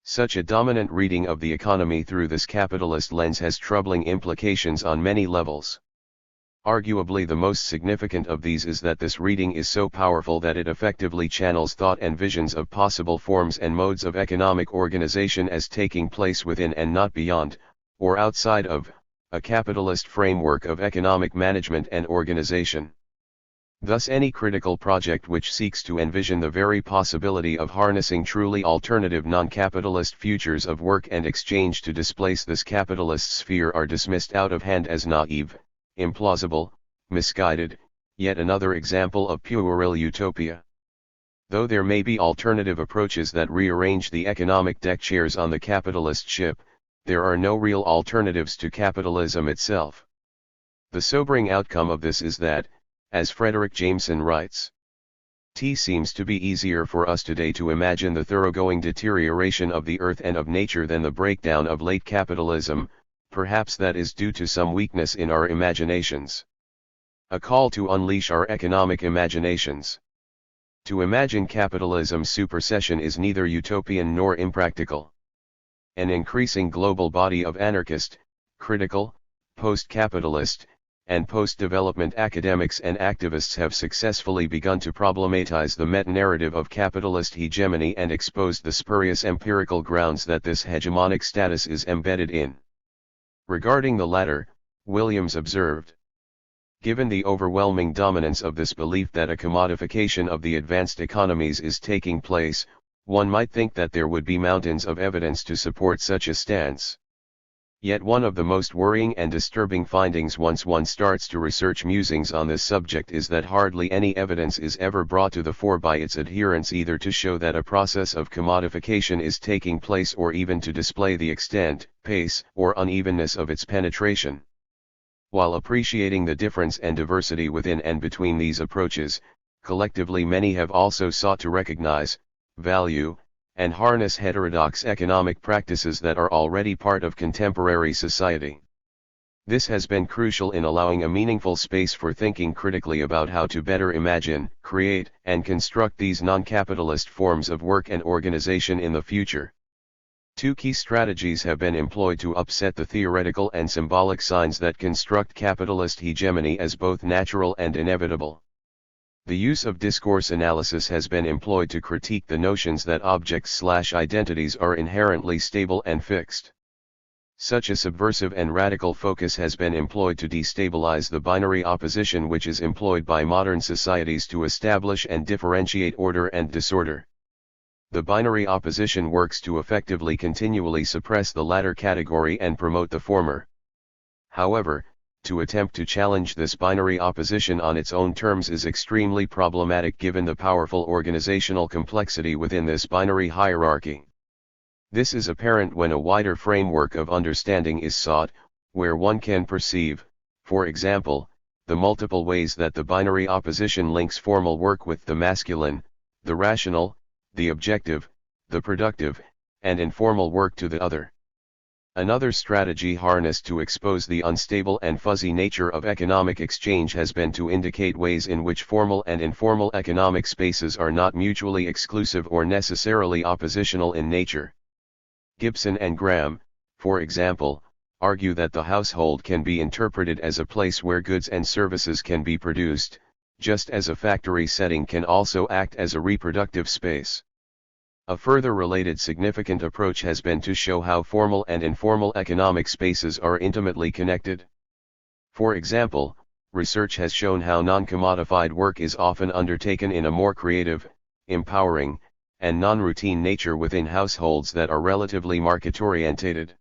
Such a dominant reading of the economy through this capitalist lens has troubling implications on many levels. Arguably the most significant of these is that this reading is so powerful that it effectively channels thought and visions of possible forms and modes of economic organization as taking place within and not beyond, or outside of, a capitalist framework of economic management and organization. Thus any critical project which seeks to envision the very possibility of harnessing truly alternative non-capitalist futures of work and exchange to displace this capitalist sphere are dismissed out of hand as naive, implausible, misguided, yet another example of puerile utopia. Though there may be alternative approaches that rearrange the economic deck chairs on the capitalist ship, there are no real alternatives to capitalism itself. The sobering outcome of this is that, as Frederick Jameson writes, "It seems to be easier for us today to imagine the thoroughgoing deterioration of the earth and of nature than the breakdown of late capitalism. Perhaps that is due to some weakness in our imaginations." A call to unleash our economic imaginations. To imagine capitalism's supersession is neither utopian nor impractical. An increasing global body of anarchist, critical, post-capitalist, and post-development academics and activists have successfully begun to problematize the meta-narrative of capitalist hegemony and exposed the spurious empirical grounds that this hegemonic status is embedded in. Regarding the latter, Williams observed, "Given the overwhelming dominance of this belief that a commodification of the advanced economies is taking place, one might think that there would be mountains of evidence to support such a stance. Yet one of the most worrying and disturbing findings once one starts to research musings on this subject is that hardly any evidence is ever brought to the fore by its adherents either to show that a process of commodification is taking place or even to display the extent, pace, or unevenness of its penetration. While appreciating the difference and diversity within and between these approaches, collectively many have also sought to recognize, value, and harness heterodox economic practices that are already part of contemporary society. This has been crucial in allowing a meaningful space for thinking critically about how to better imagine, create, and construct these non-capitalist forms of work and organization in the future. Two key strategies have been employed to upset the theoretical and symbolic signs that construct capitalist hegemony as both natural and inevitable. The use of discourse analysis has been employed to critique the notions that objects/identities are inherently stable and fixed. Such a subversive and radical focus has been employed to destabilize the binary opposition which is employed by modern societies to establish and differentiate order and disorder. The binary opposition works to effectively continually suppress the latter category and promote the former. However, to attempt to challenge this binary opposition on its own terms is extremely problematic given the powerful organizational complexity within this binary hierarchy. This is apparent when a wider framework of understanding is sought, where one can perceive, for example, the multiple ways that the binary opposition links formal work with the masculine, the rational, the objective, the productive, and informal work to the other. Another strategy harnessed to expose the unstable and fuzzy nature of economic exchange has been to indicate ways in which formal and informal economic spaces are not mutually exclusive or necessarily oppositional in nature. Gibson and Graham, for example, argue that the household can be interpreted as a place where goods and services can be produced, just as a factory setting can also act as a reproductive space. A further related significant approach has been to show how formal and informal economic spaces are intimately connected. For example, research has shown how non-commodified work is often undertaken in a more creative, empowering, and non-routine nature within households that are relatively market-orientated.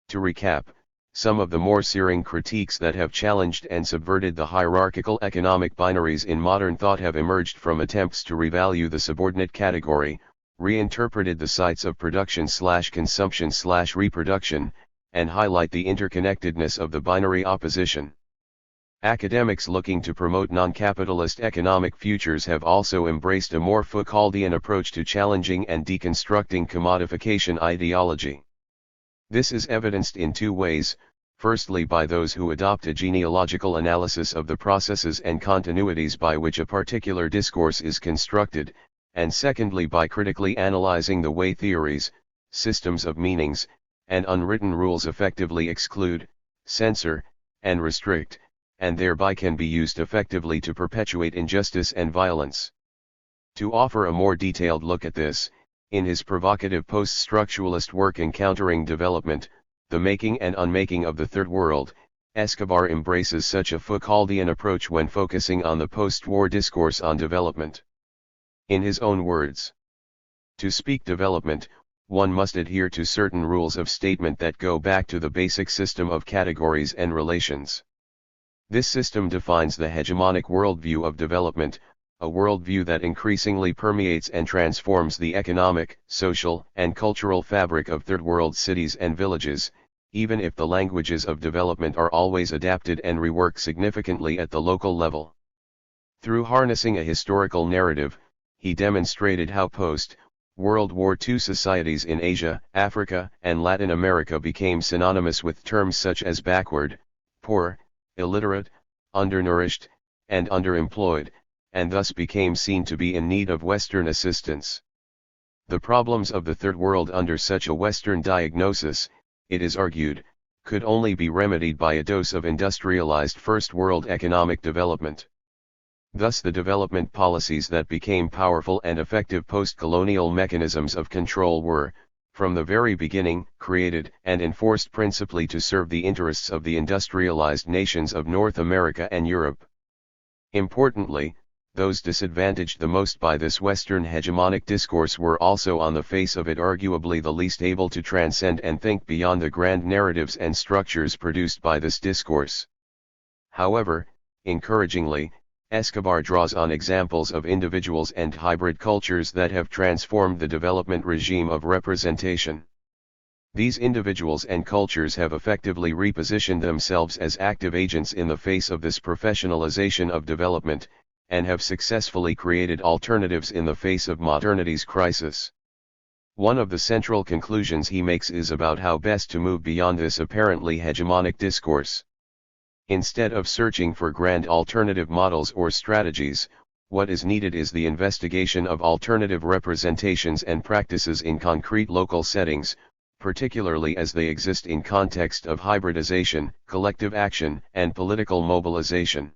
To recap, some of the more searing critiques that have challenged and subverted the hierarchical economic binaries in modern thought have emerged from attempts to revalue the subordinate category, reinterpreted the sites of production/consumption/reproduction, and highlight the interconnectedness of the binary opposition. Academics looking to promote non-capitalist economic futures have also embraced a more Foucauldian approach to challenging and deconstructing commodification ideology. This is evidenced in two ways: firstly by those who adopt a genealogical analysis of the processes and continuities by which a particular discourse is constructed, and secondly by critically analyzing the way theories, systems of meanings, and unwritten rules effectively exclude, censor, and restrict, and thereby can be used effectively to perpetuate injustice and violence. To offer a more detailed look at this, in his provocative post-structuralist work Encountering Development, The Making and Unmaking of the Third World, Escobar embraces such a Foucauldian approach when focusing on the post-war discourse on development. In his own words, "To speak development, one must adhere to certain rules of statement that go back to the basic system of categories and relations. This system defines the hegemonic worldview of development, a worldview that increasingly permeates and transforms the economic, social, and cultural fabric of third-world cities and villages, even if the languages of development are always adapted and reworked significantly at the local level." Through harnessing a historical narrative, he demonstrated how post-World War II societies in Asia, Africa, and Latin America became synonymous with terms such as backward, poor, illiterate, undernourished, and underemployed, and thus became seen to be in need of Western assistance. The problems of the Third World under such a Western diagnosis, it is argued, could only be remedied by a dose of industrialized First World economic development. Thus the development policies that became powerful and effective post-colonial mechanisms of control were, from the very beginning, created and enforced principally to serve the interests of the industrialized nations of North America and Europe. Importantly, those disadvantaged the most by this Western hegemonic discourse were also on the face of it arguably the least able to transcend and think beyond the grand narratives and structures produced by this discourse. However, encouragingly, Escobar draws on examples of individuals and hybrid cultures that have transformed the development regime of representation. These individuals and cultures have effectively repositioned themselves as active agents in the face of this professionalization of development, and have successfully created alternatives in the face of modernity's crisis. One of the central conclusions he makes is about how best to move beyond this apparently hegemonic discourse. Instead of searching for grand alternative models or strategies, what is needed is the investigation of alternative representations and practices in concrete local settings, particularly as they exist in context of hybridization, collective action, and political mobilization.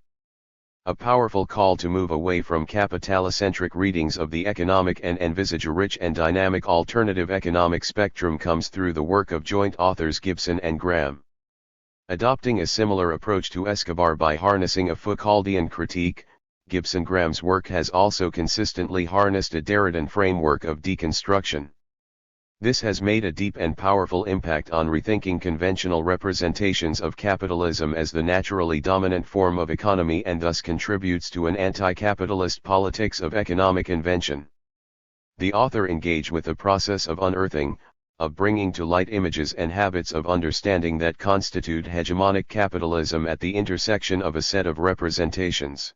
A powerful call to move away from capitalocentric readings of the economic and envisage a rich and dynamic alternative economic spectrum comes through the work of joint authors Gibson and Graham. Adopting a similar approach to Escobar by harnessing a Foucauldian critique, Gibson-Graham's work has also consistently harnessed a Derridan framework of deconstruction. This has made a deep and powerful impact on rethinking conventional representations of capitalism as the naturally dominant form of economy and thus contributes to an anti-capitalist politics of economic invention. The author engaged with the process of unearthing, of bringing to light images and habits of understanding that constitute hegemonic capitalism at the intersection of a set of representations.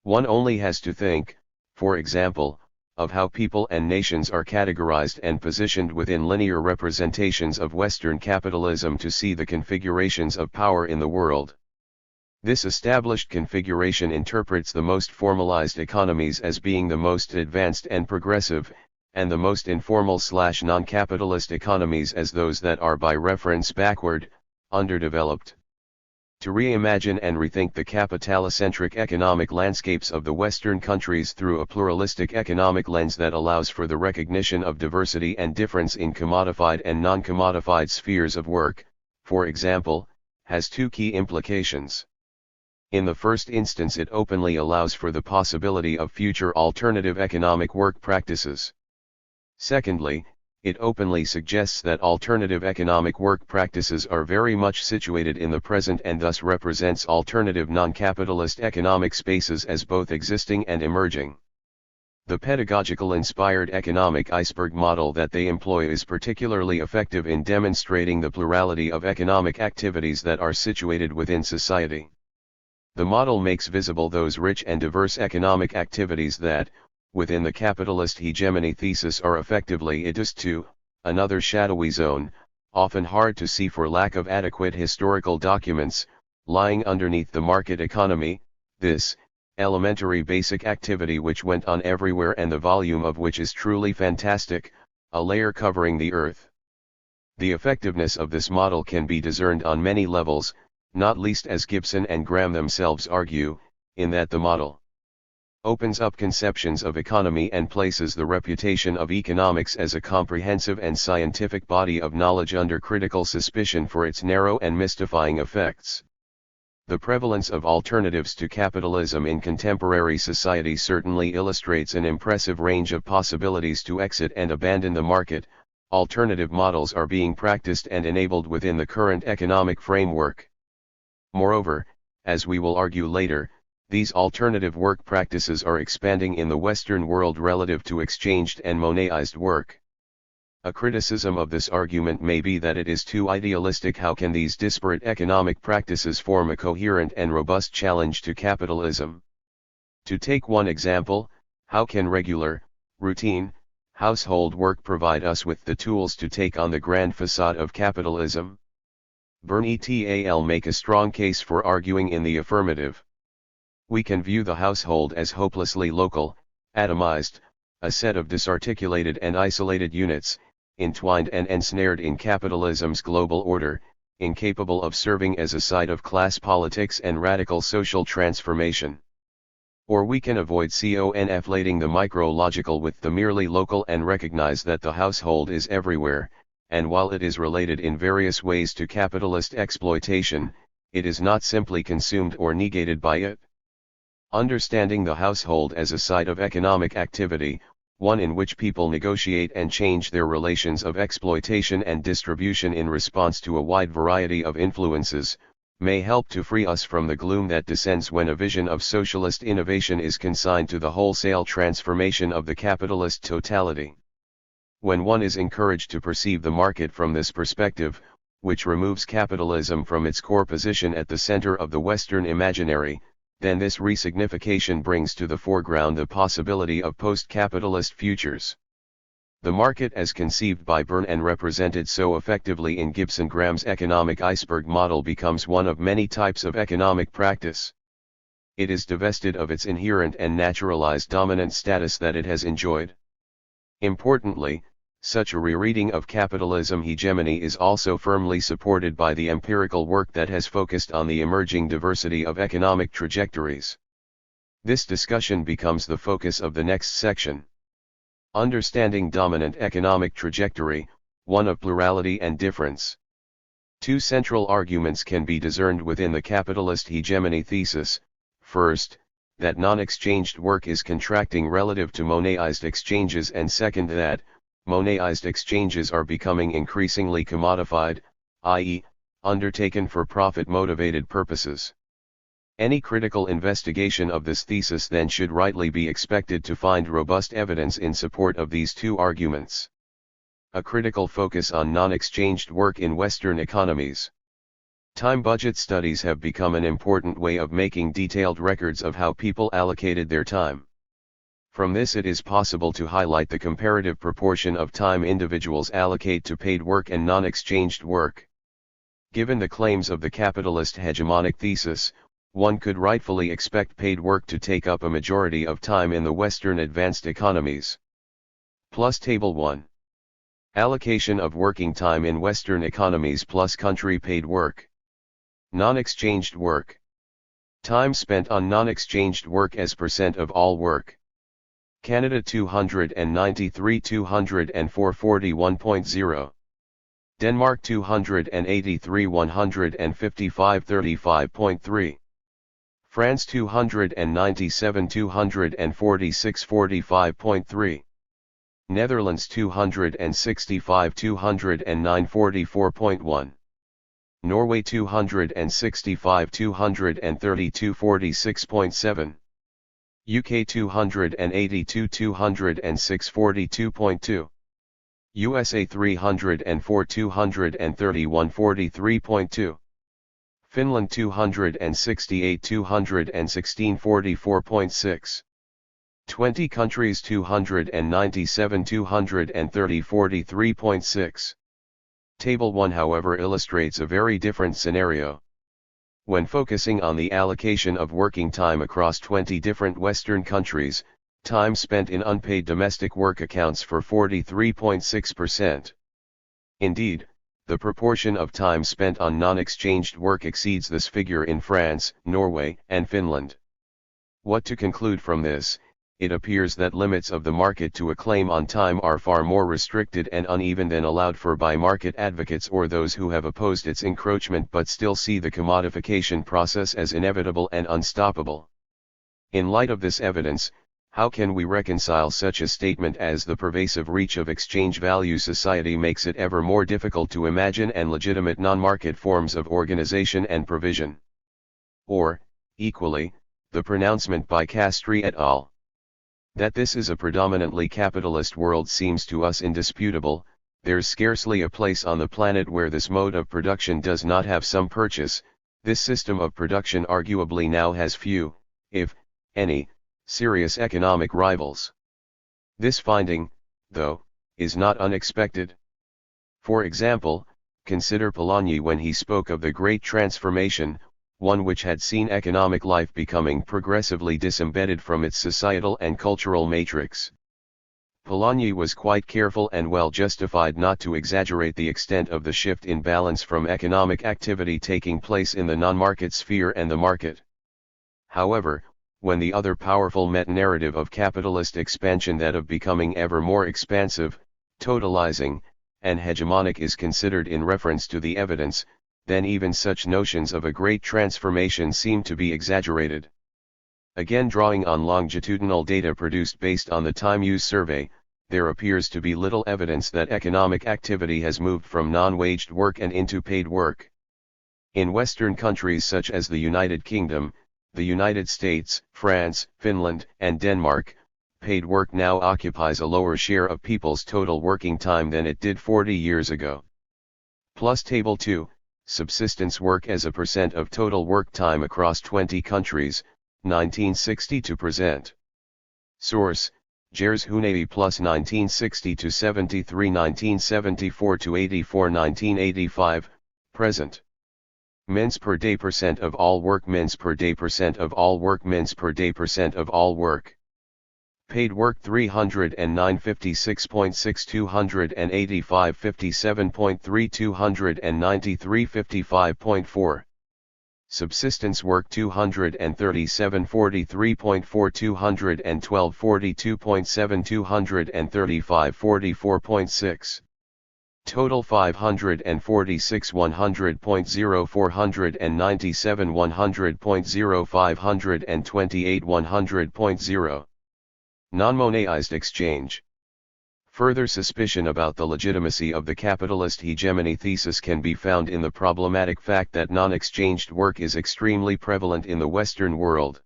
One only has to think, for example, of how people and nations are categorized and positioned within linear representations of Western capitalism to see the configurations of power in the world. This established configuration interprets the most formalized economies as being the most advanced and progressive, and the most informal/non-capitalist economies as those that are by reference backward, underdeveloped. To reimagine and rethink the capitalocentric economic landscapes of the Western countries through a pluralistic economic lens that allows for the recognition of diversity and difference in commodified and non-commodified spheres of work, for example, has two key implications. In the first instance, it openly allows for the possibility of future alternative economic work practices. Secondly, it openly suggests that alternative economic work practices are very much situated in the present and thus represents alternative non-capitalist economic spaces as both existing and emerging. The pedagogical-inspired economic iceberg model that they employ is particularly effective in demonstrating the plurality of economic activities that are situated within society. The model makes visible those rich and diverse economic activities that, within the capitalist hegemony thesis, are effectively reduced to another shadowy zone, often hard to see for lack of adequate historical documents, lying underneath the market economy, this elementary basic activity which went on everywhere and the volume of which is truly fantastic, a layer covering the earth. The effectiveness of this model can be discerned on many levels, not least as Gibson and Graham themselves argue, in that the model opens up conceptions of economy and places the reputation of economics as a comprehensive and scientific body of knowledge under critical suspicion for its narrow and mystifying effects. The prevalence of alternatives to capitalism in contemporary society certainly illustrates an impressive range of possibilities to exit and abandon the market. Alternative models are being practiced and enabled within the current economic framework. Moreover, as we will argue later, these alternative work practices are expanding in the Western world relative to exchanged and monetized work. A criticism of this argument may be that it is too idealistic. How can these disparate economic practices form a coherent and robust challenge to capitalism? To take one example, how can regular, routine, household work provide us with the tools to take on the grand facade of capitalism? Byrne et al. Make a strong case for arguing in the affirmative. We can view the household as hopelessly local, atomized, a set of disarticulated and isolated units, entwined and ensnared in capitalism's global order, incapable of serving as a site of class politics and radical social transformation. Or we can avoid conflating the micro-logical with the merely local and recognize that the household is everywhere, and while it is related in various ways to capitalist exploitation, it is not simply consumed or negated by it. Understanding the household as a site of economic activity, one in which people negotiate and change their relations of exploitation and distribution in response to a wide variety of influences, may help to free us from the gloom that descends when a vision of socialist innovation is consigned to the wholesale transformation of the capitalist totality. When one is encouraged to perceive the market from this perspective, which removes capitalism from its core position at the center of the Western imaginary, then this resignification brings to the foreground the possibility of post-capitalist futures. The market as conceived by Byrne and represented so effectively in Gibson-Graham's economic iceberg model becomes one of many types of economic practice. It is divested of its inherent and naturalized dominant status that it has enjoyed. Importantly, such a rereading of capitalism hegemony is also firmly supported by the empirical work that has focused on the emerging diversity of economic trajectories. This discussion becomes the focus of the next section. Understanding dominant economic trajectory, one of plurality and difference. Two central arguments can be discerned within the capitalist hegemony thesis. First, that non-exchanged work is contracting relative to monetized exchanges, and second that, monetized exchanges are becoming increasingly commodified, i.e., undertaken for profit-motivated purposes. Any critical investigation of this thesis then should rightly be expected to find robust evidence in support of these two arguments. A critical focus on non-exchanged work in Western economies. Time budget studies have become an important way of making detailed records of how people allocated their time. From this it is possible to highlight the comparative proportion of time individuals allocate to paid work and non-exchanged work. Given the claims of the capitalist hegemonic thesis, one could rightfully expect paid work to take up a majority of time in the Western advanced economies. Plus Table 1. Allocation of working time in Western economies plus country paid work. Non-exchanged work. Time spent on non-exchanged work as percent of all work. Canada 293 204 41.0. Denmark 283 155 35.3. France 297 246 45.3. Netherlands 265 209 44.1. Norway 265 232 46.7. UK 282 206 42.2. USA 304 231 43.2. Finland 268 216 44.6. 20 countries 297 230 43.6. Table 1 however illustrates a very different scenario. When focusing on the allocation of working time across 20 different Western countries, time spent in unpaid domestic work accounts for 43.6%. Indeed, the proportion of time spent on non-exchanged work exceeds this figure in France, Norway, and Finland. What to conclude from this? It appears that limits of the market to a claim on time are far more restricted and uneven than allowed for by market advocates or those who have opposed its encroachment but still see the commodification process as inevitable and unstoppable. In light of this evidence, how can we reconcile such a statement as the pervasive reach of exchange value society makes it ever more difficult to imagine and legitimate non-market forms of organization and provision? Or, equally, the pronouncement by Castry et al. That this is a predominantly capitalist world seems to us indisputable. There's scarcely a place on the planet where this mode of production does not have some purchase. This system of production arguably now has few, if any, serious economic rivals. This finding, though, is not unexpected. For example, consider Polanyi when he spoke of the Great Transformation, one which had seen economic life becoming progressively disembedded from its societal and cultural matrix. Polanyi was quite careful and well justified not to exaggerate the extent of the shift in balance from economic activity taking place in the non-market sphere and the market. However, when the other powerful meta-narrative of capitalist expansion, that of becoming ever more expansive, totalizing, and hegemonic, is considered in reference to the evidence, then even such notions of a great transformation seem to be exaggerated. Again, drawing on longitudinal data produced based on the Time Use Survey, there appears to be little evidence that economic activity has moved from non-waged work and into paid work. In Western countries such as the United Kingdom, the United States, France, Finland, and Denmark, paid work now occupies a lower share of people's total working time than it did 40 years ago. Plus Table 2. Subsistence work as a percent of total work time across 20 countries, 1960 to present. Source, Gers Hunevi plus 1960 to 73 1974 to 84 1985, present. Mins per day percent of all work mins per day percent of all work mins per day percent of all work. Paid work 309 56.6 285 57.3 293 55.4. Subsistence work 237 43.4 212 42.7 235 44.6. Total 546 100.0 497 100.0 528 100.0. Non-moneized exchange. Further suspicion about the legitimacy of the capitalist hegemony thesis can be found in the problematic fact that non-exchanged work is extremely prevalent in the Western world.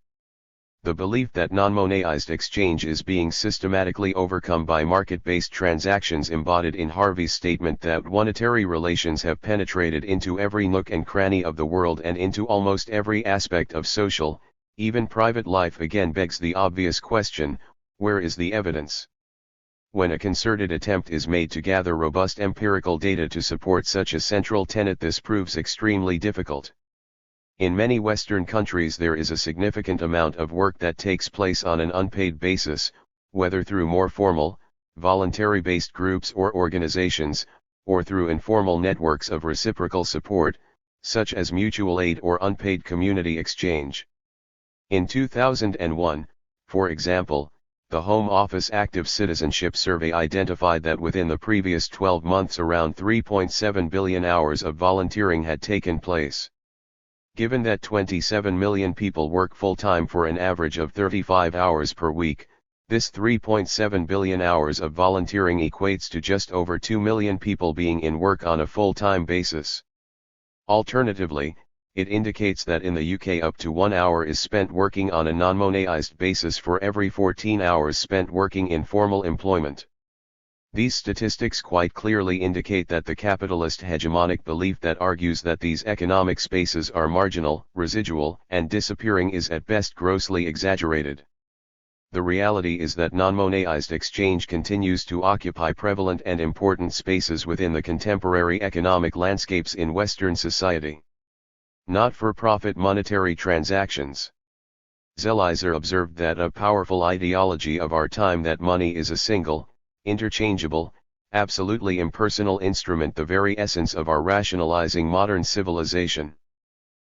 The belief that non-moneized exchange is being systematically overcome by market-based transactions embodied in Harvey's statement that monetary relations have penetrated into every nook and cranny of the world and into almost every aspect of social, even private life again begs the obvious question: where is the evidence? When a concerted attempt is made to gather robust empirical data to support such a central tenet, this proves extremely difficult. In many Western countries there is a significant amount of work that takes place on an unpaid basis, whether through more formal, voluntary-based groups or organizations, or through informal networks of reciprocal support, such as mutual aid or unpaid community exchange. In 2001, for example, the Home Office Active Citizenship Survey identified that within the previous 12 months around 3.7 billion hours of volunteering had taken place. Given that 27 million people work full-time for an average of 35 hours per week, this 3.7 billion hours of volunteering equates to just over 2 million people being in work on a full-time basis. Alternatively, it indicates that in the UK up to 1 hour is spent working on a non-monetised basis for every 14 hours spent working in formal employment. These statistics quite clearly indicate that the capitalist hegemonic belief that argues that these economic spaces are marginal, residual, and disappearing is at best grossly exaggerated. The reality is that non-monetised exchange continues to occupy prevalent and important spaces within the contemporary economic landscapes in Western society. Not-for-profit monetary transactions. Zelizer observed that a powerful ideology of our time that money is a single, interchangeable, absolutely impersonal instrument, the very essence of our rationalizing modern civilization.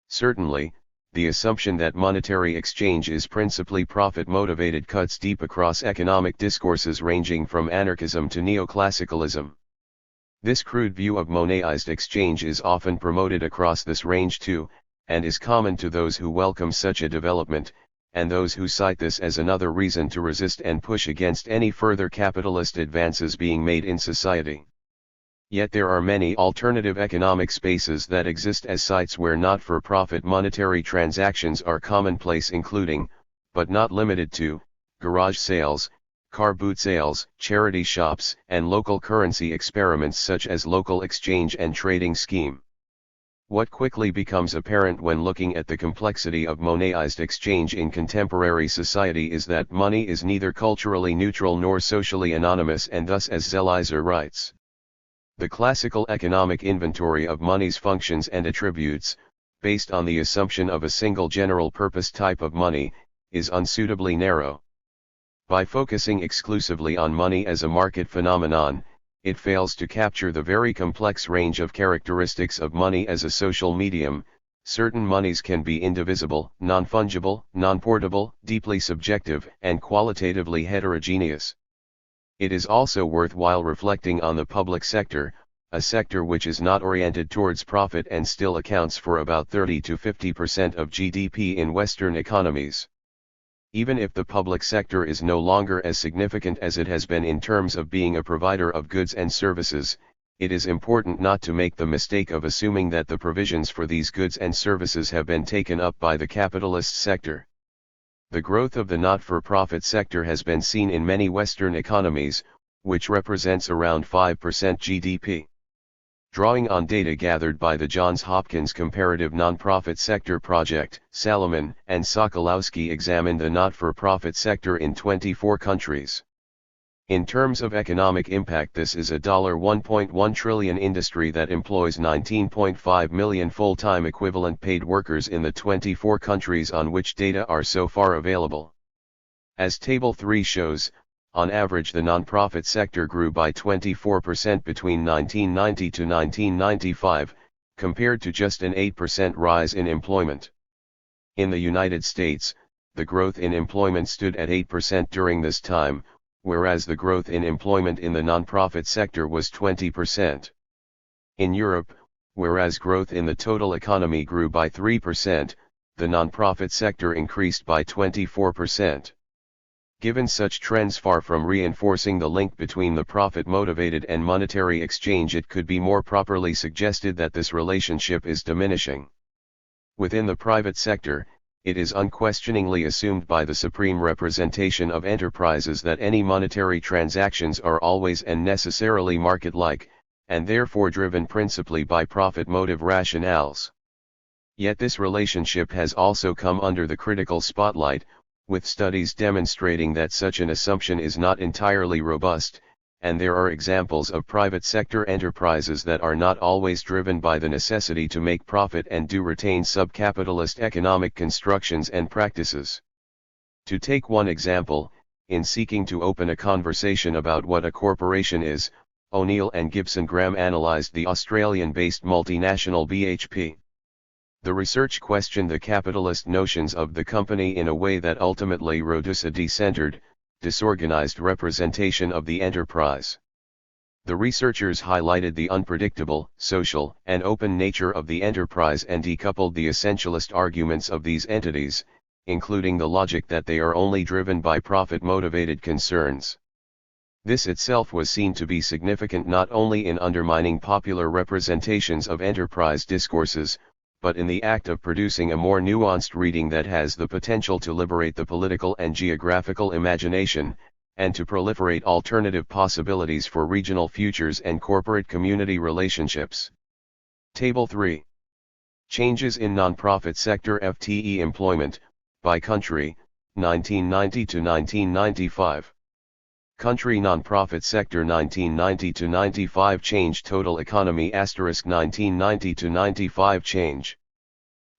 Certainly, the assumption that monetary exchange is principally profit-motivated cuts deep across economic discourses ranging from anarchism to neoclassicalism. This crude view of monetized exchange is often promoted across this range too, and is common to those who welcome such a development, and those who cite this as another reason to resist and push against any further capitalist advances being made in society. Yet there are many alternative economic spaces that exist as sites where not-for-profit monetary transactions are commonplace, including, but not limited to, garage sales, car boot sales, charity shops, and local currency experiments such as local exchange and trading scheme. What quickly becomes apparent when looking at the complexity of monetized exchange in contemporary society is that money is neither culturally neutral nor socially anonymous, and thus, as Zelizer writes, the classical economic inventory of money's functions and attributes, based on the assumption of a single general-purpose type of money, is unsuitably narrow. By focusing exclusively on money as a market phenomenon, it fails to capture the very complex range of characteristics of money as a social medium. Certain monies can be indivisible, non-fungible, non-portable, deeply subjective, and qualitatively heterogeneous. It is also worthwhile reflecting on the public sector, a sector which is not oriented towards profit and still accounts for about 30 to 50% of GDP in Western economies. Even if the public sector is no longer as significant as it has been in terms of being a provider of goods and services, it is important not to make the mistake of assuming that the provisions for these goods and services have been taken up by the capitalist sector. The growth of the not-for-profit sector has been seen in many Western economies, which represents around 5% GDP. Drawing on data gathered by the Johns Hopkins Comparative Nonprofit Sector Project, Salomon and Sokolowski examined the not-for-profit sector in 24 countries. In terms of economic impact, this is a $1.1 trillion industry that employs 19.5 million full-time equivalent paid workers in the 24 countries on which data are so far available. As Table 3 shows, on average the nonprofit sector grew by 24% between 1990 to 1995, compared to just an 8% rise in employment. In the United States, the growth in employment stood at 8% during this time, whereas the growth in employment in the nonprofit sector was 20%. In Europe, whereas growth in the total economy grew by 3%, the nonprofit sector increased by 24%. Given such trends, far from reinforcing the link between the profit-motivated and monetary exchange, it could be more properly suggested that this relationship is diminishing. Within the private sector, it is unquestioningly assumed by the supreme representation of enterprises that any monetary transactions are always and necessarily market-like, and therefore driven principally by profit motive rationales. Yet this relationship has also come under the critical spotlight, with studies demonstrating that such an assumption is not entirely robust, and there are examples of private sector enterprises that are not always driven by the necessity to make profit and do retain sub-capitalist economic constructions and practices. To take one example, in seeking to open a conversation about what a corporation is, O'Neill and Gibson Graham analyzed the Australian-based multinational BHP. The research questioned the capitalist notions of the company in a way that ultimately reduced a decentered, disorganized representation of the enterprise. The researchers highlighted the unpredictable, social, and open nature of the enterprise and decoupled the essentialist arguments of these entities, including the logic that they are only driven by profit-motivated concerns. This itself was seen to be significant not only in undermining popular representations of enterprise discourses, but in the act of producing a more nuanced reading that has the potential to liberate the political and geographical imagination, and to proliferate alternative possibilities for regional futures and corporate community relationships. Table 3. Changes in nonprofit sector FTE employment, by country, 1990 to 1995. Country nonprofit sector 1990 to 95 change. Total economy * 1990 to 95 change.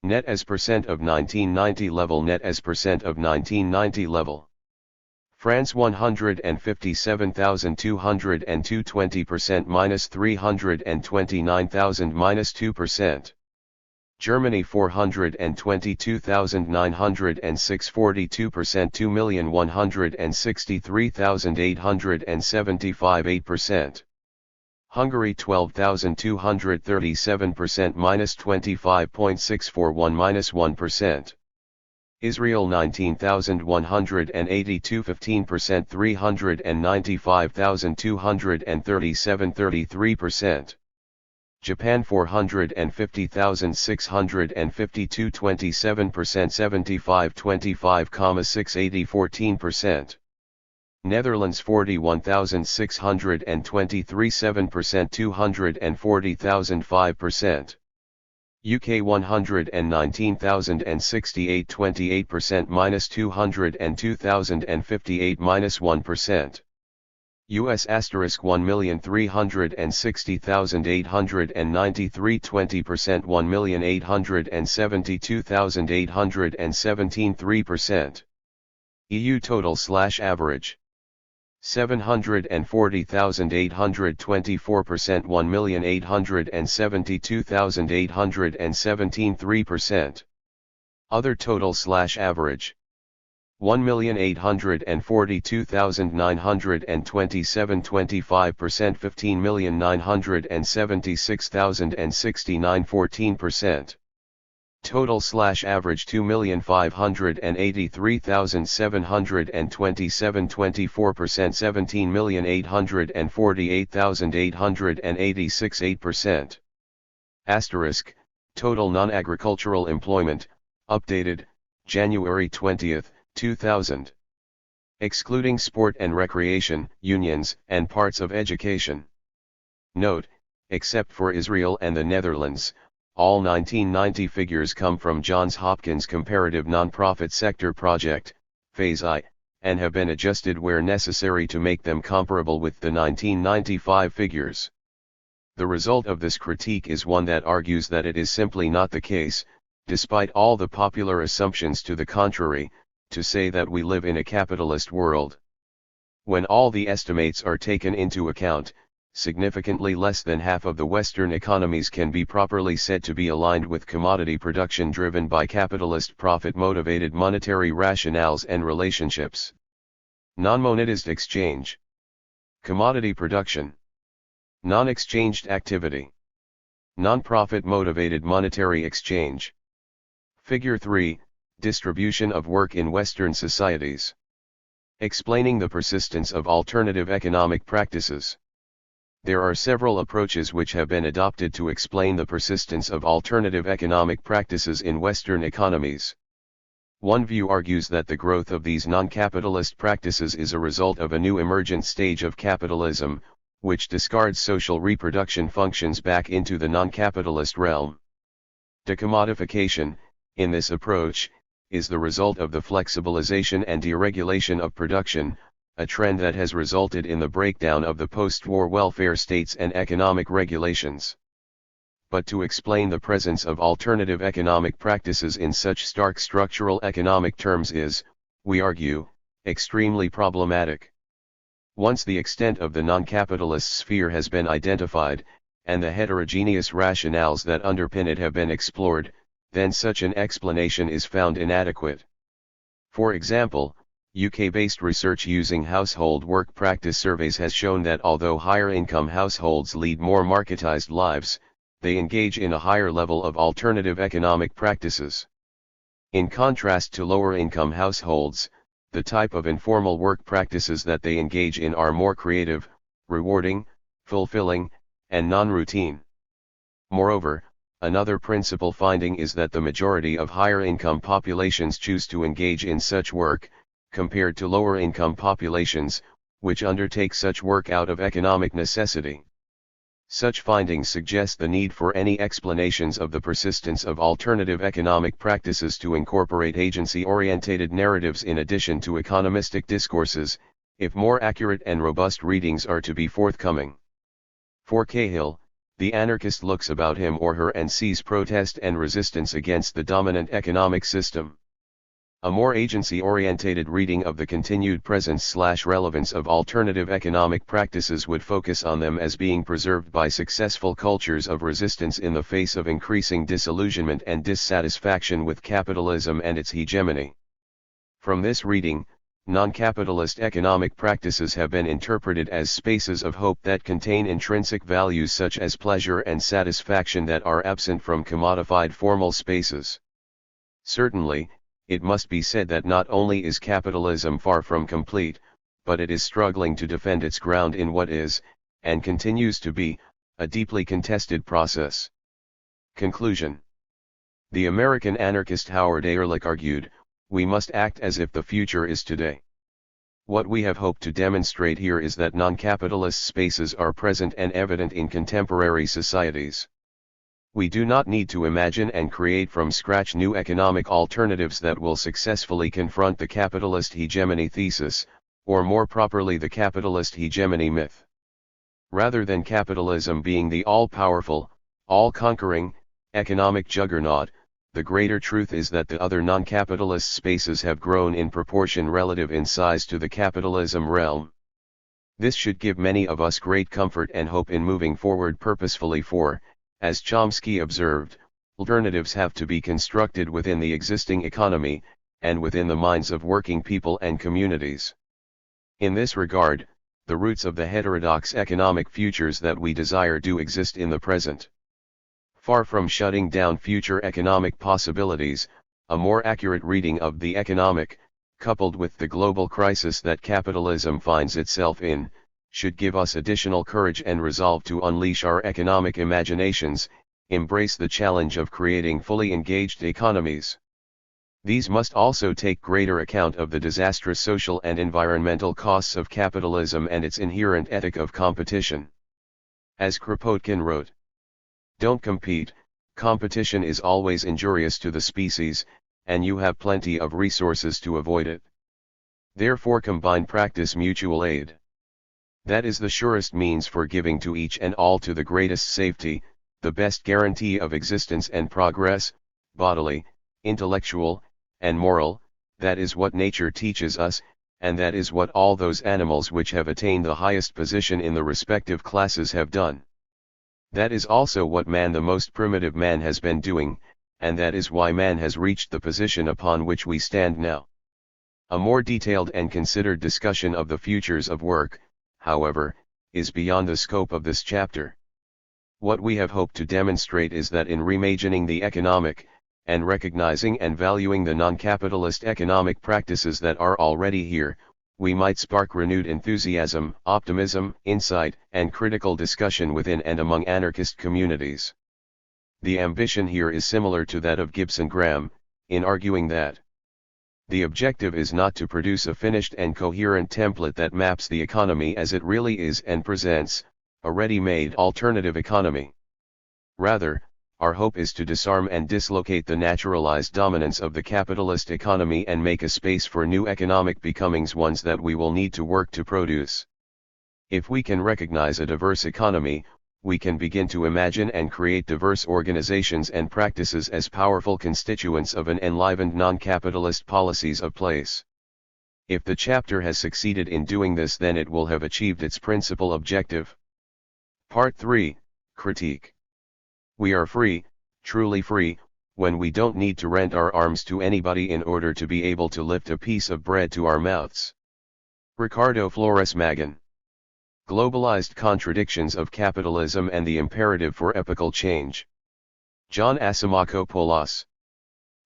Net as percent of 1990 level. Net as percent of 1990 level. France 157,202 20% minus 329,000 minus 2%. Germany 422,906 42% 2,163,875 8%. Hungary 12,237% minus 25.641 minus 1%. Israel 19,182 15% 395,237 33%. Japan 450,652 27% 75 25,680 14%. Netherlands 41,623 7% 240,000 5%. UK 119,068 28% minus 202,058 minus 1%. US * 1,360,893 20% 1,872,817 3%. EU total / average 740,824% 1,872,817 3%. Other total / average 1,842,927 25% 15,976,069 14%. Total / average 2,583,727 24% 17,848,886 8%. Asterisk, total non-agricultural employment, updated, January 20, 2000. Excluding sport and recreation, unions, and parts of education. Note, except for Israel and the Netherlands, all 1990 figures come from Johns Hopkins Comparative Nonprofit Sector Project, Phase I, and have been adjusted where necessary to make them comparable with the 1995 figures. The result of this critique is one that argues that it is simply not the case, despite all the popular assumptions to the contrary, to say that we live in a capitalist world. When all the estimates are taken into account, significantly less than half of the Western economies can be properly said to be aligned with commodity production driven by capitalist profit-motivated monetary rationales and relationships. Non-monetized exchange. Commodity production. Non-exchanged activity. Non-profit-motivated monetary exchange. Figure 3. Distribution of work in Western societies. Explaining the persistence of alternative economic practices. There are several approaches which have been adopted to explain the persistence of alternative economic practices in Western economies. One view argues that the growth of these non-capitalist practices is a result of a new emergent stage of capitalism, which discards social reproduction functions back into the non-capitalist realm. Decommodification, in this approach, is the result of the flexibilization and deregulation of production, a trend that has resulted in the breakdown of the post-war welfare states and economic regulations. But to explain the presence of alternative economic practices in such stark structural economic terms is, we argue, extremely problematic. Once the extent of the non-capitalist sphere has been identified, and the heterogeneous rationales that underpin it have been explored, then such an explanation is found inadequate. For example, UK-based research using household work practice surveys has shown that although higher-income households lead more marketized lives, they engage in a higher level of alternative economic practices. In contrast to lower-income households, the type of informal work practices that they engage in are more creative, rewarding, fulfilling, and non-routine. Moreover, Another principal finding is that the majority of higher income populations choose to engage in such work, compared to lower income populations, which undertake such work out of economic necessity. Such findings suggest the need for any explanations of the persistence of alternative economic practices to incorporate agency-orientated narratives in addition to economistic discourses, if more accurate and robust readings are to be forthcoming. For Cahill, the anarchist looks about him or her and sees protest and resistance against the dominant economic system. A more agency-orientated reading of the continued presence/relevance of alternative economic practices would focus on them as being preserved by successful cultures of resistance in the face of increasing disillusionment and dissatisfaction with capitalism and its hegemony. From this reading, non-capitalist economic practices have been interpreted as spaces of hope that contain intrinsic values such as pleasure and satisfaction that are absent from commodified formal spaces. Certainly, it must be said that not only is capitalism far from complete, but it is struggling to defend its ground in what is, and continues to be, a deeply contested process. Conclusion. The American anarchist Howard Ehrlich argued, "We must act as if the future is today." What we have hoped to demonstrate here is that non-capitalist spaces are present and evident in contemporary societies. We do not need to imagine and create from scratch new economic alternatives that will successfully confront the capitalist hegemony thesis, or more properly the capitalist hegemony myth. Rather than capitalism being the all-powerful, all-conquering, economic juggernaut, the greater truth is that the other non-capitalist spaces have grown in proportion relative in size to the capitalism realm. This should give many of us great comfort and hope in moving forward purposefully for, as Chomsky observed, alternatives have to be constructed within the existing economy, and within the minds of working people and communities. In this regard, the roots of the heterodox economic futures that we desire do exist in the present. Far from shutting down future economic possibilities, a more accurate reading of the economic, coupled with the global crisis that capitalism finds itself in, should give us additional courage and resolve to unleash our economic imaginations, embrace the challenge of creating fully engaged economies. These must also take greater account of the disastrous social and environmental costs of capitalism and its inherent ethic of competition. As Kropotkin wrote, "Don't compete, competition is always injurious to the species, and you have plenty of resources to avoid it. Therefore practice mutual aid. That is the surest means for giving to each and all to the greatest safety, the best guarantee of existence and progress, bodily, intellectual, and moral. That is what nature teaches us, and that is what all those animals which have attained the highest position in the respective classes have done. That is also what man, the most primitive man, has been doing, and that is why man has reached the position upon which we stand now." A more detailed and considered discussion of the futures of work, however, is beyond the scope of this chapter. What we have hoped to demonstrate is that in reimagining the economic, and recognizing and valuing the non-capitalist economic practices that are already here, we might spark renewed enthusiasm, optimism, insight, and critical discussion within and among anarchist communities. The ambition here is similar to that of Gibson Graham, in arguing that the objective is not to produce a finished and coherent template that maps the economy as it really is and presents a ready-made alternative economy. Rather, our hope is to disarm and dislocate the naturalized dominance of the capitalist economy and make a space for new economic becomings, ones that we will need to work to produce. If we can recognize a diverse economy, we can begin to imagine and create diverse organizations and practices as powerful constituents of an enlivened non-capitalist policies of place. If the chapter has succeeded in doing this, then it will have achieved its principal objective. Part 3, Critique. We are free, truly free, when we don't need to rent our arms to anybody in order to be able to lift a piece of bread to our mouths. Ricardo Flores Magón. Globalized Contradictions of Capitalism and the Imperative for Epochal Change. John Asimakopoulos.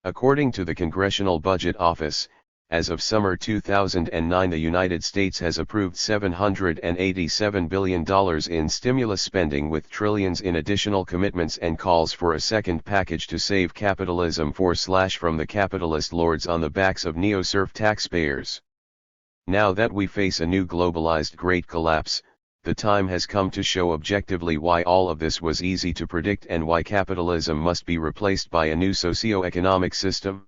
According to the Congressional Budget Office, As of summer 2009, the United States has approved $787 billion in stimulus spending, with trillions in additional commitments, and calls for a second package to save capitalism from the capitalist lords on the backs of neo-serf taxpayers. Now that we face a new globalized great collapse, the time has come to show objectively why all of this was easy to predict and why capitalism must be replaced by a new socio-economic system.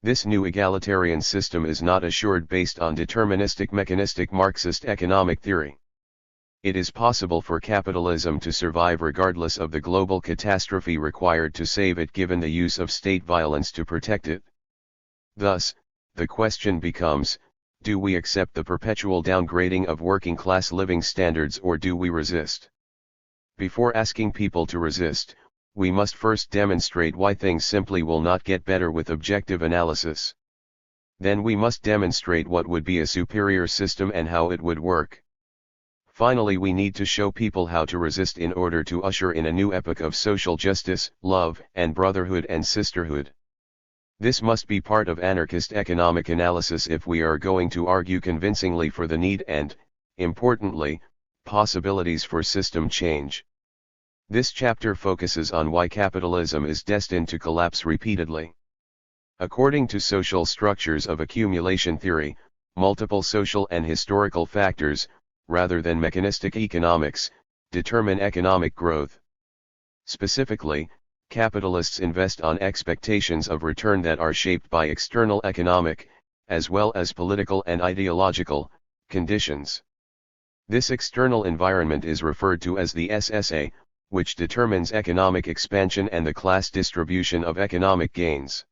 This new egalitarian system is not assured based on deterministic mechanistic Marxist economic theory. It is possible for capitalism to survive regardless of the global catastrophe required to save it, given the use of state violence to protect it. Thus, the question becomes, do we accept the perpetual downgrading of working-class living standards, or do we resist? Before asking people to resist, we must first demonstrate why things simply will not get better with objective analysis. Then we must demonstrate what would be a superior system and how it would work. Finally, we need to show people how to resist in order to usher in a new epoch of social justice, love, and brotherhood and sisterhood. This must be part of anarchist economic analysis if we are going to argue convincingly for the need and, importantly, possibilities for system change. This chapter focuses on why capitalism is destined to collapse repeatedly. According to social structures of accumulation theory, multiple social and historical factors, rather than mechanistic economics, determine economic growth. Specifically, capitalists invest on expectations of return that are shaped by external economic, as well as political and ideological, conditions. This external environment is referred to as the SSA, which determines economic expansion and the class distribution of economic gains.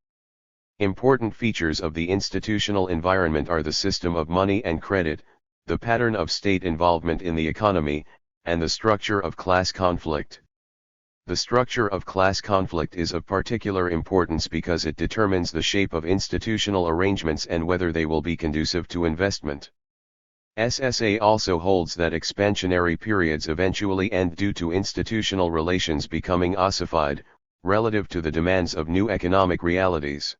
Important features of the institutional environment are the system of money and credit, the pattern of state involvement in the economy, and the structure of class conflict. The structure of class conflict is of particular importance because it determines the shape of institutional arrangements and whether they will be conducive to investment. SSA also holds that expansionary periods eventually end due to institutional relations becoming ossified, relative to the demands of new economic realities.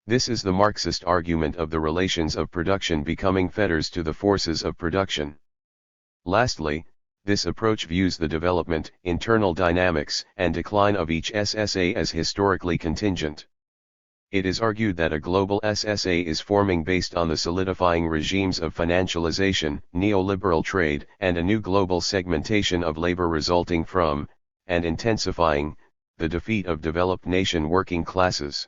This is the Marxist argument of the relations of production becoming fetters to the forces of production. Lastly, this approach views the development, internal dynamics, and decline of each SSA as historically contingent. It is argued that a global SSA is forming based on the solidifying regimes of financialization, neoliberal trade, and a new global segmentation of labor resulting from, and intensifying, the defeat of developed nation working classes.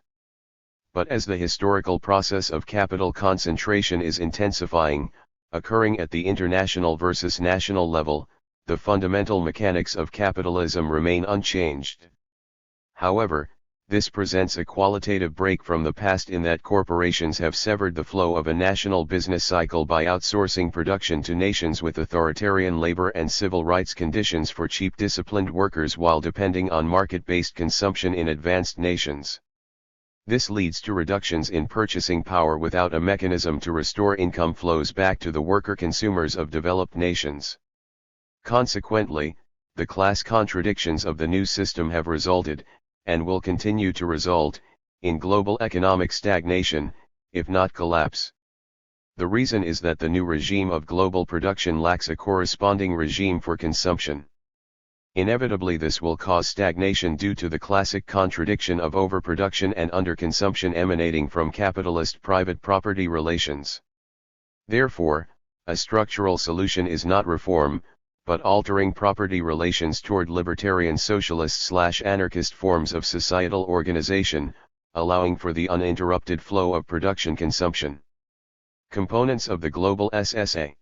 But as the historical process of capital concentration is intensifying, occurring at the international versus national level, the fundamental mechanics of capitalism remain unchanged. However, this presents a qualitative break from the past in that corporations have severed the flow of a national business cycle by outsourcing production to nations with authoritarian labor and civil rights conditions for cheap disciplined workers while depending on market-based consumption in advanced nations. This leads to reductions in purchasing power without a mechanism to restore income flows back to the worker consumers of developed nations. Consequently, the class contradictions of the new system have resulted, and will continue to result, in global economic stagnation, if not collapse. The reason is that the new regime of global production lacks a corresponding regime for consumption. Inevitably, this will cause stagnation due to the classic contradiction of overproduction and underconsumption emanating from capitalist private property relations. Therefore, a structural solution is not reform, but altering property relations toward libertarian socialist/anarchist forms of societal organization, allowing for the uninterrupted flow of production consumption. Components of the global SSA.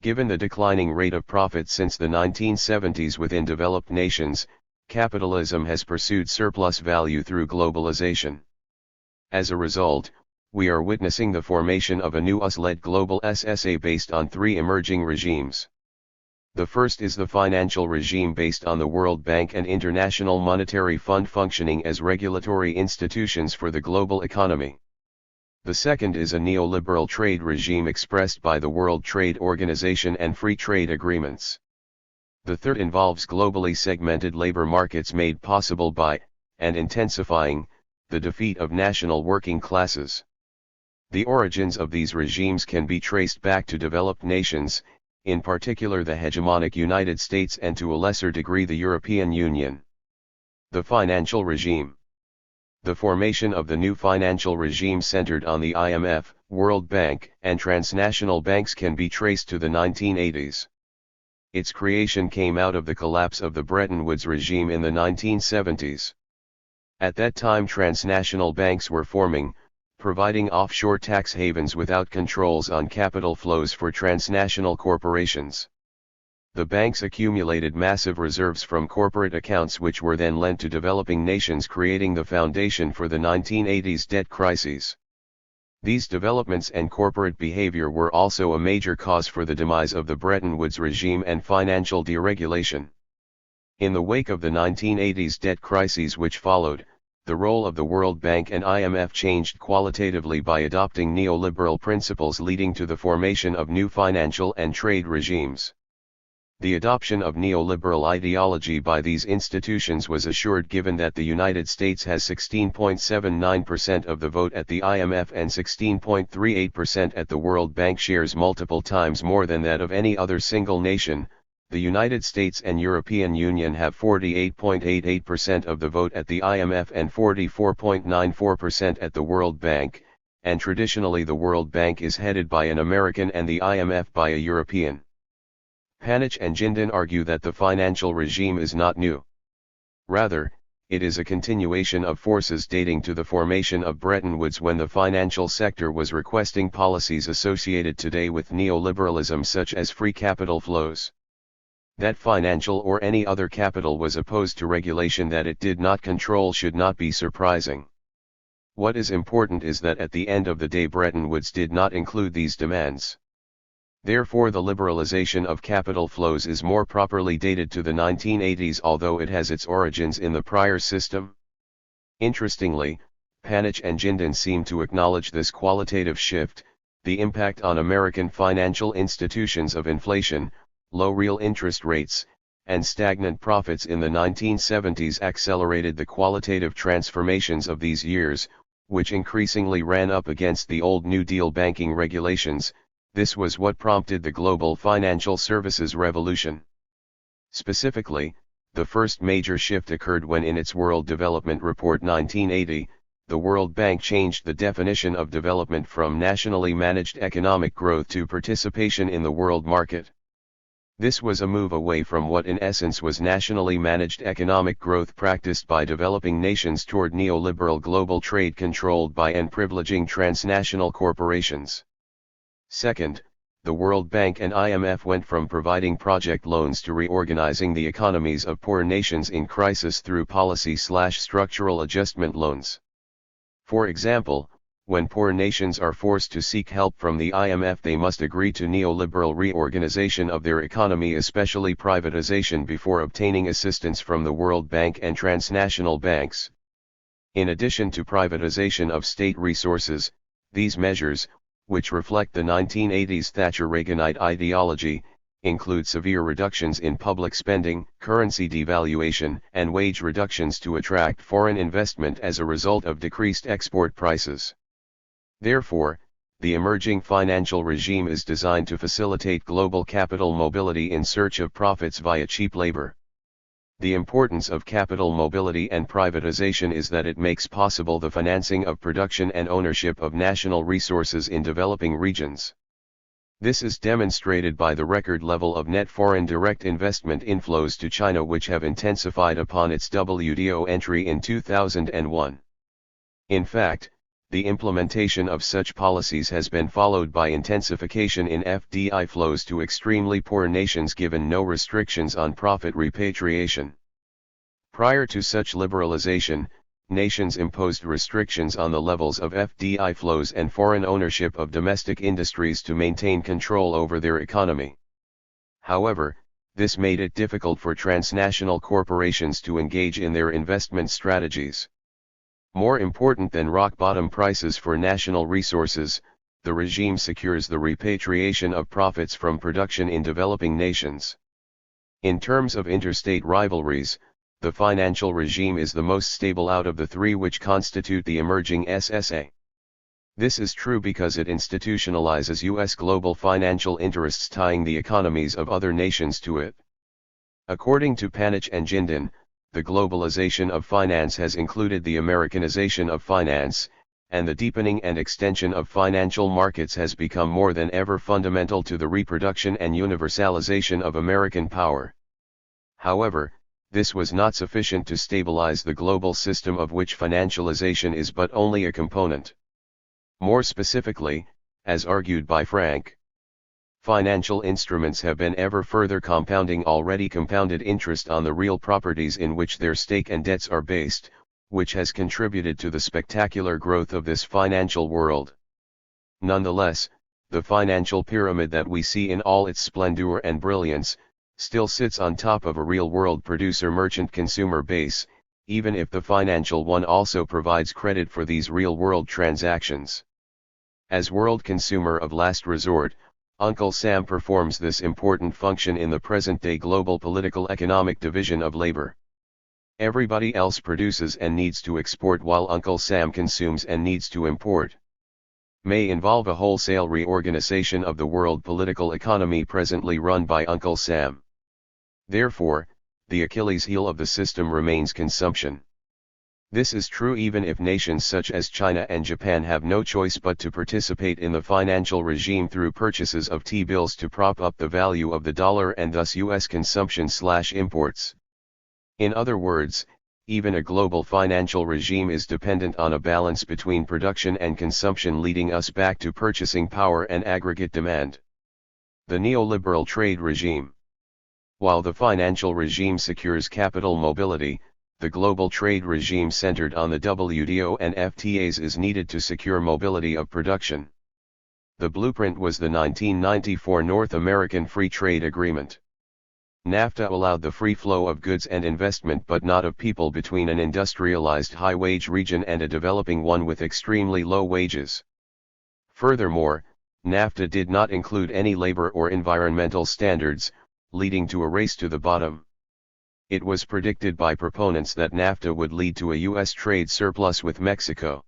Given the declining rate of profit since the 1970s within developed nations, capitalism has pursued surplus value through globalization. As a result, we are witnessing the formation of a new US-led global SSA based on three emerging regimes. The first is the financial regime based on the World Bank and International Monetary Fund functioning as regulatory institutions for the global economy. The second is a neoliberal trade regime expressed by the World Trade Organization and free trade agreements. The third involves globally segmented labor markets made possible by, and intensifying, the defeat of national working classes. The origins of these regimes can be traced back to developed nations, in particular the hegemonic United States and to a lesser degree the European Union. The financial regime. The formation of the new financial regime centered on the IMF, World Bank, and transnational banks can be traced to the 1980s. Its creation came out of the collapse of the Bretton Woods regime in the 1970s. At that time transnational banks were forming, providing offshore tax havens without controls on capital flows for transnational corporations. The banks accumulated massive reserves from corporate accounts which were then lent to developing nations, creating the foundation for the 1980s debt crises. These developments and corporate behavior were also a major cause for the demise of the Bretton Woods regime and financial deregulation. In the wake of the 1980s debt crises which followed, the role of the World Bank and IMF changed qualitatively by adopting neoliberal principles, leading to the formation of new financial and trade regimes. The adoption of neoliberal ideology by these institutions was assured given that the United States has 16.79% of the vote at the IMF and 16.38% at the World Bank, shares multiple times more than that of any other single nation. The United States and European Union have 48.88% of the vote at the IMF and 44.94% at the World Bank, and traditionally the World Bank is headed by an American and the IMF by a European. Panich and Jindal argue that the financial regime is not new. Rather, it is a continuation of forces dating to the formation of Bretton Woods, when the financial sector was requesting policies associated today with neoliberalism such as free capital flows. That financial or any other capital was opposed to regulation that it did not control should not be surprising. What is important is that at the end of the day Bretton Woods did not include these demands. Therefore the liberalization of capital flows is more properly dated to the 1980s, although it has its origins in the prior system. Interestingly, Panich and Jindal seem to acknowledge this qualitative shift. The impact on American financial institutions of inflation, low real interest rates, and stagnant profits in the 1970s accelerated the qualitative transformations of these years, which increasingly ran up against the old New Deal banking regulations. This was what prompted the global financial services revolution. Specifically, the first major shift occurred when in its World Development Report 1980, the World Bank changed the definition of development from nationally managed economic growth to participation in the world market. This was a move away from what in essence was nationally managed economic growth practiced by developing nations toward neoliberal global trade controlled by and privileging transnational corporations. Second, the World Bank and IMF went from providing project loans to reorganizing the economies of poor nations in crisis through policy/structural adjustment loans. For example, when poor nations are forced to seek help from the IMF, they must agree to neoliberal reorganization of their economy, especially privatization, before obtaining assistance from the World Bank and transnational banks. In addition to privatization of state resources, these measures, which reflect the 1980s Thatcher-Reaganite ideology, include severe reductions in public spending, currency devaluation, and wage reductions to attract foreign investment as a result of decreased export prices. Therefore, the emerging financial regime is designed to facilitate global capital mobility in search of profits via cheap labor. The importance of capital mobility and privatization is that it makes possible the financing of production and ownership of national resources in developing regions. This is demonstrated by the record level of net foreign direct investment inflows to China, which have intensified upon its WTO entry in 2001. In fact, the implementation of such policies has been followed by intensification in FDI flows to extremely poor nations, given no restrictions on profit repatriation. Prior to such liberalization, nations imposed restrictions on the levels of FDI flows and foreign ownership of domestic industries to maintain control over their economy. However, this made it difficult for transnational corporations to engage in their investment strategies. More important than rock-bottom prices for national resources, the regime secures the repatriation of profits from production in developing nations. In terms of interstate rivalries, the financial regime is the most stable out of the three which constitute the emerging SSA. This is true because it institutionalizes U.S. global financial interests, tying the economies of other nations to it. According to Panich and Jindal, the globalization of finance has included the Americanization of finance, and the deepening and extension of financial markets has become more than ever fundamental to the reproduction and universalization of American power. However, this was not sufficient to stabilize the global system, of which financialization is but only a component. More specifically, as argued by Frank, financial instruments have been ever further compounding already compounded interest on the real properties in which their stake and debts are based, which has contributed to the spectacular growth of this financial world. Nonetheless, the financial pyramid that we see in all its splendor and brilliance, still sits on top of a real-world producer-merchant-consumer base, even if the financial one also provides credit for these real-world transactions. As world consumer of last resort, Uncle Sam performs this important function in the present-day global political economic division of labor. Everybody else produces and needs to export, while Uncle Sam consumes and needs to import. May involve a wholesale reorganization of the world political economy presently run by Uncle Sam. Therefore, the Achilles heel of the system remains consumption. This is true even if nations such as China and Japan have no choice but to participate in the financial regime through purchases of T-bills to prop up the value of the dollar and thus U.S. consumption/imports. In other words, even a global financial regime is dependent on a balance between production and consumption, leading us back to purchasing power and aggregate demand. The neoliberal trade regime. While the financial regime secures capital mobility, the global trade regime centered on the WTO and FTAs is needed to secure mobility of production. The blueprint was the 1994 North American Free Trade Agreement. NAFTA allowed the free flow of goods and investment but not of people between an industrialized high-wage region and a developing one with extremely low wages. Furthermore, NAFTA did not include any labor or environmental standards, leading to a race to the bottom. It was predicted by proponents that NAFTA would lead to a U.S. trade surplus with Mexico.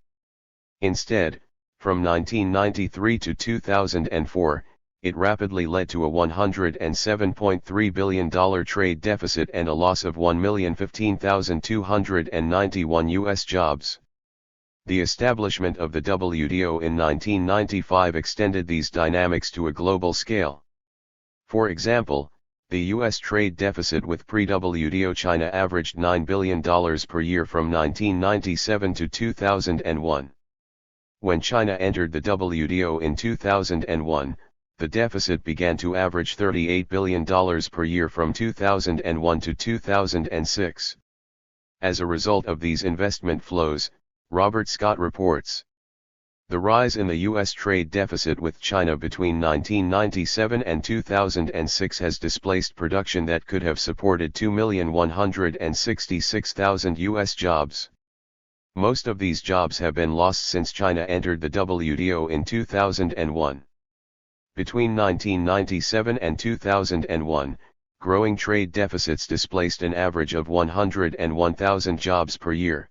Instead, from 1993 to 2004, it rapidly led to a $107.3 billion trade deficit and a loss of 1,015,291 U.S. jobs. The establishment of the WTO in 1995 extended these dynamics to a global scale. For example, the U.S. trade deficit with pre-WTO China averaged $9 billion per year from 1997 to 2001. When China entered the WTO in 2001, the deficit began to average $38 billion per year from 2001 to 2006. As a result of these investment flows, Robert Scott reports, the rise in the U.S. trade deficit with China between 1997 and 2006 has displaced production that could have supported 2,166,000 U.S. jobs. Most of these jobs have been lost since China entered the WTO in 2001. Between 1997 and 2001, growing trade deficits displaced an average of 101,000 jobs per year.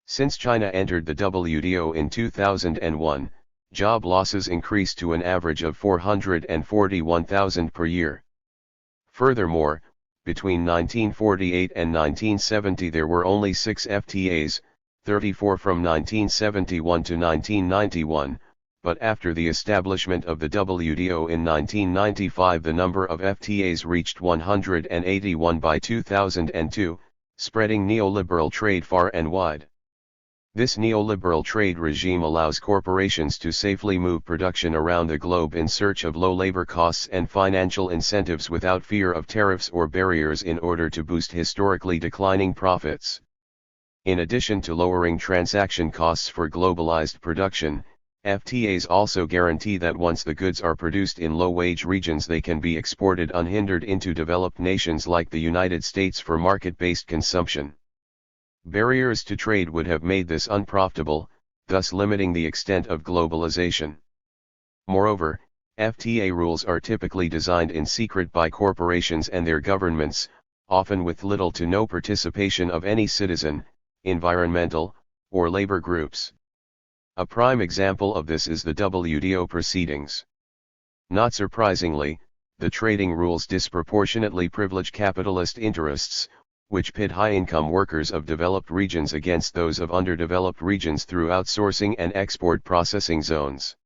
Since China entered the WTO in 2001, job losses increased to an average of 441,000 per year. Furthermore, between 1948 and 1970 there were only 6 FTAs, 34 from 1971 to 1991, but after the establishment of the WTO in 1995 the number of FTAs reached 181 by 2002, spreading neoliberal trade far and wide. This neoliberal trade regime allows corporations to safely move production around the globe in search of low labor costs and financial incentives without fear of tariffs or barriers in order to boost historically declining profits. In addition to lowering transaction costs for globalized production, FTAs also guarantee that once the goods are produced in low-wage regions they can be exported unhindered into developed nations like the United States for market-based consumption. Barriers to trade would have made this unprofitable, thus limiting the extent of globalization. Moreover, FTA rules are typically designed in secret by corporations and their governments, often with little to no participation of any citizen, environmental, or labor groups. A prime example of this is the WTO proceedings. Not surprisingly, the trading rules disproportionately privilege capitalist interests, which pit high-income workers of developed regions against those of underdeveloped regions through outsourcing and export processing zones.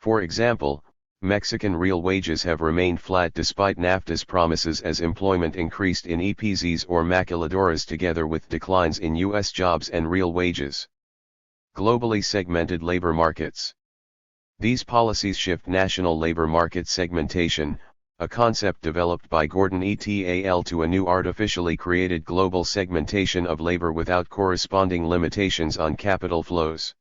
For example, Mexican real wages have remained flat despite NAFTA's promises as employment increased in EPZs or maquiladoras together with declines in U.S. jobs and real wages. Globally segmented labor markets. These policies shift national labor market segmentation, a concept developed by Gordon et al. To a new artificially created global segmentation of labor without corresponding limitations on capital flows.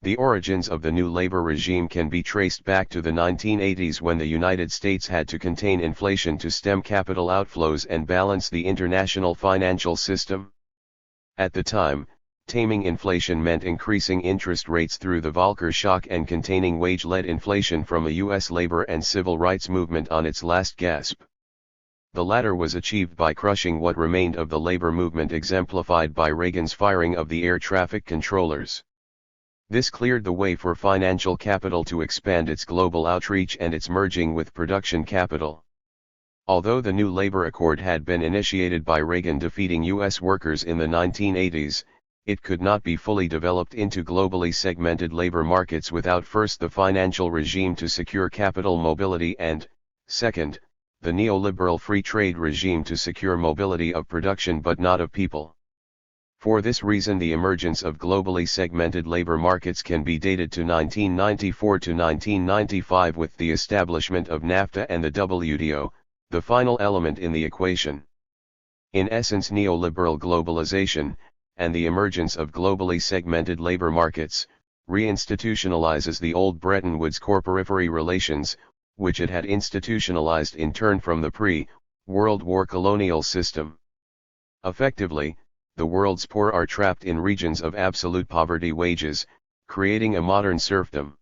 The origins of the new labor regime can be traced back to the 1980s when the United States had to contain inflation to stem capital outflows and balance the international financial system. At the time, taming inflation meant increasing interest rates through the Volcker shock and containing wage-led inflation from a U.S. labor and civil rights movement on its last gasp. The latter was achieved by crushing what remained of the labor movement, exemplified by Reagan's firing of the air traffic controllers. This cleared the way for financial capital to expand its global outreach and its merging with production capital. Although the new labor accord had been initiated by Reagan defeating U.S. workers in the 1980s, it could not be fully developed into globally segmented labor markets without first the financial regime to secure capital mobility and, second, the neoliberal free trade regime to secure mobility of production but not of people. For this reason, the emergence of globally segmented labor markets can be dated to 1994 to 1995 with the establishment of NAFTA and the WTO, the final element in the equation. In essence, neoliberal globalization, and the emergence of globally segmented labor markets, reinstitutionalizes the old Bretton Woods corporatory relations, which it had institutionalized in turn from the pre-World War colonial system. Effectively, the world's poor are trapped in regions of absolute poverty wages, creating a modern serfdom.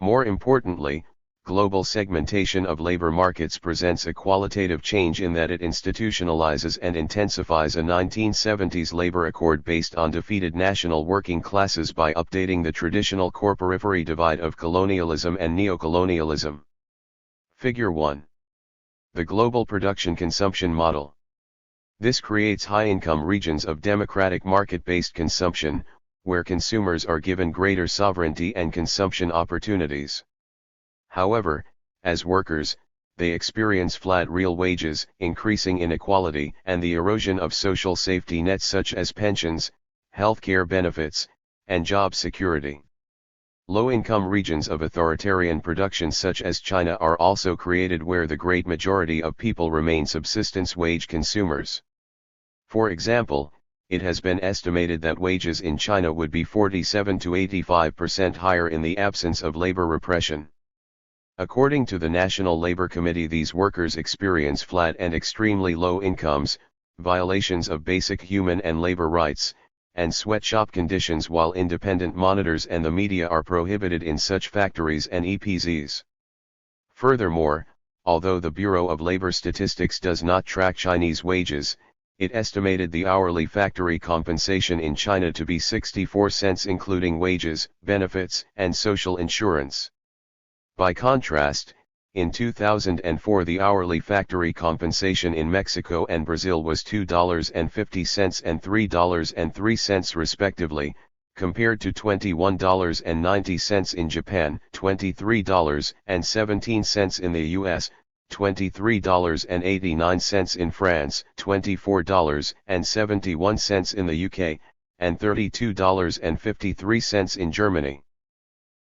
More importantly, global segmentation of labor markets presents a qualitative change in that it institutionalizes and intensifies a 1970s labor accord based on defeated national working classes by updating the traditional corporatory divide of colonialism and neocolonialism. Figure 1. The global production consumption model. This creates high-income regions of democratic market-based consumption, where consumers are given greater sovereignty and consumption opportunities. However, as workers, they experience flat real wages, increasing inequality, and the erosion of social safety nets such as pensions, healthcare benefits, and job security. Low-income regions of authoritarian production such as China are also created where the great majority of people remain subsistence wage consumers. For example, it has been estimated that wages in China would be 47 to 85% higher in the absence of labor repression. According to the National Labor Committee, these workers experience flat and extremely low incomes, violations of basic human and labor rights, and sweatshop conditions, while independent monitors and the media are prohibited in such factories and EPZs. Furthermore, although the Bureau of Labor Statistics does not track Chinese wages, it estimated the hourly factory compensation in China to be 64 cents including wages, benefits, and social insurance. By contrast, in 2004 the hourly factory compensation in Mexico and Brazil was $2.50 and $3.03 respectively, compared to $21.90 in Japan, $23.17 in the US, $23.89 in France, $24.71 in the UK, and $32.53 in Germany.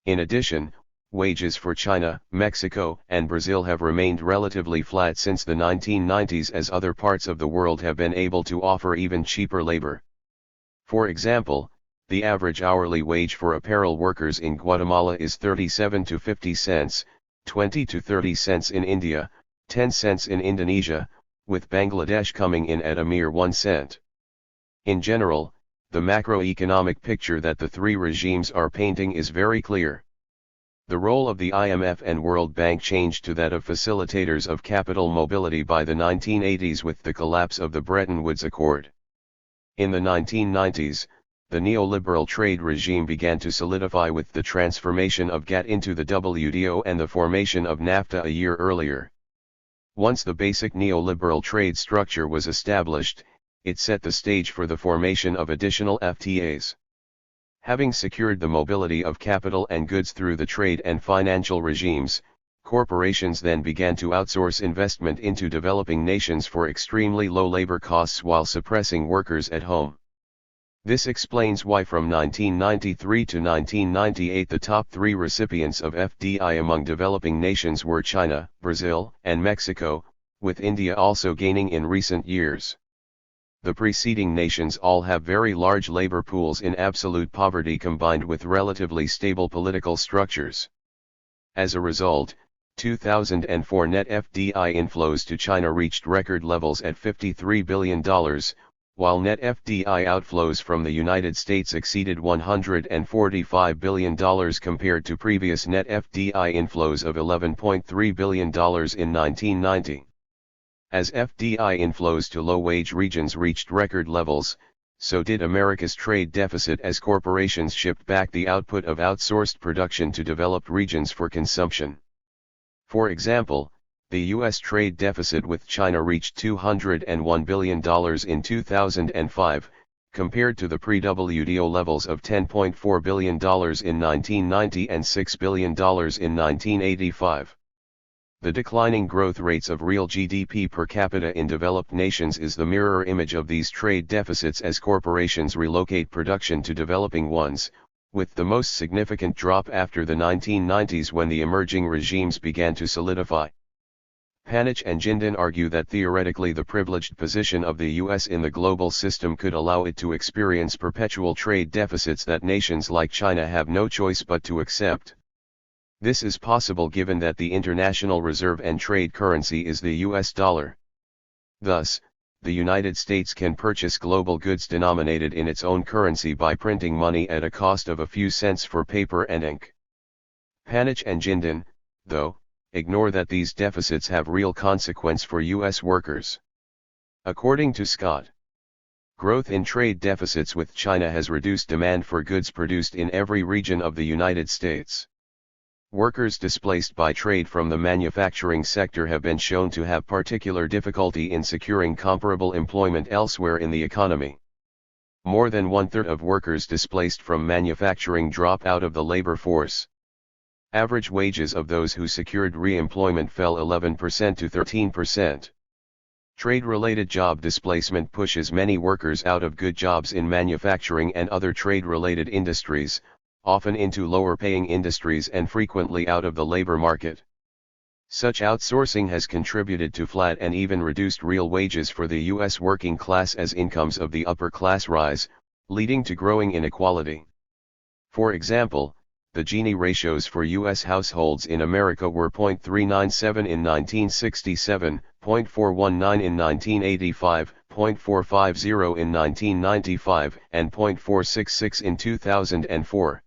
In addition, wages for China, Mexico, and Brazil have remained relatively flat since the 1990s, as other parts of the world have been able to offer even cheaper labor. For example, the average hourly wage for apparel workers in Guatemala is 37 to 50 cents, 20 to 30 cents in India, 10 cents in Indonesia, with Bangladesh coming in at a mere 1 cent. In general, the macroeconomic picture that the three regimes are painting is very clear. The role of the IMF and World Bank changed to that of facilitators of capital mobility by the 1980s with the collapse of the Bretton Woods Accord. In the 1990s, the neoliberal trade regime began to solidify with the transformation of GATT into the WTO and the formation of NAFTA a year earlier. Once the basic neoliberal trade structure was established, it set the stage for the formation of additional FTAs. Having secured the mobility of capital and goods through the trade and financial regimes, corporations then began to outsource investment into developing nations for extremely low labor costs while suppressing workers at home. This explains why from 1993 to 1998 the top three recipients of FDI among developing nations were China, Brazil, and Mexico, with India also gaining in recent years. The preceding nations all have very large labor pools in absolute poverty combined with relatively stable political structures. As a result, 2004 net FDI inflows to China reached record levels at $53 billion, while net FDI outflows from the United States exceeded $145 billion compared to previous net FDI inflows of $11.3 billion in 1990. As FDI inflows to low-wage regions reached record levels, so did America's trade deficit as corporations shipped back the output of outsourced production to developed regions for consumption. For example, the U.S. trade deficit with China reached $201 billion in 2005, compared to the pre-WTO levels of $10.4 billion in 1990 and $6 billion in 1985. The declining growth rates of real GDP per capita in developed nations is the mirror image of these trade deficits as corporations relocate production to developing ones, with the most significant drop after the 1990s when the emerging regimes began to solidify. Panich and Jindal argue that theoretically the privileged position of the U.S. in the global system could allow it to experience perpetual trade deficits that nations like China have no choice but to accept. This is possible given that the international reserve and trade currency is the US dollar. Thus, the United States can purchase global goods denominated in its own currency by printing money at a cost of a few cents for paper and ink. Panich and Jindal, though, ignore that these deficits have real consequence for US workers. According to Scott, growth in trade deficits with China has reduced demand for goods produced in every region of the United States. Workers displaced by trade from the manufacturing sector have been shown to have particular difficulty in securing comparable employment elsewhere in the economy. More than one-third of workers displaced from manufacturing drop out of the labor force. Average wages of those who secured re-employment fell 11% to 13%. Trade-related job displacement pushes many workers out of good jobs in manufacturing and other trade-related industries, often into lower-paying industries and frequently out of the labor market. Such outsourcing has contributed to flat and even reduced real wages for the U.S. working class as incomes of the upper class rise, leading to growing inequality. For example, the Gini ratios for U.S. households in America were 0.397 in 1967, 0.419 in 1985, 0.450 in 1995, and 0.466 in 2004.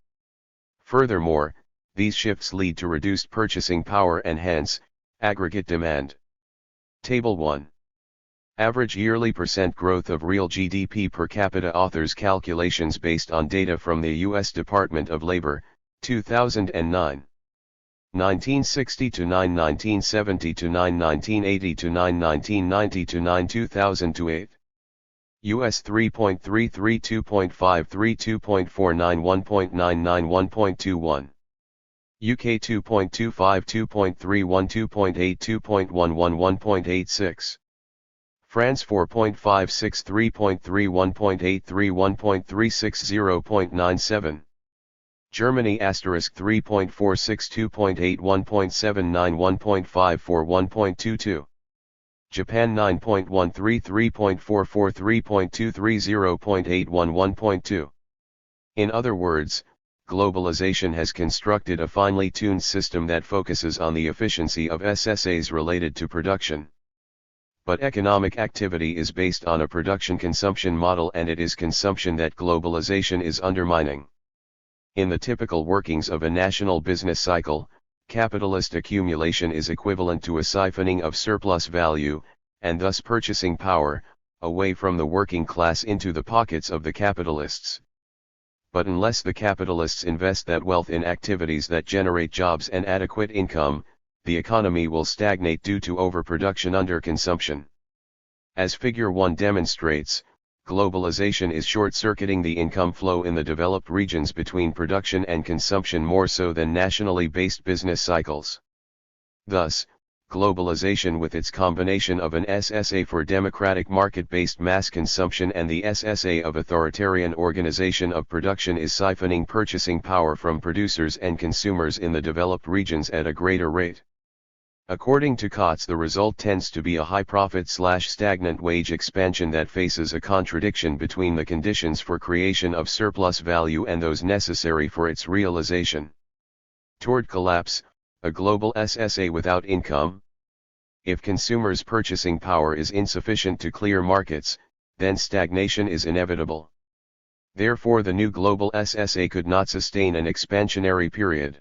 Furthermore, these shifts lead to reduced purchasing power and hence, aggregate demand. Table 1. Average yearly % growth of real GDP per capita authors calculations based on data from the U.S. Department of Labor, 2009. 1960 to 9, 1970 to 9, 1980 to 9, 1990 to 9, 2000 to 8. US 3.33, 2.53, 2.49, 1.99, 1.21. UK 2.25, 2.31, 2.8, 2.11, 1.86. France 4.56, 3.3, 1.83, 1.36, 0.97. Germany * 3.46, 2.8, 1.79, 1.54, 1.22. Japan 9.13, 3.44, 3.23, 0.81, 1.2. In other words, globalization has constructed a finely tuned system that focuses on the efficiency of SSAs related to production. But economic activity is based on a production-consumption model, and it is consumption that globalization is undermining. In the typical workings of a national business cycle, capitalist accumulation is equivalent to a siphoning of surplus value, and thus purchasing power, away from the working class into the pockets of the capitalists. but unless the capitalists invest that wealth in activities that generate jobs and adequate income, the economy will stagnate due to overproduction under consumption. As Figure 1 demonstrates, globalization is short-circuiting the income flow in the developed regions between production and consumption more so than nationally based business cycles. Thus, globalization with its combination of an SSA for democratic market-based mass consumption and the SSA of authoritarian organization of production is siphoning purchasing power from producers and consumers in the developed regions at a greater rate. According to Kotz, the result tends to be a high-profit/stagnant wage expansion that faces a contradiction between the conditions for creation of surplus value and those necessary for its realization. Toward collapse, a global SSA without income? If consumers' purchasing power is insufficient to clear markets, then stagnation is inevitable. Therefore, the new global SSA could not sustain an expansionary period.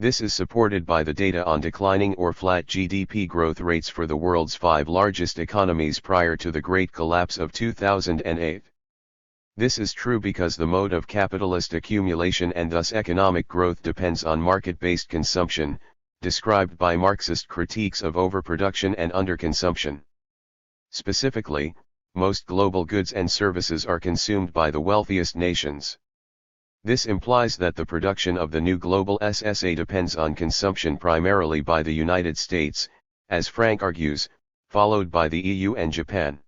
This is supported by the data on declining or flat GDP growth rates for the world's 5 largest economies prior to the Great Collapse of 2008. This is true because the mode of capitalist accumulation and thus economic growth depends on market-based consumption, described by Marxist critiques of overproduction and underconsumption. Specifically, most global goods and services are consumed by the wealthiest nations. This implies that the production of the new global SSA depends on consumption primarily by the United States, as Frank argues, followed by the EU and Japan.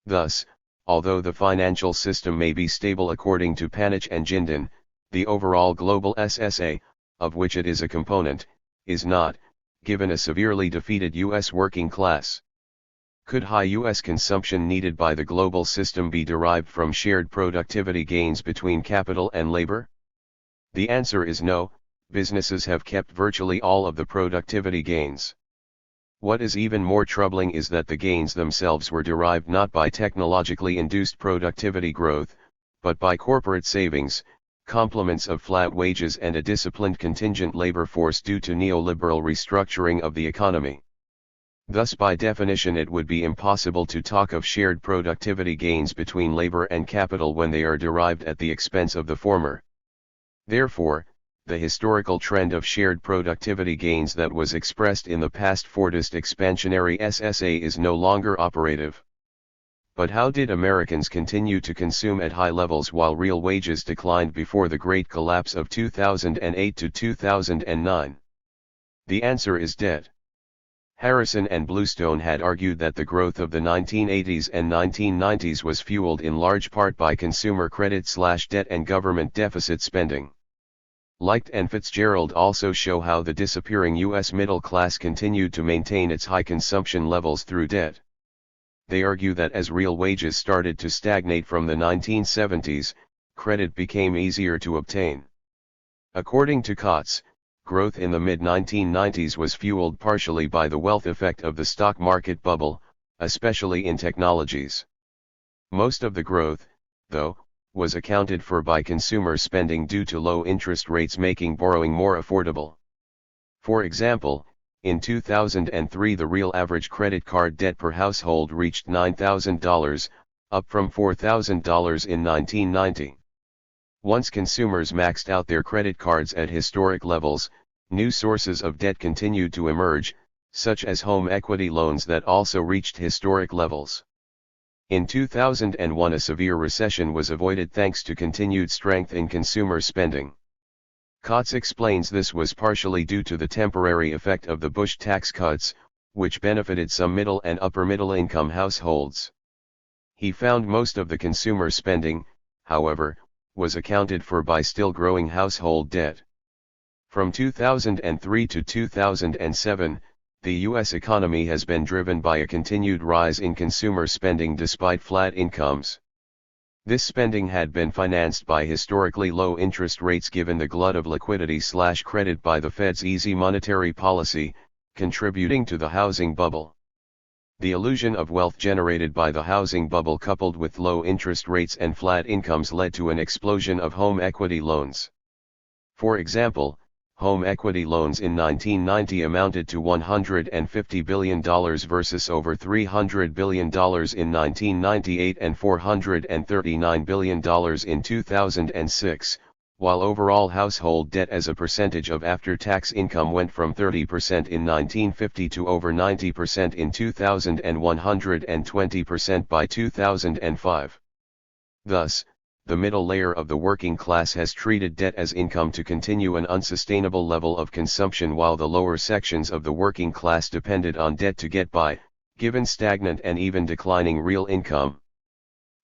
Thus, although the financial system may be stable according to Panich and Jindon, the overall global SSA, of which it is a component, is not, given a severely defeated U.S. working class. Could high U.S. consumption needed by the global system be derived from shared productivity gains between capital and labor? The answer is no. Businesses have kept virtually all of the productivity gains. What is even more troubling is that the gains themselves were derived not by technologically induced productivity growth, but by corporate savings, complements of flat wages and a disciplined contingent labor force due to neoliberal restructuring of the economy. Thus, by definition, it would be impossible to talk of shared productivity gains between labor and capital when they are derived at the expense of the former. Therefore, the historical trend of shared productivity gains that was expressed in the past Fordist expansionary SSA is no longer operative. But how did Americans continue to consume at high levels while real wages declined before the Great Collapse of 2008 to 2009? The answer is dead. Harrison and Bluestone had argued that the growth of the 1980s and 1990s was fueled in large part by consumer credit/debt and government deficit spending. Licht and Fitzgerald also show how the disappearing U.S. middle class continued to maintain its high consumption levels through debt. They argue that as real wages started to stagnate from the 1970s, credit became easier to obtain. According to Kotz, growth in the mid-1990s was fueled partially by the wealth effect of the stock market bubble, especially in technologies. Most of the growth, though, was accounted for by consumer spending due to low interest rates making borrowing more affordable. For example, in 2003 the real average credit card debt per household reached $9,000, up from $4,000 in 1990. Once consumers maxed out their credit cards at historic levels, new sources of debt continued to emerge, such as home equity loans that also reached historic levels. In 2001 a severe recession was avoided thanks to continued strength in consumer spending. Kotz explains this was partially due to the temporary effect of the Bush tax cuts, which benefited some middle and upper middle income households. He found most of the consumer spending, however, was accounted for by still growing household debt. From 2003 to 2007, the U.S. economy has been driven by a continued rise in consumer spending despite flat incomes. This spending had been financed by historically low interest rates given the glut of liquidity/credit by the Fed's easy monetary policy, contributing to the housing bubble. The illusion of wealth generated by the housing bubble coupled with low interest rates and flat incomes led to an explosion of home equity loans. For example, Home equity loans in 1990 amounted to $150 billion versus over $300 billion in 1998 and $439 billion in 2006, while overall household debt as a percentage of after-tax income went from 30% in 1950 to over 90% in 2000 and 120% by 2005. Thus, the middle layer of the working class has treated debt as income to continue an unsustainable level of consumption, while the lower sections of the working class depended on debt to get by, given stagnant and even declining real income.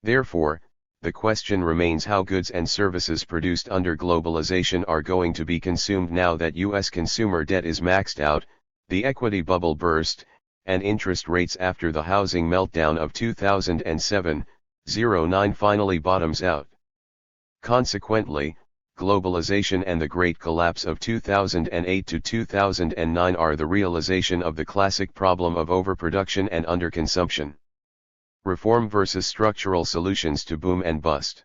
Therefore, the question remains how goods and services produced under globalization are going to be consumed now that U.S. consumer debt is maxed out, the equity bubble burst, and interest rates after the housing meltdown of 2007-09 finally bottoms out. Consequently, globalization and the great collapse of 2008 to 2009 are the realization of the classic problem of overproduction and underconsumption. Reform versus structural solutions to boom and bust.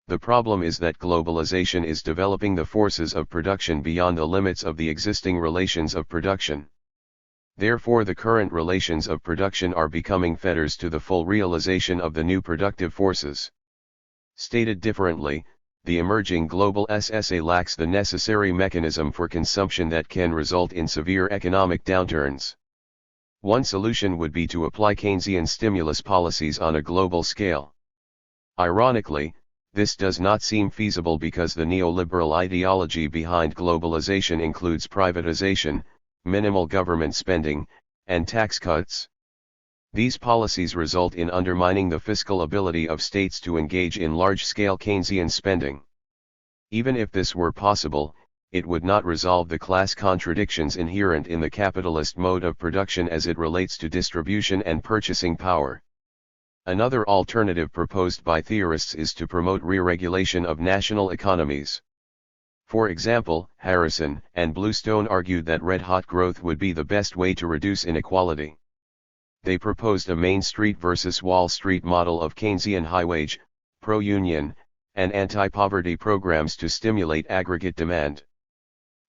The problem is that globalization is developing the forces of production beyond the limits of the existing relations of production. Therefore, the current relations of production are becoming fetters to the full realization of the new productive forces. Stated differently, the emerging global SSA lacks the necessary mechanism for consumption that can result in severe economic downturns. One solution would be to apply Keynesian stimulus policies on a global scale. Ironically, this does not seem feasible because the neoliberal ideology behind globalization includes privatization, minimal government spending, and tax cuts. These policies result in undermining the fiscal ability of states to engage in large-scale Keynesian spending. Even if this were possible, it would not resolve the class contradictions inherent in the capitalist mode of production as it relates to distribution and purchasing power. Another alternative proposed by theorists is to promote re-regulation of national economies. For example, Harrison and Bluestone argued that red-hot growth would be the best way to reduce inequality. They proposed a Main Street versus Wall Street model of Keynesian high-wage, pro-union, and anti-poverty programs to stimulate aggregate demand.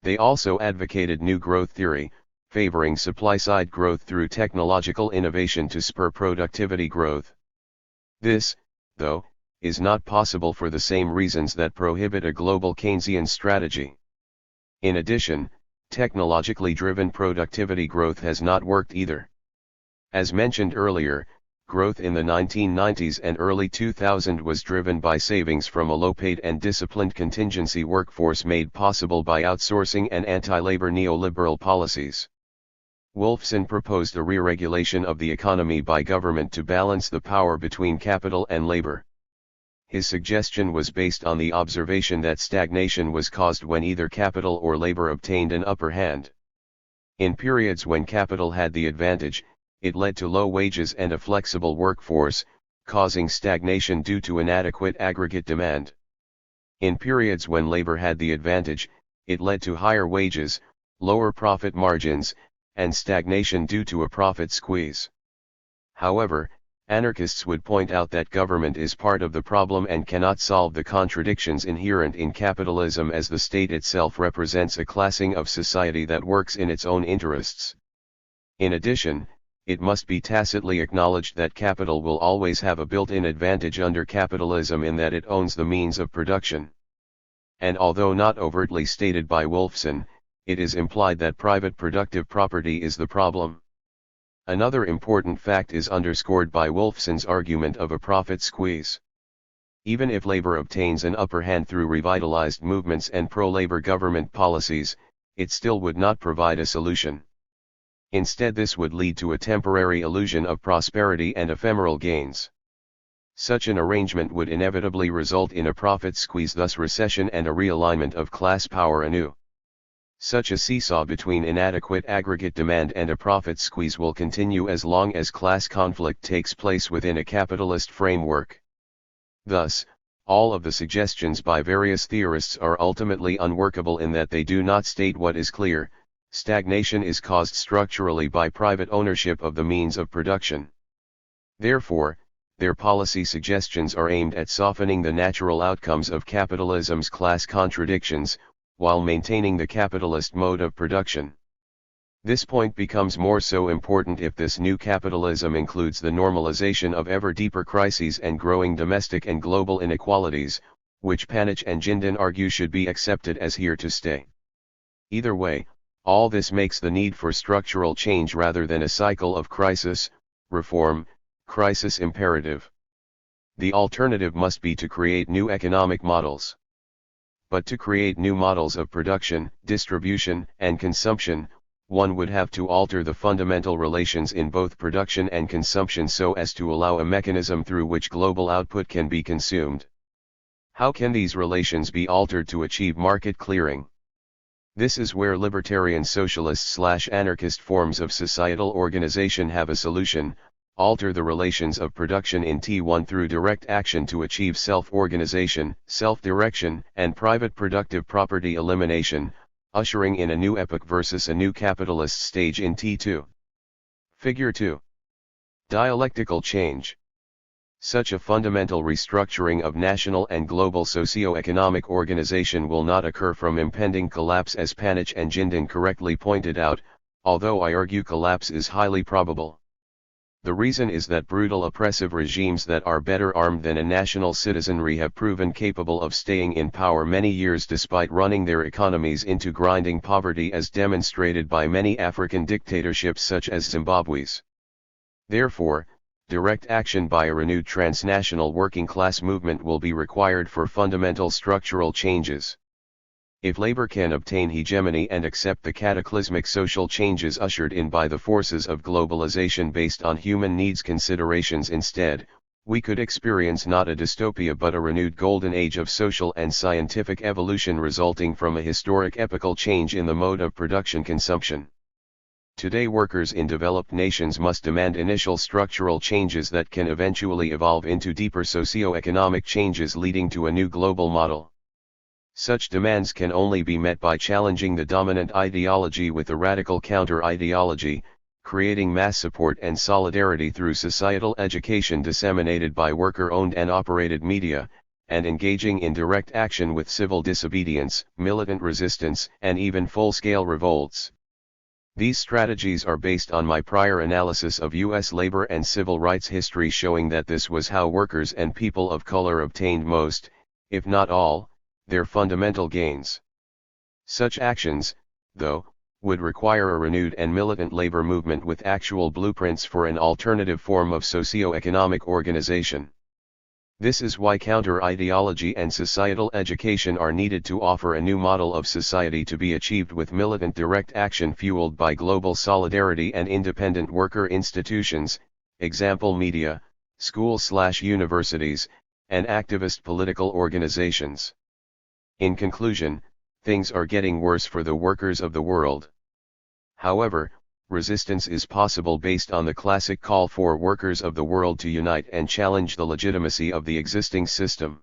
They also advocated new growth theory, favoring supply-side growth through technological innovation to spur productivity growth. This, though, is not possible for the same reasons that prohibit a global Keynesian strategy. In addition, technologically driven productivity growth has not worked either. As mentioned earlier, growth in the 1990s and early 2000s was driven by savings from a low-paid and disciplined contingency workforce made possible by outsourcing and anti-labor neoliberal policies. Wolfson proposed a re-regulation of the economy by government to balance the power between capital and labor. His suggestion was based on the observation that stagnation was caused when either capital or labor obtained an upper hand. In periods when capital had the advantage, it led to low wages and a flexible workforce, causing stagnation due to inadequate aggregate demand. In periods when labor had the advantage, it led to higher wages, lower profit margins, and stagnation due to a profit squeeze. However, anarchists would point out that government is part of the problem and cannot solve the contradictions inherent in capitalism, as the state itself represents a classing of society that works in its own interests. In addition, it must be tacitly acknowledged that capital will always have a built-in advantage under capitalism in that it owns the means of production. And although not overtly stated by Wolfson, it is implied that private productive property is the problem. Another important fact is underscored by Wolfson's argument of a profit squeeze. Even if labor obtains an upper hand through revitalized movements and pro-labor government policies, it still would not provide a solution. Instead, this would lead to a temporary illusion of prosperity and ephemeral gains. Such an arrangement would inevitably result in a profit squeeze, thus recession and a realignment of class power anew. Such a seesaw between inadequate aggregate demand and a profit squeeze will continue as long as class conflict takes place within a capitalist framework. Thus, all of the suggestions by various theorists are ultimately unworkable in that they do not state what is clear: stagnation is caused structurally by private ownership of the means of production. Therefore, their policy suggestions are aimed at softening the natural outcomes of capitalism's class contradictions, while maintaining the capitalist mode of production. This point becomes more so important if this new capitalism includes the normalization of ever deeper crises and growing domestic and global inequalities, which Panich and Jindal argue should be accepted as here to stay. Either way, all this makes the need for structural change rather than a cycle of crisis, reform, crisis imperative. The alternative must be to create new economic models. But to create new models of production, distribution, and consumption, one would have to alter the fundamental relations in both production and consumption so as to allow a mechanism through which global output can be consumed. How can these relations be altered to achieve market clearing? This is where libertarian socialist/anarchist forms of societal organization have a solution: alter the relations of production in T1 through direct action to achieve self-organization, self-direction, and private productive property elimination, ushering in a new epoch versus a new capitalist stage in T2. Figure 2. Dialectical change. Such a fundamental restructuring of national and global socio-economic organization will not occur from impending collapse, as Panich and Jindal correctly pointed out, although I argue collapse is highly probable. The reason is that brutal oppressive regimes that are better armed than a national citizenry have proven capable of staying in power many years despite running their economies into grinding poverty, as demonstrated by many African dictatorships such as Zimbabwe's. Therefore, direct action by a renewed transnational working class movement will be required for fundamental structural changes. If labor can obtain hegemony and accept the cataclysmic social changes ushered in by the forces of globalization based on human needs considerations instead, we could experience not a dystopia but a renewed golden age of social and scientific evolution resulting from a historic epochal change in the mode of production consumption. Today workers in developed nations must demand initial structural changes that can eventually evolve into deeper socio-economic changes leading to a new global model. Such demands can only be met by challenging the dominant ideology with a radical counter-ideology, creating mass support and solidarity through societal education disseminated by worker-owned and operated media, and engaging in direct action with civil disobedience, militant resistance, and even full-scale revolts. These strategies are based on my prior analysis of U.S. labor and civil rights history, showing that this was how workers and people of color obtained most, if not all, their fundamental gains. Such actions, though, would require a renewed and militant labor movement with actual blueprints for an alternative form of socio-economic organization. This is why counter-ideology and societal education are needed to offer a new model of society to be achieved with militant direct action fueled by global solidarity and independent worker institutions, example media, schools/universities, and activist political organizations. In conclusion, things are getting worse for the workers of the world. However, resistance is possible based on the classic call for workers of the world to unite and challenge the legitimacy of the existing system.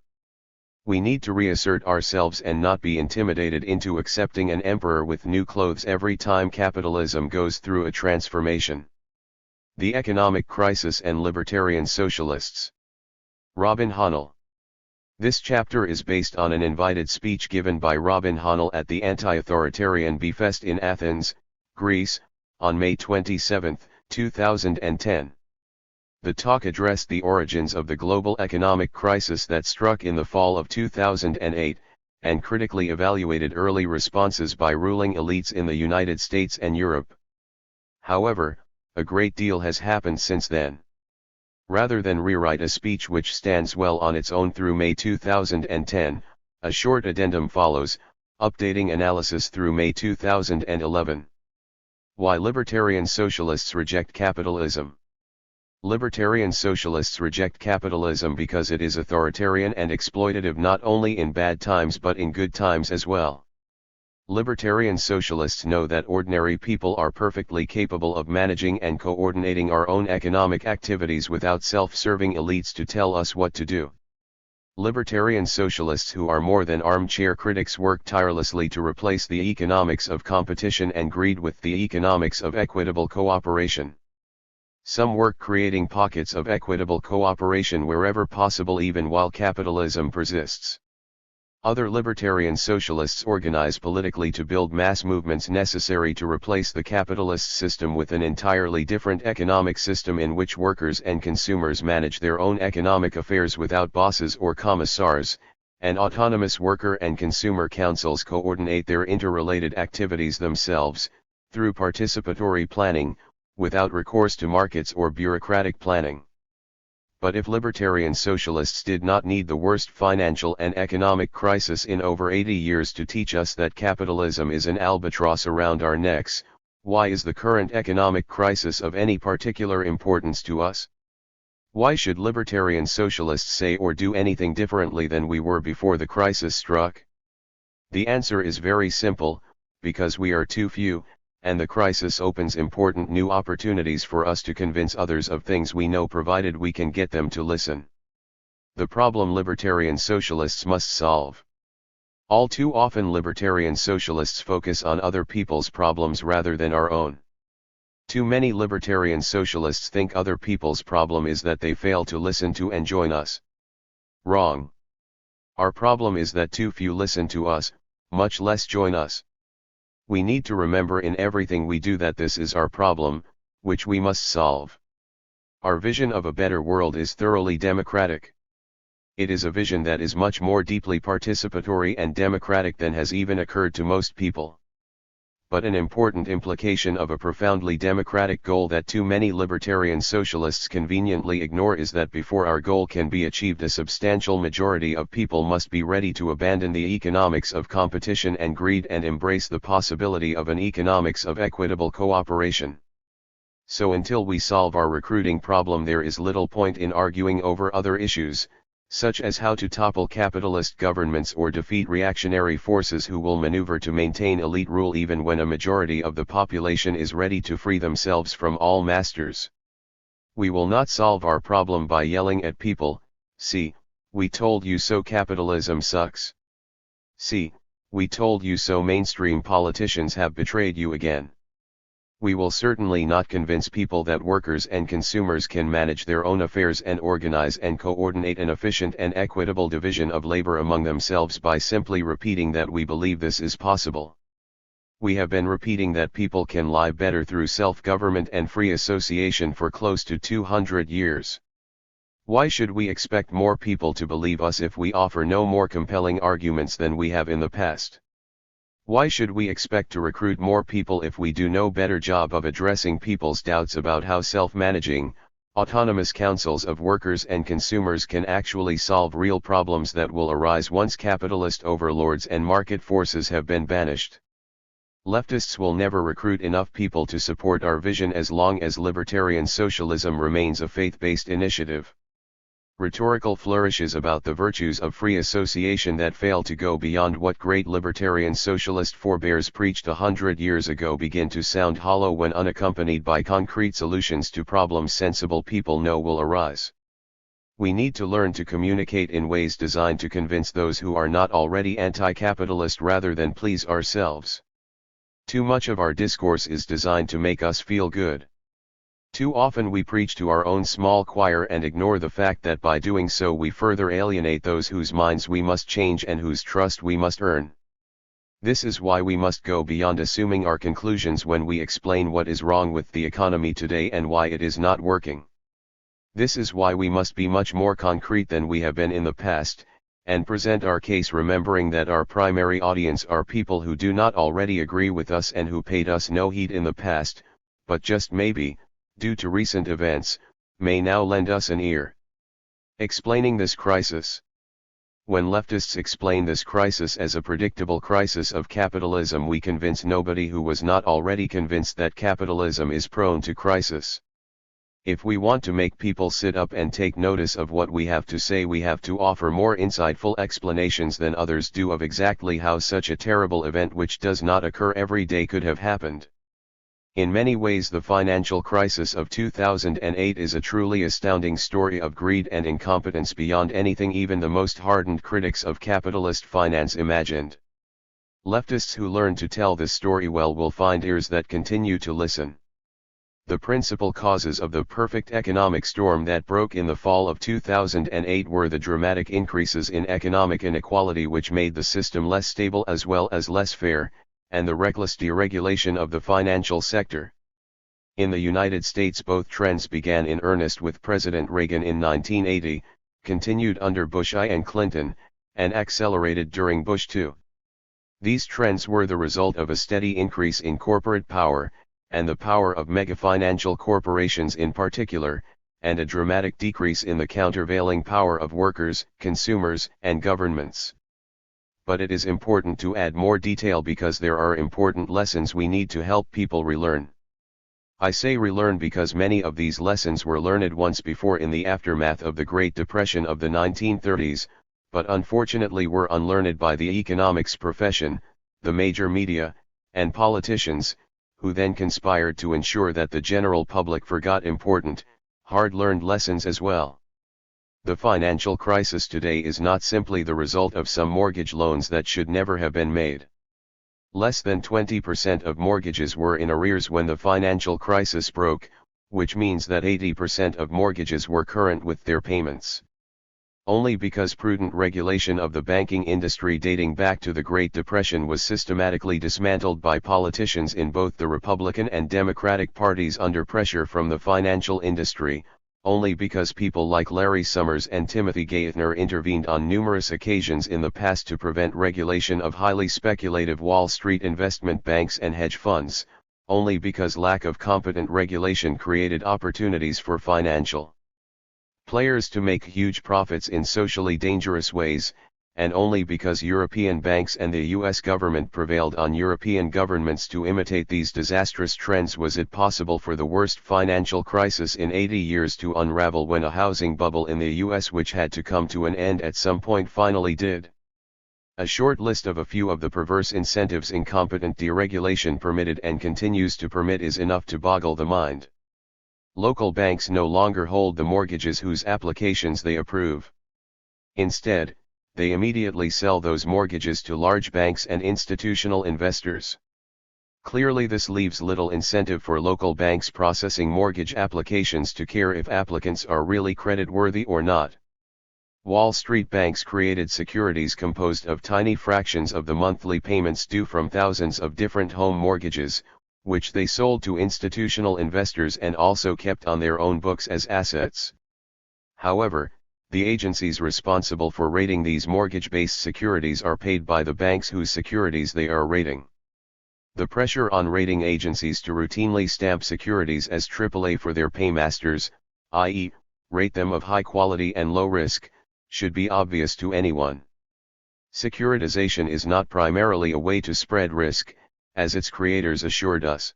We need to reassert ourselves and not be intimidated into accepting an emperor with new clothes every time capitalism goes through a transformation. The Economic Crisis and Libertarian Socialists. Robin Hahnel. This chapter is based on an invited speech given by Robin Hahnel at the Anti-Authoritarian Bee-Fest in Athens, Greece, on May 27, 2010. The talk addressed the origins of the global economic crisis that struck in the fall of 2008, and critically evaluated early responses by ruling elites in the United States and Europe. However, a great deal has happened since then. Rather than rewrite a speech which stands well on its own through May 2010, a short addendum follows, updating analysis through May 2011. Why libertarian socialists reject capitalism. Libertarian socialists reject capitalism because it is authoritarian and exploitative not only in bad times but in good times as well. Libertarian socialists know that ordinary people are perfectly capable of managing and coordinating our own economic activities without self-serving elites to tell us what to do. Libertarian socialists who are more than armchair critics work tirelessly to replace the economics of competition and greed with the economics of equitable cooperation. Some work creating pockets of equitable cooperation wherever possible even while capitalism persists. Other libertarian socialists organize politically to build mass movements necessary to replace the capitalist system with an entirely different economic system in which workers and consumers manage their own economic affairs without bosses or commissars, and autonomous worker and consumer councils coordinate their interrelated activities themselves, through participatory planning, without recourse to markets or bureaucratic planning. But if libertarian socialists did not need the worst financial and economic crisis in over 80 years to teach us that capitalism is an albatross around our necks, why is the current economic crisis of any particular importance to us? Why should libertarian socialists say or do anything differently than we were before the crisis struck? The answer is very simple: because we are too few, and the crisis opens important new opportunities for us to convince others of things we know, provided we can get them to listen. The problem libertarian socialists must solve. All too often libertarian socialists focus on other people's problems rather than our own. Too many libertarian socialists think other people's problem is that they fail to listen to and join us. Wrong. Our problem is that too few listen to us, much less join us. We need to remember in everything we do that this is our problem, which we must solve. Our vision of a better world is thoroughly democratic. It is a vision that is much more deeply participatory and democratic than has even occurred to most people. But an important implication of a profoundly democratic goal that too many libertarian socialists conveniently ignore is that before our goal can be achieved, a substantial majority of people must be ready to abandon the economics of competition and greed and embrace the possibility of an economics of equitable cooperation. So until we solve our recruiting problem, there is little point in arguing over other issues, such as how to topple capitalist governments or defeat reactionary forces who will maneuver to maintain elite rule even when a majority of the population is ready to free themselves from all masters. We will not solve our problem by yelling at people, "See, we told you so, capitalism sucks. See, we told you so, mainstream politicians have betrayed you again." We will certainly not convince people that workers and consumers can manage their own affairs and organize and coordinate an efficient and equitable division of labor among themselves by simply repeating that we believe this is possible. We have been repeating that people can live better through self-government and free association for close to 200 years. Why should we expect more people to believe us if we offer no more compelling arguments than we have in the past? Why should we expect to recruit more people if we do no better job of addressing people's doubts about how self-managing, autonomous councils of workers and consumers can actually solve real problems that will arise once capitalist overlords and market forces have been banished? Leftists will never recruit enough people to support our vision as long as libertarian socialism remains a faith-based initiative. Rhetorical flourishes about the virtues of free association that fail to go beyond what great libertarian socialist forebears preached 100 years ago begin to sound hollow when unaccompanied by concrete solutions to problems sensible people know will arise. We need to learn to communicate in ways designed to convince those who are not already anti-capitalist rather than please ourselves. Too much of our discourse is designed to make us feel good. Too often we preach to our own small choir and ignore the fact that by doing so we further alienate those whose minds we must change and whose trust we must earn. This is why we must go beyond assuming our conclusions when we explain what is wrong with the economy today and why it is not working. This is why we must be much more concrete than we have been in the past, and present our case remembering that our primary audience are people who do not already agree with us and who paid us no heed in the past, but just maybe, due to recent events, may now lend us an ear. Explaining this crisis. When leftists explain this crisis as a predictable crisis of capitalism, we convince nobody who was not already convinced that capitalism is prone to crisis. If we want to make people sit up and take notice of what we have to say, we have to offer more insightful explanations than others do of exactly how such a terrible event which does not occur every day could have happened. In many ways, the financial crisis of 2008 is a truly astounding story of greed and incompetence beyond anything even the most hardened critics of capitalist finance imagined. Leftists who learn to tell this story well will find ears that continue to listen. The principal causes of the perfect economic storm that broke in the fall of 2008 were the dramatic increases in economic inequality which made the system less stable as well as less fair, and the reckless deregulation of the financial sector. In the United States, both trends began in earnest with President Reagan in 1980, continued under Bush I and Clinton, and accelerated during Bush II. These trends were the result of a steady increase in corporate power, and the power of mega-financial corporations in particular, and a dramatic decrease in the countervailing power of workers, consumers, and governments. But it is important to add more detail because there are important lessons we need to help people relearn. I say relearn because many of these lessons were learned once before in the aftermath of the Great Depression of the 1930s, but unfortunately were unlearned by the economics profession, the major media, and politicians, who then conspired to ensure that the general public forgot important, hard-learned lessons as well. The financial crisis today is not simply the result of some mortgage loans that should never have been made. Less than 20% of mortgages were in arrears when the financial crisis broke, which means that 80% of mortgages were current with their payments. Only because prudent regulation of the banking industry dating back to the Great Depression was systematically dismantled by politicians in both the Republican and Democratic parties under pressure from the financial industry, only because people like Larry Summers and Timothy Geithner intervened on numerous occasions in the past to prevent regulation of highly speculative Wall Street investment banks and hedge funds, only because lack of competent regulation created opportunities for financial players to make huge profits in socially dangerous ways, and only because European banks and the US government prevailed on European governments to imitate these disastrous trends was it possible for the worst financial crisis in 80 years to unravel when a housing bubble in the US, which had to come to an end at some point, finally did. A short list of a few of the perverse incentives incompetent deregulation permitted and continues to permit is enough to boggle the mind. Local banks no longer hold the mortgages whose applications they approve. Instead, they immediately sell those mortgages to large banks and institutional investors. Clearly, this leaves little incentive for local banks processing mortgage applications to care if applicants are really creditworthy or not. Wall Street banks created securities composed of tiny fractions of the monthly payments due from thousands of different home mortgages, which they sold to institutional investors and also kept on their own books as assets. However, the agencies responsible for rating these mortgage-based securities are paid by the banks whose securities they are rating. The pressure on rating agencies to routinely stamp securities as AAA for their paymasters, i.e., rate them of high quality and low risk, should be obvious to anyone. Securitization is not primarily a way to spread risk, as its creators assured us.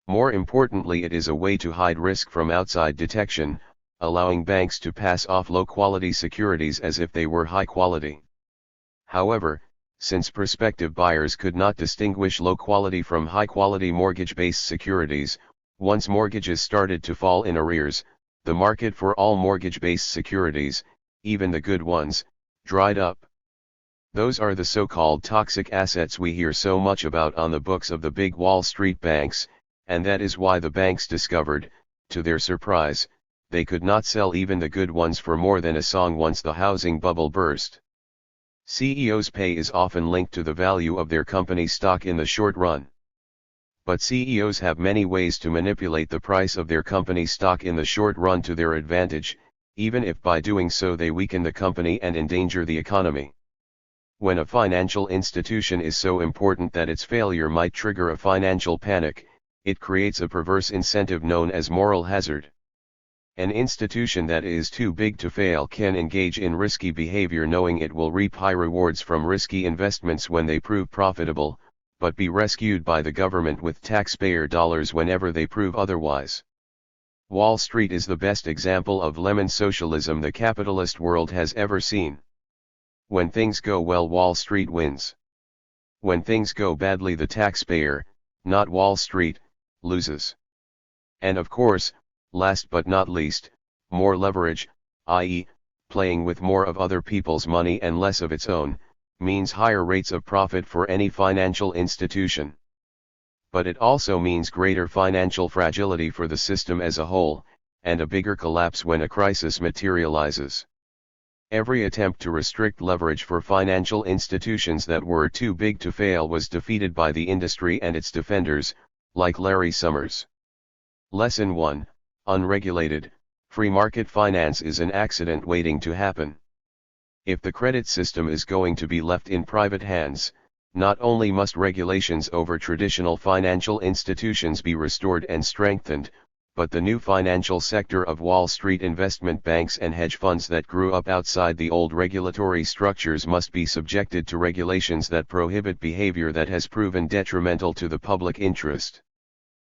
More importantly, it is a way to hide risk from outside detection, allowing banks to pass off low-quality securities as if they were high-quality. However, since prospective buyers could not distinguish low-quality from high-quality mortgage-based securities, once mortgages started to fall in arrears, the market for all mortgage-based securities, even the good ones, dried up. Those are the so-called toxic assets we hear so much about on the books of the big Wall Street banks, and that is why the banks discovered, to their surprise, they could not sell even the good ones for more than a song once the housing bubble burst. CEOs' pay is often linked to the value of their company stock in the short run. But CEOs have many ways to manipulate the price of their company stock in the short run to their advantage, even if by doing so they weaken the company and endanger the economy. When a financial institution is so important that its failure might trigger a financial panic, it creates a perverse incentive known as moral hazard. An institution that is too big to fail can engage in risky behavior knowing it will reap high rewards from risky investments when they prove profitable, but be rescued by the government with taxpayer dollars whenever they prove otherwise. Wall Street is the best example of lemon socialism the capitalist world has ever seen. When things go well, Wall Street wins. When things go badly, the taxpayer, not Wall Street, loses. And of course, last but not least, more leverage, i.e., playing with more of other people's money and less of its own, means higher rates of profit for any financial institution. but it also means greater financial fragility for the system as a whole, and a bigger collapse when a crisis materializes. Every attempt to restrict leverage for financial institutions that were too big to fail was defeated by the industry and its defenders, like Larry Summers. Lesson 1, Unregulated, free market finance is an accident waiting to happen. If the credit system is going to be left in private hands, not only must regulations over traditional financial institutions be restored and strengthened, but the new financial sector of Wall Street investment banks and hedge funds that grew up outside the old regulatory structures must be subjected to regulations that prohibit behavior that has proven detrimental to the public interest.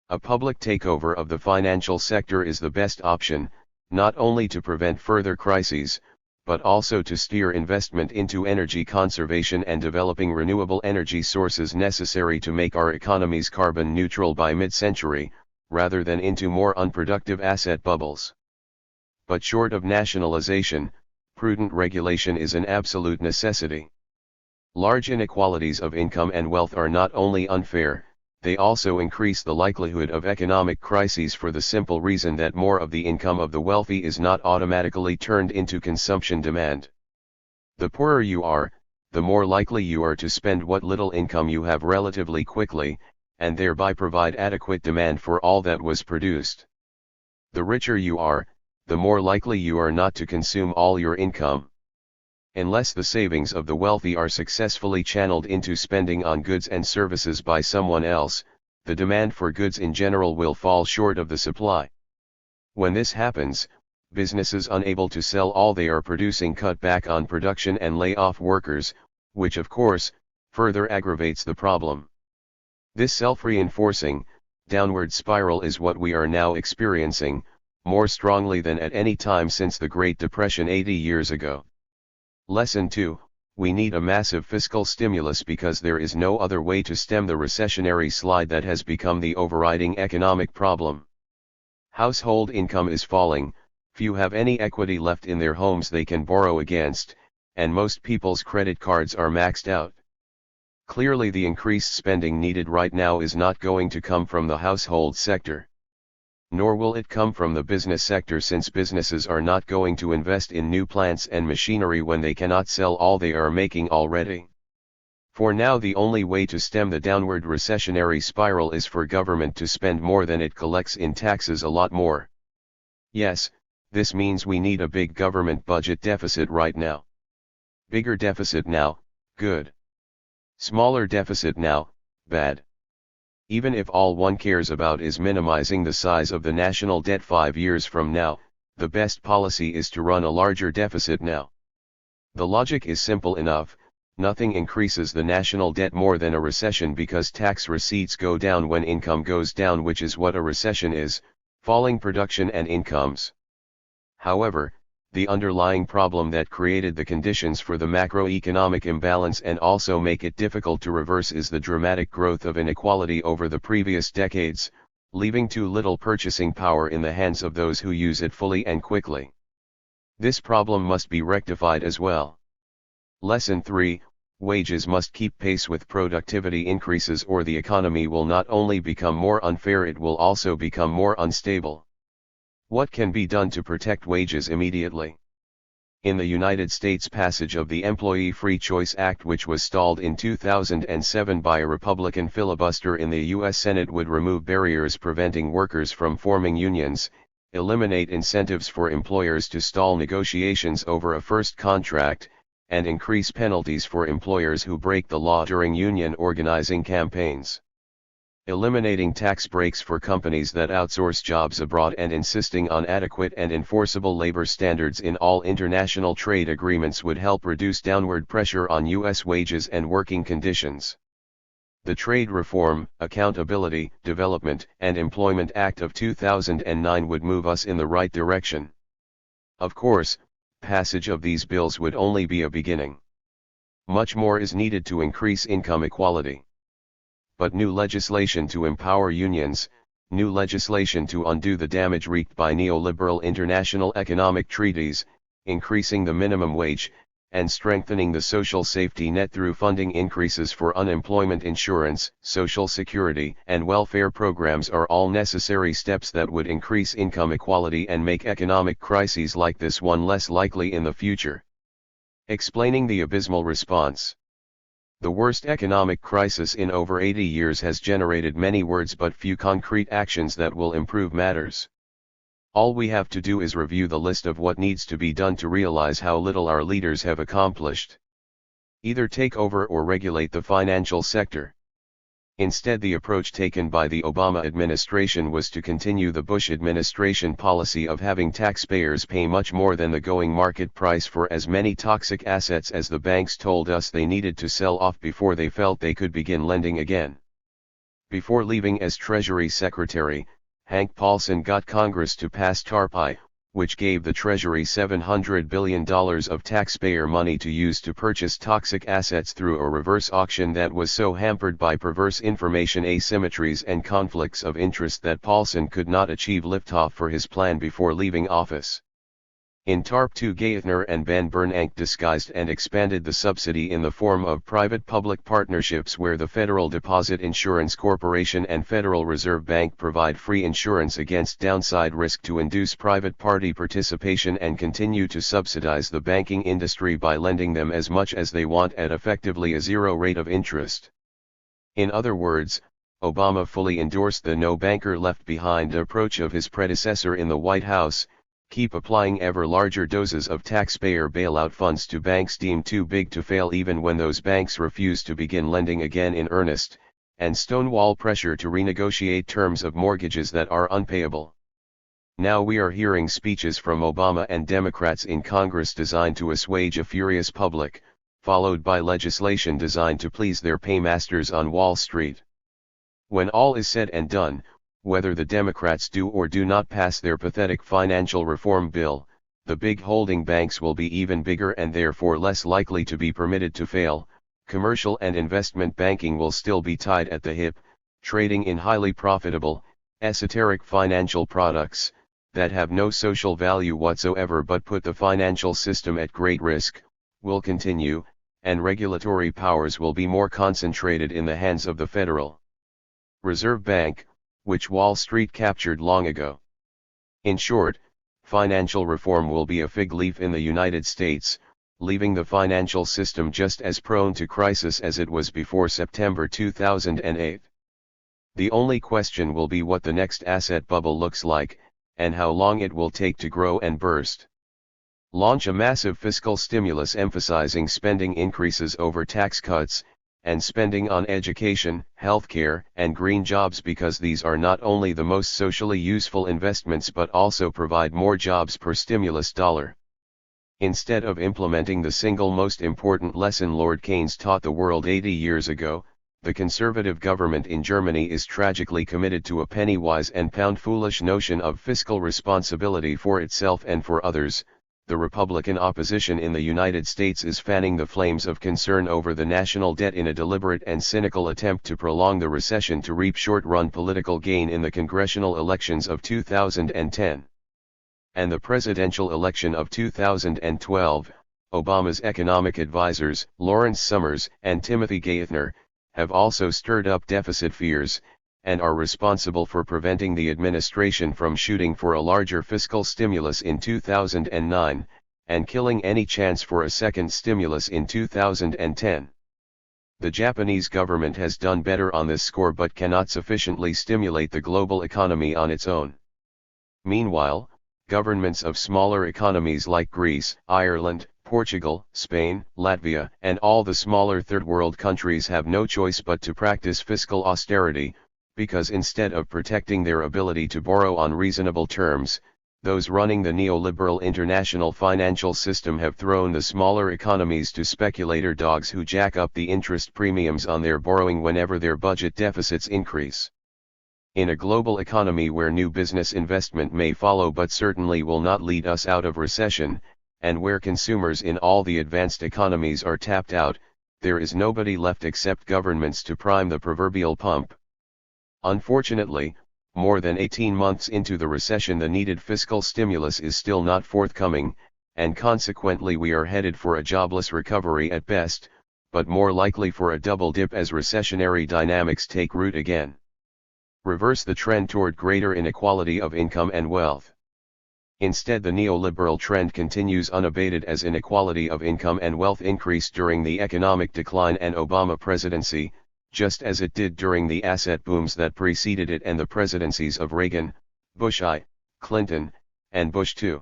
A public takeover of the financial sector is the best option, not only to prevent further crises, but also to steer investment into energy conservation and developing renewable energy sources necessary to make our economies carbon neutral by mid-century, rather than into more unproductive asset bubbles. But short of nationalization, prudent regulation is an absolute necessity. Large inequalities of income and wealth are not only unfair, they also increase the likelihood of economic crises for the simple reason that more of the income of the wealthy is not automatically turned into consumption demand. The poorer you are, the more likely you are to spend what little income you have relatively quickly, and thereby provide adequate demand for all that was produced. The richer you are, the more likely you are not to consume all your income. Unless the savings of the wealthy are successfully channeled into spending on goods and services by someone else, the demand for goods in general will fall short of the supply. When this happens, businesses unable to sell all they are producing cut back on production and lay off workers, which of course, further aggravates the problem. This self-reinforcing, downward spiral is what we are now experiencing, more strongly than at any time since the Great Depression 80 years ago. Lesson 2, we need a massive fiscal stimulus because there is no other way to stem the recessionary slide that has become the overriding economic problem. Household income is falling, few have any equity left in their homes they can borrow against, and most people's credit cards are maxed out. Clearly the increased spending needed right now is not going to come from the household sector. Nor will it come from the business sector since businesses are not going to invest in new plants and machinery when they cannot sell all they are making already. For now the only way to stem the downward recessionary spiral is for government to spend more than it collects in taxes, a lot more. Yes, this means we need a big government budget deficit right now. Bigger deficit now, good. Smaller deficit now, bad. Even if all one cares about is minimizing the size of the national debt 5 years from now, the best policy is to run a larger deficit now. The logic is simple enough, nothing increases the national debt more than a recession because tax receipts go down when income goes down, which is what a recession is, falling production and incomes. However, the underlying problem that created the conditions for the macroeconomic imbalance and also make it difficult to reverse is the dramatic growth of inequality over the previous decades, leaving too little purchasing power in the hands of those who use it fully and quickly. This problem must be rectified as well. Lesson 3, wages must keep pace with productivity increases or the economy will not only become more unfair, it will also become more unstable. What can be done to protect wages immediately? In the United States, passage of the Employee Free Choice Act, which was stalled in 2007 by a Republican filibuster in the U.S. Senate, would remove barriers preventing workers from forming unions, eliminate incentives for employers to stall negotiations over a first contract, and increase penalties for employers who break the law during union organizing campaigns. Eliminating tax breaks for companies that outsource jobs abroad and insisting on adequate and enforceable labor standards in all international trade agreements would help reduce downward pressure on U.S. wages and working conditions. The Trade Reform, Accountability, Development, and Employment Act of 2009 would move us in the right direction. Of course, passage of these bills would only be a beginning. Much more is needed to increase income equality. But new legislation to empower unions, new legislation to undo the damage wreaked by neoliberal international economic treaties, increasing the minimum wage, and strengthening the social safety net through funding increases for unemployment insurance, social security, and welfare programs are all necessary steps that would increase income equality and make economic crises like this one less likely in the future. Explaining the abysmal response. The worst economic crisis in over 80 years has generated many words but few concrete actions that will improve matters. All we have to do is review the list of what needs to be done to realize how little our leaders have accomplished. Either take over or regulate the financial sector. Instead, the approach taken by the Obama administration was to continue the Bush administration policy of having taxpayers pay much more than the going market price for as many toxic assets as the banks told us they needed to sell off before they felt they could begin lending again. Before leaving as Treasury Secretary, Hank Paulson got Congress to pass TARP, which gave the Treasury $700 billion of taxpayer money to use to purchase toxic assets through a reverse auction that was so hampered by perverse information asymmetries and conflicts of interest that Paulson could not achieve liftoff for his plan before leaving office. In TARP 2, Geithner and Van Bernanke disguised and expanded the subsidy in the form of private-public partnerships where the Federal Deposit Insurance Corporation and Federal Reserve Bank provide free insurance against downside risk to induce private party participation and continue to subsidize the banking industry by lending them as much as they want at effectively a zero rate of interest. In other words, Obama fully endorsed the no banker left behind approach of his predecessor in the White House. Keep applying ever larger doses of taxpayer bailout funds to banks deemed too big to fail even when those banks refuse to begin lending again in earnest, and stonewall pressure to renegotiate terms of mortgages that are unpayable. Now we are hearing speeches from Obama and Democrats in Congress designed to assuage a furious public, followed by legislation designed to please their paymasters on Wall Street. When all is said and done, whether the Democrats do or do not pass their pathetic financial reform bill, the big holding banks will be even bigger and therefore less likely to be permitted to fail. Commercial and investment banking will still be tied at the hip, trading in highly profitable, esoteric financial products, that have no social value whatsoever but put the financial system at great risk, will continue, and regulatory powers will be more concentrated in the hands of the Federal Reserve Bank, which Wall Street captured long ago. In short, financial reform will be a fig leaf in the United States, leaving the financial system just as prone to crisis as it was before September 2008. The only question will be what the next asset bubble looks like, and how long it will take to grow and burst. Launch a massive fiscal stimulus emphasizing spending increases over tax cuts, and spending on education, healthcare, and green jobs because these are not only the most socially useful investments but also provide more jobs per stimulus dollar. Instead of implementing the single most important lesson Lord Keynes taught the world 80 years ago, the conservative government in Germany is tragically committed to a penny-wise and pound-foolish notion of fiscal responsibility for itself and for others. The Republican opposition in the United States is fanning the flames of concern over the national debt in a deliberate and cynical attempt to prolong the recession to reap short-run political gain in the congressional elections of 2010. And the presidential election of 2012, Obama's economic advisors, Lawrence Summers and Timothy Geithner, have also stirred up deficit fears, and are responsible for preventing the administration from shooting for a larger fiscal stimulus in 2009, and killing any chance for a second stimulus in 2010. The Japanese government has done better on this score but cannot sufficiently stimulate the global economy on its own. Meanwhile, governments of smaller economies like Greece, Ireland, Portugal, Spain, Latvia, and all the smaller third-world countries have no choice but to practice fiscal austerity, because instead of protecting their ability to borrow on reasonable terms, those running the neoliberal international financial system have thrown the smaller economies to speculator dogs who jack up the interest premiums on their borrowing whenever their budget deficits increase. In a global economy where new business investment may follow but certainly will not lead us out of recession, and where consumers in all the advanced economies are tapped out, there is nobody left except governments to prime the proverbial pump. Unfortunately, more than 18 months into the recession the needed fiscal stimulus is still not forthcoming, and consequently we are headed for a jobless recovery at best, but more likely for a double dip as recessionary dynamics take root again. Reverse the trend toward greater inequality of income and wealth. Instead, the neoliberal trend continues unabated as inequality of income and wealth increased during the economic decline and Obama presidency, just as it did during the asset booms that preceded it and the presidencies of Reagan, Bush I, Clinton, and Bush II.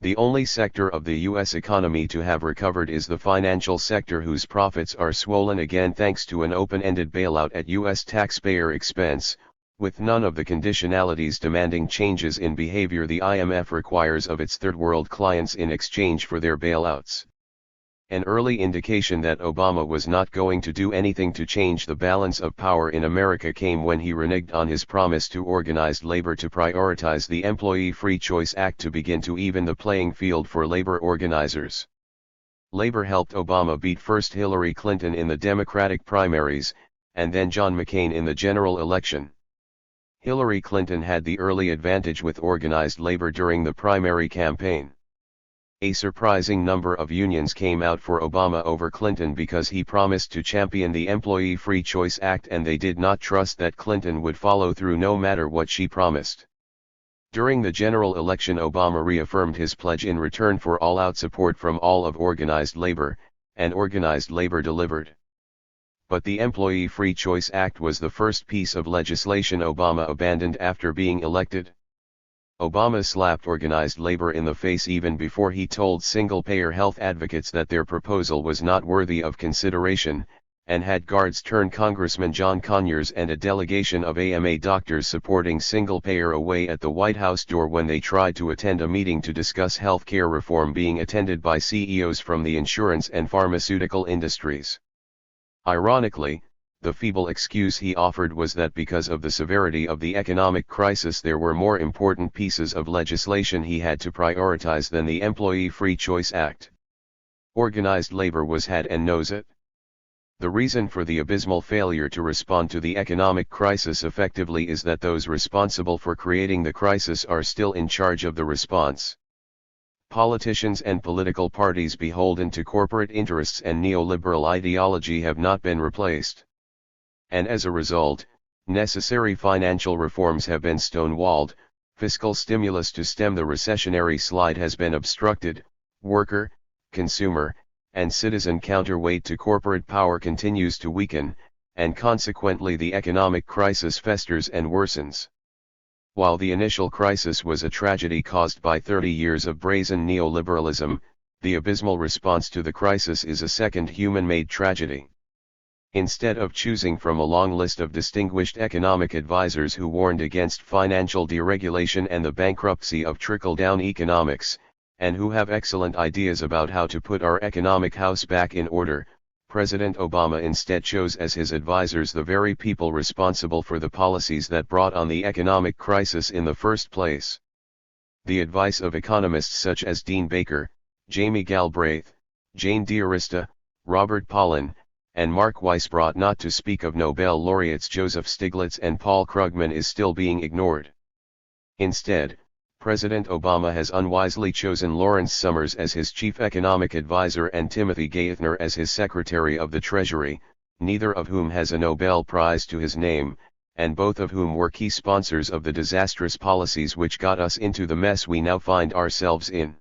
The only sector of the U.S. economy to have recovered is the financial sector, whose profits are swollen again thanks to an open-ended bailout at U.S. taxpayer expense, with none of the conditionalities demanding changes in behavior the IMF requires of its third world clients in exchange for their bailouts. An early indication that Obama was not going to do anything to change the balance of power in America came when he reneged on his promise to organized labor to prioritize the Employee Free Choice Act to begin to even the playing field for labor organizers. Labor helped Obama beat first Hillary Clinton in the Democratic primaries, and then John McCain in the general election. Hillary Clinton had the early advantage with organized labor during the primary campaign. A surprising number of unions came out for Obama over Clinton because he promised to champion the Employee Free Choice Act, and they did not trust that Clinton would follow through no matter what she promised. During the general election, Obama reaffirmed his pledge in return for all-out support from all of organized labor, and organized labor delivered. But the Employee Free Choice Act was the first piece of legislation Obama abandoned after being elected. Obama slapped organized labor in the face even before he told single-payer health advocates that their proposal was not worthy of consideration, and had guards turn Congressman John Conyers and a delegation of AMA doctors supporting single-payer away at the White House door when they tried to attend a meeting to discuss health care reform being attended by CEOs from the insurance and pharmaceutical industries. Ironically, the feeble excuse he offered was that because of the severity of the economic crisis there were more important pieces of legislation he had to prioritize than the Employee Free Choice Act. Organized labor was had and knows it. The reason for the abysmal failure to respond to the economic crisis effectively is that those responsible for creating the crisis are still in charge of the response. Politicians and political parties beholden to corporate interests and neoliberal ideology have not been replaced. And as a result, necessary financial reforms have been stonewalled, fiscal stimulus to stem the recessionary slide has been obstructed, worker, consumer, and citizen counterweight to corporate power continues to weaken, and consequently the economic crisis festers and worsens. While the initial crisis was a tragedy caused by 30 years of brazen neoliberalism, the abysmal response to the crisis is a second human-made tragedy. Instead of choosing from a long list of distinguished economic advisors who warned against financial deregulation and the bankruptcy of trickle-down economics, and who have excellent ideas about how to put our economic house back in order, President Obama instead chose as his advisors the very people responsible for the policies that brought on the economic crisis in the first place. The advice of economists such as Dean Baker, Jamie Galbraith, Jane Diarista, Robert Pollin, and Mark Weisbrot, not to speak of Nobel laureates Joseph Stiglitz and Paul Krugman, is still being ignored. Instead, President Obama has unwisely chosen Lawrence Summers as his chief economic advisor and Timothy Geithner as his Secretary of the Treasury, neither of whom has a Nobel Prize to his name, and both of whom were key sponsors of the disastrous policies which got us into the mess we now find ourselves in.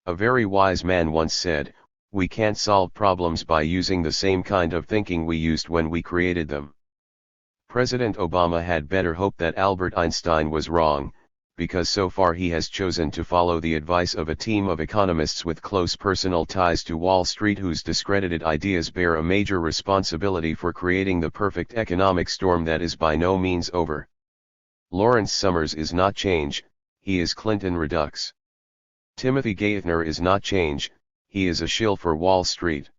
A very wise man once said, "We can't solve problems by using the same kind of thinking we used when we created them." President Obama had better hope that Albert Einstein was wrong, because so far he has chosen to follow the advice of a team of economists with close personal ties to Wall Street whose discredited ideas bear a major responsibility for creating the perfect economic storm that is by no means over. Lawrence Summers is not change, he is Clinton Redux. Timothy Geithner is not change, he is a shill for Wall Street.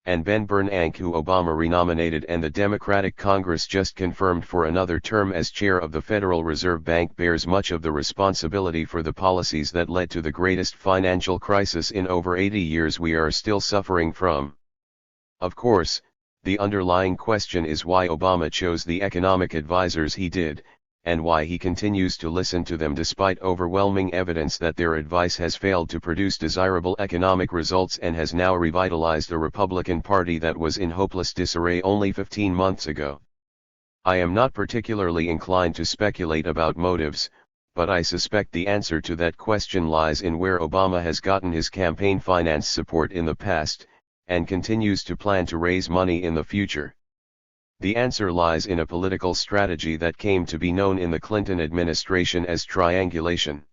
And Ben Bernanke, who Obama renominated and the Democratic Congress just confirmed for another term as chair of the Federal Reserve Bank, bears much of the responsibility for the policies that led to the greatest financial crisis in over 80 years we are still suffering from. Of course, the underlying question is why Obama chose the economic advisors he did, and why he continues to listen to them despite overwhelming evidence that their advice has failed to produce desirable economic results and has now revitalized a Republican Party that was in hopeless disarray only 15 months ago. I am not particularly inclined to speculate about motives, but I suspect the answer to that question lies in where Obama has gotten his campaign finance support in the past, and continues to plan to raise money in the future. The answer lies in a political strategy that came to be known in the Clinton administration as triangulation.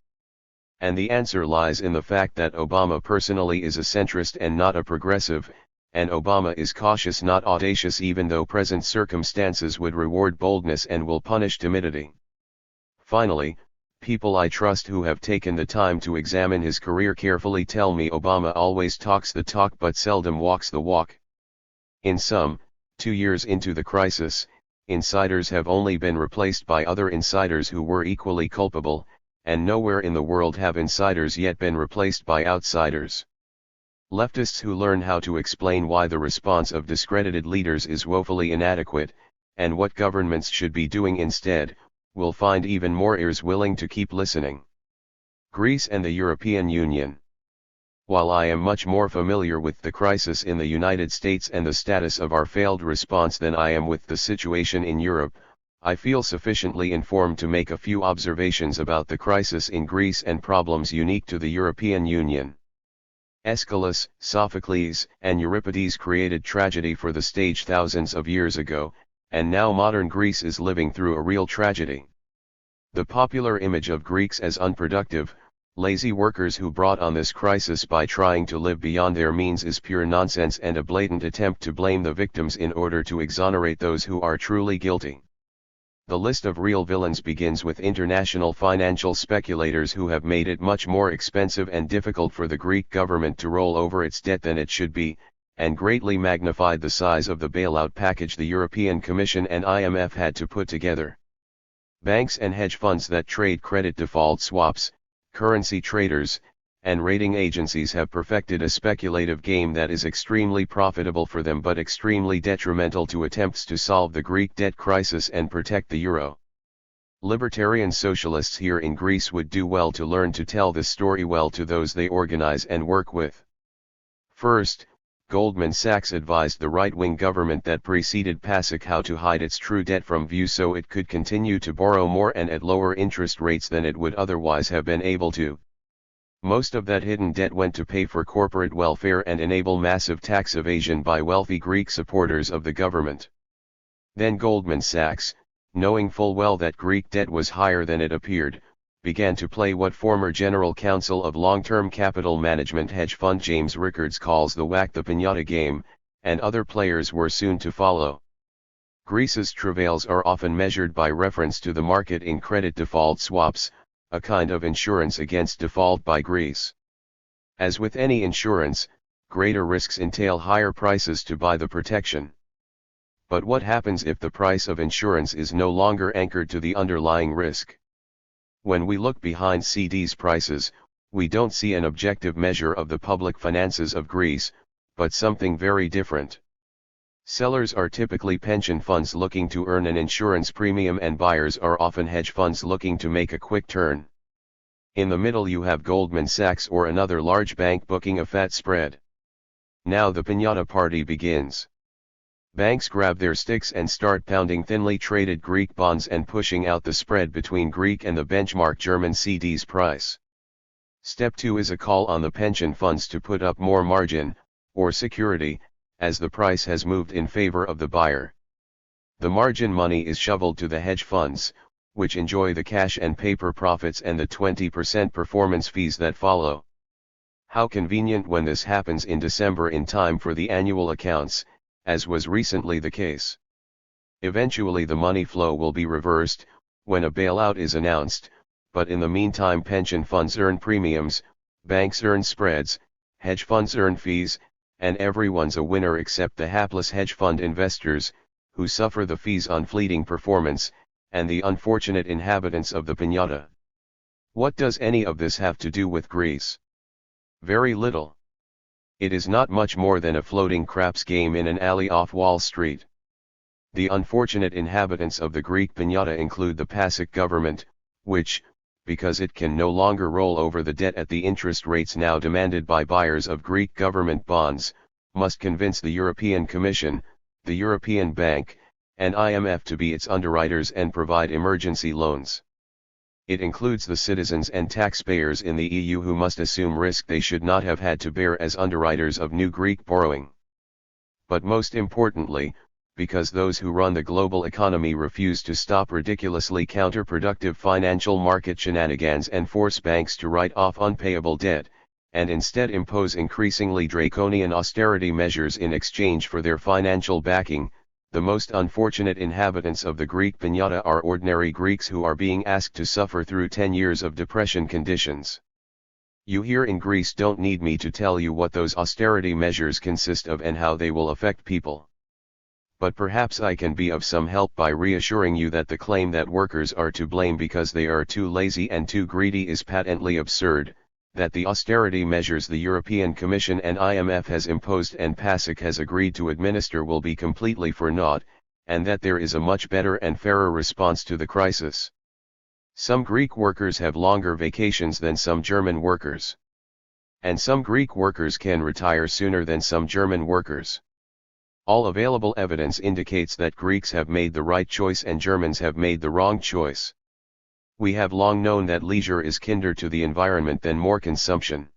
And the answer lies in the fact that Obama personally is a centrist and not a progressive, and Obama is cautious not audacious even though present circumstances would reward boldness and will punish timidity. Finally, people I trust who have taken the time to examine his career carefully tell me Obama always talks the talk but seldom walks the walk. In sum, 2 years into the crisis, insiders have only been replaced by other insiders who were equally culpable, and nowhere in the world have insiders yet been replaced by outsiders. Leftists who learn how to explain why the response of discredited leaders is woefully inadequate, and what governments should be doing instead, will find even more ears willing to keep listening. Greece and the European Union. While I am much more familiar with the crisis in the United States and the status of our failed response than I am with the situation in Europe, I feel sufficiently informed to make a few observations about the crisis in Greece and problems unique to the European Union. Aeschylus, Sophocles, and Euripides created tragedy for the stage thousands of years ago, and now modern Greece is living through a real tragedy. The popular image of Greeks as unproductive, lazy workers who brought on this crisis by trying to live beyond their means is pure nonsense and a blatant attempt to blame the victims in order to exonerate those who are truly guilty. The list of real villains begins with international financial speculators who have made it much more expensive and difficult for the Greek government to roll over its debt than it should be, and greatly magnified the size of the bailout package the European Commission and IMF had to put together. Banks and hedge funds that trade credit default swaps, currency traders, and rating agencies have perfected a speculative game that is extremely profitable for them but extremely detrimental to attempts to solve the Greek debt crisis and protect the euro. Libertarian socialists here in Greece would do well to learn to tell this story well to those they organize and work with. First, Goldman Sachs advised the right-wing government that preceded PASIC how to hide its true debt from view so it could continue to borrow more and at lower interest rates than it would otherwise have been able to. Most of that hidden debt went to pay for corporate welfare and enable massive tax evasion by wealthy Greek supporters of the government. Then Goldman Sachs, knowing full well that Greek debt was higher than it appeared, began to play what former General Counsel of Long-Term Capital Management hedge fund James Rickards calls the whack the piñata game, and other players were soon to follow. Greece's travails are often measured by reference to the market in credit default swaps, a kind of insurance against default by Greece. As with any insurance, greater risks entail higher prices to buy the protection. But what happens if the price of insurance is no longer anchored to the underlying risk? When we look behind CDs prices, we don't see an objective measure of the public finances of Greece, but something very different. Sellers are typically pension funds looking to earn an insurance premium and buyers are often hedge funds looking to make a quick turn. In the middle you have Goldman Sachs or another large bank booking a fat spread. Now the piñata party begins. Banks grab their sticks and start pounding thinly traded Greek bonds and pushing out the spread between Greek and the benchmark German CDs price. Step 2 is a call on the pension funds to put up more margin, or security, as the price has moved in favor of the buyer. The margin money is shoveled to the hedge funds, which enjoy the cash and paper profits and the 20% performance fees that follow. How convenient when this happens in December in time for the annual accounts, as was recently the case. Eventually the money flow will be reversed, when a bailout is announced, but in the meantime pension funds earn premiums, banks earn spreads, hedge funds earn fees, and everyone's a winner except the hapless hedge fund investors, who suffer the fees on fleeting performance, and the unfortunate inhabitants of the piñata. What does any of this have to do with Greece? Very little. It is not much more than a floating craps game in an alley off Wall Street. The unfortunate inhabitants of the Greek piñata include the PASIC government, which, because it can no longer roll over the debt at the interest rates now demanded by buyers of Greek government bonds, must convince the European Commission, the European Bank, and IMF to be its underwriters and provide emergency loans. It includes the citizens and taxpayers in the EU who must assume risk they should not have had to bear as underwriters of new Greek borrowing. But most importantly, because those who run the global economy refuse to stop ridiculously counterproductive financial market shenanigans and force banks to write off unpayable debt, and instead impose increasingly draconian austerity measures in exchange for their financial backing, the most unfortunate inhabitants of the Greek piñata are ordinary Greeks who are being asked to suffer through 10 years of depression conditions. You here in Greece don't need me to tell you what those austerity measures consist of and how they will affect people. But perhaps I can be of some help by reassuring you that the claim that workers are to blame because they are too lazy and too greedy is patently absurd, that the austerity measures the European Commission and IMF has imposed and PASIC has agreed to administer will be completely for naught, and that there is a much better and fairer response to the crisis. Some Greek workers have longer vacations than some German workers. And some Greek workers can retire sooner than some German workers. All available evidence indicates that Greeks have made the right choice and Germans have made the wrong choice. We have long known that leisure is kinder to the environment than more consumption.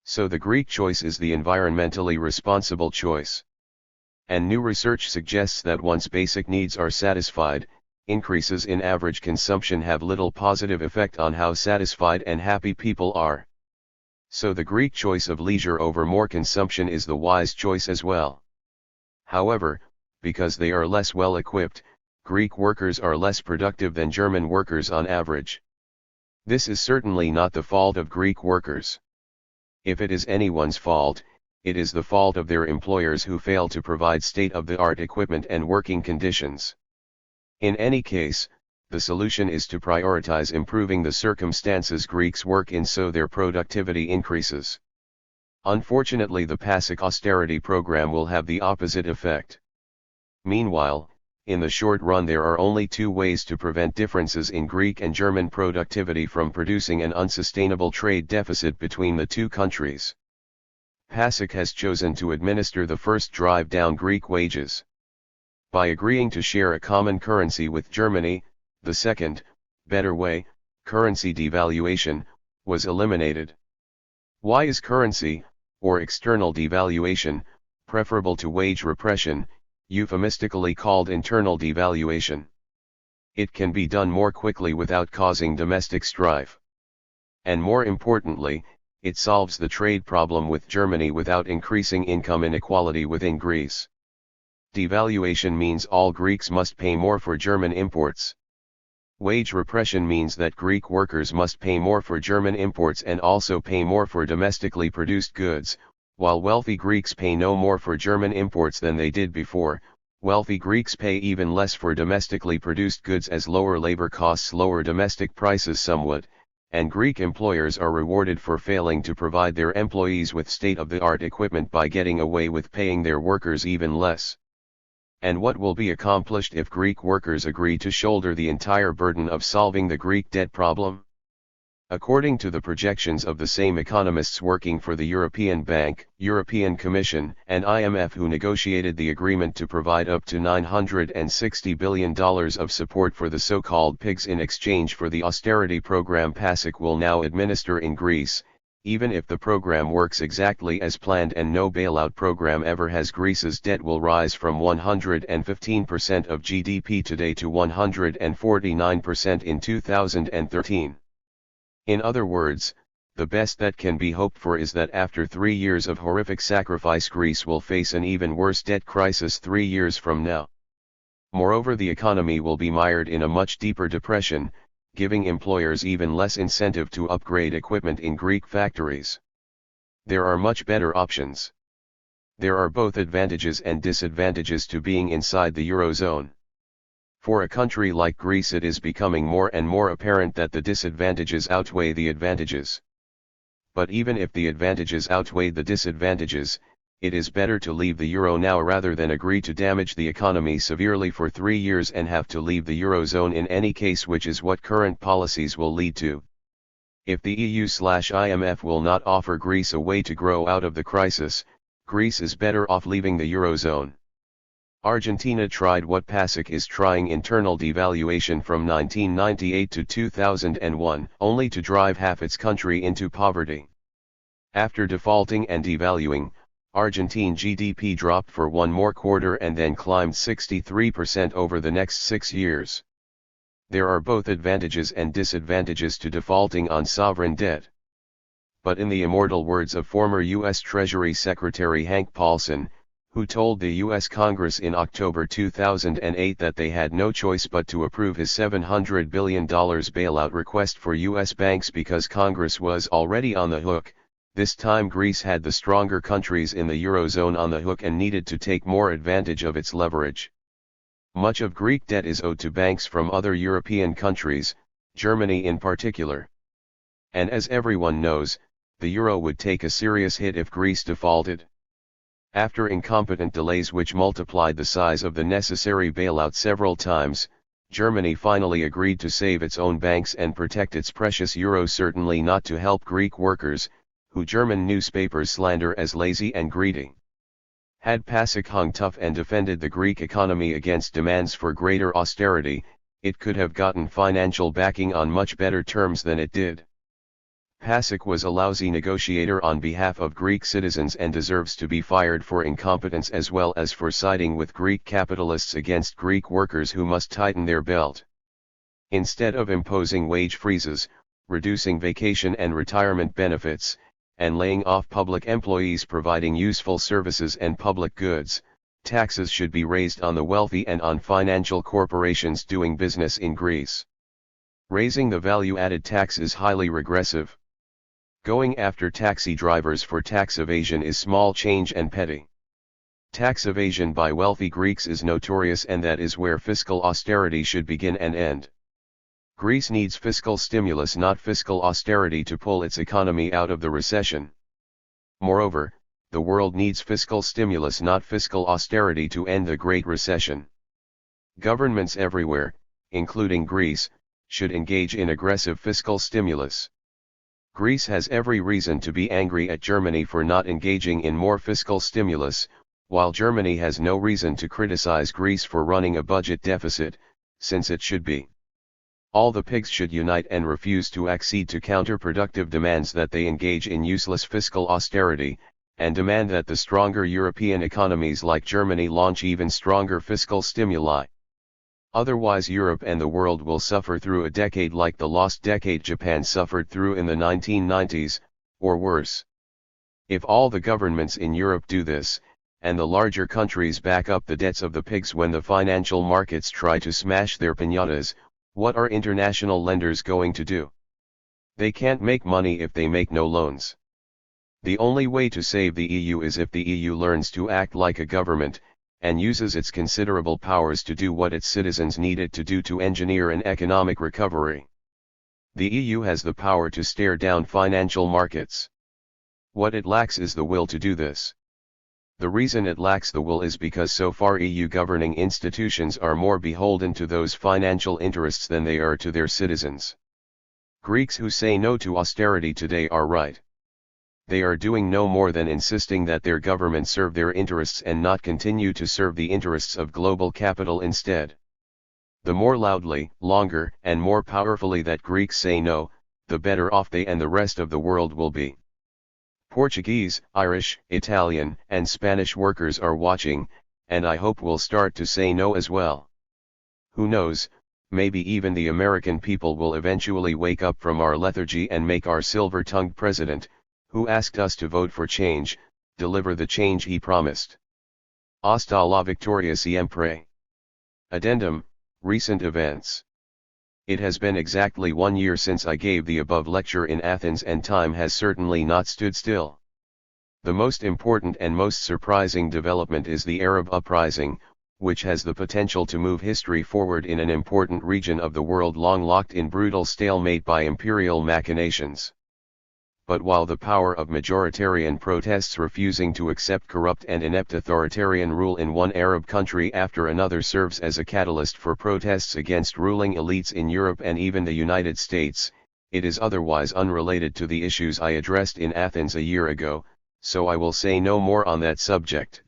So the Greek choice is the environmentally responsible choice. And new research suggests that once basic needs are satisfied, increases in average consumption have little positive effect on how satisfied and happy people are. So the Greek choice of leisure over more consumption is the wise choice as well. However, because they are less well equipped, Greek workers are less productive than German workers on average. This is certainly not the fault of Greek workers. If it is anyone's fault, it is the fault of their employers who fail to provide state-of-the-art equipment and working conditions. In any case, the solution is to prioritize improving the circumstances Greeks work in so their productivity increases. Unfortunately, the PASIC austerity program will have the opposite effect. Meanwhile, in the short run there are only two ways to prevent differences in Greek and German productivity from producing an unsustainable trade deficit between the two countries. PASIC has chosen to administer the first drive down Greek wages. By agreeing to share a common currency with Germany, the second, better way, currency devaluation, was eliminated. Why is currency, or external devaluation, preferable to wage repression, euphemistically called internal devaluation? It can be done more quickly without causing domestic strife. And more importantly, it solves the trade problem with Germany without increasing income inequality within Greece. Devaluation means all Greeks must pay more for German imports. Wage repression means that Greek workers must pay more for German imports and also pay more for domestically produced goods, while wealthy Greeks pay no more for German imports than they did before. Wealthy Greeks pay even less for domestically produced goods as lower labor costs lower domestic prices somewhat, and Greek employers are rewarded for failing to provide their employees with state-of-the-art equipment by getting away with paying their workers even less. And what will be accomplished if Greek workers agree to shoulder the entire burden of solving the Greek debt problem? According to the projections of the same economists working for the European Bank, European Commission, and IMF who negotiated the agreement to provide up to $960 billion of support for the so-called pigs in exchange for the austerity program PASIC will now administer in Greece, even if the program works exactly as planned and no bailout program ever has, Greece's debt will rise from 115% of GDP today to 149% in 2013. In other words, the best that can be hoped for is that after 3 years of horrific sacrifice Greece will face an even worse debt crisis 3 years from now. Moreover, the economy will be mired in a much deeper depression, giving employers even less incentive to upgrade equipment in Greek factories. There are much better options. There are both advantages and disadvantages to being inside the Eurozone. For a country like Greece it is becoming more and more apparent that the disadvantages outweigh the advantages. But even if the advantages outweigh the disadvantages, it is better to leave the euro now rather than agree to damage the economy severely for 3 years and have to leave the eurozone in any case, which is what current policies will lead to. If the EU/IMF will not offer Greece a way to grow out of the crisis, Greece is better off leaving the eurozone. Argentina tried what PASIC is trying, internal devaluation from 1998 to 2001, only to drive half its country into poverty. After defaulting and devaluing, Argentine GDP dropped for one more quarter and then climbed 63% over the next 6 years. There are both advantages and disadvantages to defaulting on sovereign debt. But in the immortal words of former U.S. Treasury Secretary Hank Paulson, who told the U.S. Congress in October 2008 that they had no choice but to approve his $700 billion bailout request for U.S. banks because Congress was already on the hook, this time Greece had the stronger countries in the Eurozone on the hook and needed to take more advantage of its leverage. Much of Greek debt is owed to banks from other European countries, Germany in particular. And as everyone knows, the euro would take a serious hit if Greece defaulted. After incompetent delays which multiplied the size of the necessary bailout several times, Germany finally agreed to save its own banks and protect its precious euro, certainly not to help Greek workers, who German newspapers slander as lazy and greedy. Had PASIC hung tough and defended the Greek economy against demands for greater austerity, it could have gotten financial backing on much better terms than it did. PASIC was a lousy negotiator on behalf of Greek citizens and deserves to be fired for incompetence as well as for siding with Greek capitalists against Greek workers who must tighten their belt. Instead of imposing wage freezes, reducing vacation and retirement benefits, and laying off public employees providing useful services and public goods, taxes should be raised on the wealthy and on financial corporations doing business in Greece. Raising the value-added tax is highly regressive. Going after taxi drivers for tax evasion is small change and petty. Tax evasion by wealthy Greeks is notorious, and that is where fiscal austerity should begin and end. Greece needs fiscal stimulus, not fiscal austerity, to pull its economy out of the recession. Moreover, the world needs fiscal stimulus, not fiscal austerity, to end the Great Recession. Governments everywhere, including Greece, should engage in aggressive fiscal stimulus. Greece has every reason to be angry at Germany for not engaging in more fiscal stimulus, while Germany has no reason to criticize Greece for running a budget deficit, since it should be. All the pigs should unite and refuse to accede to counterproductive demands that they engage in useless fiscal austerity, and demand that the stronger European economies like Germany launch even stronger fiscal stimuli. Otherwise Europe and the world will suffer through a decade like the lost decade Japan suffered through in the 1990s, or worse. If all the governments in Europe do this, and the larger countries back up the debts of the pigs when the financial markets try to smash their piñatas, what are international lenders going to do? They can't make money if they make no loans. The only way to save the EU is if the EU learns to act like a government, and uses its considerable powers to do what its citizens need it to do to engineer an economic recovery. The EU has the power to stare down financial markets. What it lacks is the will to do this. The reason it lacks the will is because so far EU governing institutions are more beholden to those financial interests than they are to their citizens. Greeks who say no to austerity today are right. They are doing no more than insisting that their government serve their interests and not continue to serve the interests of global capital instead. The more loudly, longer, and more powerfully that Greeks say no, the better off they and the rest of the world will be. Portuguese, Irish, Italian, and Spanish workers are watching, and I hope will start to say no as well. Who knows, maybe even the American people will eventually wake up from our lethargy and make our silver-tongued president, who asked us to vote for change, deliver the change he promised. Hasta la victoria siempre. Addendum, recent events. It has been exactly 1 year since I gave the above lecture in Athens, and time has certainly not stood still. The most important and most surprising development is the Arab uprising, which has the potential to move history forward in an important region of the world long locked in brutal stalemate by imperial machinations. but while the power of majoritarian protests refusing to accept corrupt and inept authoritarian rule in one Arab country after another serves as a catalyst for protests against ruling elites in Europe and even the United States, it is otherwise unrelated to the issues I addressed in Athens a year ago, so I will say no more on that subject.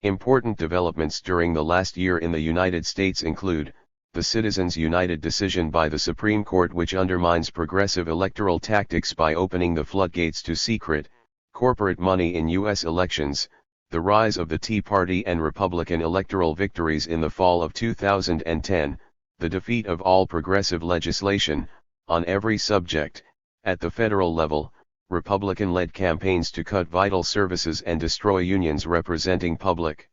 Important developments during the last year in the United States include, the Citizens United decision by the Supreme Court which undermines progressive electoral tactics by opening the floodgates to secret, corporate money in U.S. elections, the rise of the Tea Party and Republican electoral victories in the fall of 2010, the defeat of all progressive legislation, on every subject, at the federal level, Republican-led campaigns to cut vital services and destroy unions representing public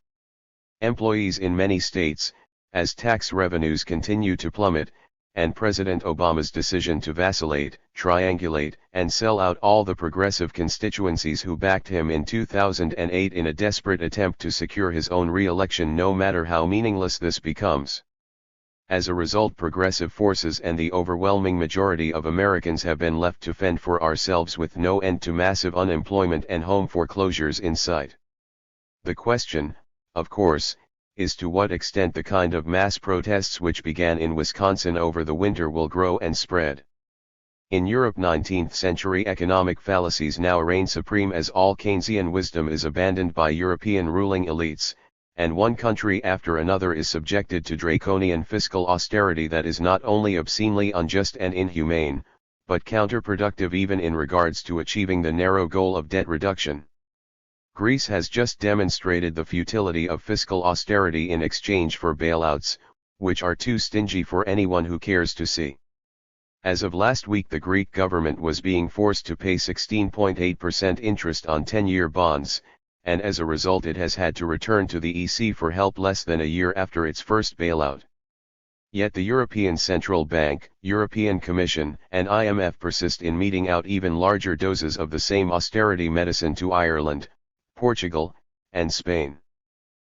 employees in many states, as tax revenues continue to plummet, and President Obama's decision to vacillate, triangulate, and sell out all the progressive constituencies who backed him in 2008 in a desperate attempt to secure his own re-election no matter how meaningless this becomes. As a result, progressive forces and the overwhelming majority of Americans have been left to fend for ourselves with no end to massive unemployment and home foreclosures in sight. The question, of course, is to what extent the kind of mass protests which began in Wisconsin over the winter will grow and spread. In Europe, 19th century economic fallacies now reign supreme as all Keynesian wisdom is abandoned by European ruling elites, and one country after another is subjected to draconian fiscal austerity that is not only obscenely unjust and inhumane, but counterproductive even in regards to achieving the narrow goal of debt reduction. Greece has just demonstrated the futility of fiscal austerity in exchange for bailouts, which are too stingy for anyone who cares to see. As of last week, the Greek government was being forced to pay 16.8% interest on 10-year bonds, and as a result it has had to return to the EC for help less than a year after its first bailout. Yet the European Central Bank, European Commission, and IMF persist in meting out even larger doses of the same austerity medicine to Ireland, Portugal, and Spain.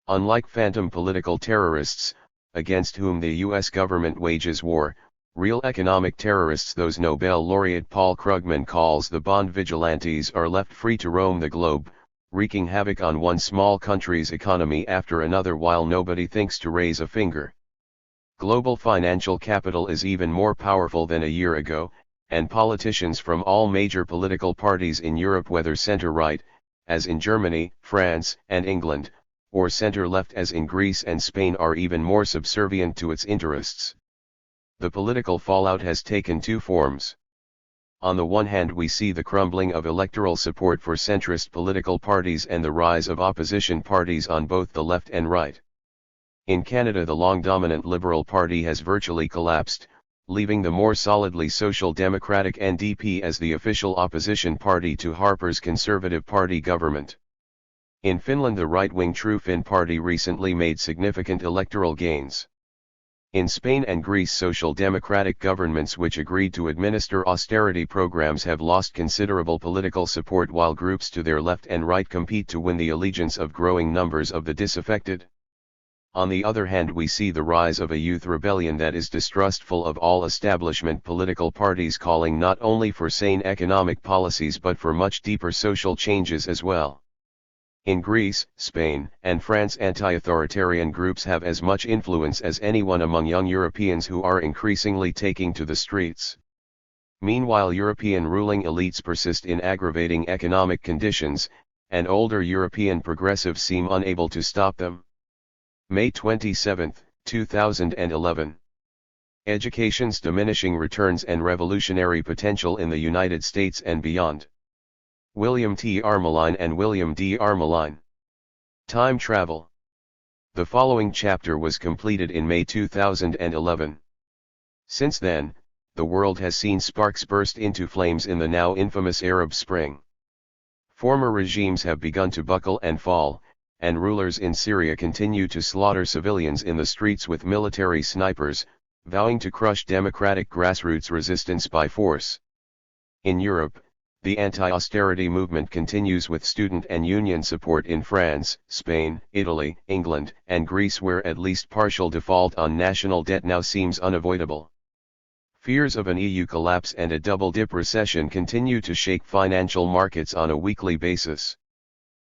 Unlike phantom political terrorists, against whom the US government wages war, real economic terrorists, those Nobel laureate Paul Krugman calls the bond vigilantes, are left free to roam the globe, wreaking havoc on one small country's economy after another while nobody thinks to raise a finger. Global financial capital is even more powerful than a year ago, and politicians from all major political parties in Europe, whether center-right, as in Germany, France, and England, or center-left as in Greece and Spain, are even more subservient to its interests. The political fallout has taken two forms. On the one hand, we see the crumbling of electoral support for centrist political parties and the rise of opposition parties on both the left and right. In Canada, the long-dominant Liberal Party has virtually collapsed, leaving the more solidly Social Democratic NDP as the official opposition party to Harper's Conservative Party government. In Finland, the right-wing True Finn Party recently made significant electoral gains. In Spain and Greece, social democratic governments which agreed to administer austerity programs have lost considerable political support, while groups to their left and right compete to win the allegiance of growing numbers of the disaffected. On the other hand, we see the rise of a youth rebellion that is distrustful of all establishment political parties, calling not only for sane economic policies but for much deeper social changes as well. In Greece, Spain, and France, anti-authoritarian groups have as much influence as anyone among young Europeans, who are increasingly taking to the streets. Meanwhile, European ruling elites persist in aggravating economic conditions, and older European progressives seem unable to stop them. May 27, 2011. Education's diminishing returns and revolutionary potential in the United States and beyond. William T. Armeline and William D. Armeline. Time travel. The following chapter was completed in May 2011. Since then, the world has seen sparks burst into flames in the now infamous Arab Spring. Former regimes have begun to buckle and fall, and rulers in Syria continue to slaughter civilians in the streets with military snipers, vowing to crush democratic grassroots resistance by force. In Europe, the anti-austerity movement continues with student and union support in France, Spain, Italy, England, and Greece, where at least partial default on national debt now seems unavoidable. Fears of an EU collapse and a double-dip recession continue to shake financial markets on a weekly basis.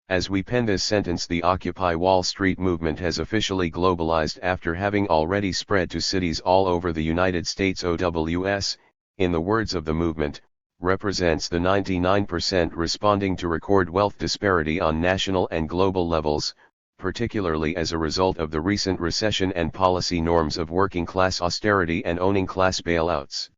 As we pen this sentence, the Occupy Wall Street movement has officially globalized after having already spread to cities all over the United States. OWS, in the words of the movement, represents the 99% responding to record wealth disparity on national and global levels, particularly as a result of the recent recession and policy norms of working class austerity and owning class bailouts.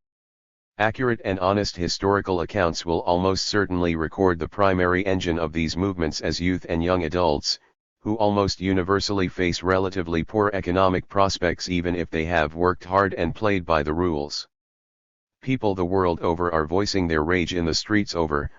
Accurate and honest historical accounts will almost certainly record the primary engine of these movements as youth and young adults, who almost universally face relatively poor economic prospects even if they have worked hard and played by the rules. People the world over are voicing their rage in the streets over,